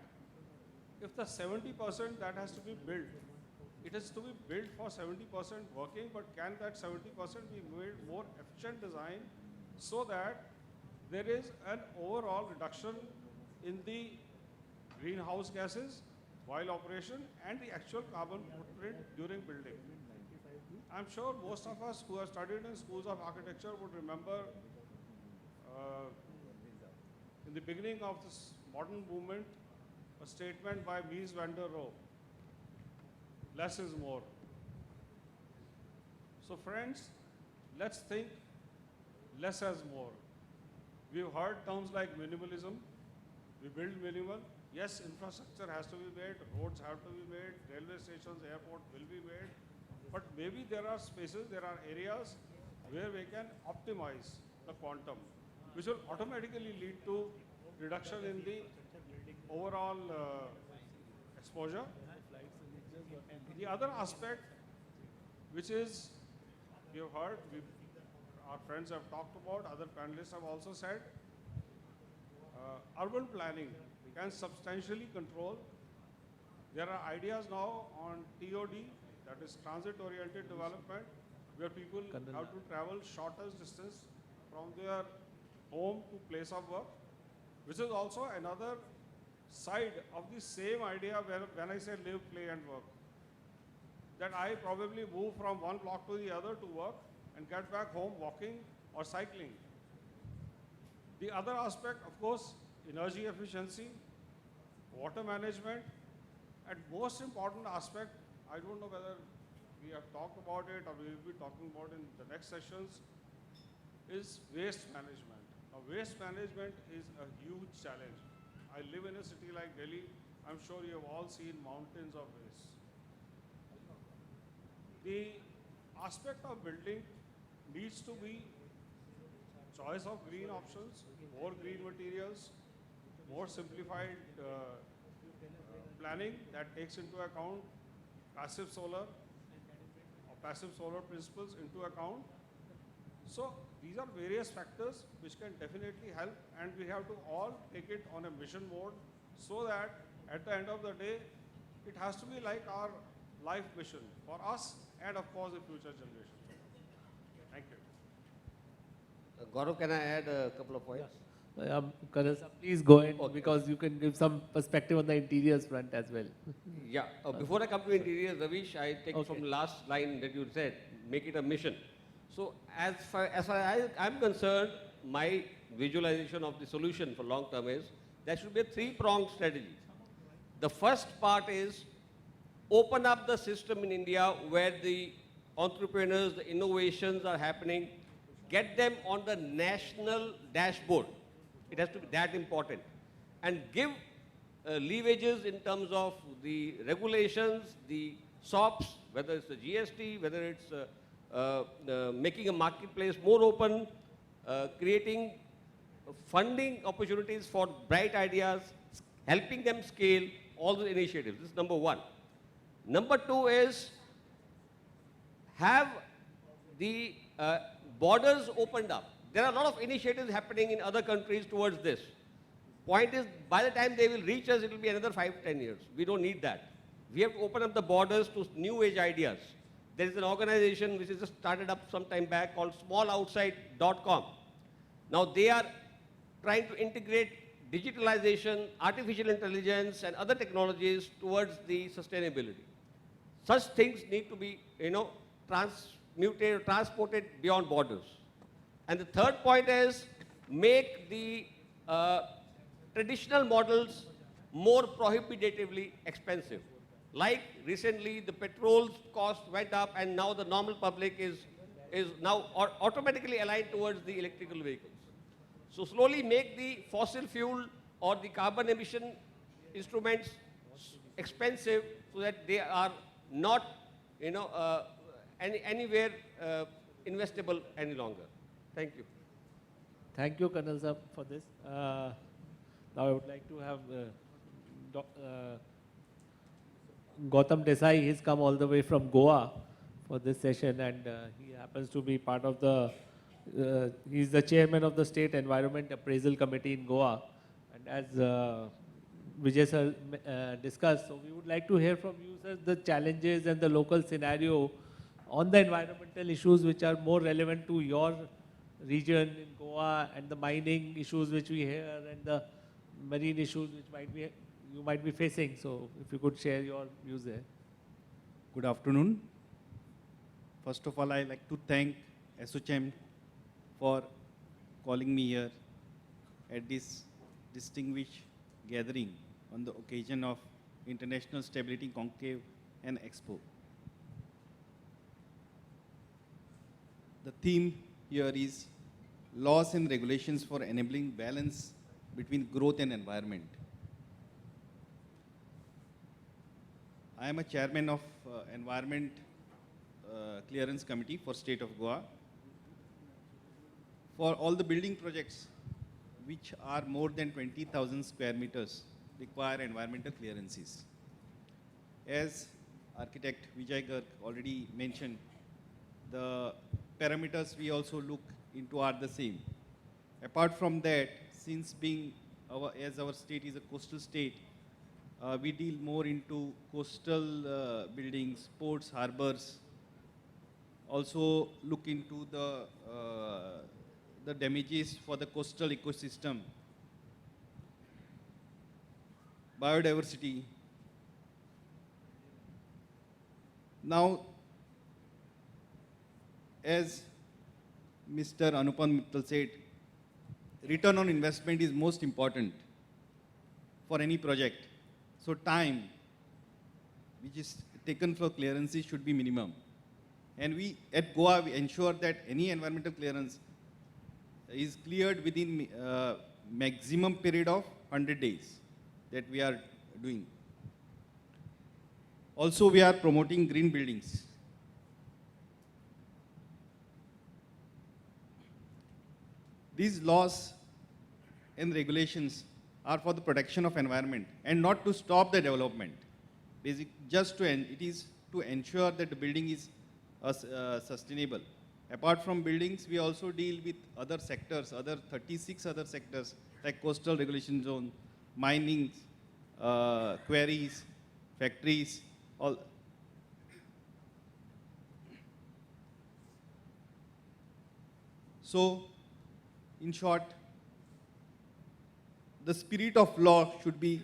Speaker 3: if the 70% that has to be built, it has to be built for 70% working, but can that 70% be made more efficient design so that there is an overall reduction in the greenhouse gases while operation and the actual carbon footprint during building. I'm sure most of us who have studied in schools of architecture would remember in the beginning of this modern movement, a statement by Mies van der Rohe, less is more. So friends, let's think less as more. We've heard terms like minimalism. We build minimal. Yes, infrastructure has to be made, roads have to be made, railway stations, airport will be made. But maybe there are spaces, there are areas where we can optimize the quantum, which will automatically lead to reduction in the overall exposure. The other aspect, which is, we have heard, our friends have talked about, other panelists have also said, urban planning can substantially control. There are ideas now on TOD, that is transit-oriented development, where people have to travel shortest distance from their home to place of work, which is also another side of the same idea when I say live, play and work. That I probably move from one block to the other to work and get back home walking or cycling. The other aspect, of course, energy efficiency, water management, and most important aspect, I don't know whether we have talked about it or we will be talking about in the next sessions, is waste management. Now, waste management is a huge challenge. I live in a city like Delhi. I'm sure you have all seen mountains of waste. The aspect of building needs to be choice of green options, more green materials, more simplified planning that takes into account passive solar or passive solar principles into account. So these are various factors which can definitely help, and we have to all take it on a mission mode so that at the end of the day, it has to be like our life mission for us and of course the future generations. Thank you.
Speaker 13: Gaurav, can I add a couple of points?
Speaker 4: Colonel, please go ahead because you can give some perspective on the interiors front as well.
Speaker 13: Yeah, before I come to interiors, Ravish, I take from the last line that you said, make it a mission. So as far as I'm concerned, my visualization of the solution for long term is there should be a three-pronged strategy. The first part is open up the system in India where the entrepreneurs, the innovations are happening, get them on the national dashboard. It has to be that important. And give leverages in terms of the regulations, the SOPs, whether it's the GST, whether it's making a marketplace more open, creating funding opportunities for bright ideas, helping them scale all the initiatives. This is number one. Number two is have the borders opened up. there are a lot of initiatives happening in other countries towards this. Point is, by the time they will reach us, it will be another 5 to 10 years. We don't need that. We have to open up the borders to new age ideas. There is an organization which is just started up some time back called smalloutside.com. Now they are trying to integrate digitalization, artificial intelligence and other technologies towards the sustainability. Such things need to be, transmuted, transported beyond borders. And the third point is make the traditional models more prohibitively expensive. Like recently the petrol's cost went up and now the normal public is now automatically aligned towards the electrical vehicles. So slowly make the fossil fuel or the carbon emission instruments expensive so that they are not, anywhere investable any longer. Thank you.
Speaker 4: Thank you, Colonel Sir, for this. Now I would like to have Gautam Desai. He's come all the way from Goa for this session, and he happens to be part of the, he's the chairman of the State Environment Appraisal Committee in Goa. And as Vijay sir discussed, so we would like to hear from you, sir, the challenges and the local scenario on the environmental issues which are more relevant to your region in Goa, and the mining issues which we hear, and the marine issues which you might be facing. So if you could share your views there.
Speaker 16: Good afternoon. First of all, I'd like to thank ASSOCHAM for calling me here at this distinguished gathering on the occasion of International Stability Conclave and Expo. The theme here is laws and regulations for enabling balance between growth and environment. I am a chairman of Environment Clearance Committee for State of Goa. For all the building projects which are more than 20,000 square meters require environmental clearances. As architect Vijay Garg already mentioned, the parameters we also look into are the same. Apart from that, since being as our state is a coastal state, we deal more into coastal buildings, ports, harbors. Also look into the damages for the coastal ecosystem, biodiversity. Now, as Mr. Anupam Mittal said, return on investment is most important for any project. So time which is taken for clearances should be minimum. And we at Goa, we ensure that any environmental clearance is cleared within maximum period of 100 days that we are doing. Also, we are promoting green buildings. These laws and regulations are for the protection of environment and not to stop the development. It is to ensure that the building is sustainable. Apart from buildings, we also deal with other sectors, 36 other sectors like coastal regulation zone, mining, quarries, factories, all. So, in short, the spirit of law should be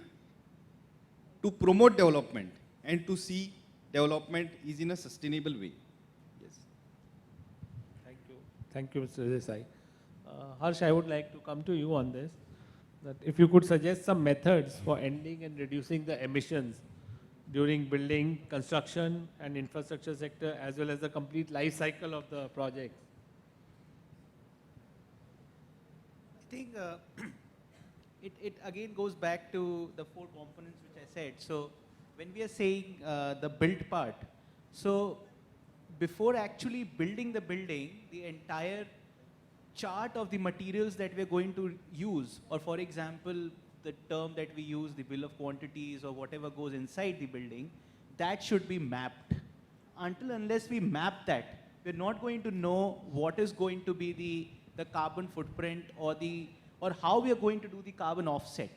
Speaker 16: to promote development and to see development is in a sustainable way. Yes.
Speaker 4: Thank you. Thank you, Mr. Desai. Harsh, I would like to come to you on this. That if you could suggest some methods for ending and reducing the emissions during building, construction and infrastructure sector, as well as the complete life cycle of the project.
Speaker 8: I think it again goes back to the 4 components which I said. So when we are saying the build part, so before actually building the building, the entire chart of the materials that we're going to use, or for example, the term that we use, the bill of quantities or whatever goes inside the building, that should be mapped. Until unless we map that, we're not going to know what is going to be the the carbon footprint or how we are going to do the carbon offset.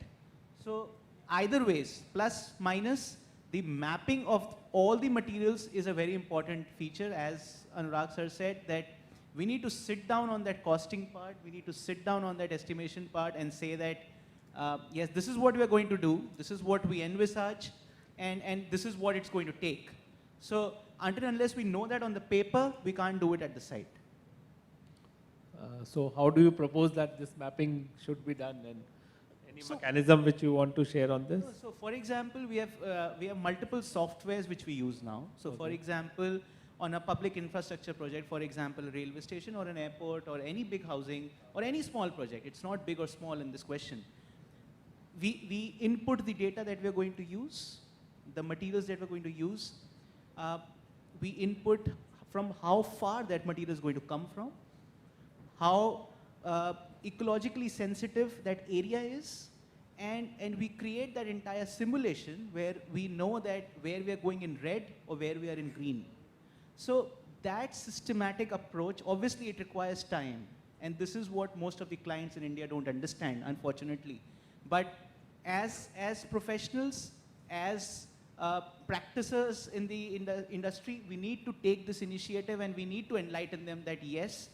Speaker 8: So either ways, plus, minus, the mapping of all the materials is a very important feature, as Anurag sir said, that we need to sit down on that costing part, we need to sit down on that estimation part and say that, yes, this is what we are going to do, this is what we envisage, and this is what it's going to take. So until and unless we know that on the paper, we can't do it at the site.
Speaker 4: So how do you propose that this mapping should be done, and any mechanism which you want to share on this?
Speaker 8: So for example, we have multiple softwares which we use now. So for example, on a public infrastructure project, for example, a railway station or an airport or any big housing or any small project, it's not big or small in this question. We input the data that we're going to use, the materials that we're going to use. We input from how far that material is going to come from, how ecologically sensitive that area is, and we create that entire simulation where we know that where we are going in red or where we are in green. So that systematic approach, obviously it requires time, and this is what most of the clients in India don't understand, unfortunately. But as professionals, as practitioners in the industry, we need to take this initiative and we need to enlighten them that yes,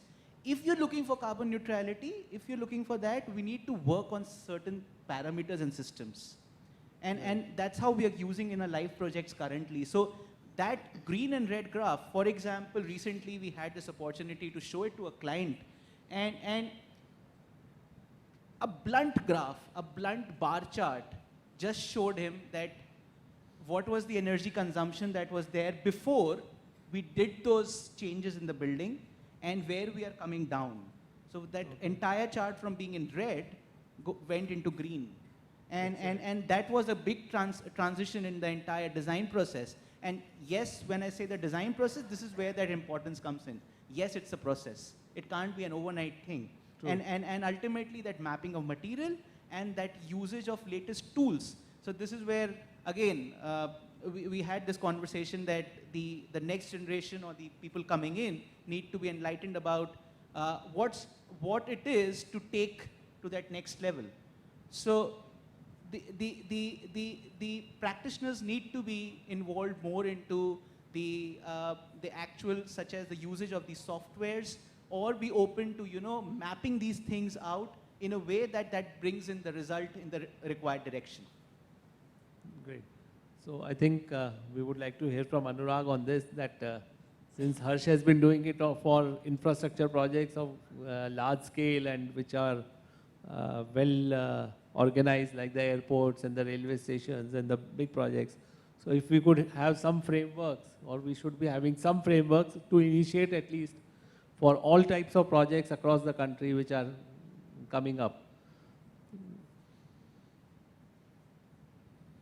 Speaker 8: if you're looking for carbon neutrality, if you're looking for that, we need to work on certain parameters and systems. And that's how we are using in our live projects currently. So that green and red graph, for example, recently we had this opportunity to show it to a client, and a blunt graph, a blunt bar chart just showed him that what was the energy consumption that was there before we did those changes in the building and where we are coming down. So that entire chart from being in red went into green. And that was a big transition in the entire design process. And yes, when I say the design process, this is where that importance comes in. Yes, it's a process. It can't be an overnight thing. And ultimately that mapping of material and that usage of latest tools. So this is where, again, we had this conversation that the next generation or the people coming in need to be enlightened about what it is to take to that next level. So the practitioners need to be involved more into the actual, such as the usage of these softwares, or be open to, mapping these things out in a way that brings in the result in the required direction.
Speaker 4: Great. So I think we would like to hear from Anurag on this, that since Harsh has been doing it for infrastructure projects of large scale and which are well organized, like the airports and the railway stations and the big projects. So if we could have some frameworks, or we should be having some frameworks to initiate at least for all types of projects across the country which are coming up.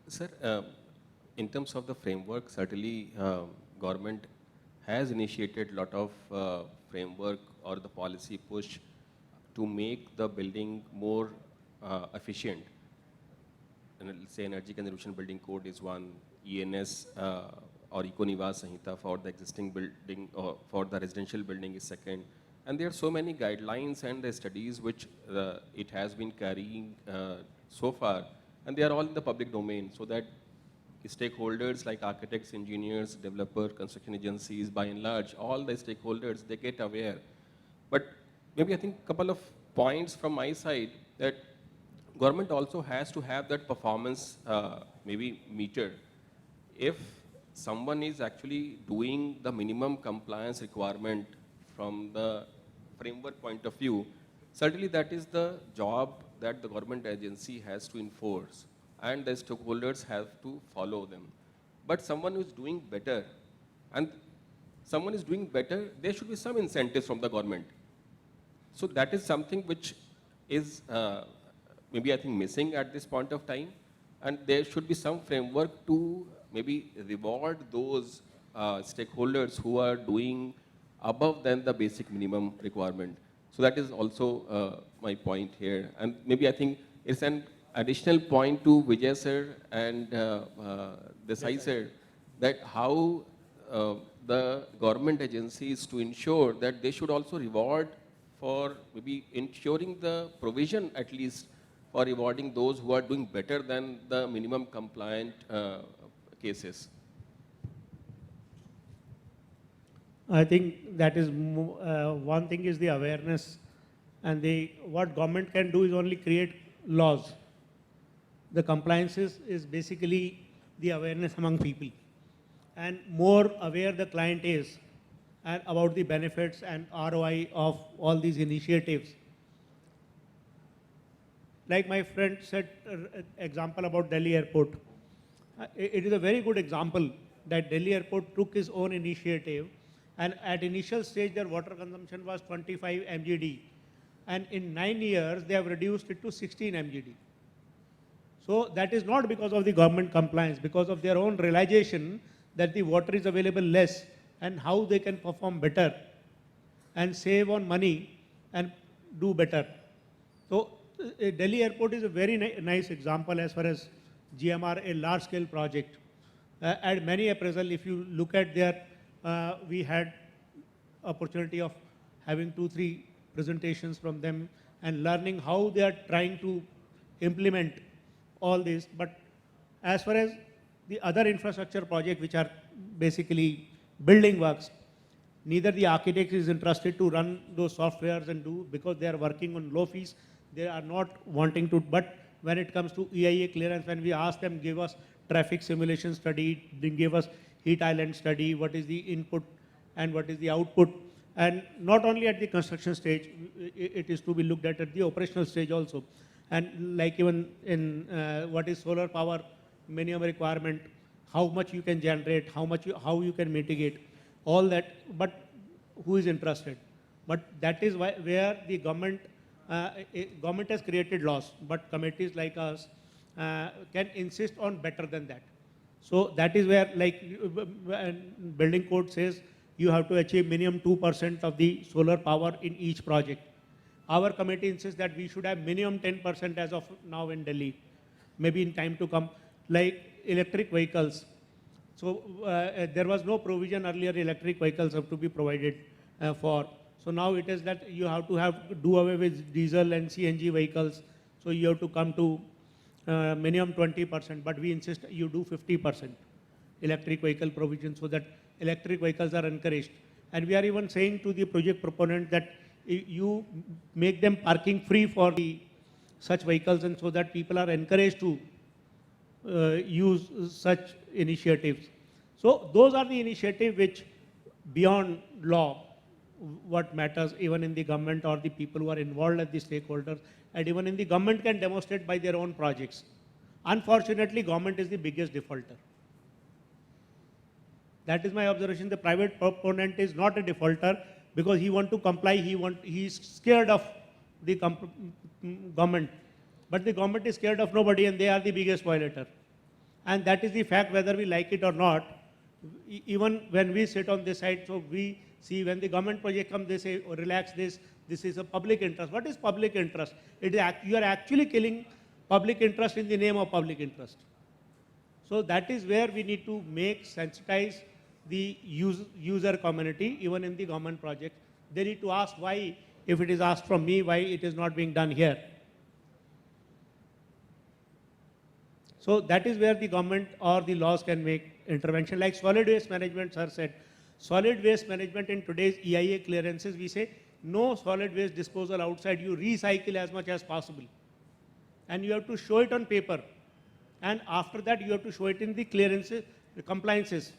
Speaker 14: Sir, in terms of the framework, certainly government has initiated a lot of framework or the policy push to make the building more efficient. And let's say energy conservation building code is one, ENS or Eco-Nivas Sanhita for the existing building or for the residential building is second. And there are so many guidelines and the studies which it has been carrying so far, and they are all in the public domain, so that stakeholders like architects, engineers, developer, construction agencies, by and large, all the stakeholders, they get aware. But maybe I think a couple of points from my side, that government also has to have that performance maybe meter. If someone is actually doing the minimum compliance requirement from the framework point of view, certainly that is the job that the government agency has to enforce, and the stakeholders have to follow them. But someone who is doing better, and someone is doing better, there should be some incentives from the government. So that is something which is maybe I think missing at this point of time, and there should be some framework to maybe reward those stakeholders who are doing above than the basic minimum requirement. So that is also my point here. And maybe I think it's an additional point to Vijay sir and Desai sir, that how the government agencies to ensure that they should also reward for maybe ensuring the provision at least for rewarding those who are doing better than the minimum compliant cases?
Speaker 15: I think that is one thing is the awareness, and what government can do is only create laws. The compliance is basically the awareness among people, and more aware the client is and about the benefits and ROI of all these initiatives. Like my friend said, example about Delhi Airport. It is a very good example that Delhi Airport took its own initiative, and at initial stage their water consumption was 25 mgd, and in 9 years they have reduced it to 16 mgd. So that is not because of the government compliance, because of their own realization that the water is available less and how they can perform better and save on money and do better. So Delhi Airport is a very nice example as far as GMR, a large scale project. At many appraisal, if you look at their, we had opportunity of having 2-3 presentations from them and learning how they are trying to implement all this. But as far as the other infrastructure projects, which are basically building works, neither the architect is interested to run those softwares and do, because they are working on low fees. They are not wanting to, but when it comes to EIA clearance, when we ask them, give us traffic simulation study, they give us heat island study, what is the input and what is the output. And not only at the construction stage, it is to be looked at the operational stage also. And like even in what is solar power minimum requirement, how much you can generate, how you can mitigate, all that, but who is interested? But that is where the government has created laws, but committees like us can insist on better than that. So that is where, like building code says, you have to achieve minimum 2% of the solar power in each project. Our committee insists that we should have minimum 10% as of now in Delhi, maybe in time to come. Like electric vehicles. So there was no provision earlier, electric vehicles have to be provided for. So now it is that you have to do away with diesel and CNG vehicles. So you have to come to minimum 20%, but we insist you do 50% electric vehicle provision so that electric vehicles are encouraged. And we are even saying to the project proponent that you make them parking free for such vehicles, and so that people are encouraged to use such initiatives. So those are the initiatives which beyond law, what matters even in the government or the people who are involved as the stakeholders, and even in the government can demonstrate by their own projects. Unfortunately, government is the biggest defaulter. That is my observation. The private proponent is not a defaulter because he wants to comply, he is scared of the government. But the government is scared of nobody, and they are the biggest violator. And that is the fact, whether we like it or not. Even when we sit on this side, so we see when the government project comes, they say, oh, relax this is a public interest. What is public interest? You are actually killing public interest in the name of public interest. So that is where we need to sensitize the user community, even in the government project. They need to ask why, if it is asked from me, why it is not being done here. So that is where the government or the laws can make intervention. Like solid waste management, sir said, solid waste management in today's EIA clearances, we say no solid waste disposal outside, you recycle as much as possible. And you have to show it on paper. And after that, you have to show it in the clearances, the compliances.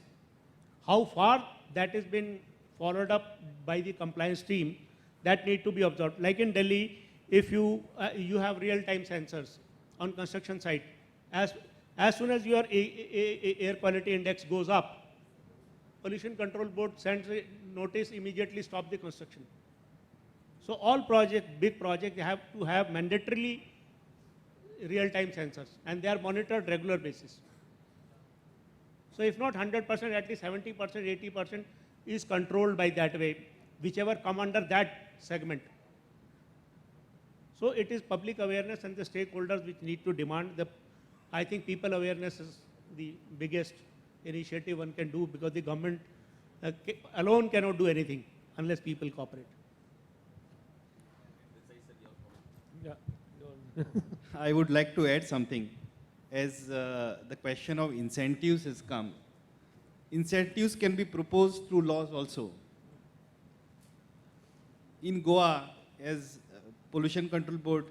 Speaker 15: How far that has been followed up by the compliance team, that need to be observed. Like in Delhi, if you have real-time sensors on construction site, as soon as your air quality index goes up, Pollution Control Board sends a notice, immediately stop the construction. So all projects, big projects, they have to have mandatorily real-time sensors, and they are monitored regular basis. So if not 100%, at least 70%, 80% is controlled by that way, whichever come under that segment. So it is public awareness and the stakeholders which need to demand I think people awareness is the biggest initiative one can do, because the government alone cannot do anything unless people cooperate.
Speaker 16: I would like to add something. As the question of incentives has come, incentives can be proposed through laws also. In Goa, as Pollution Control Board,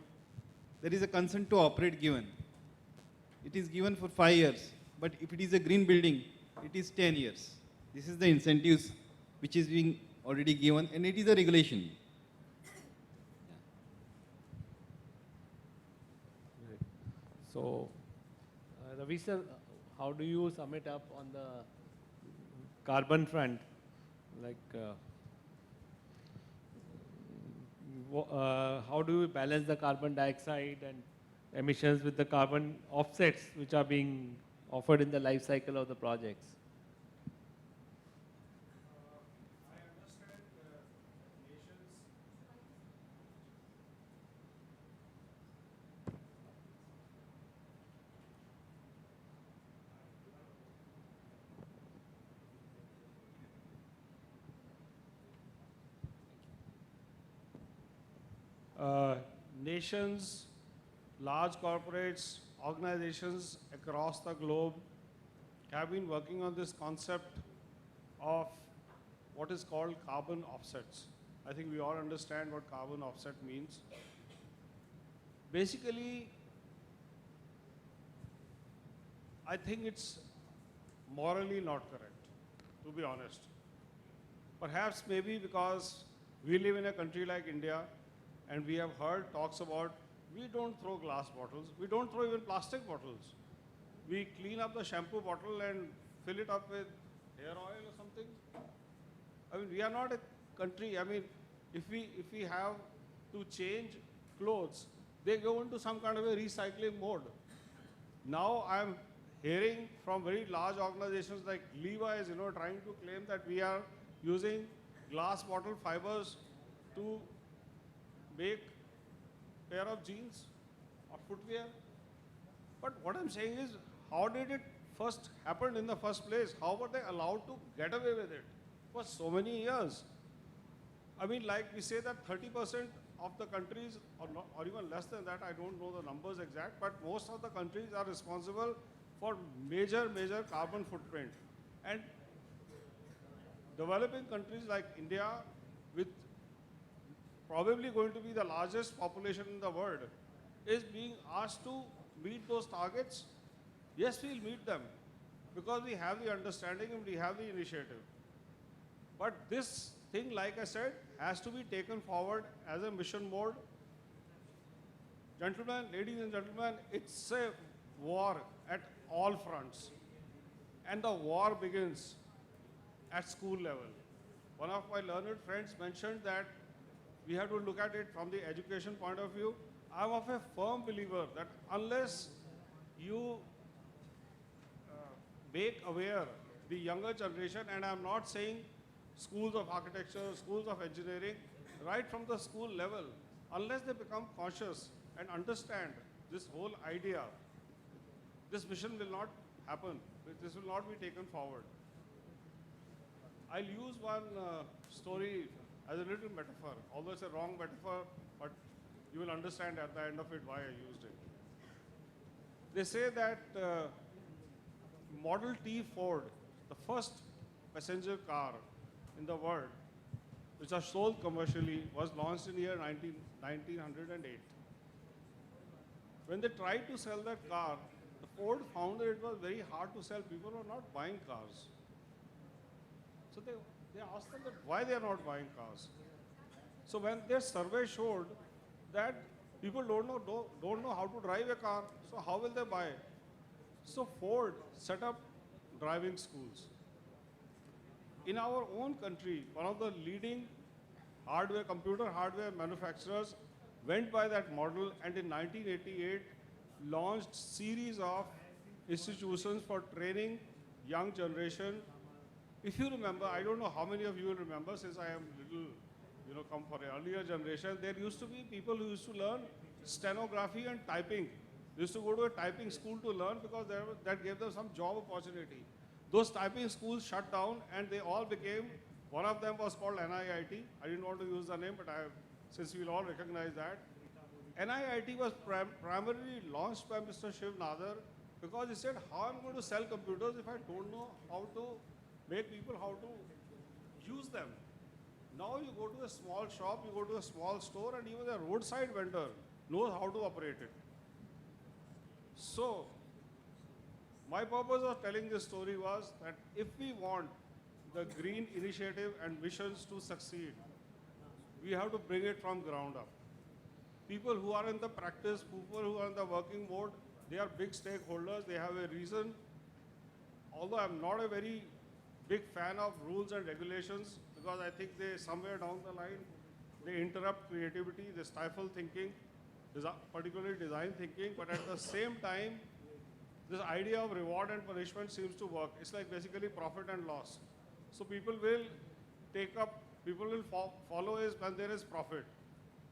Speaker 16: there is a consent to operate given. It is given for 5 years, but if it is a green building, it is 10 years. This is the incentives which is being already given, and it is a regulation.
Speaker 4: So, Ravi sir, how do you sum it up on the carbon front? Like, how do you balance the carbon dioxide and emissions with the carbon offsets which are being offered in the life cycle of the projects?
Speaker 3: Nations, large corporates, organizations across the globe have been working on this concept of what is called carbon offsets. I think we all understand what carbon offset means. Basically, I think it's morally not correct, to be honest. Perhaps maybe because we live in a country like India, and we have heard talks about, we don't throw glass bottles, we don't throw even plastic bottles. We clean up the shampoo bottle and fill it up with hair oil or something. I mean, we are not a country, I mean, if we have to change clothes, they go into some kind of a recycling mode. Now I'm hearing from very large organizations like Levi's, trying to claim that we are using glass bottle fibers to make pair of jeans or footwear. But what I'm saying is, how did it first happen in the first place? How were they allowed to get away with it for so many years? I mean, like we say that 30% of the countries, or even less than that, I don't know the numbers exact, but most of the countries are responsible for major carbon footprint. And developing countries like India, with probably going to be the largest population in the world, is being asked to meet those targets. Yes, we'll meet them because we have the understanding and we have the initiative. But this thing, like I said, has to be taken forward as a mission mode. Gentlemen, ladies and gentlemen, it's a war at all fronts. And the war begins at school level. One of my learned friends mentioned that we have to look at it from the education point of view. I'm of a firm believer that unless you make aware the younger generation, and I'm not saying schools of architecture, schools of engineering, right from the school level, unless they become conscious and understand this whole idea, this mission will not happen. This will not be taken forward. I'll use one story as a little metaphor, although it's a wrong metaphor, but you will understand at the end of it why I used it. They say that Model T Ford, the first passenger car in the world, which was sold commercially, was launched in the year 1908. When they tried to sell that car, the Ford found that it was very hard to sell. People were not buying cars. So they asked them that why they are not buying cars. So when their survey showed that people don't know how to drive a car, so how will they buy? So Ford set up driving schools. In our own country, one of the leading computer hardware manufacturers went by that model, and in 1988 launched series of institutions for training young generation. If you remember, I don't know how many of you will remember, since I am little, come for an earlier generation, there used to be people who used to learn stenography and typing. They used to go to a typing school to learn because that gave them some job opportunity. Those typing schools shut down and they all became, one of them was called NIIT. I didn't want to use the name, but since we'll all recognize that. NIIT was primarily launched by Mr. Shiv Nadar because he said, how I'm going to sell computers if I don't know how to make people how to use them. Now you go to a small shop, you go to a small store, and even the roadside vendor knows how to operate it. So, my purpose of telling this story was that if we want the green initiative and missions to succeed, we have to bring it from ground up. People who are in the practice, people who are in the working mode, they are big stakeholders, they have a reason. Although I'm not a very big fan of rules and regulations, because I think they, somewhere down the line, they interrupt creativity, they stifle thinking, particularly design thinking, but at the same time, this idea of reward and punishment seems to work. It's like basically profit and loss. So people will take up, people will follow is when there is profit.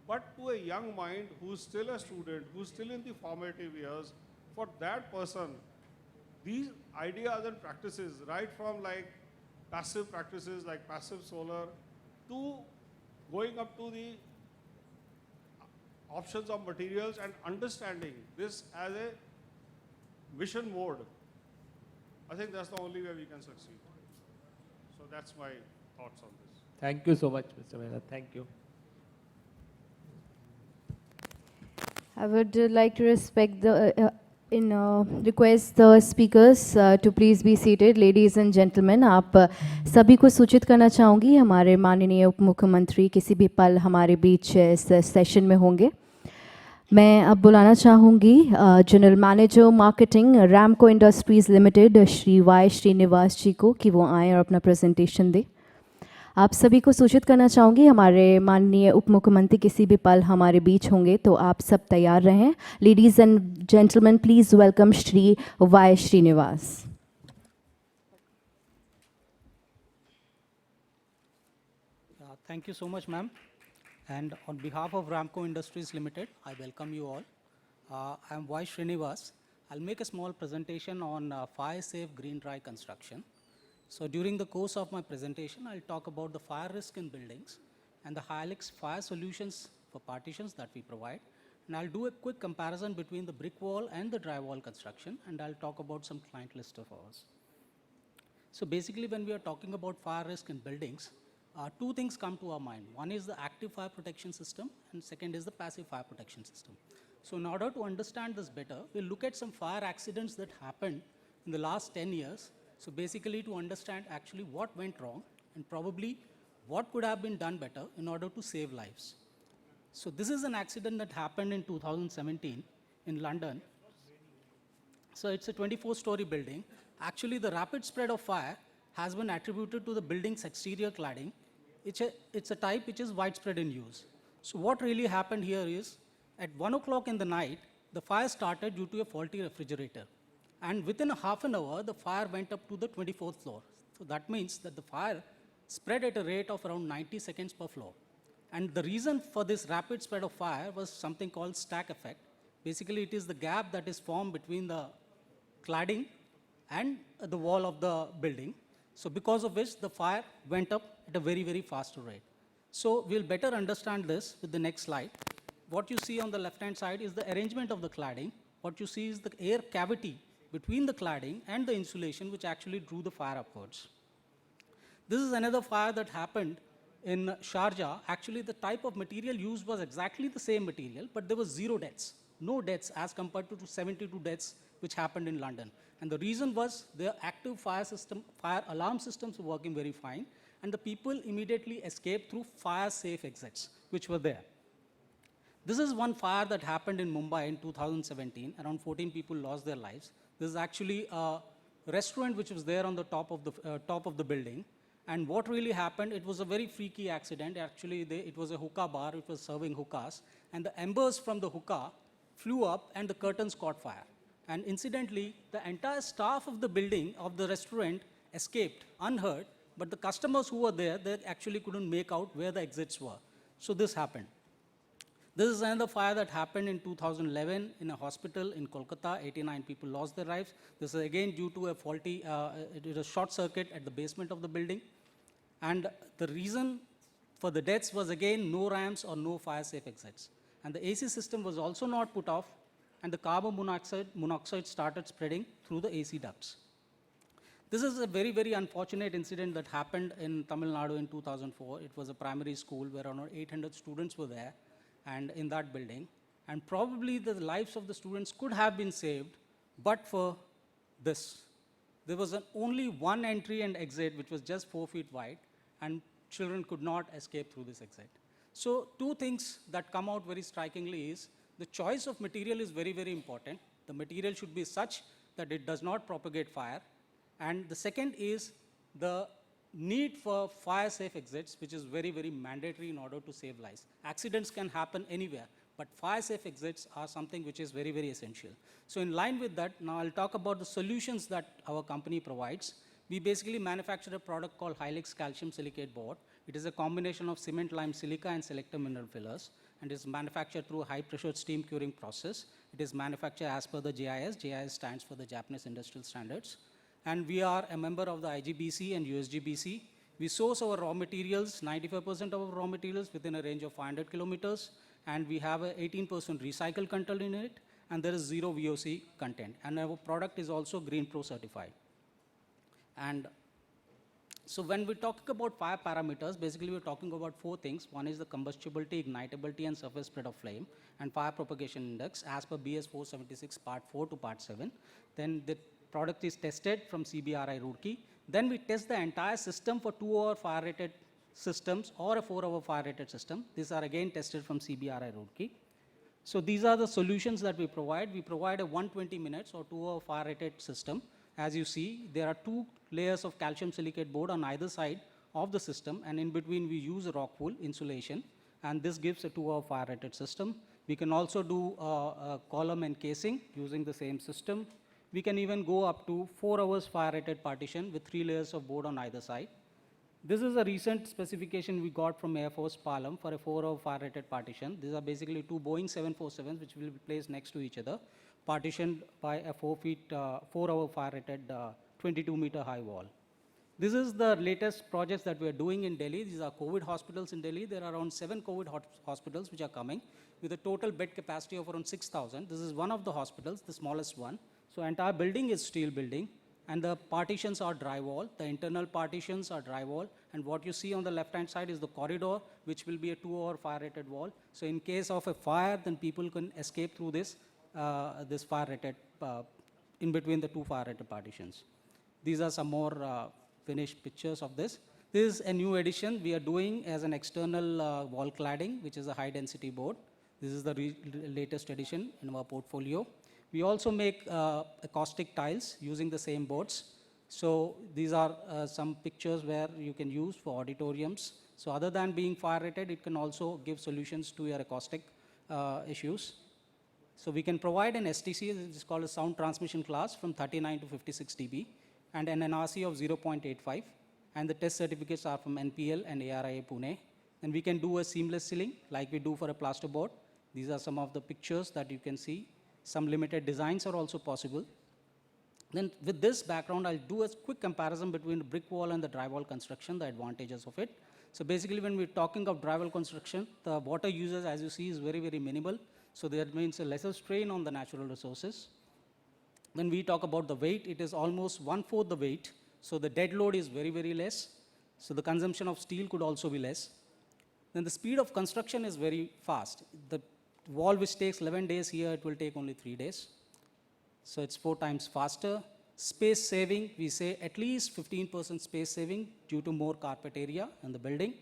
Speaker 3: But to a young mind who's still a student, who's still in the formative years, for that person, these ideas and practices, right from like passive practices like passive solar to going up to the options of materials and understanding this as a mission mode, I think that's the only way we can succeed. So that's my thoughts on this.
Speaker 4: Thank you so much, Mr. Mehta. Thank you.
Speaker 1: I would like to request the speakers to please be seated. Ladies and gentlemen, आप सभी को सूचित करना चाहूँगी हमारे माननीय उप मुख्यमंत्री किसी भी पल हमारे बीच इस सेशन में होंगे. मैं अब बुलाना चाहूँगी general manager marketing Ramco industries limited Shri Y Srinivas ji को कि वो आएँ और अपना प्रेजेंटेशन दें. आप सभी को सूचित करना चाहूँगी हमारे माननीय उप मुख्यमंत्री किसी भी पल हमारे बीच होंगे, तो आप सब तैयार रहें. Ladies and gentleman, please welcome Shri Y Srinivas.
Speaker 5: Thank you so much, ma'am. And on behalf of Ramco Industries Limited, I welcome you all. I am Y. Srinivas. I'll make a small presentation on fire-safe green dry construction. So during the course of my presentation, I'll talk about the fire risk in buildings and the Hilux fire solutions for partitions that we provide. And I'll do a quick comparison between the brick wall and the dry wall construction, and I'll talk about some client list of ours. So basically, when we are talking about fire risk in buildings, two things come to our mind. One is the active fire protection system, and second is the passive fire protection system. So in order to understand this better, we'll look at some fire accidents that happened in the last 10 years. So basically to understand actually what went wrong and probably what could have been done better in order to save lives. So this is an accident that happened in 2017 in London. So it's a 24-story building. Actually, the rapid spread of fire has been attributed to the building's exterior cladding. It's a type which is widespread in use. So what really happened here is, at 1 o'clock in the night, the fire started due to a faulty refrigerator. And within a half an hour, the fire went up to the 24th floor. So that means that the fire spread at a rate of around 90 seconds per floor. And the reason for this rapid spread of fire was something called stack effect. Basically, it is the gap that is formed between the cladding and the wall of the building. So because of which the fire went up at a very, very fast rate. So we'll better understand this with the next slide. What you see on the left-hand side is the arrangement of the cladding. What you see is the air cavity between the cladding and the insulation, which actually drew the fire upwards. This is another fire that happened in Sharjah. Actually, the type of material used was exactly the same material, but there was 0 deaths. No deaths as compared to 72 deaths which happened in London. And the reason was the active fire alarm systems were working very fine, and the people immediately escaped through fire-safe exits, which were there. This is one fire that happened in Mumbai in 2017. Around 14 people lost their lives. This is actually a restaurant which was there on the top of the building. And what really happened, it was a very freaky accident. Actually, it was a hookah bar. It was serving hookahs. And the embers from the hookah flew up and the curtains caught fire. And incidentally, the entire staff of the building, of the restaurant, escaped unhurt. But the customers who were there, they actually couldn't make out where the exits were. So this happened. This is another fire that happened in 2011 in a hospital in Kolkata. 89 people lost their lives. This is again due to a faulty, it was a short circuit at the basement of the building. And the reason for the deaths was again no ramps or no fire-safe exits. And the AC system was also not put off, and the carbon monoxide started spreading through the AC ducts. This is a very, very unfortunate incident that happened in Tamil Nadu in 2004. It was a primary school where around 800 students were there and in that building. And probably the lives of the students could have been saved, but for this. There was only one entry and exit, which was just 4 feet wide, and children could not escape through this exit. So two things that come out very strikingly is the choice of material is very, very important. The material should be such that it does not propagate fire. And the second is the need for fire-safe exits, which is very, very mandatory in order to save lives. Accidents can happen anywhere, but fire-safe exits are something which is very, very essential. So in line with that, now I'll talk about the solutions that our company provides. We basically manufacture a product called Hylix calcium silicate board. It is a combination of cement, lime, silica, and selective mineral fillers, and is manufactured through a high-pressure steam curing process. It is manufactured as per the JIS. JIS stands for the Japanese Industrial Standards. And we are a member of the IGBC and USGBC. We source our raw materials, 95% of our raw materials within a range of 500 kilometers, and we have a 18% recycled content in it, and there is 0 VOC content. And our product is also Green Pro certified. And so when we talk about fire parameters, basically we're talking about 4 things. One is the combustibility, ignitability, and surface spread of flame, and fire propagation index as per BS 476 part 4 to part 7. Then the product is tested from CBRI Roorkee. Then we test the entire system for 2-hour fire rated systems or a 4-hour fire rated system. These are again tested from CBRI Roorkee. So these are the solutions that we provide. We provide a 120 minutes or 2-hour fire rated system. As you see, there are 2 layers of calcium silicate board on either side of the system, and in between we use a rock wool insulation, and this gives a 2-hour fire rated system. We can also do a column and casing using the same system. We can even go up to 4 hours fire rated partition with 3 layers of board on either side. This is a recent specification we got from Air Force Palam for a 4-hour fire rated partition. These are basically 2 Boeing 747s which will be placed next to each other, partitioned by a 4-hour fire rated 22-meter high wall. This is the latest projects that we are doing in Delhi. These are COVID hospitals in Delhi. There are around 7 COVID hospitals which are coming with a total bed capacity of around 6,000. This is one of the hospitals, the smallest one. So entire building is steel building, and the partitions are drywall. The internal partitions are drywall, and what you see on the left-hand side is the corridor, which will be a 2-hour fire-rated wall. So in case of a fire, then people can escape through this, this fire-rated, in between the 2 fire-rated partitions. These are some more finished pictures of this. This is a new addition we are doing as an external wall cladding, which is a high-density board. This is the latest addition in our portfolio. We also make acoustic tiles using the same boards. So these are some pictures where you can use for auditoriums. So other than being fire rated, it can also give solutions to your acoustic issues. So we can provide an STC, which is called a sound transmission class, from 39 to 56 dB, and an NRC of 0.85. And the test certificates are from NPL and ARIA Pune. And we can do a seamless sealing like we do for a plasterboard. These are some of the pictures that you can see. Some limited designs are also possible. Then with this background, I'll do a quick comparison between the brick wall and the drywall construction, the advantages of it. So basically, when we're talking of drywall construction, the water usage, as you see, is very, very minimal. So that means a lesser strain on the natural resources. When we talk about the weight, it is almost 1/4 the weight. So the dead load is very, very less. So the consumption of steel could also be less. Then the speed of construction is very fast. The wall which takes 11 days here, it will take only 3 days. So it's 4 times faster. Space saving, we say at least 15% space saving due to more carpet area in the building.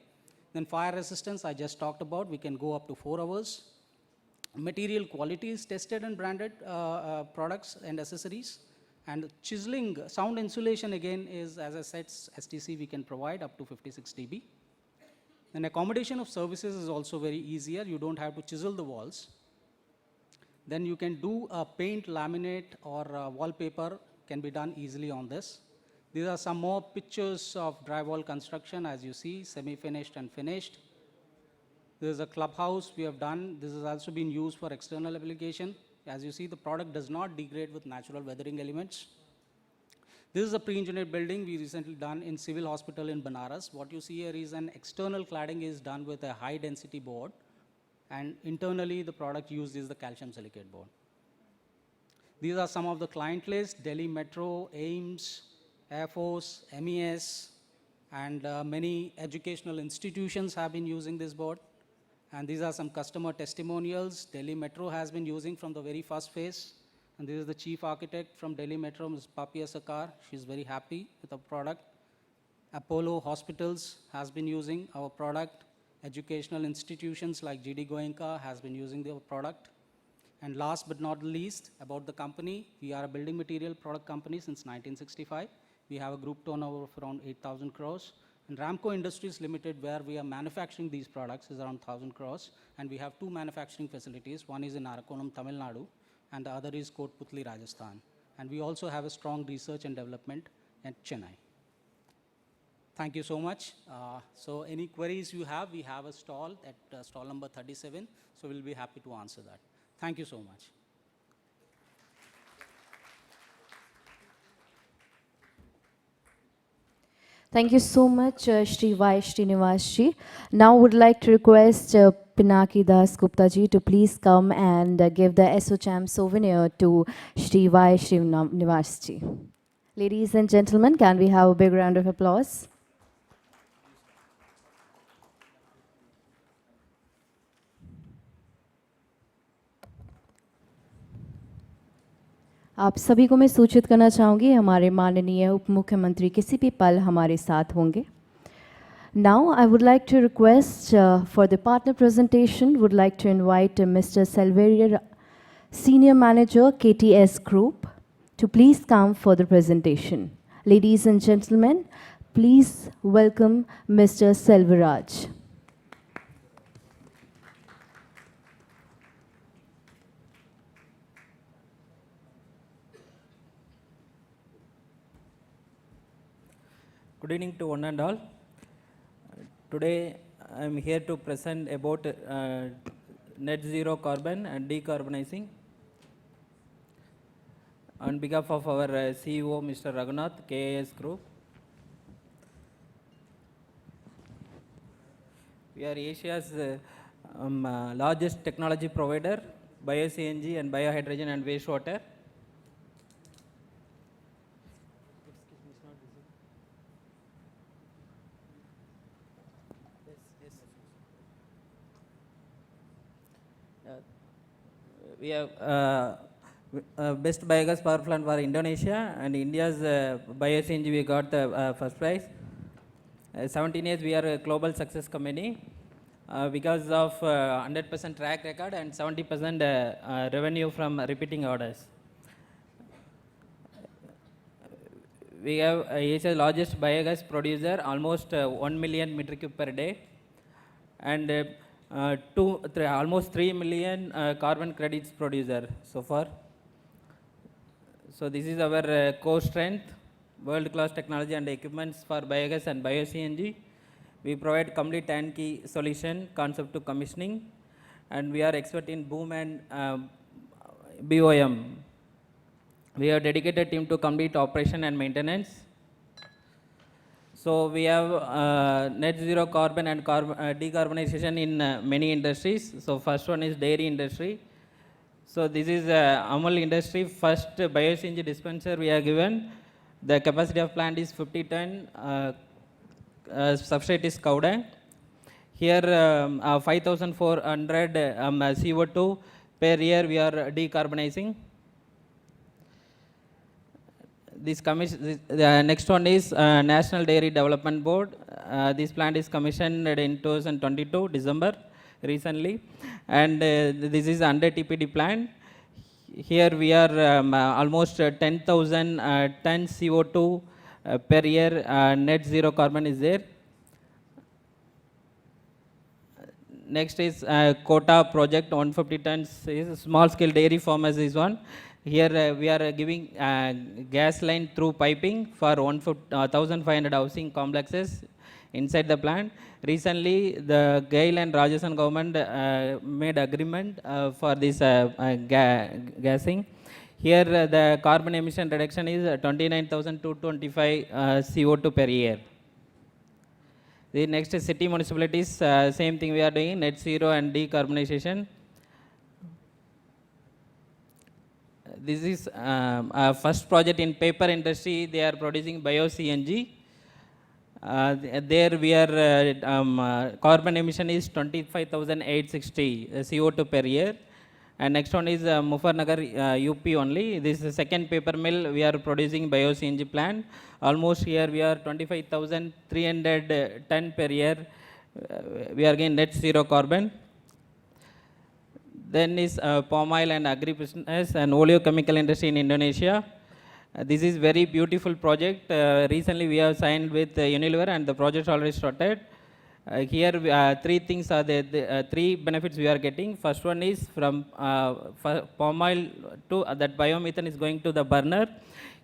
Speaker 5: Then fire resistance, I just talked about, we can go up to 4 hours. Material quality is tested and branded products and accessories. And chiseling, sound insulation again is, as I said, STC we can provide up to 56 dB. And accommodation of services is also very easier. You don't have to chisel the walls. Then you can do a paint, laminate, or wallpaper can be done easily on this. These are some more pictures of drywall construction, as you see, semi-finished and finished. This is a clubhouse we have done. This has also been used for external application. As you see, the product does not degrade with natural weathering elements. This is a pre-engineered building we recently done in Civil Hospital in Banaras. What you see here is an external cladding is done with a high density board, and internally the product used is the calcium silicate board. These are some of the client lists: Delhi Metro, AIIMS, Air Force, MES, and many educational institutions have been using this board. And these are some customer testimonials Delhi Metro has been using from the very first phase. And this is the chief architect from Delhi Metro, Ms. Papi Sakar. She's very happy with the product. Apollo Hospitals has been using our product. Educational institutions like GD Goenka has been using the product. And last but not least, about the company, we are a building material product company since 1965. We have a group turnover of around 8,000 crores. And Ramco Industries Limited, where we are manufacturing these products, is around 1,000 crores. And we have two manufacturing facilities. One is in Arakonam, Tamil Nadu, and the other is Kotputli, Rajasthan. And we also have a strong research and development at Chennai. Thank you so much. So any queries you have, we have a stall at stall number 37. So we'll be happy to answer that. Thank you so much.
Speaker 1: Thank you so much, Shri Y. Srinivas ji. Now would like to request Pinaki Das Gupta ji to please come and give the ASSOCHAM souvenir to Shri Y. Srinivas ji. Ladies and gentlemen, can we have a big round of applause? आप सभी को मैं सूचित करना चाहूँगी हमारे माननीय उप मुख्यमंत्री किसी भी पल हमारे साथ होंगे. Now I would like to request for the partner presentation, would like to invite Mr. Selverier, Senior Manager, KTS Group, to please come for the presentation. Ladies and gentlemen, please welcome Mr. Selvaraj.
Speaker 18: Good evening to one and all. Today I am here to present about net zero carbon and decarbonizing. On behalf of our CEO Mr. Raghunath, KAS Group. We are Asia's largest technology provider, bio-CNG and biohydrogen and wastewater. We have best biogas power plant for Indonesia, and India's bio-CNG we got the first prize. 17 years we are a global success company because of 100% track record and 70% revenue from repeating orders. We have Asia's largest biogas producer, almost 1 million metric cube per day, and almost 3 million carbon credits producer so far. So this is our core strength, world-class technology and equipments for biogas and bio-CNG. We provide complete turnkey solution, concept to commissioning, and we are expert in boom and BOM. We have dedicated team to complete operation and maintenance. So we have net zero carbon and decarbonization in many industries. So first one is dairy industry. So this is Amul industry, first bio-CNG dispenser we are given. The capacity of plant is 50 ton, substrate is Cowdang. Here 5,400 CO2 per year we are decarbonizing. The next one is National Dairy Development Board. This plant is commissioned in 2022, December, recently. And this is under TPD plant. Here we are almost 10,000 tons CO2 per year, net zero carbon is there. Next is quota project, 150 tons is small scale dairy farmers is one. Here we are giving gas line through piping for 1,500 housing complexes inside the plant. Recently, the GAIL and Rajasthan government made agreement for this gassing. Here the carbon emission reduction is 29,225 CO2 per year. The next is city municipalities, same thing we are doing, net zero and decarbonization. This is our first project in paper industry. They are producing bio-CNG. There we are, carbon emission is 25,860 CO2 per year. And next one is Muzaffarnagar, UP only. This is the second paper mill. We are producing bio-CNG plant. Almost here we are 25,300 ton per year. We are getting net zero carbon. Then is palm oil and agri-business and oleochemical industry in Indonesia. This is very beautiful project. Recently we have signed with Unilever and the project already started. Here three things are there, three benefits we are getting. First one is from palm oil to that biomethane is going to the burner.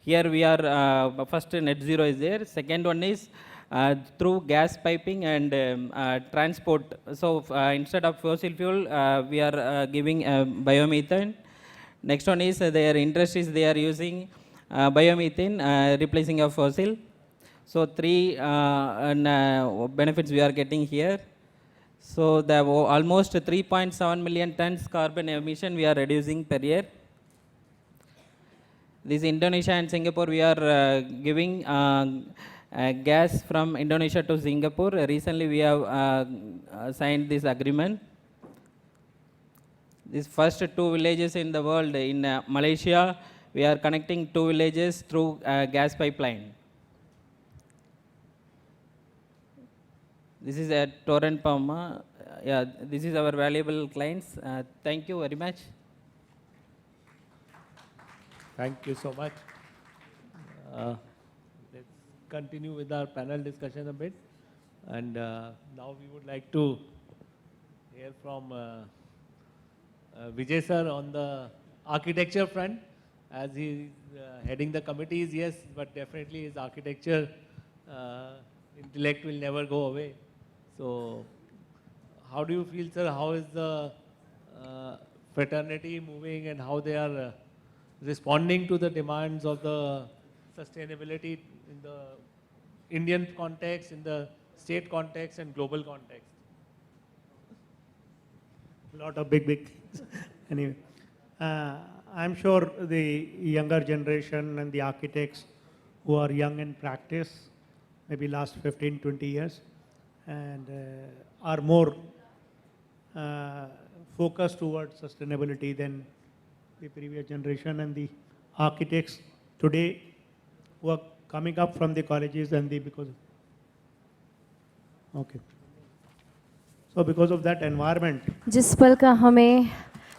Speaker 18: Here we are, first net zero is there. Second one is through gas piping and transport. So instead of fossil fuel, we are giving biomethane. Next one is their industries, they are using biomethane, replacing of fossil. So three benefits we are getting here. So the almost 3.7 million tons carbon emission we are reducing per year. This Indonesia and Singapore, we are giving gas from Indonesia to Singapore. Recently we have signed this agreement. These first two villages in the world, in Malaysia, we are connecting two villages through gas pipeline. This is at Torrent Palma. Yeah, this is our valuable clients. Thank you very much.
Speaker 4: Thank you so much. Let's continue with our panel discussion a bit. And now we would like to hear from Vijay sir on the architecture front. As he is heading the committees, yes, but definitely his architecture intellect will never go away. So how do you feel, sir? How is the fraternity moving and how they are responding to the demands of the sustainability in the Indian context, in the state context and global context?
Speaker 15: A lot of big things. Anyway, I'm sure the younger generation and the architects who are young in practice, maybe last 15, 20 years, and are more focused towards sustainability than the previous generation, and the architects today who are coming up from the colleges and because of that environment.
Speaker 1: जिस पल का हमें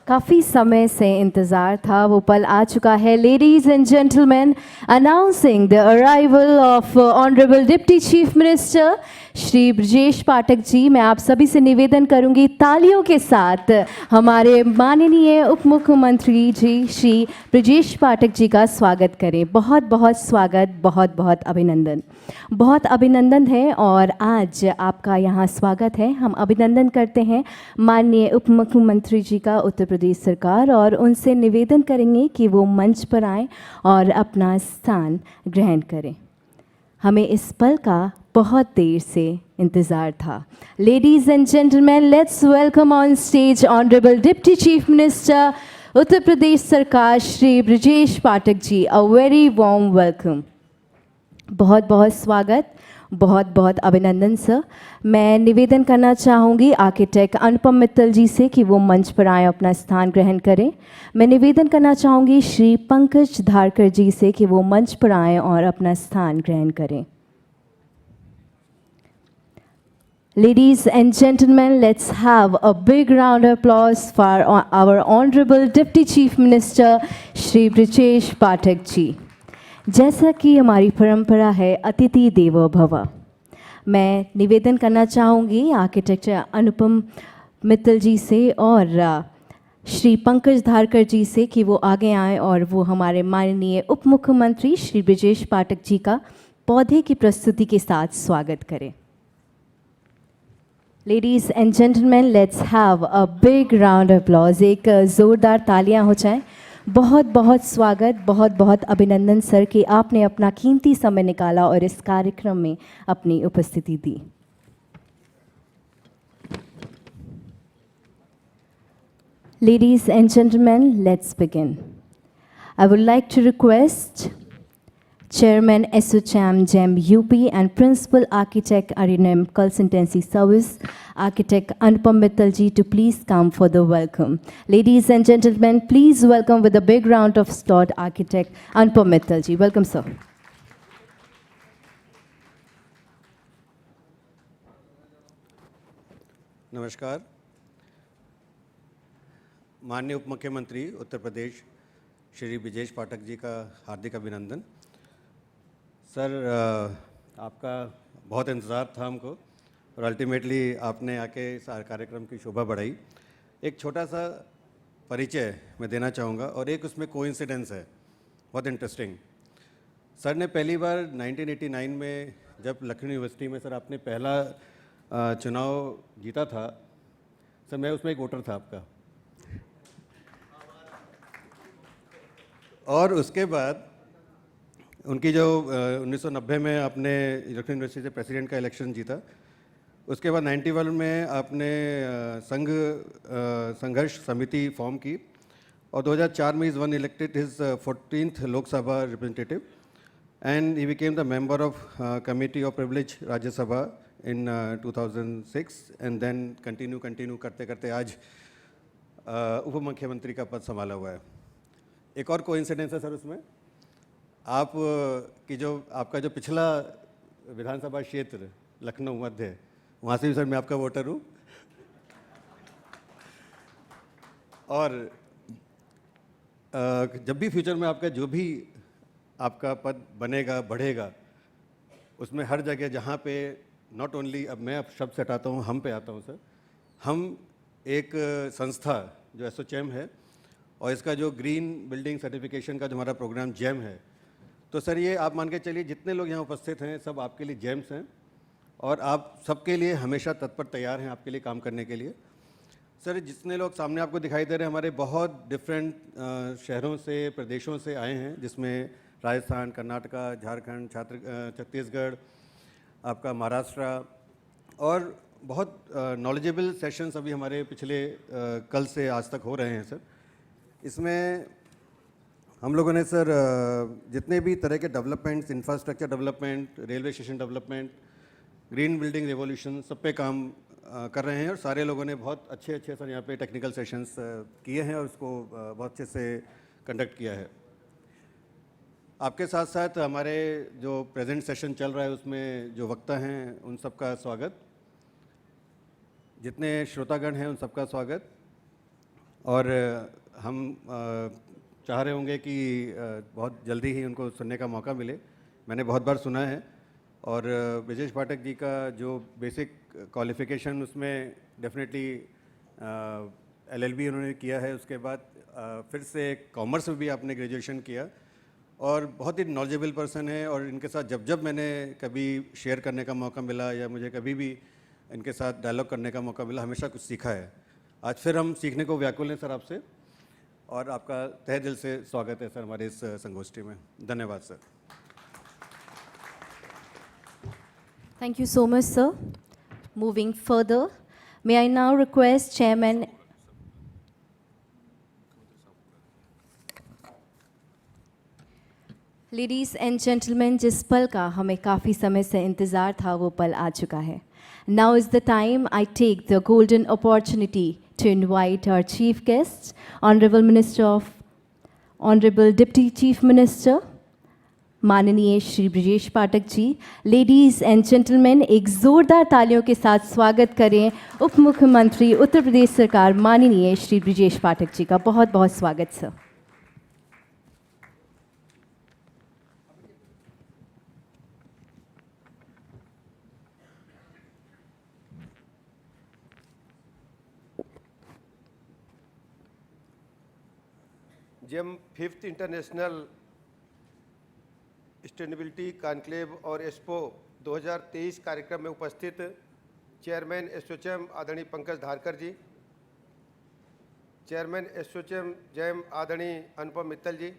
Speaker 1: काफ़ी समय से इंतज़ार था वो पल आ चुका है. Ladies and gentlemen, announcing the arrival of Honorable Deputy Chief Minister Shri Brajesh Pathak ji. मैं आप सभी से निवेदन करूंगी तालियों के साथ हमारे माननीय उप मुख्यमंत्री जी श्री ब्रजेश पाठक जी का स्वागत करें. बहुत बहुत स्वागत, बहुत बहुत अभिनंदन. बहुत अभिनंदन है और आज आपका यहाँ स्वागत है. हम अभिनंदन करते हैं माननीय उप मुख्यमंत्री जी का उत्तर प्रदेश सरकार और उनसे निवेदन करेंगे कि वो मंच पर आएँ और अपना स्थान ग्रहण करें. हमें इस पल का बहुत देर से इंतज़ार था. Ladies and gentlemen, let's welcome on stage Honorable Deputy Chief Minister Uttar Pradesh सरकार Shri Brajesh Pathak ji. A very warm welcome. बहुत बहुत स्वागत, बहुत बहुत अभिनंदन सर. मैं निवेदन करना चाहूँगी आर्किटेक्ट अनुपम मित्तल जी से कि वो मंच पर आए, अपना स्थान ग्रहण करें. मैं निवेदन करना चाहूँगी श्री पंकज धारकर जी से कि वो मंच पर आएँ और अपना स्थान ग्रहण करें. Ladies and gentlemen, let's have a big round of applause for our Honorable Deputy Chief Minister Shri Brajesh Pathak ji. जैसा कि हमारी परंपरा है अतिथि देवो भव, मैं निवेदन करना चाहूँगी आर्किटेक्ट अनुपम मित्तल जी से और श्री पंकज धारकर जी से कि वो आगे आएँ और वो हमारे माननीय उप मुख्यमंत्री श्री ब्रजेश पाठक जी का पौधे की प्रस्तुति के साथ स्वागत करें. Ladies and gentlemen, let's have a big round of applause. एक ज़ोरदार तालियां हो जाएं. बहुत बहुत स्वागत, बहुत बहुत अभिनंदन सर कि आपने अपना कीमती समय निकाला और इस कार्यक्रम में अपनी उपस्थिति दी. Ladies and gentlemen, let's begin. I would like to request Chairman ASSOCHAM GEM UP and Principal Architect R&M Consultancy Service, Architect Anupam Mittalji, to please come for the welcome. Ladies and gentlemen, please welcome with a big round of applause Architect Anupam Mittalji. Welcome, sir.
Speaker 19: नमस्कार, माननीय उप मुख्यमंत्री उत्तर प्रदेश श्री ब्रिजेश पाठक जी का हार्दिक अभिनंदन। Sir, आपका बहुत इंतज़ार था हमको और अल्टीमेटली आपने आके इस कार्यक्रम की शोभा बढ़ाई। एक छोटा सा परिचय मैं देना चाहूँगा और एक उसमें कोइंसिडेंस है, बहुत इंटरेस्टिंग। सर ने पहली बार 1989 में जब लखनऊ यूनिवर्सिटी में सर आपने पहला चुनाव जीता था, सर मैं उसमें एक वोटर था आपका। और उसके बाद उनकी जो 1990 में आपने लखनऊ यूनिवर्सिटी से प्रेसिडेंट का इलेक्शन जीता, उसके बाद 91 में आपने संघर्ष समिति फॉर्म की और 2004 में is one elected his 14th Lok Sabha representative and he became the member of committee of privilege Rajya Sabha in 2006 and then continue करते करते आज उप मुख्यमंत्री का पद संभाला हुआ है। एक और कोइंसिडेंस है सर उसमें, आप की जो आपका जो पिछला विधानसभा क्षेत्र लखनऊ मध्य, वहाँ से भी सर मैं आपका वोटर हूँ। और जब भी फ्यूचर में आपका जो भी आपका पद बनेगा बढ़ेगा, उसमें हर जगह जहाँ पे नॉट ओनली, अब मैं अब शब्द से हटाता हूँ, हम पे आता हूँ सर, हम एक संस्था जो एसोचैम है और इसका जो ग्रीन बिल्डिंग सर्टिफिकेशन का जो हमारा प्रोग्राम जेम है, तो सर ये आप मान के चलिए जितने लोग यहाँ उपस्थित हैं सब आपके लिए जेम्स हैं और आप सबके लिए हमेशा तत्पर तैयार हैं आपके लिए काम करने के लिए। सर जितने लोग सामने आपको दिखाई दे रहे हैं हमारे बहुत डिफरेंट शहरों से, प्रदेशों से आए हैं, जिसमें राजस्थान, कर्नाटका, झारखंड, छत्तीसगढ़, आपका महाराष्ट्र, और बहुत नॉलेजेबल सेशंस अभी हमारे पिछले कल से आज तक हो रहे हैं सर। इसमें हम लोगों ने सर जितने भी तरह के developments, infrastructure development, railway station development, green building revolution, सब पे काम कर रहे हैं और सारे लोगों ने बहुत अच्छे सर यहाँ पे टेक्निकल सेशंस किए हैं और उसको बहुत अच्छे से कंडक्ट किया है। आपके साथ साथ हमारे जो प्रेजेंट सेशन चल रहा है उसमें जो वक्ता हैं उन सबका स्वागत, जितने श्रोतागण हैं उन सबका स्वागत। और हम चाह रहे होंगे कि बहुत जल्दी ही उनको सुनने का मौका मिले। मैंने बहुत बार सुना है और ब्रिजेश पाठक जी का जो बेसिक क्वालिफ़िकेशन उसमें डेफिनेटली LLB उन्होंने किया है, उसके बाद फिर से कॉमर्स में भी आपने ग्रेजुएशन किया और बहुत ही नॉलेजेबल पर्सन है। और इनके साथ जब जब मैंने कभी शेयर करने का मौका मिला या मुझे कभी भी इनके साथ डायलॉग करने का मौका मिला, हमेशा कुछ सीखा है। आज फिर हम सीखने को व्याकुल हैं सर आपसे और आपका तहे दिल से स्वागत है सर हमारे इस संगोष्ठी में। धन्यवाद sir.
Speaker 1: Thank you so much, sir. Moving further, may I now request Chairman Ladies and gentlemen, जिस पल का हमें काफ़ी समय से इंतज़ार था वो पल आ चुका है। Now is the time I take the golden opportunity to invite our chief guest, Honorable Deputy Chief Minister, माननीय Shri Brijesh Pathak ji. Ladies and gentleman, एक ज़ोरदार तालियों के साथ स्वागत करें उप मुख्यमंत्री उत्तर प्रदेश सरकार माननीय श्री ब्रिजेश पाठक जी का। बहुत बहुत स्वागत sir.
Speaker 20: GEM 5th international sustainability conclave और एक्सपो 2023 कार्यक्रम में उपस्थित चेयरमैन एसोचैम आदरणीय पंकज धारकर जी, चेयरमैन एसोचैम जेम आदरणीय अनुपम मित्तल जी,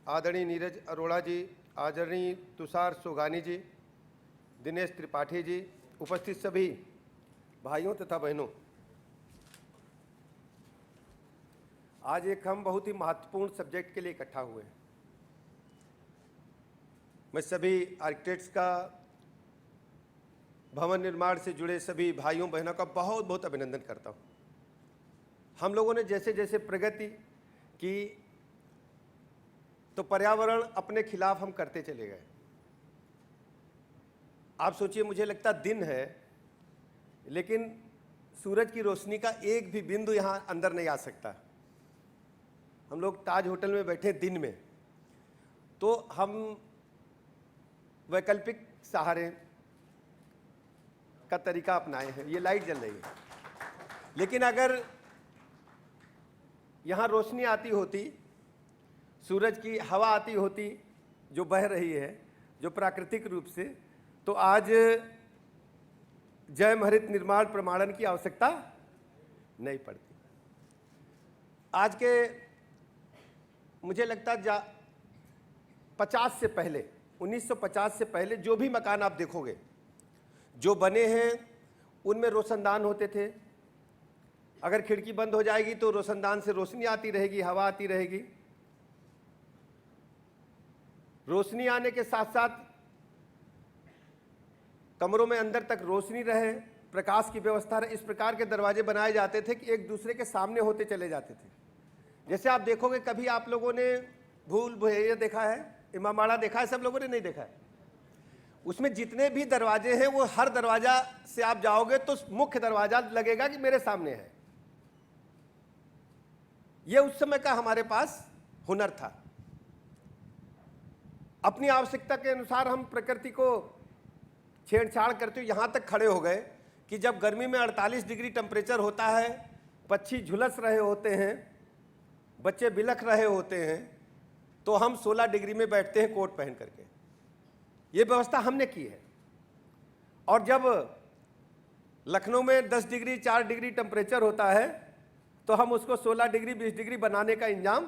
Speaker 20: आदरणीय नीरज अरोड़ा जी, आदरणीय तुषार सोगानी जी, दिनेश त्रिपाठी जी, उपस्थित सभी भाइयों तथा बहनों, आज एक हम बहुत ही महत्वपूर्ण सब्जेक्ट के लिए इकट्ठा हुए हैं। मैं सभी आर्किटेक्ट्स का, भवन निर्माण से जुड़े सभी भाइयों बहनों का बहुत बहुत अभिनंदन करता हूँ। हम लोगों ने जैसे जैसे प्रगति की तो पर्यावरण अपने खिलाफ हम करते चले गए। आप सोचिए, मुझे लगता दिन है लेकिन सूरज की रोशनी का एक भी बिंदु यहाँ अंदर नहीं आ सकता। हम लोग ताज होटल में बैठे दिन में, तो हम वैकल्पिक सहारे का तरीका अपनाए हैं। ये लाइट जल रही है, लेकिन अगर यहाँ रोशनी आती होती, सूरज की हवा आती होती जो बह रही है, जो प्राकृतिक रूप से, तो आज जैम हरित निर्माण प्रमाणन की आवश्यकता नहीं पड़ती। आज के मुझे लगता 50 से पहले, 1950 से पहले जो भी मकान आप देखोगे जो बने हैं उनमें रोशनदान होते थे। अगर खिड़की बंद हो जाएगी तो रोशनदान से रोशनी आती रहेगी, हवा आती रहेगी। रोशनी आने के साथ साथ कमरों में अंदर तक रोशनी रहे, प्रकाश की व्यवस्था रहे। इस प्रकार के दरवाजे बनाए जाते थे कि एक दूसरे के सामने होते चले जाते थे। जैसे आप देखोगे, कभी आप लोगों ने भूल भुलैया देखा है, इमामबाड़ा देखा है? सब लोगों ने नहीं देखा है। उसमें जितने भी दरवाजे हैं वो हर दरवाजा से आप जाओगे तो मुख्य दरवाजा लगेगा कि मेरे सामने है। ये उस समय का हमारे पास हुनर था। अपनी आवश्यकता के अनुसार हम प्रकृति को छेड़छाड़ करते हुए यहाँ तक खड़े हो गए कि जब गर्मी में 48 डिग्री टेम्परेचर होता है, पक्षी झुलस रहे होते हैं, बच्चे बिलख रहे होते हैं, तो हम 16 डिग्री में बैठते हैं कोट पहन करके। ये व्यवस्था हमने की है। और जब लखनऊ में 10 डिग्री 4 डिग्री टेम्परेचर होता है तो हम उसको 16 डिग्री 20 डिग्री बनाने का इंतजाम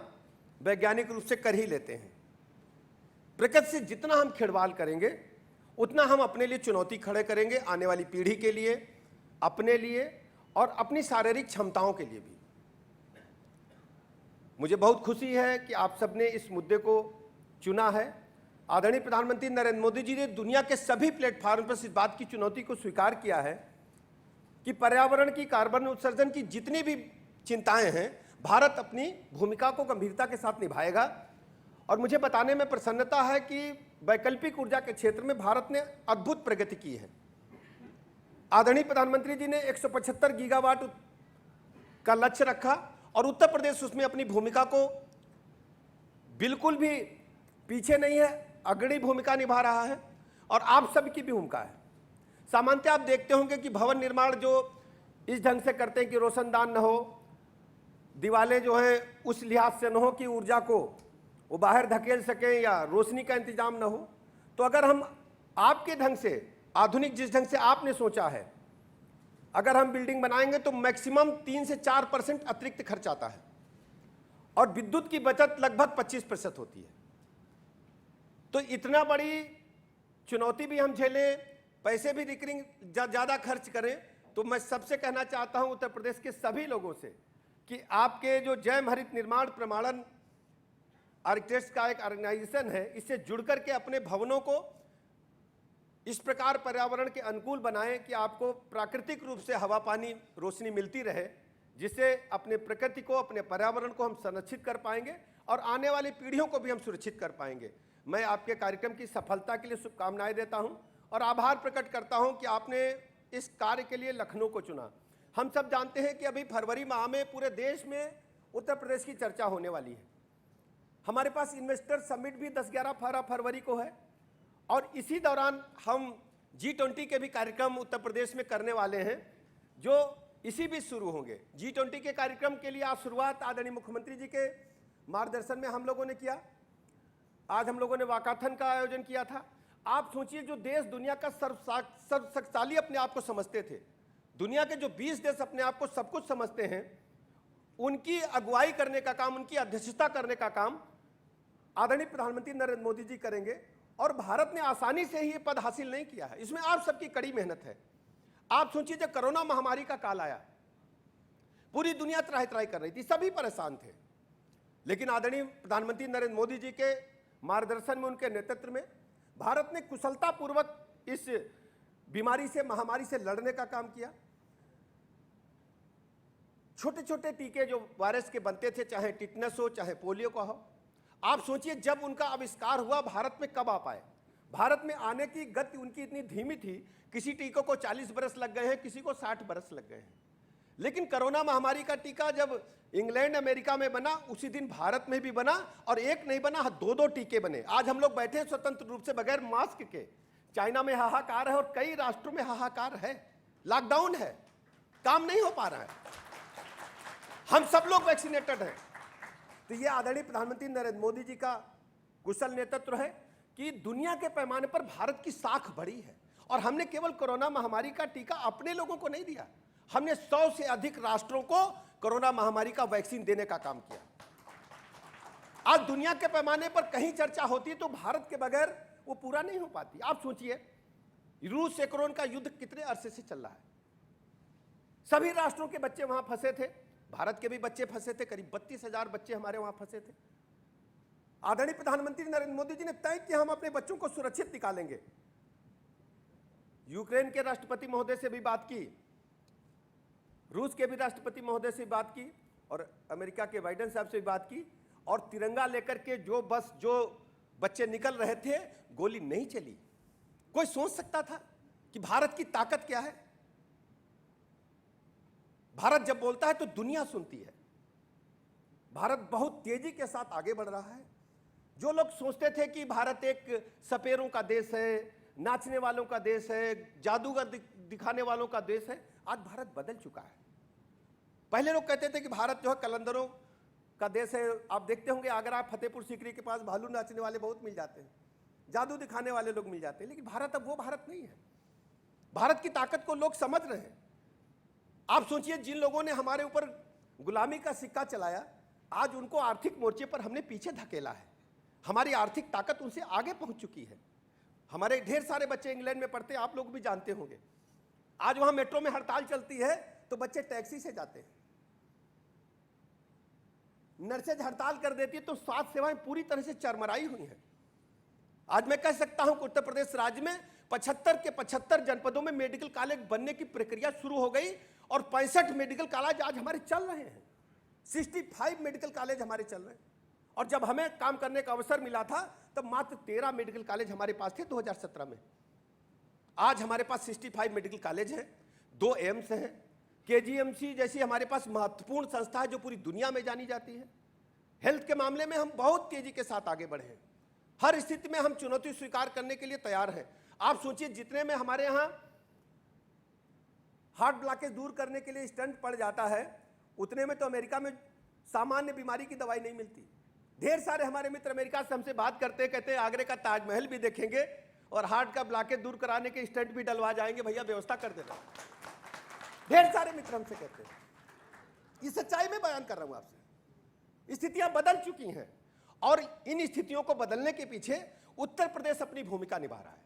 Speaker 20: वैज्ञानिक रूप से कर ही लेते हैं। प्रकृति से जितना हम खिलवाड़ करेंगे उतना हम अपने लिए चुनौती खड़े करेंगे, आने वाली पीढ़ी के लिए, अपने लिए और अपनी शारीरिक क्षमताओं के लिए भी। मुझे बहुत खुशी है कि आप सबने इस मुद्दे को चुना है। आदरणीय प्रधानमंत्री नरेंद्र मोदी जी ने दुनिया के सभी प्लेटफॉर्म पर इस बात की चुनौती को स्वीकार किया है कि पर्यावरण की, कार्बन उत्सर्जन की जितनी भी चिंताएं हैं, भारत अपनी भूमिका को गंभीरता के साथ निभाएगा। और मुझे बताने में प्रसन्नता है कि वैकल्पिक ऊर्जा के क्षेत्र में भारत ने अद्भुत प्रगति की है। आदरणीय प्रधानमंत्री जी ने 175 गीगावाट का लक्ष्य रखा और उत्तर प्रदेश उसमें अपनी भूमिका को बिल्कुल भी पीछे नहीं है, अग्रणी भूमिका निभा रहा है। और आप सबकी भी भूमिका है। सामान्यतः आप देखते होंगे कि भवन निर्माण जो इस ढंग से करते हैं कि रोशनदान न हो, दीवारें जो हैं उस लिहाज से न हो कि ऊर्जा को वो बाहर धकेल सकें या रोशनी का इंतजाम न हो। तो अगर हम आपके ढंग से, आधुनिक जिस ढंग से आपने सोचा है, अगर हम बिल्डिंग बनाएंगे तो मैक्सिमम 3 से 4% अतिरिक्त खर्च आता है और विद्युत की बचत लगभग 25% होती है। तो इतना बड़ी चुनौती भी हम झेलें, पैसे भी रिकरिंग ज़्यादा खर्च करें, तो मैं सबसे कहना चाहता हूं उत्तर प्रदेश के सभी लोगों से कि आपके जो जैम हरित निर्माण प्रमाणन आर्किटेक्ट्स का एक ऑर्गेनाइजेशन है, इससे जुड़ करके अपने भवनों को इस प्रकार पर्यावरण के अनुकूल बनाएं कि आपको प्राकृतिक रूप से हवा, पानी, रोशनी मिलती रहे, जिससे अपने प्रकृति को, अपने पर्यावरण को हम संरक्षित कर पाएंगे और आने वाली पीढ़ियों को भी हम सुरक्षित कर पाएंगे। मैं आपके कार्यक्रम की सफलता के लिए शुभकामनाएं देता हूं और आभार प्रकट करता हूं कि आपने इस कार्य के लिए लखनऊ को चुना। हम सब जानते हैं कि अभी फरवरी माह में पूरे देश में उत्तर प्रदेश की चर्चा होने वाली है। हमारे पास इन्वेस्टर समिट भी 10-11 फरवरी को है और इसी दौरान हम G20 के भी कार्यक्रम उत्तर प्रदेश में करने वाले हैं, जो इसी बीच शुरू होंगे। G20 के कार्यक्रम के लिए आज शुरुआत आदरणीय मुख्यमंत्री जी के मार्गदर्शन में हम लोगों ने किया। आज हम लोगों ने वाकाथन का आयोजन किया था। आप सोचिए, जो देश दुनिया का सर्वशक्तिशाली अपने आप को समझते थे, दुनिया के जो 20 देश अपने आप को सब कुछ समझते हैं, उनकी अगुवाई करने का काम, उनकी अध्यक्षता करने का काम आदरणीय प्रधानमंत्री नरेंद्र मोदी जी करेंगे। और भारत ने आसानी से ही ये पद हासिल नहीं किया है, इसमें आप सबकी कड़ी मेहनत है। आप सोचिए, जब कोरोना महामारी का काल आया, पूरी दुनिया त्राहि त्राहि कर रही थी, सभी परेशान थे। लेकिन आदरणीय प्रधानमंत्री नरेंद्र मोदी जी के मार्गदर्शन में, उनके नेतृत्व में भारत ने कुशलतापूर्वक इस बीमारी से, महामारी से लड़ने का काम किया। छोटे छोटे टीके जो वायरस के बनते थे, चाहे टिटनस हो, चाहे पोलियो का हो, आप सोचिए जब उनका आविष्कार हुआ भारत में कब आ पाए। भारत में आने की गति उनकी इतनी धीमी थी, किसी टीकों को 40 बरस लग गए हैं, किसी को 60 बरस लग गए हैं। लेकिन कोरोना महामारी का टीका जब इंग्लैंड, अमेरिका में बना, उसी दिन भारत में भी बना, और एक नहीं बना, 2-2 टीके बने। आज हम लोग बैठे हैं स्वतंत्र रूप से बगैर मास्क के। चाइना में हाहाकार है और कई राष्ट्रों में हाहाकार है, लॉकडाउन है, काम नहीं हो पा रहा है, हम सब लोग वैक्सीनेटेड हैं। तो ये आदरणीय प्रधानमंत्री नरेंद्र मोदी जी का कुशल नेतृत्व है कि दुनिया के पैमाने पर भारत की साख बढ़ी है। और हमने केवल कोरोना महामारी का टीका अपने लोगों को नहीं दिया, हमने 100 से अधिक राष्ट्रों को कोरोना महामारी का वैक्सीन देने का काम किया। आज दुनिया के पैमाने पर कहीं चर्चा होती है तो भारत के बगैर वो पूरा नहीं हो पाती। आप सोचिए रूस यूक्रेन का युद्ध कितने अरसे से चल रहा है, सभी राष्ट्रों के बच्चे वहां फंसे थे, भारत के भी बच्चे फंसे थे, करीब 32,000 बच्चे हमारे वहां फंसे थे। आदरणीय प्रधानमंत्री नरेंद्र मोदी जी ने तय किया हम अपने बच्चों को सुरक्षित निकालेंगे। यूक्रेन के राष्ट्रपति महोदय से भी बात की, रूस के भी राष्ट्रपति महोदय से बात की, और अमेरिका के बाइडेन साहब से भी बात की, और तिरंगा लेकर के जो बच्चे निकल रहे थे, गोली नहीं चली। कोई सोच सकता था कि भारत की ताकत क्या है? भारत जब बोलता है तो दुनिया सुनती है। भारत बहुत तेजी के साथ आगे बढ़ रहा है। जो लोग सोचते थे कि भारत एक सपेरों का देश है, नाचने वालों का देश है, जादूगर दिखाने वालों का देश है, आज भारत बदल चुका है। पहले लोग कहते थे कि भारत जो है कलंदरों का देश है। आप देखते होंगे आगरा, फतेहपुर सीकरी के पास भालू नाचने वाले बहुत मिल जाते हैं, जादू दिखाने वाले लोग मिल जाते हैं। लेकिन भारत अब वो भारत नहीं है। भारत की ताकत को लोग समझ रहे हैं। आप सोचिए जिन लोगों ने हमारे ऊपर गुलामी का सिक्का चलाया, आज उनको आर्थिक मोर्चे पर हमने पीछे धकेला है। हमारी आर्थिक ताकत उनसे आगे पहुंच चुकी है। हमारे ढेर सारे बच्चे इंग्लैंड में पढ़ते हैं, आप लोग भी जानते होंगे। आज वहां मेट्रो में हड़ताल चलती है तो बच्चे टैक्सी से जाते हैं। नर्सेज हड़ताल कर देती है तो स्वास्थ्य सेवाएं पूरी तरह से चरमराई हुई हैं। आज मैं कह सकता हूं कि उत्तर प्रदेश राज्य में 75 के 75 जनपदों में मेडिकल कॉलेज बनने की प्रक्रिया शुरू हो गई, और 65 मेडिकल कॉलेज आज हमारे चल रहे हैं। 65 मेडिकल कॉलेज हमारे चल रहे हैं। और जब हमें काम करने का अवसर मिला था तब मात्र 13 मेडिकल कॉलेज हमारे पास थे 2017 में। आज हमारे पास 65 मेडिकल कॉलेज हैं, 2 एम्स हैं, KGMC जैसी हमारे पास महत्वपूर्ण संस्था है जो पूरी दुनिया में जानी जाती है। हेल्थ के मामले में हम बहुत तेजी के साथ आगे बढ़े हैं। हर स्थिति में हम चुनौती स्वीकार करने के लिए तैयार हैं। आप सोचिए जितने में हमारे यहाँ हार्ट ब्लॉकेज दूर करने के लिए स्टंट पड़ जाता है, उतने में तो अमेरिका में सामान्य बीमारी की दवाई नहीं मिलती। ढेर सारे हमारे मित्र अमेरिका से हमसे बात करते हैं, कहते हैं आगरे का ताजमहल भी देखेंगे और हार्ट का ब्लॉकेज दूर कराने के स्टंट भी डलवा जाएंगे, भैया व्यवस्था कर देना। ढेर सारे मित्र हमसे कहते हैं। ये सच्चाई में बयान कर रहा हूं आपसे। स्थितियां बदल चुकी हैं और इन स्थितियों को बदलने के पीछे उत्तर प्रदेश अपनी भूमिका निभा रहा है।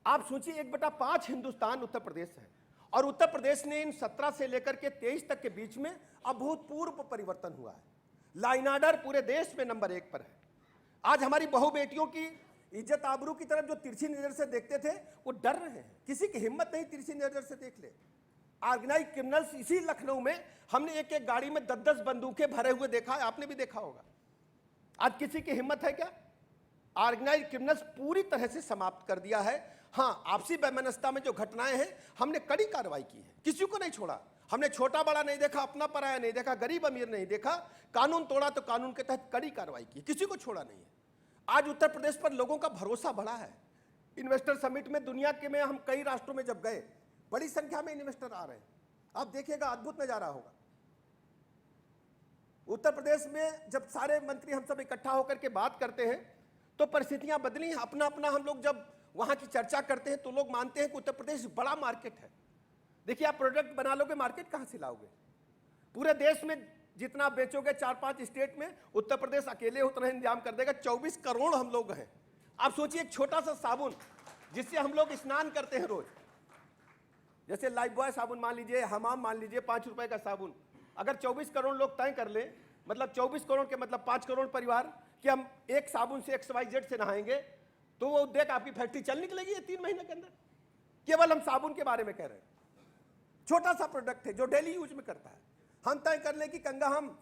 Speaker 20: आप सोचिए 1/5 हिंदुस्तान उत्तर प्रदेश है, और उत्तर प्रदेश ने इन 17 से लेकर के 23 तक के बीच में अभूतपूर्व परिवर्तन हुआ है। लाइन ऑर्डर पूरे देश में नंबर 1 पर है। आज हमारी बहू बेटियों की इज्जत आबरू की तरफ जो तिरछी नजर से देखते थे वो डर रहे हैं। किसी की हिम्मत नहीं तिरछी नजर से देख ले। ऑर्गेनाइज क्रिमिनल्स इसी लखनऊ में हमने एक एक गाड़ी में 10-10 बंदूकें भरे हुए देखा है, आपने भी देखा होगा। आज किसी की हिम्मत है क्या? ऑर्गेनाइज क्रिमिनल्स पूरी तरह से समाप्त कर दिया है। हाँ, आपसी वैमनस्यता में जो घटनाएं हैं हमने कड़ी कार्रवाई की है, किसी को नहीं छोड़ा। हमने छोटा बड़ा नहीं देखा, अपना पराया नहीं देखा, गरीब अमीर नहीं देखा। कानून तोड़ा तो कानून के तहत कड़ी कार्रवाई की, किसी को छोड़ा नहीं है। आज उत्तर प्रदेश पर लोगों का भरोसा बढ़ा है। इन्वेस्टर समिट में दुनिया के में हम कई राष्ट्रों में जब गए, बड़ी संख्या में इन्वेस्टर आ रहे हैं। आप देखिएगा अद्भुत नजारा होगा। उत्तर प्रदेश में जब सारे मंत्री हम सब इकट्ठा होकर के बात करते हैं तो परिस्थितियां बदली हैं। अपना अपना हम लोग जब वहां की चर्चा करते हैं तो लोग मानते हैं कि उत्तर प्रदेश बड़ा मार्केट है। देखिए, आप प्रोडक्ट बना लोगे, मार्केट कहां से लाओगे? पूरे देश में जितना बेचोगे 4-5 स्टेट में, उत्तर प्रदेश अकेले उतना इंतजाम कर देगा। 24 करोड़ हम लोग हैं। आप सोचिए एक छोटा सा साबुन जिससे हम लोग स्नान करते हैं रोज, जैसे लाइफ बॉय साबुन मान लीजिए, हमाम मान लीजिए, 5 रुपए का साबुन, अगर 24 करोड़ लोग तय कर ले मतलब 24 करोड़ के मतलब 5 करोड़ परिवार कि हम एक साबुन से XYZ से नहाएंगे तो वो देख आपकी फैक्ट्री चल निकलेगी ये 3 महीने के अंदर। केवल हम साबुन के बारे में कह रहे हैं, छोटा सा प्रोडक्ट है जो डेली यूज में करता है। हम तय कर ले कि कंघा हम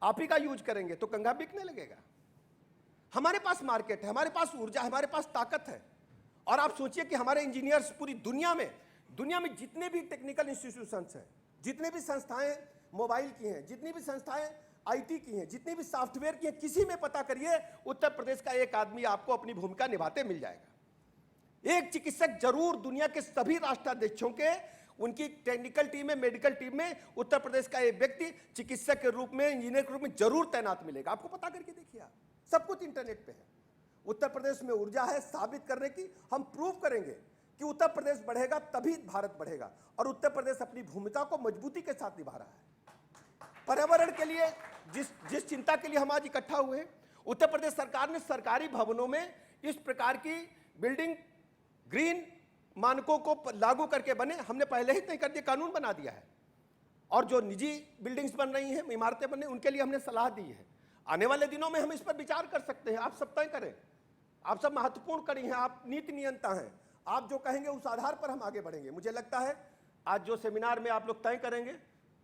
Speaker 20: आप ही का यूज करेंगे तो कंघा बिकने लगेगा। हमारे पास मार्केट है, हमारे पास ऊर्जा है, हमारे पास ताकत है। और आप सोचिए कि हमारे इंजीनियर्स पूरी दुनिया में जितने भी टेक्निकल इंस्टीट्यूशंस हैं, जितने भी संस्थाएं मोबाइल की हैं, जितनी भी संस्थाएं IT की हैं, जितनी भी सॉफ्टवेयर की हैं, किसी में पता करिए उत्तर प्रदेश का एक आदमी आपको अपनी भूमिका निभाते मिल जाएगा। एक चिकित्सक जरूर दुनिया के सभी राष्ट्राध्यक्षों के उनकी टेक्निकल टीम में, मेडिकल टीम में उत्तर प्रदेश का एक व्यक्ति चिकित्सक के रूप में, इंजीनियर के रूप में जरूर तैनात मिलेगा। आपको पता करके देखिए, आप सब कुछ इंटरनेट पे है। उत्तर प्रदेश में ऊर्जा है साबित करने की। हम प्रूव करेंगे कि उत्तर प्रदेश बढ़ेगा तभी भारत बढ़ेगा, और उत्तर प्रदेश अपनी भूमिका को मजबूती के साथ निभा रहा है। पर्यावरण के लिए जिस चिंता के लिए हम आज इकट्ठा हुए हैं, उत्तर प्रदेश सरकार ने सरकारी भवनों में इस प्रकार की बिल्डिंग ग्रीन मानकों को लागू करके बने, हमने पहले ही तय कर दिया, कानून बना दिया है। और जो निजी बिल्डिंग्स बन रही हैं, इमारतें बन रही हैं, उनके लिए हमने सलाह दी है। आने वाले दिनों में हम इस पर विचार कर सकते हैं। आप सब तय करें, आप सब महत्वपूर्ण कड़ी हैं, आप नीति नियंता हैं, आप जो कहेंगे उस आधार पर हम आगे बढ़ेंगे। मुझे लगता है आज जो सेमिनार में आप लोग तय करेंगे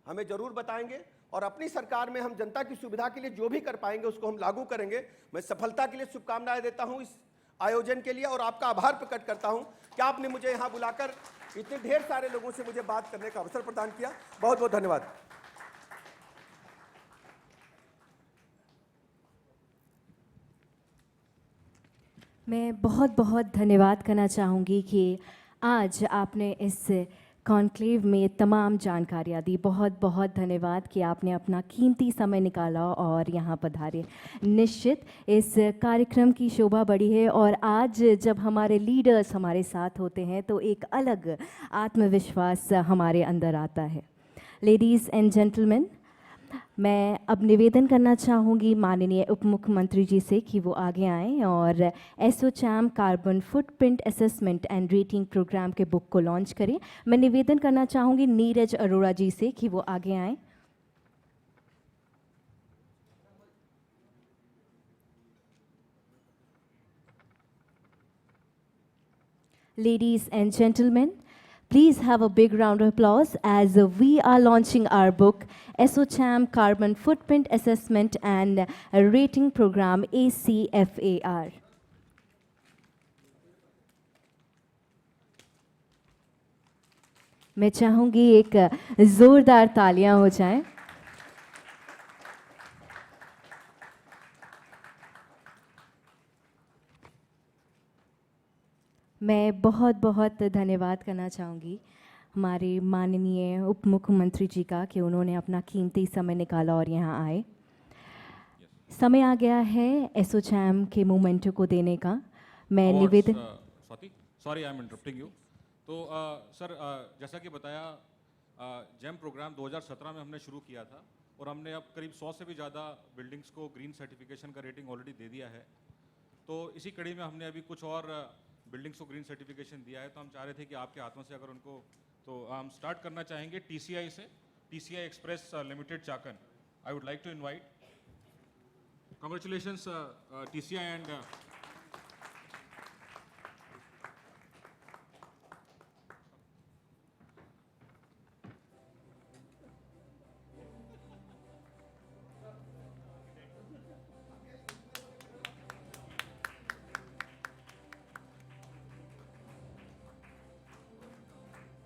Speaker 20: हमें जरूर बताएंगे, और अपनी सरकार में हम जनता की सुविधा के लिए जो भी कर पाएंगे उसको हम लागू करेंगे। मैं सफलता के लिए शुभकामनाएं देता हूं इस आयोजन के लिए, और आपका आभार प्रकट करता हूं कि आपने मुझे यहां बुलाकर इतने ढेर सारे लोगों से मुझे बात करने का अवसर प्रदान किया। बहुत बहुत धन्यवाद।
Speaker 1: मैं बहुत बहुत धन्यवाद करना चाहूँगी कि आज आपने इस कॉन्क्लेव में तमाम जानकारियाँ दी। बहुत बहुत धन्यवाद कि आपने अपना कीमती समय निकाला और यहाँ पधारे। निश्चित इस कार्यक्रम की शोभा बढ़ी है, और आज जब हमारे लीडर्स हमारे साथ होते हैं तो एक अलग आत्मविश्वास हमारे अंदर आता है। लेडीज़ एंड जेंटलमैन, मैं अब निवेदन करना चाहूँगी माननीय उप मुख्यमंत्री जी से कि वो आगे आएँ और ASSOCHAM carbon footprint assessment and rating program के बुक को लॉन्च करें। मैं निवेदन करना चाहूँगी नीरज अरोड़ा जी से कि वो आगे आएँ। Ladies and gentlemen, please have a big round of applause as we are launching our book, ASSOCHAM Carbon Footprint Assessment and Rating Program, ACFAR. मैं चाहूँगी एक ज़ोरदार तालियां हो जाएं। मैं बहुत बहुत धन्यवाद करना चाहूँगी हमारे माननीय उप मुख्यमंत्री जी का कि उन्होंने अपना कीमती समय निकाला और यहाँ आए। समय आ गया है ASSOCHAM के मोमेंटो को देने का। मैं निवेदन
Speaker 2: sorry I am interrupting you. तो सर जैसा कि बताया GEM प्रोग्राम 2017 में हमने शुरू किया था, और हमने अब करीब 100 से भी ज़्यादा बिल्डिंग्स को ग्रीन सर्टिफिकेशन का रेटिंग ऑलरेडी दे दिया है। तो इसी कड़ी में हमने अभी कुछ और बिल्डिंग्स को ग्रीन सर्टिफिकेशन दिया है। तो हम चाह रहे थे कि आपके हाथों से अगर उनको, तो हम स्टार्ट करना चाहेंगे TCI से, TCI express limited Chakan. I would like to invite, congratulations TCI and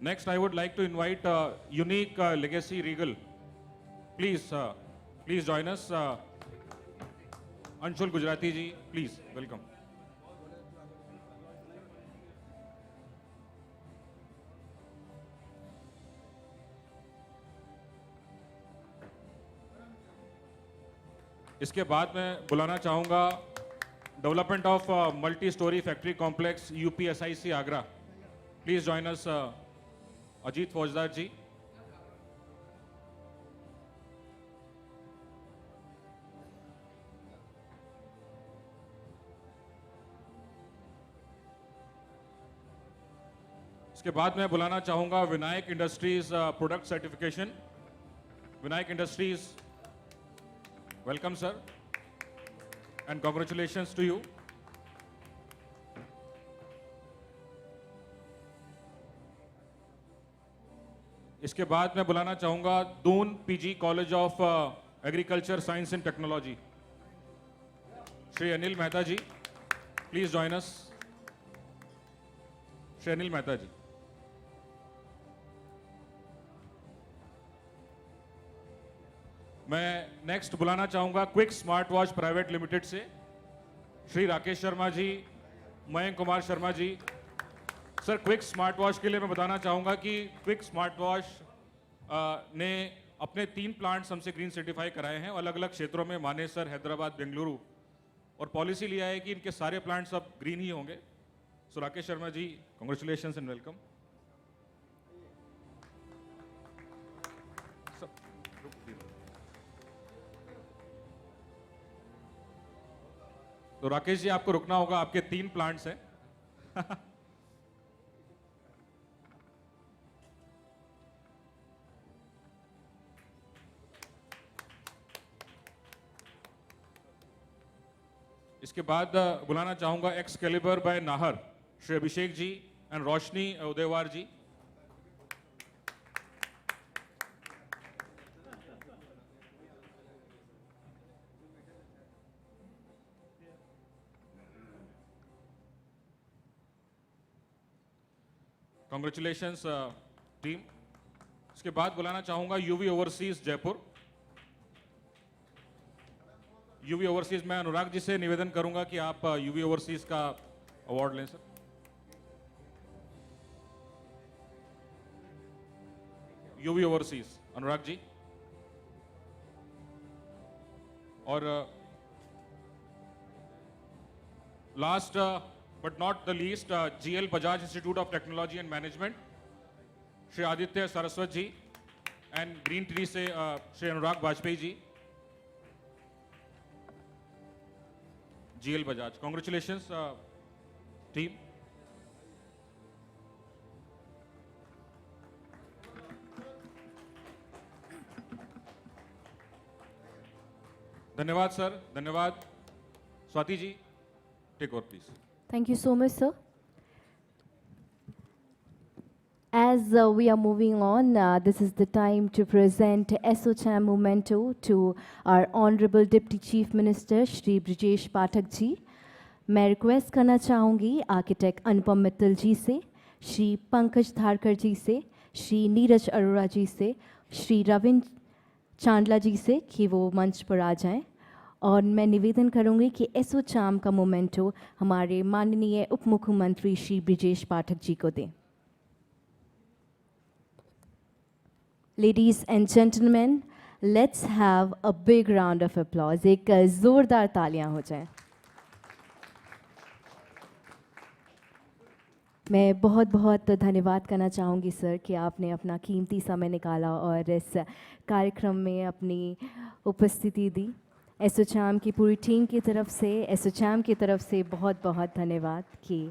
Speaker 2: next I would like to invite Unique Legacy Regal. Please join us. Anshul Gujarati ji, please welcome. इसके बाद मैं बुलाना चाहूँगा development of multi storey factory complex UPSIC Agra. Please join अस अजीत फौजदार जी। इसके बाद मैं बुलाना चाहूँगा Vinayak industries product certification. Vinayak industries Welcome, sir, and congratulations to you. इसके बाद मैं बुलाना चाहूंगा Doon PG college of agriculture science and technology, Shri Anil Mehta ji, please join us. Shri Anil Mehta ji. मैं नेक्स्ट बुलाना चाहूंगा quick smart watch private limited से Shri Rakesh Sharma ji, Mayank Kumar Sharma ji. Sir, quick smart watch के लिए मैं बताना चाहूँगा कि क्विक स्मार्ट वॉच ने अपने 3 प्लांट्स हमसे ग्रीन सर्टिफाई कराए हैं अलग अलग क्षेत्रों में, मानेसर, हैदराबाद, बेंगलुरु, और पॉलिसी लिया है कि इनके सारे प्लांट्स अब ग्रीन ही होंगे. सो राकेश शर्मा जी, कॉन्ग्रेचुलेशंस एंड वेलकम. तो राकेश जी, आपको रुकना होगा, आपके 3 प्लांट्स हैं. इसके बाद बुलाना चाहूंगा Excalibur by Nahar, Shri Abhishek ji and Roshni Udaywar ji. Congratulations team. इसके बाद बुलाना चाहूंगा UV overseas Jaipur. UV overseas, मैं अनुराग जी से निवेदन करूंगा कि आप यूवी ओवरसीज का अवार्ड लें sir. UV overseas, Anurag ji. और last but not the least, GL Bajaj institute of technology and management, Shri Aditya Saraswat ji, and green tree से Shri Anurag Vajpayee ji. GL Bajaj. Congratulations, team. धन्यवाद सर, धन्यवाद. Swati ji, take over please.
Speaker 1: Thank you so much, sir. As we are moving on, this is the time to present ASSOCHAM memento to our Honorable Deputy Chief Minister, Shri Brijesh Pathak ji. मैं request करना चाहूँगी architect Anupam Mittal ji से, श्री पंकज धारकर जी से, श्री नीरज अरोड़ा जी से, श्री रविंद्र चांदला जी से कि वो मंच पर आ जाएं. और मैं निवेदन करूँगी कि ASSOCHAM का मोमेंटो हमारे माननीय उप मुख्यमंत्री श्री ब्रिजेश पाठक जी को दें. Ladies and gentlemen, let's have a big round of applause. एक जोरदार तालियां हो जाएं. मैं बहुत बहुत धन्यवाद करना चाहूँगी सर कि आपने अपना कीमती समय निकाला और इस कार्यक्रम में अपनी उपस्थिति दी. ASSOCHAM की पूरी टीम की तरफ से, ASSOCHAM की तरफ से बहुत बहुत धन्यवाद कि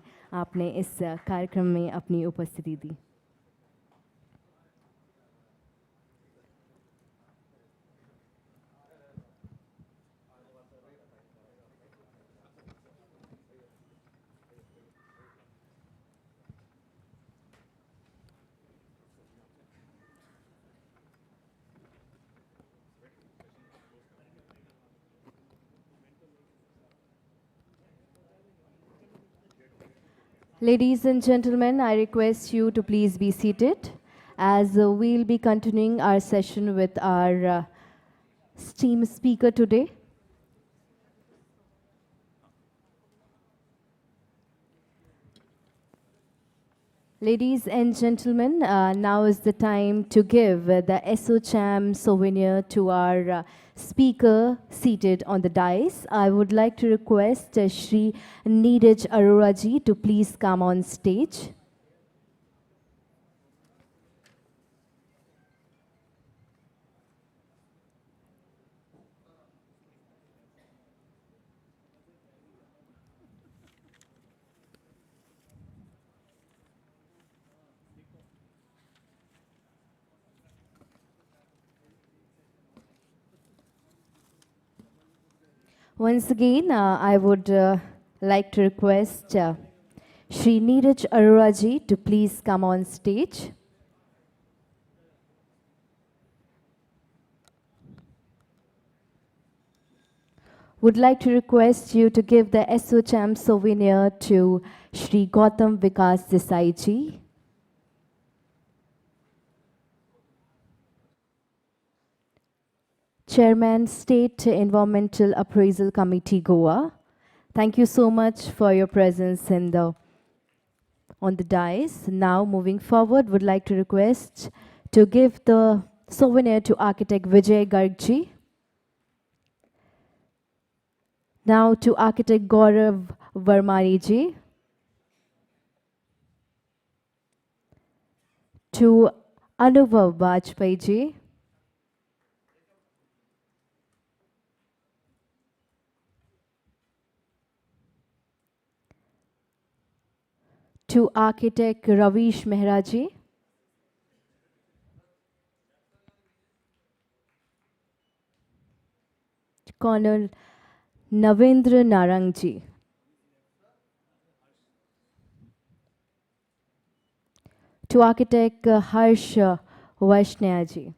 Speaker 1: आपने इस कार्यक्रम में अपनी उपस्थिति दी. Ladies and gentlemen, I request you to please be seated as we'll be continuing our session with our esteemed speaker today. Ladies and gentlemen, now is the time to give the ASSOCHAM souvenir to our speaker seated on the dais. I would like to request Shri Neeraj Arora ji to please come on stage. Once again, I would like to request Shri Neeraj Arora ji to please come on stage. Would like to request you to give the ASSOCHAM souvenir to Shri Gautam Vikas Desai ji. Chairman, State Environmental Appraisal Committee, Goa. Thank you so much for your presence on the dais. Now, moving forward, would like to request to give the souvenir to Architect Vijay Garg ji. Now to Architect Gaurav Varmani ji. To Anubhav Bajpai ji. To Architect Ravish Mehra ji. Colonel Navendra Narang ji. To Architect Harsh Vaishnav ji.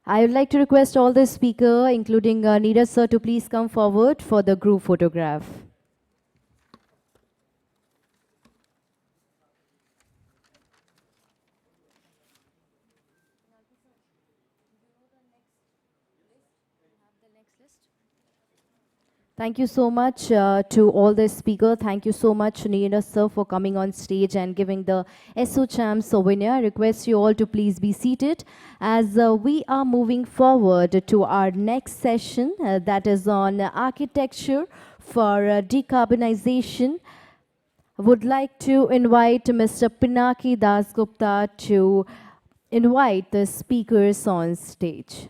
Speaker 1: I would like to request all the speakers, including Neeraj sir, to please come forward for the group photograph. Thank you so much to all the speakers. Thank you so much, Neeraj sir, for coming on stage and giving the ASSOCHAM souvenir. I request you all to please be seated as we are moving forward to our next session that is on architecture for decarbonization. I would like to invite Mr. Pinaki Das Gupta to invite the speakers on stage.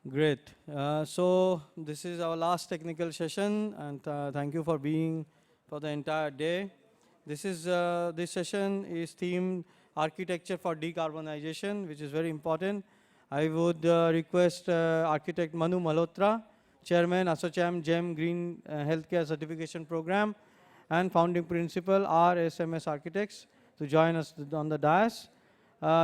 Speaker 21: Great. So this is our last technical session, and thank you for being for the entire day. This session is themed Architecture for Decarbonization, which is very important. I would request Architect Manu Malhotra, Chairman, ASSOCHAM GEM Green Healthcare Certification Program, and Founding Principal, RSMS Architects, to join us on the dais.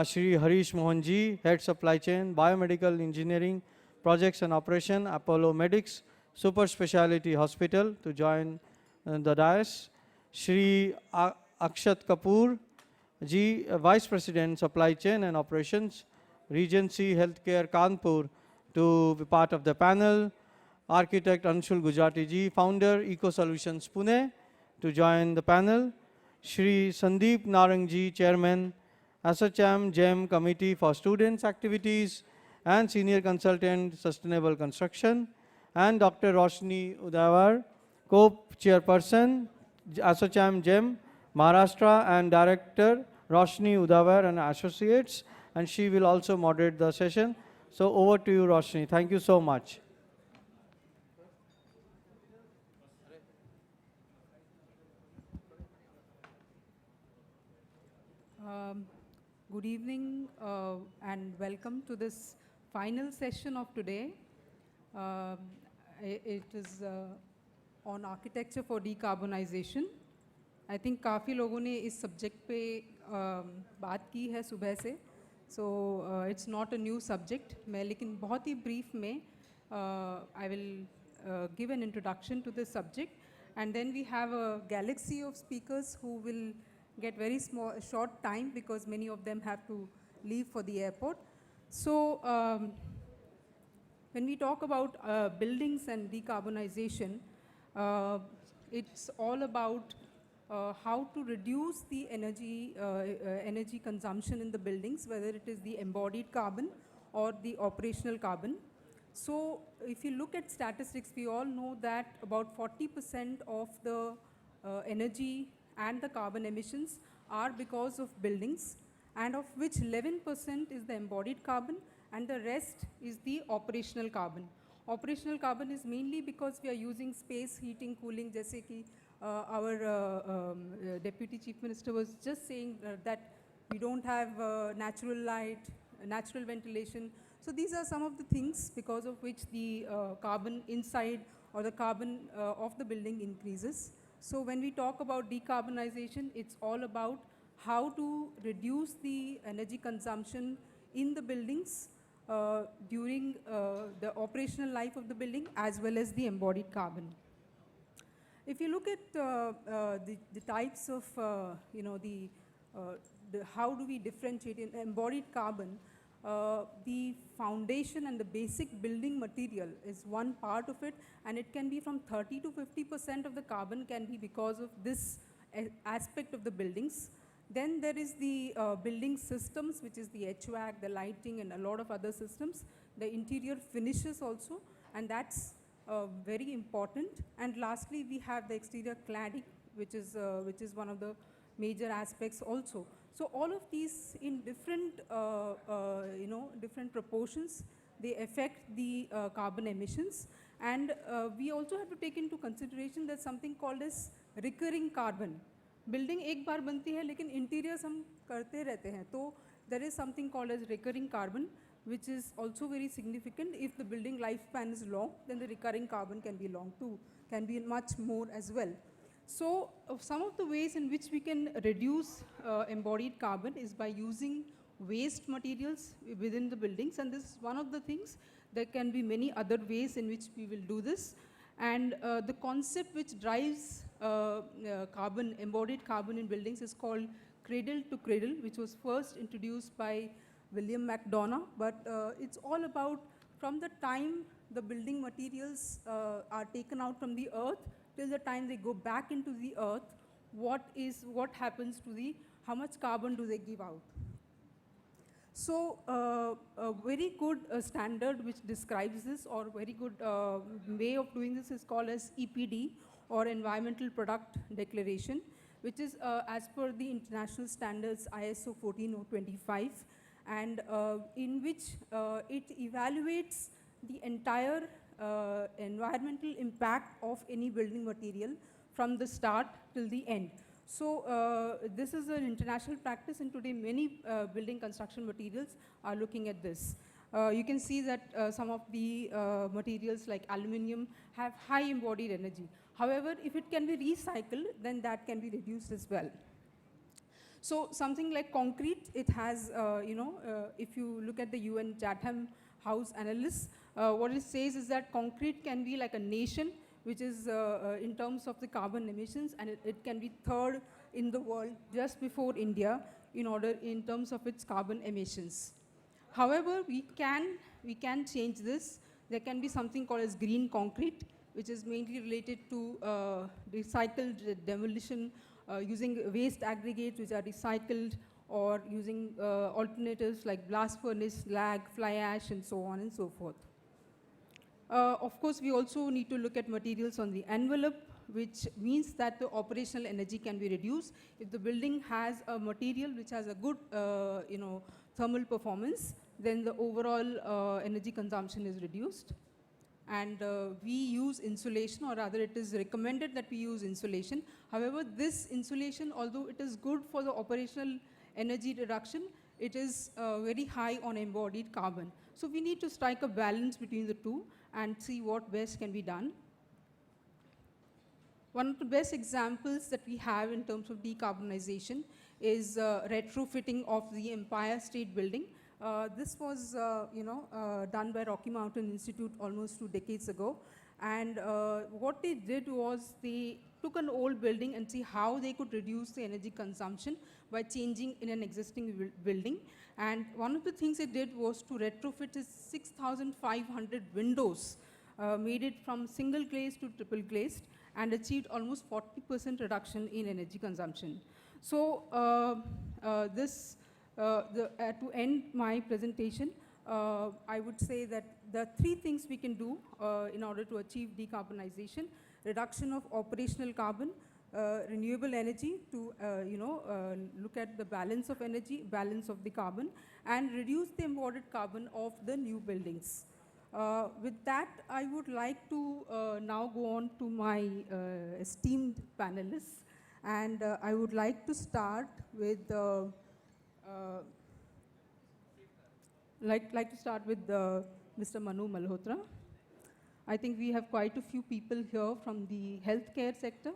Speaker 21: Shri Harish Mohanji, Head Supply Chain, Biomedical Engineering, Projects and Operation, Apollo Medics, Super Speciality Hospital, to join the dais. Shri Akshat Kapoor ji, Vice President, Supply Chain and Operations, Regency Healthcare Kanpur, to be part of the panel. Architect Anshul Gujarati ji, Founder, Eco Solutions Pune, to join the panel. Shri Sandeep Narang ji, Chairman, ASSOCHAM GEM Committee for Students Activities and Senior Consultant, Sustainable Construction, and Dr. Roshni Udawar, Co-Chairperson, ASSOCHAM GEM, Maharashtra, and Director, Roshni Udawar and Associates, and she will also moderate the session. So over to you, Roshni. Thank you so much.
Speaker 7: Good evening and welcome to this final session of today. It is on architecture for decarbonization. I think काफ़ी लोगों ने इस subject पे बात की है सुबह से, so it's not a new subject. मैं लेकिन बहुत ही brief में I will give an introduction to this subject, and then we have a galaxy of speakers who will get very short time because many of them have to leave for the airport. So when we talk about buildings and decarbonization, it's all about how to reduce the energy consumption in the buildings, whether it is the embodied carbon or the operational carbon. So if you look at statistics, we all know that about 40% of the energy and the carbon emissions are because of buildings, and of which 11% is the embodied carbon and the rest is the operational carbon. Operational carbon is mainly because we are using space, heating, cooling, जैसे कि our Deputy Chief Minister was just saying that we don't have natural light, natural ventilation. So these are some of the things because of which the carbon inside or the carbon of the building increases. So when we talk about decarbonization, it's all about how to reduce the energy consumption in the buildings during the operational life of the building as well as the embodied carbon. If you look at the types of, how do we differentiate in embodied carbon, the foundation and the basic building material is one part of it, and it can be from 30 to 50% of the carbon can be because of this aspect of the buildings. Then there is the building systems, which is the HVAC, the lighting, and a lot of other systems. The interior finishes also, and that's very important. And lastly, we have the exterior cladding, which is one of the major aspects also. So all of these in different, different proportions, they affect the carbon emissions. And we also have to take into consideration that something called as recurring carbon. Building एक बार बनती है, लेकिन interiors हम करते रहते हैं. तो there is something called as recurring carbon, which is also very significant. If the building lifespan is long, then the recurring carbon can be long too, can be much more as well. So some of the ways in which we can reduce embodied carbon is by using waste materials within the buildings, and this is one of the things. There can be many other ways in which we will do this. And the concept which drives embodied carbon in buildings is called cradle to cradle, which was first introduced by William McDonough. But it's all about from the time the building materials are taken out from the earth till the time they go back into the earth, what happens to how much carbon do they give out. So a very good standard which describes this, or very good way of doing this, is called as EPD, or Environmental Product Declaration, which is as per the international standards ISO 14025, and in which it evaluates the entire environmental impact of any building material from the start till the end. So this is an international practice, and today many building construction materials are looking at this. You can see that some of the materials like aluminium have high embodied energy. However, if it can be recycled, then that can be reduced as well. So something like concrete, it has, if you look at the UN Chatham House analysis, what it says is that concrete can be like a nation, which is in terms of the carbon emissions, and it can be third in the world just before India in terms of its carbon emissions. However, we can change this. There can be something called as green concrete, which is mainly related to recycled demolition, using waste aggregates which are recycled, or using alternatives like blast furnace, slag, fly ash, and so on and so forth. Of course, we also need to look at materials on the envelope, which means that the operational energy can be reduced. If the building has a material which has a good thermal performance, then the overall energy consumption is reduced. And we use insulation, or rather it is recommended that we use insulation. However, this insulation, although it is good for the operational energy reduction, it is very high on embodied carbon. So we need to strike a balance between the two and see what best can be done. One of the best examples that we have in terms of decarbonization is retrofitting of the Empire State Building. This was done by Rocky Mountain Institute almost 2 decades ago. And what they did was they took an old building and see how they could reduce the energy consumption by changing in an existing building. And one of the things they did was to retrofit 6,500 windows, made it from single glazed to triple glazed. and achieved almost 40% reduction in energy consumption. So to end my presentation, I would say that there are 3 things we can do in order to achieve decarbonization: reduction of operational carbon, renewable energy to look at the balance of energy, balance of the carbon, and reduce the embodied carbon of the new buildings. With that, I would like to now go on to my esteemed panelists, and I would like to start with Mr. Manu Malhotra. I think we have quite a few people here from the healthcare sector,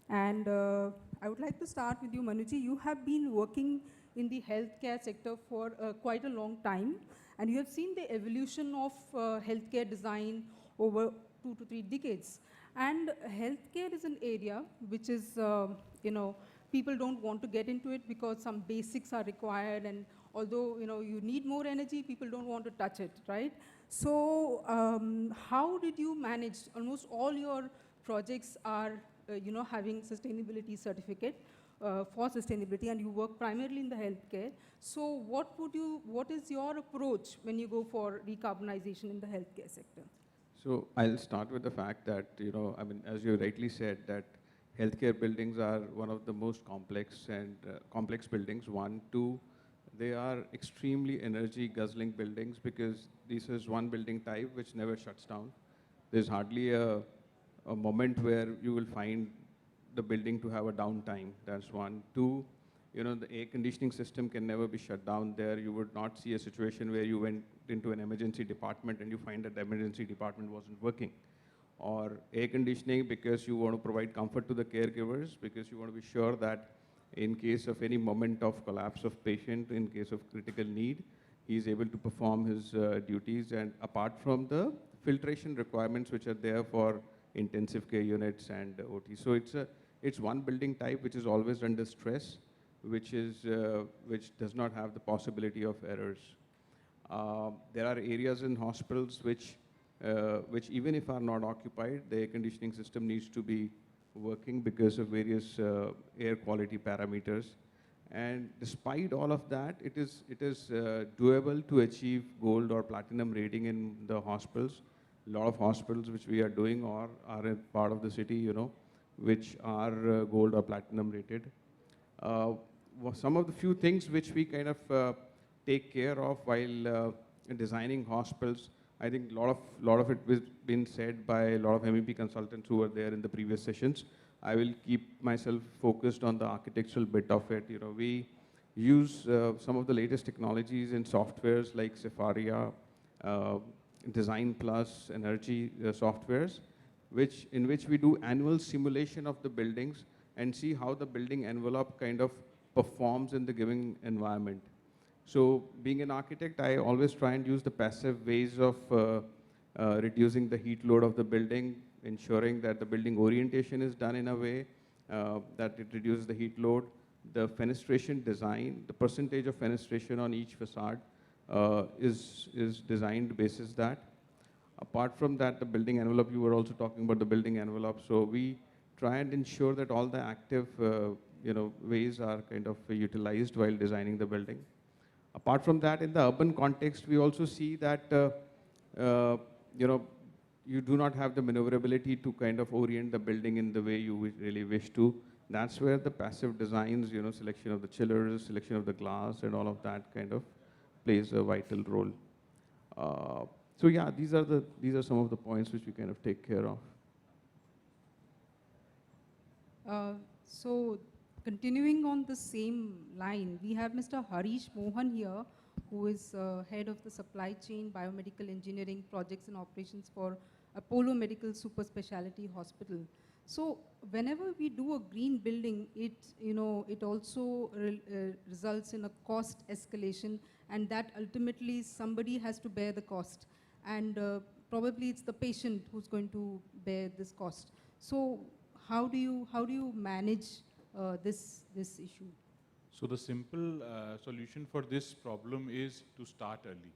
Speaker 7: and I would like to start with you, Manuji. You have been working in the healthcare sector for quite a long time, and you have seen the evolution of healthcare design over 2 to 3 decades. And healthcare is an area which is, people don't want to get into it because some basics are required, and although you need more energy, people don't want to touch it, right? So how did you manage? Almost all your projects are having sustainability certificate for sustainability, and you work primarily in the healthcare. So what is your approach when you go for decarbonization in the healthcare sector?
Speaker 11: So I'll start with the fact that, as you rightly said, that healthcare buildings are one of the most complex and complex buildings. 1, 2, they are extremely energy guzzling buildings because this is one building type which never shuts down. There's hardly a moment where you will find the building to have a downtime. That's 1. 2, the air conditioning system can never be shut down there. You would not see a situation where you went into an emergency department and you find that the emergency department wasn't working. Or air conditioning because you want to provide comfort to the caregivers, because you want to be sure that in case of any moment of collapse of patient, in case of critical need, he is able to perform his duties. And apart from the filtration requirements which are there for intensive care units and OT. So it's one building type which is always under stress, which does not have the possibility of errors. There are areas in hospitals which even if are not occupied, the air conditioning system needs to be working because of various air quality parameters. And despite all of that, it is doable to achieve gold or platinum rating in the hospitals. A lot of hospitals which we are doing or are a part of the city, which are gold or platinum rated. Some of the few things which we kind of take care of while designing hospitals, I think a lot of it has been said by a lot of MEP consultants who were there in the previous sessions. I will keep myself focused on the architectural bit of it. We use some of the latest technologies in softwares like Sefaria, Design Plus, Energy softwares, in which we do annual simulation of the buildings and see how the building envelope kind of performs in the given environment. So being an architect, I always try and use the passive ways of reducing the heat load of the building, ensuring that the building orientation is done in a way that it reduces the heat load. The fenestration design, the percentage of fenestration on each facade is designed basis that. Apart from that, the building envelope, you were also talking about the building envelope. So we try and ensure that all the active ways are kind of utilized while designing the building. Apart from that, in the urban context, we also see that you do not have the maneuverability to kind of orient the building in the way you really wish to. That's where the passive designs, selection of the chillers, selection of the glass, and all of that kind of plays a vital role. So yeah, these are some of the points which we kind of take care of.
Speaker 7: So continuing on the same line, we have Mr. Harish Mohan here, who is head of the supply chain biomedical engineering projects and operations for Apollo Medical Super Specialty Hospital. So whenever we do a green building, it also results in a cost escalation, and that ultimately somebody has to bear the cost, and probably it's the patient who's going to bear this cost. So how do you manage this issue?
Speaker 22: So the simple solution for this problem is to start early.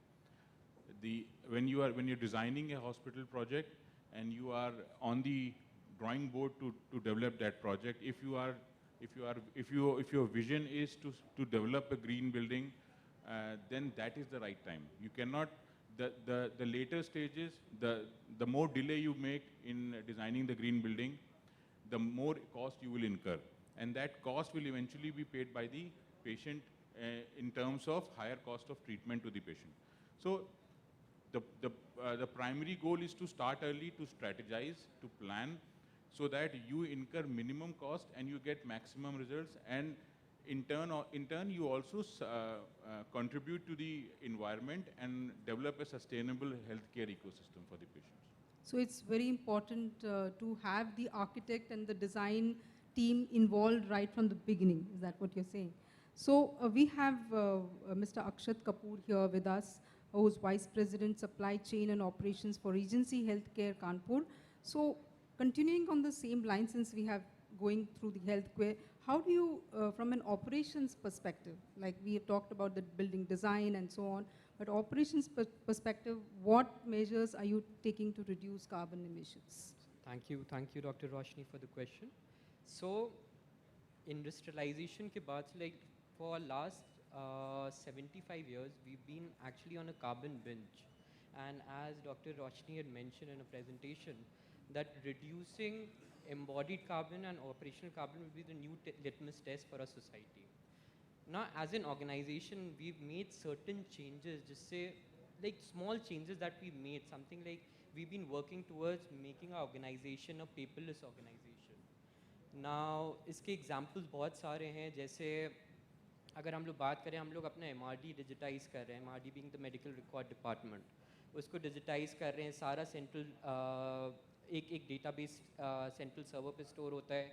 Speaker 22: When you're designing a hospital project and you are on the drawing board to develop that project. If your vision is to develop a green building, then that is the right time. You cannot, the later stages, the more delay you make in designing the green building, the more cost you will incur. And that cost will eventually be paid by the patient in terms of higher cost of treatment to the patient. So the primary goal is to start early, to strategize, to plan, so that you incur minimum cost and you get maximum results, and in turn you also contribute to the environment and develop a sustainable healthcare ecosystem for the patients.
Speaker 7: So it's very important to have the architect and the design team involved right from the beginning. Is that what you're saying? So we have Mr. Akshat Kapoor here with us, who's Vice President Supply Chain and Operations for Regency Healthcare, Kanpur. So continuing on the same line, since we have going through the healthcare, how do you, from an operations perspective, like we have talked about the building design and so on, but operations perspective, what measures are you taking to reduce carbon emissions?
Speaker 9: Thank you, Dr. Roshni, for the question. So, industrialization ke baad se, like for last 75 years, we've been actually on a carbon binge. And as Dr. Roshni had mentioned in a presentation, that reducing embodied carbon and operational carbon will be the new litmus test for our society. Now, as an organization, we've made certain changes, just say, like small changes that we've made, something like we've been working towards making our organization a paperless organization. Now, इसके examples बहुत सारे हैं, जैसे अगर हम लोग बात करें, हम लोग अपना MRD digitize कर रहे हैं, MRD being the medical record department, उसको digitize कर रहे हैं, सारा central एक database central server पे store होता है,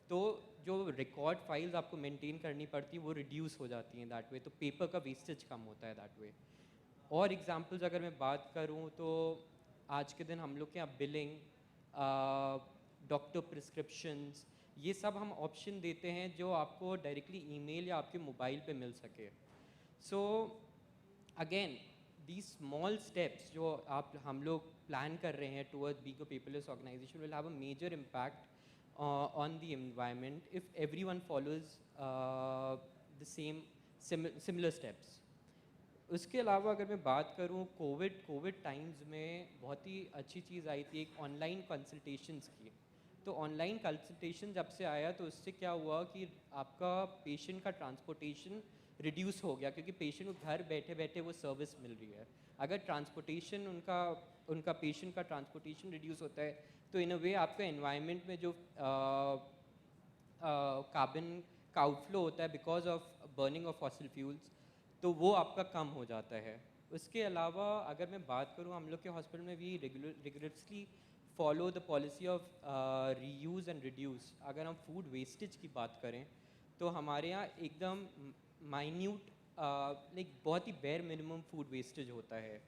Speaker 9: तो जो record files आपको maintain करनी पड़ती है वो reduce हो जाती हैं that way, तो paper का wastage कम होता है that way. और examples अगर मैं बात करूँ तो आज के दिन हम लोग के यहाँ billing, doctor prescriptions, ये सब हम option देते हैं जो आपको directly email या आपके mobile पे मिल सके. So again, these small steps जो हम लोग plan कर रहे हैं towards being a paperless organization will have a major impact on the environment if everyone follows the same similar steps. उसके अलावा अगर मैं बात करूँ कोविड टाइम्स में बहुत ही अच्छी चीज़ आई थी एक ऑनलाइन कंसल्टेशंस की. तो ऑनलाइन कंसल्टेशन जब से आया तो उससे क्या हुआ कि आपका पेशेंट का ट्रांसपोर्टेशन रिड्यूस हो गया, क्योंकि पेशेंट को घर बैठे बैठे वो सर्विस मिल रही है. अगर ट्रांसपोर्टेशन उनका पेशेंट का ट्रांसपोर्टेशन रिड्यूस होता है तो इन अ वे आपका एनवायरनमेंट में जो कार्बन का आउटफ्लो होता है because of burning of fossil fuels, तो वो आपका कम हो जाता है. उसके अलावा अगर मैं बात करूँ, हम लोग के हॉस्पिटल में भी rigorously follow the policy of reuse and reduce. अगर हम फूड वेस्टेज की बात करें तो हमारे यहाँ एकदम माइन्यूट लाइक बहुत ही बेयर मिनिमम फूड वेस्टेज होता है.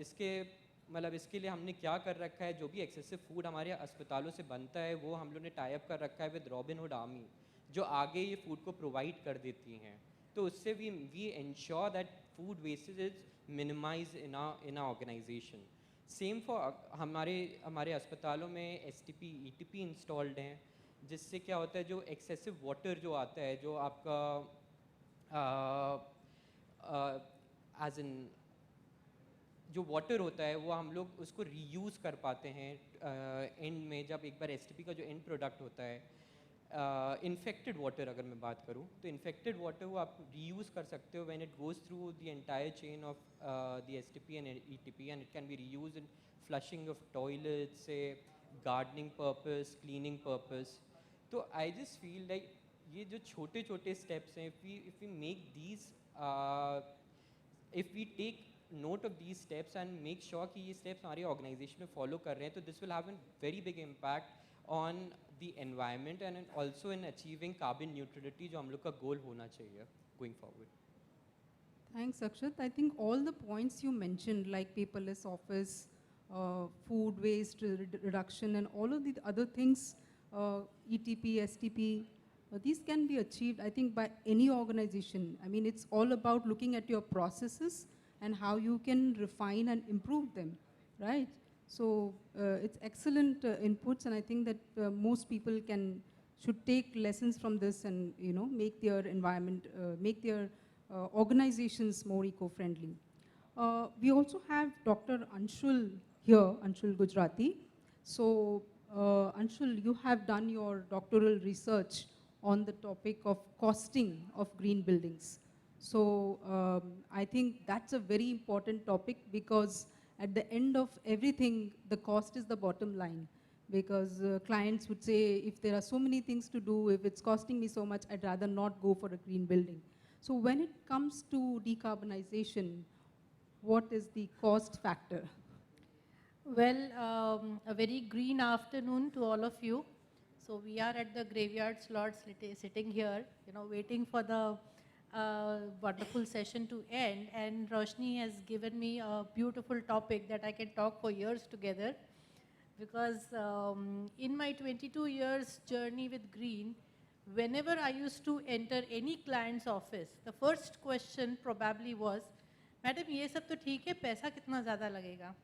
Speaker 9: इसके लिए हमने क्या कर रखा है, जो भी एक्सेसिव फूड हमारे अस्पतालों से बनता है वो हम लोग ने टाई अप कर रखा है विद रॉबिन हुड आर्मी, जो आगे ये फूड को प्रोवाइड कर देती हैं. तो उससे we ensure that food wastage is minimize in our organization. Same for हमारे अस्पतालों में STP ETP इंस्टॉल्ड हैं, जिससे क्या होता है जो एक्सेसिव वाटर जो आता है, जो आपका एज इन जो वाटर होता है वो हम लोग उसको रीयूज़ कर पाते हैं एंड में. जब एक बार STP का जो एंड प्रोडक्ट होता है, इन्फेक्टेड वाटर अगर मैं बात करूँ तो इन्फेक्टेड वाटर वो आप रीयूज़ कर सकते हो when it goes through the entire chain of the STP and ETP, and it can be reused in flushing of toilets, से गार्डनिंग पर्पस, क्लीनिंग पर्पस. तो आई जस्ट फील लाइक ये जो छोटे छोटे स्टेप्स हैं, if we make these, if we take note of these steps and make sure कि ये steps हमारी organization में follow कर रहे हैं, तो this will have a very big impact on the environment and also in achieving carbon neutrality, जो हम लोग का goal होना चाहिए going forward.
Speaker 7: Thanks, Akshat. I think all the points you mentioned, like paperless office, food waste reduction, and all of the other things, ETP, STP, these can be achieved, I think, by any organization. I mean, it's all about looking at your processes and how you can refine and improve them, right? So it's excellent inputs, and I think that most people should take lessons from this and make their environment, make their organizations more eco-friendly. We also have Dr. Anshul here, Anshul Gujarati. So Anshul, you have done your doctoral research on the topic of costing of green buildings. So I think that's a very important topic, because at the end of everything, the cost is the bottom line. Because clients would say, if there are so many things to do, if it's costing me so much, I'd rather not go for a green building. So when it comes to decarbonization, what is the cost factor?
Speaker 12: Well, a very green afternoon to all of you. So we are at the graveyard slot sitting here, waiting for the wonderful session to end. And Roshni has given me a beautiful topic that I can talk for years together. Because in my 22 years journey with green, whenever I used to enter any client's office, the first question probably was, Madam, ये सब तो ठीक है, पैसा कितना ज़्यादा लगेगा?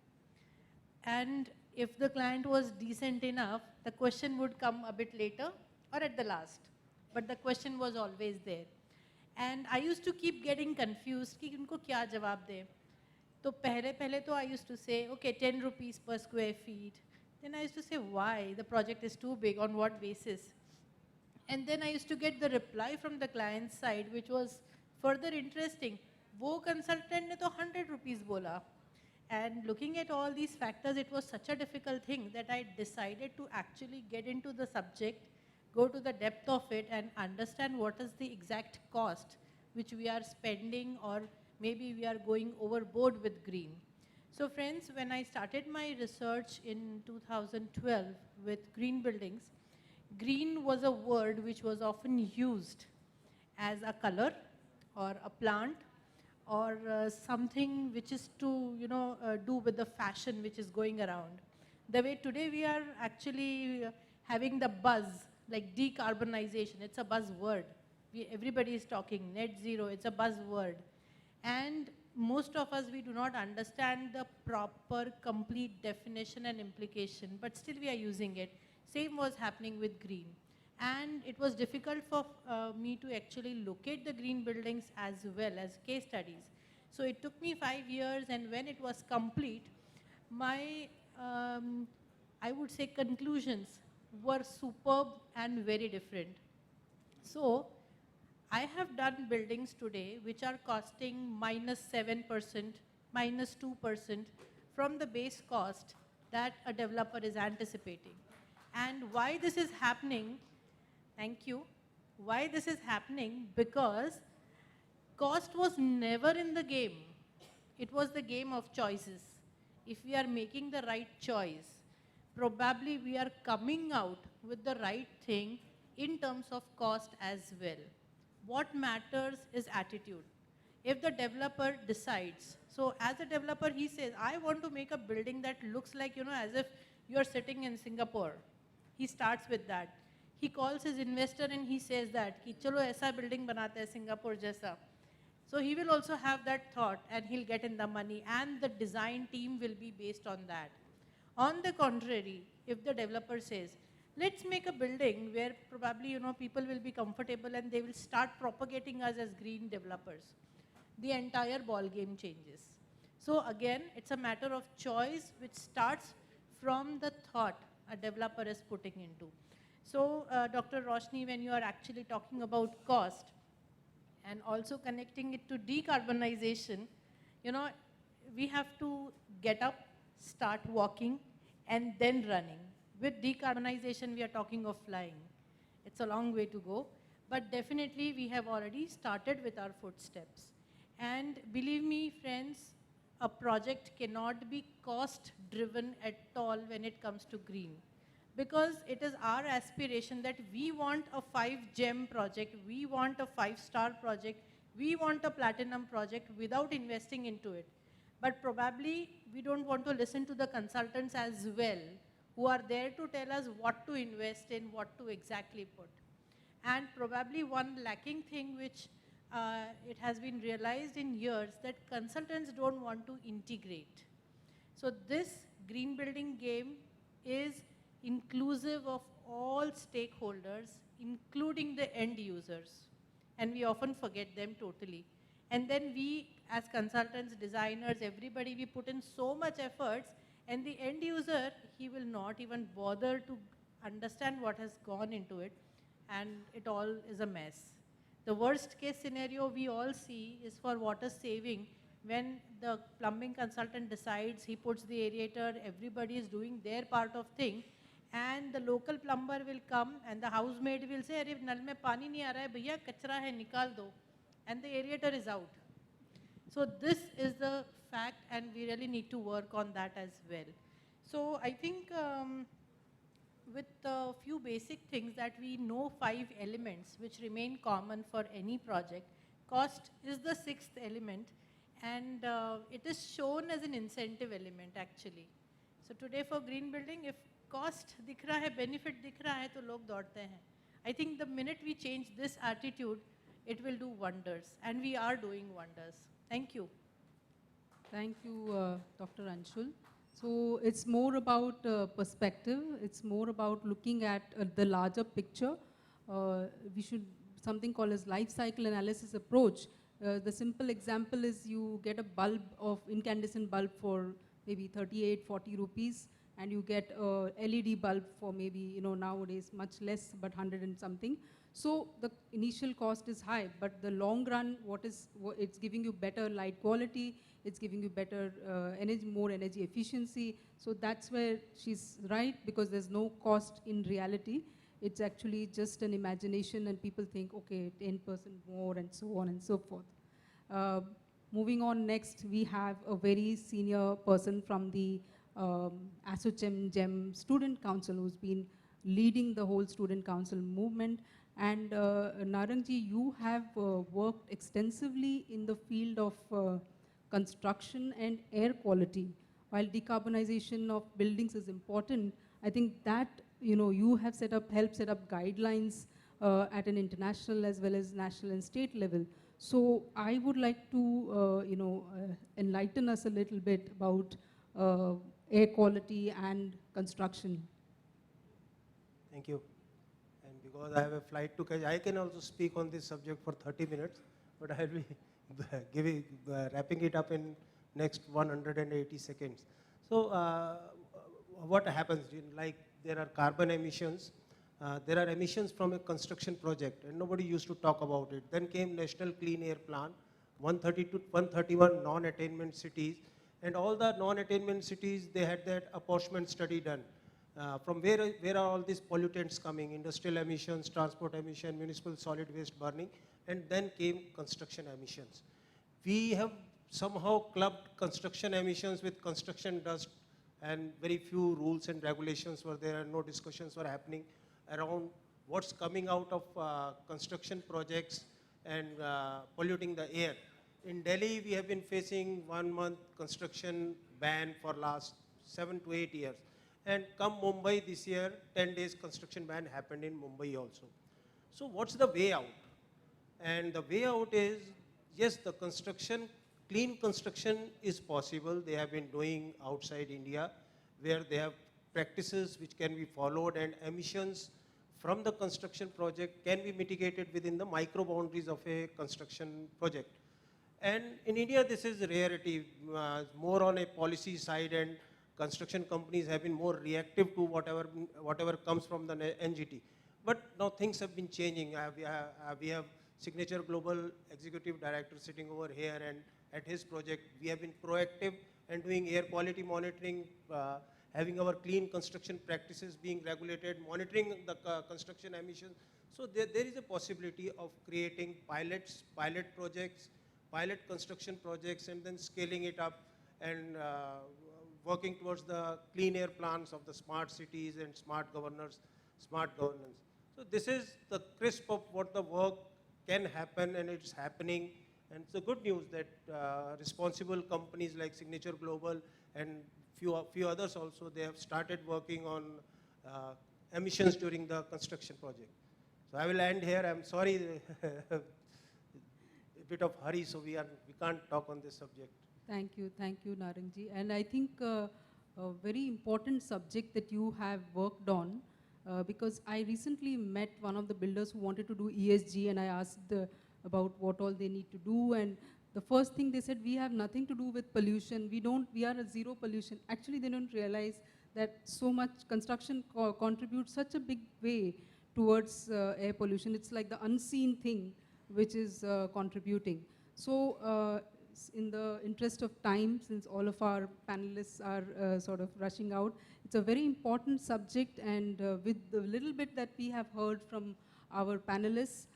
Speaker 12: And if the client was decent enough, the question would come a bit later or at the last. But the question was always there. And I used to keep getting confused कि उनको क्या जवाब दें. तो पहले तो I used to say, okay, 10 rupees per square feet. Then I used to say, why? The project is too big, on what basis? And then I used to get the reply from the client's side, which was further interesting. वो consultant ने तो 100 rupees बोला. And looking at all these factors, it was such a difficult thing that I decided to actually get into the subject, go to the depth of it, and understand what is the exact cost which we are spending, or maybe we are going overboard with green. So friends, when I started my research in 2012 with green buildings, green was a word which was often used as a color or a plant, or something which is to do with the fashion which is going around. The way today we are actually having the buzz, like decarbonization, it's a buzzword. Everybody is talking net zero, it's a buzzword. And most of us, we do not understand the proper, complete definition and implication, but still we are using it. Same was happening with green. And it was difficult for me to actually locate the green buildings as well as case studies. So it took me 5 years, and when it was complete, my, I would say, conclusions were superb and very different. So I have done buildings today which are costing -7%, -2% from the base cost that a developer is anticipating. And why this is happening, thank you, why this is happening, because cost was never in the game. It was the game of choices. If we are making the right choice, probably we are coming out with the right thing in terms of cost as well. What matters is attitude. If the developer decides, so as a developer he says, I want to make a building that looks like, as if you are sitting in Singapore. He starts with that. He calls his investor and he says that, ki chalo aisa building banate hai Singapore jaisa. So he will also have that thought, and he'll get in the money, and the design team will be based on that. On the contrary, if the developer says, let's make a building where probably people will be comfortable and they will start propagating us as green developers, the entire ball game changes. So again, it's a matter of choice which starts from the thought a developer is putting into. So Dr. Roshni, when you are actually talking about cost and also connecting it to decarbonization, we have to get up, start walking, and then running. With decarbonization, we are talking of flying. It's a long way to go, but definitely we have already started with our footsteps. And believe me, friends, a project cannot be cost-driven at all when it comes to green. Because it is our aspiration that we want a 5 GEM project, we want a 5-star project, we want a platinum project without investing into it. But probably we don't want to listen to the consultants as well, who are there to tell us what to invest in, what to exactly put. And probably one lacking thing which it has been realized in years, that consultants don't want to integrate. So this green building game is inclusive of all stakeholders, including the end users. And we often forget them totally. And then we, as consultants, designers, everybody, we put in so much efforts, and the end user, he will not even bother to understand what has gone into it, and it all is a mess. The worst case scenario we all see is for water saving. When the plumbing consultant decides, he puts the aerator, everybody is doing their part of thing, and the local plumber will come and the housemaid will say, "Arey nal mein pani nahi aa raha hai, bhaiya kachra hai, nikal do," and the aerator is out. So this is the fact, and we really need to work on that as well. So I think with a few basic things that we know 5 elements which remain common for any project. Cost is the 6th element, and it is shown as an incentive element actually. So today for green building, if cost dikh raha hai, benefit dikh raha hai, to log daudte hain. I think the minute we change this attitude, it will do wonders, and we are doing wonders. Thank you.
Speaker 7: Thank you, Dr. Anshul. So it's more about perspective. It's more about looking at the larger picture. We should something called as life cycle analysis approach. The simple example is you get a bulb of incandescent bulb for maybe 38, 40 rupees, and you get a LED bulb for maybe, nowadays much less, but 100 and something. So the initial cost is high, but the long run, it's giving you better light quality, it's giving you better more energy efficiency. So that's where she's right, because there's no cost in reality. It's actually just an imagination, and people think, okay, 10% more, and so on and so forth. Moving on, next we have a very senior person from the ASSOCHAM GEM Student Council, who's been leading the whole student council movement. And Narangji, you have worked extensively in the field of construction and air quality. While decarbonization of buildings is important, I think that you have helped set up guidelines at an international as well as national and state level. So I would like to enlighten us a little bit about air quality and construction.
Speaker 10: Thank you. And because I have a flight to catch, I can also speak on this subject for 30 minutes, but I will be wrapping it up in next 180 seconds. So what happens, like there are carbon emissions, there are emissions from a construction project, and nobody used to talk about it. Then came National Clean Air Plan, 130 to 131 non-attainment cities, and all the non-attainment cities, they had that apportionment study done. From where are all these pollutants coming? Industrial emissions, transport emission, municipal solid waste burning, and then came construction emissions. We have somehow clubbed construction emissions with construction dust, and very few rules and regulations were there, and no discussions were happening around what's coming out of construction projects and polluting the air. In Delhi, we have been facing 1 month construction ban for last 7 to 8 years. And come Mumbai this year, 10 days construction ban happened in Mumbai also. So what's the way out? And the way out is, yes, the construction, clean construction is possible. They have been doing outside India, where they have practices which can be followed, and emissions from the construction project can be mitigated within the micro boundaries of a construction project. And in India, this is a rarity, more on a policy side, and construction companies have been more reactive to whatever comes from the NGT. But now things have been changing. We have Signature Global Executive Director sitting over here, and at his project, we have been proactive and doing air quality monitoring, having our clean construction practices being regulated, monitoring the construction emissions. So there is a possibility of creating pilot projects, pilot construction projects, and then scaling it up and working towards the clean air plans of the smart cities and smart governance. So this is the crisp of what the work can happen, and it's happening. And it's a good news that responsible companies like Signature Global and few others also, they have started working on emissions during the construction project. So I will end here. I'm sorry, a bit of hurry, so we can't talk on this subject.
Speaker 7: Thank you, Narangji. And I think a very important subject that you have worked on, because I recently met one of the builders who wanted to do ESG, and I asked about what all they need to do, and the first thing they said, we have nothing to do with pollution. We are a zero pollution. Actually, they don't realize that so much construction contributes such a big way towards air pollution. It's like the unseen thing which is contributing. So in the interest of time, since all of our panelists are sort of rushing out, it's a very important subject, and with the little bit that we have heard from our panelists,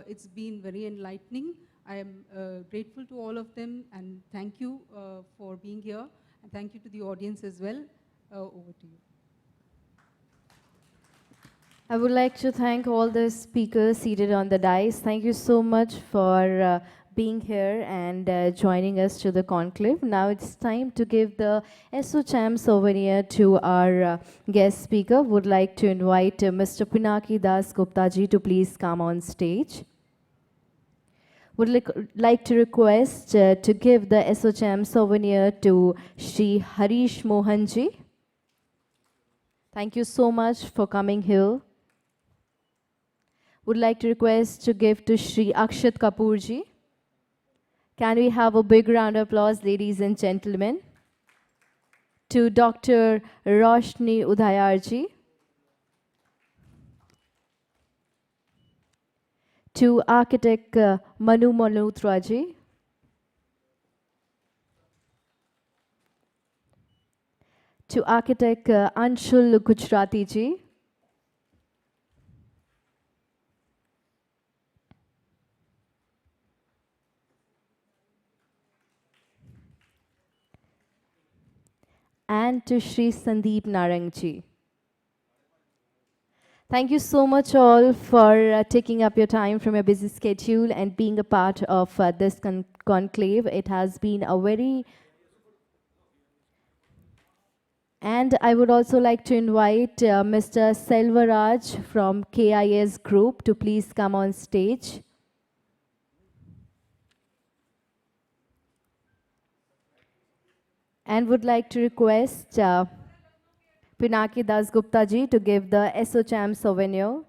Speaker 7: it's been very enlightening. I am grateful to all of them, and thank you for being here, and thank you to the audience as well. Over to you.
Speaker 1: I would like to thank all the speakers seated on the dais. Thank you so much for being here and joining us to the conclave. Now it's time to give the ASSOCHAM souvenir to our guest speaker. Would like to invite Mr. Pinaki Das Gupta ji to please come on stage. Would like to request to give the ASSOCHAM souvenir to Shri Harish Mohan ji. Thank you so much for coming here. Would like to request to give to Shri Akshat Kapoor ji. Can we have a big round of applause, ladies and gentlemen? To Dr. Roshni Udayar ji. To architect Manu Malhotra ji. To architect Anshul Gujarati ji. And to Shri Sandeep Narang ji. Thank you so much all for taking up your time from your busy schedule and being a part of this conclave. It has been a very... And I would also like to invite Mr. Selvaraj from KIS Group to please come on stage. And would like to request Pinaki Das Gupta ji to give the ASSOCHAM souvenir.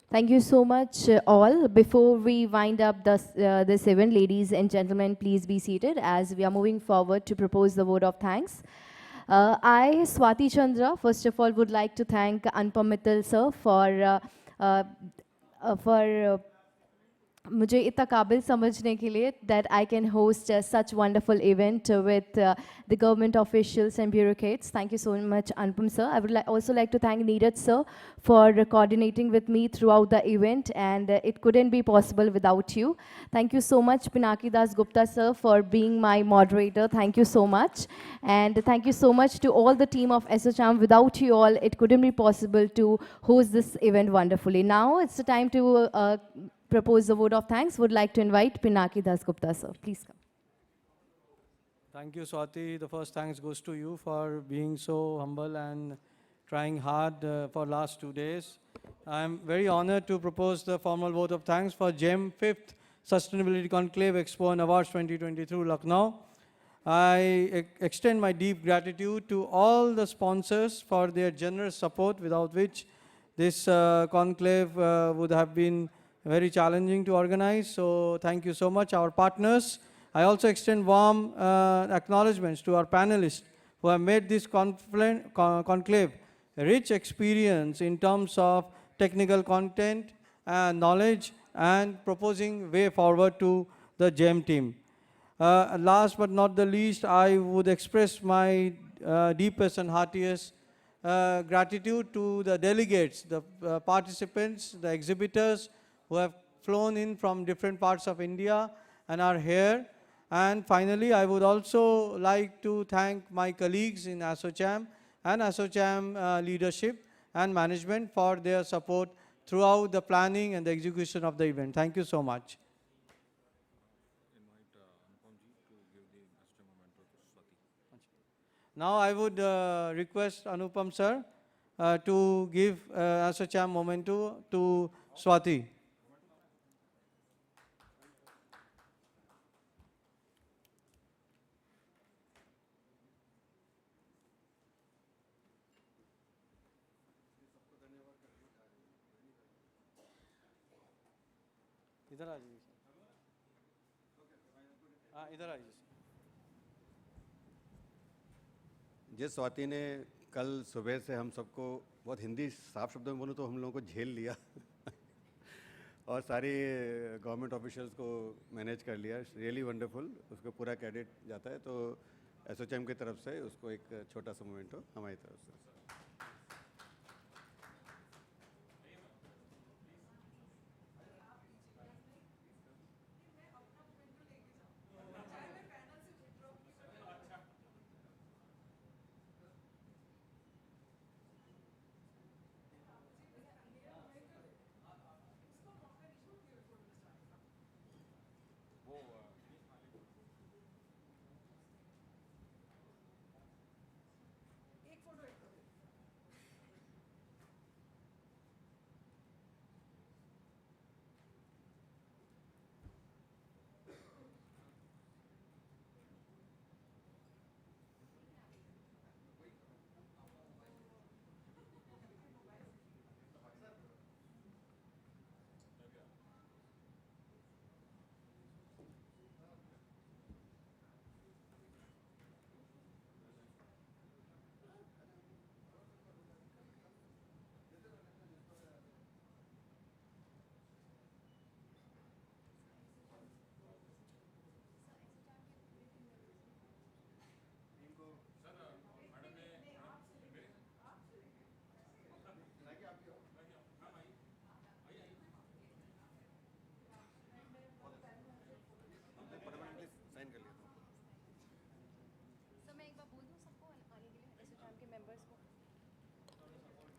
Speaker 1: Thank you so much all. Before we wind up this event, ladies and gentlemen, please be seated as we are moving forward to propose the vote of thanks. I, Swati Chandra, first of all would like to thank Anupam Mittal sir for मुझे इतना काबिल समझने के लिए that I can host such wonderful event with the government officials and bureaucrats. Thank you so much, Anupam sir. I would also like to thank Neeraj sir for coordinating with me throughout the event, and it couldn't be possible without you. Thank you so much, Pinaki Das Gupta sir, for being my moderator. Thank you so much. And thank you so much to all the team of ASSOCHAM. Without you all, it couldn't be possible to host this event wonderfully. Now it's the time to propose the vote of thanks. Would like to invite Pinaki Das Gupta sir. Please come.
Speaker 21: Thank you, Swati. The first thanks goes to you for being so humble and trying hard for last 2 days. I'm very honored to propose the formal vote of thanks for GEM 5th Sustainability Conclave Expo and Awards 2020 through Lucknow. I extend my deep gratitude to all the sponsors for their generous support, without which this conclave would have been very challenging to organize. So thank you so much, our partners. I also extend warm acknowledgements to our panelists who have made this conclave a rich experience in terms of technical content, knowledge, and proposing way forward to the GEM team. Last but not the least, I would express my deepest and heartiest gratitude to the delegates, the participants, the exhibitors, who have flown in from different parts of India and are here. And finally, I would also like to thank my colleagues in ASSOCHAM and ASSOCHAM leadership and management for their support throughout the planning and the execution of the event. Thank you so much. Now I would request Anupam sir to give ASSOCHAM memento to Swati. इधर आ जाइए हाँ इधर आ जाइए
Speaker 19: जिस स्वाति ने कल सुबह से हम सबको बहुत हिंदी साफ शब्दों में बोलूँ तो हम लोगों को झेल लिया और सारी गवर्नमेंट ऑफिशियल्स को मैनेज कर लिया, रियली वंडरफुल, उसको पूरा क्रेडिट जाता है। तो एसोचैम की तरफ से उसको एक छोटा सा मोमेंट हो हमारी तरफ से।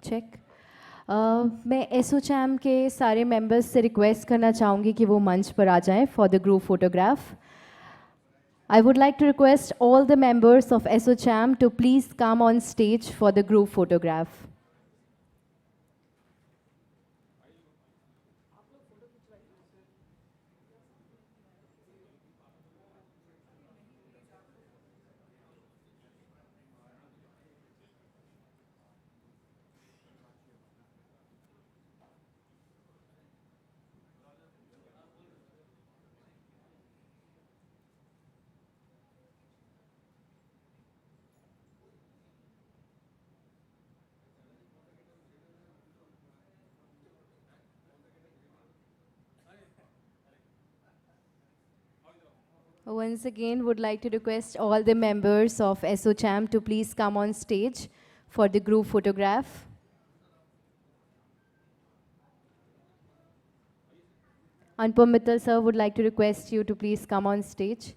Speaker 1: चेक। मैं एसोचैम के सारे मेंबर्स से रिक्वेस्ट करना चाहूँगी कि वो मंच पर आ जाएं for the group photograph. I would like to request all the members of ASSOCHAM to please come on stage for the group photograph. Once again, would like to request all the members of ASSOCHAM to please come on stage for the group photograph. Anupam Mittal sir would like to request you to please come on stage.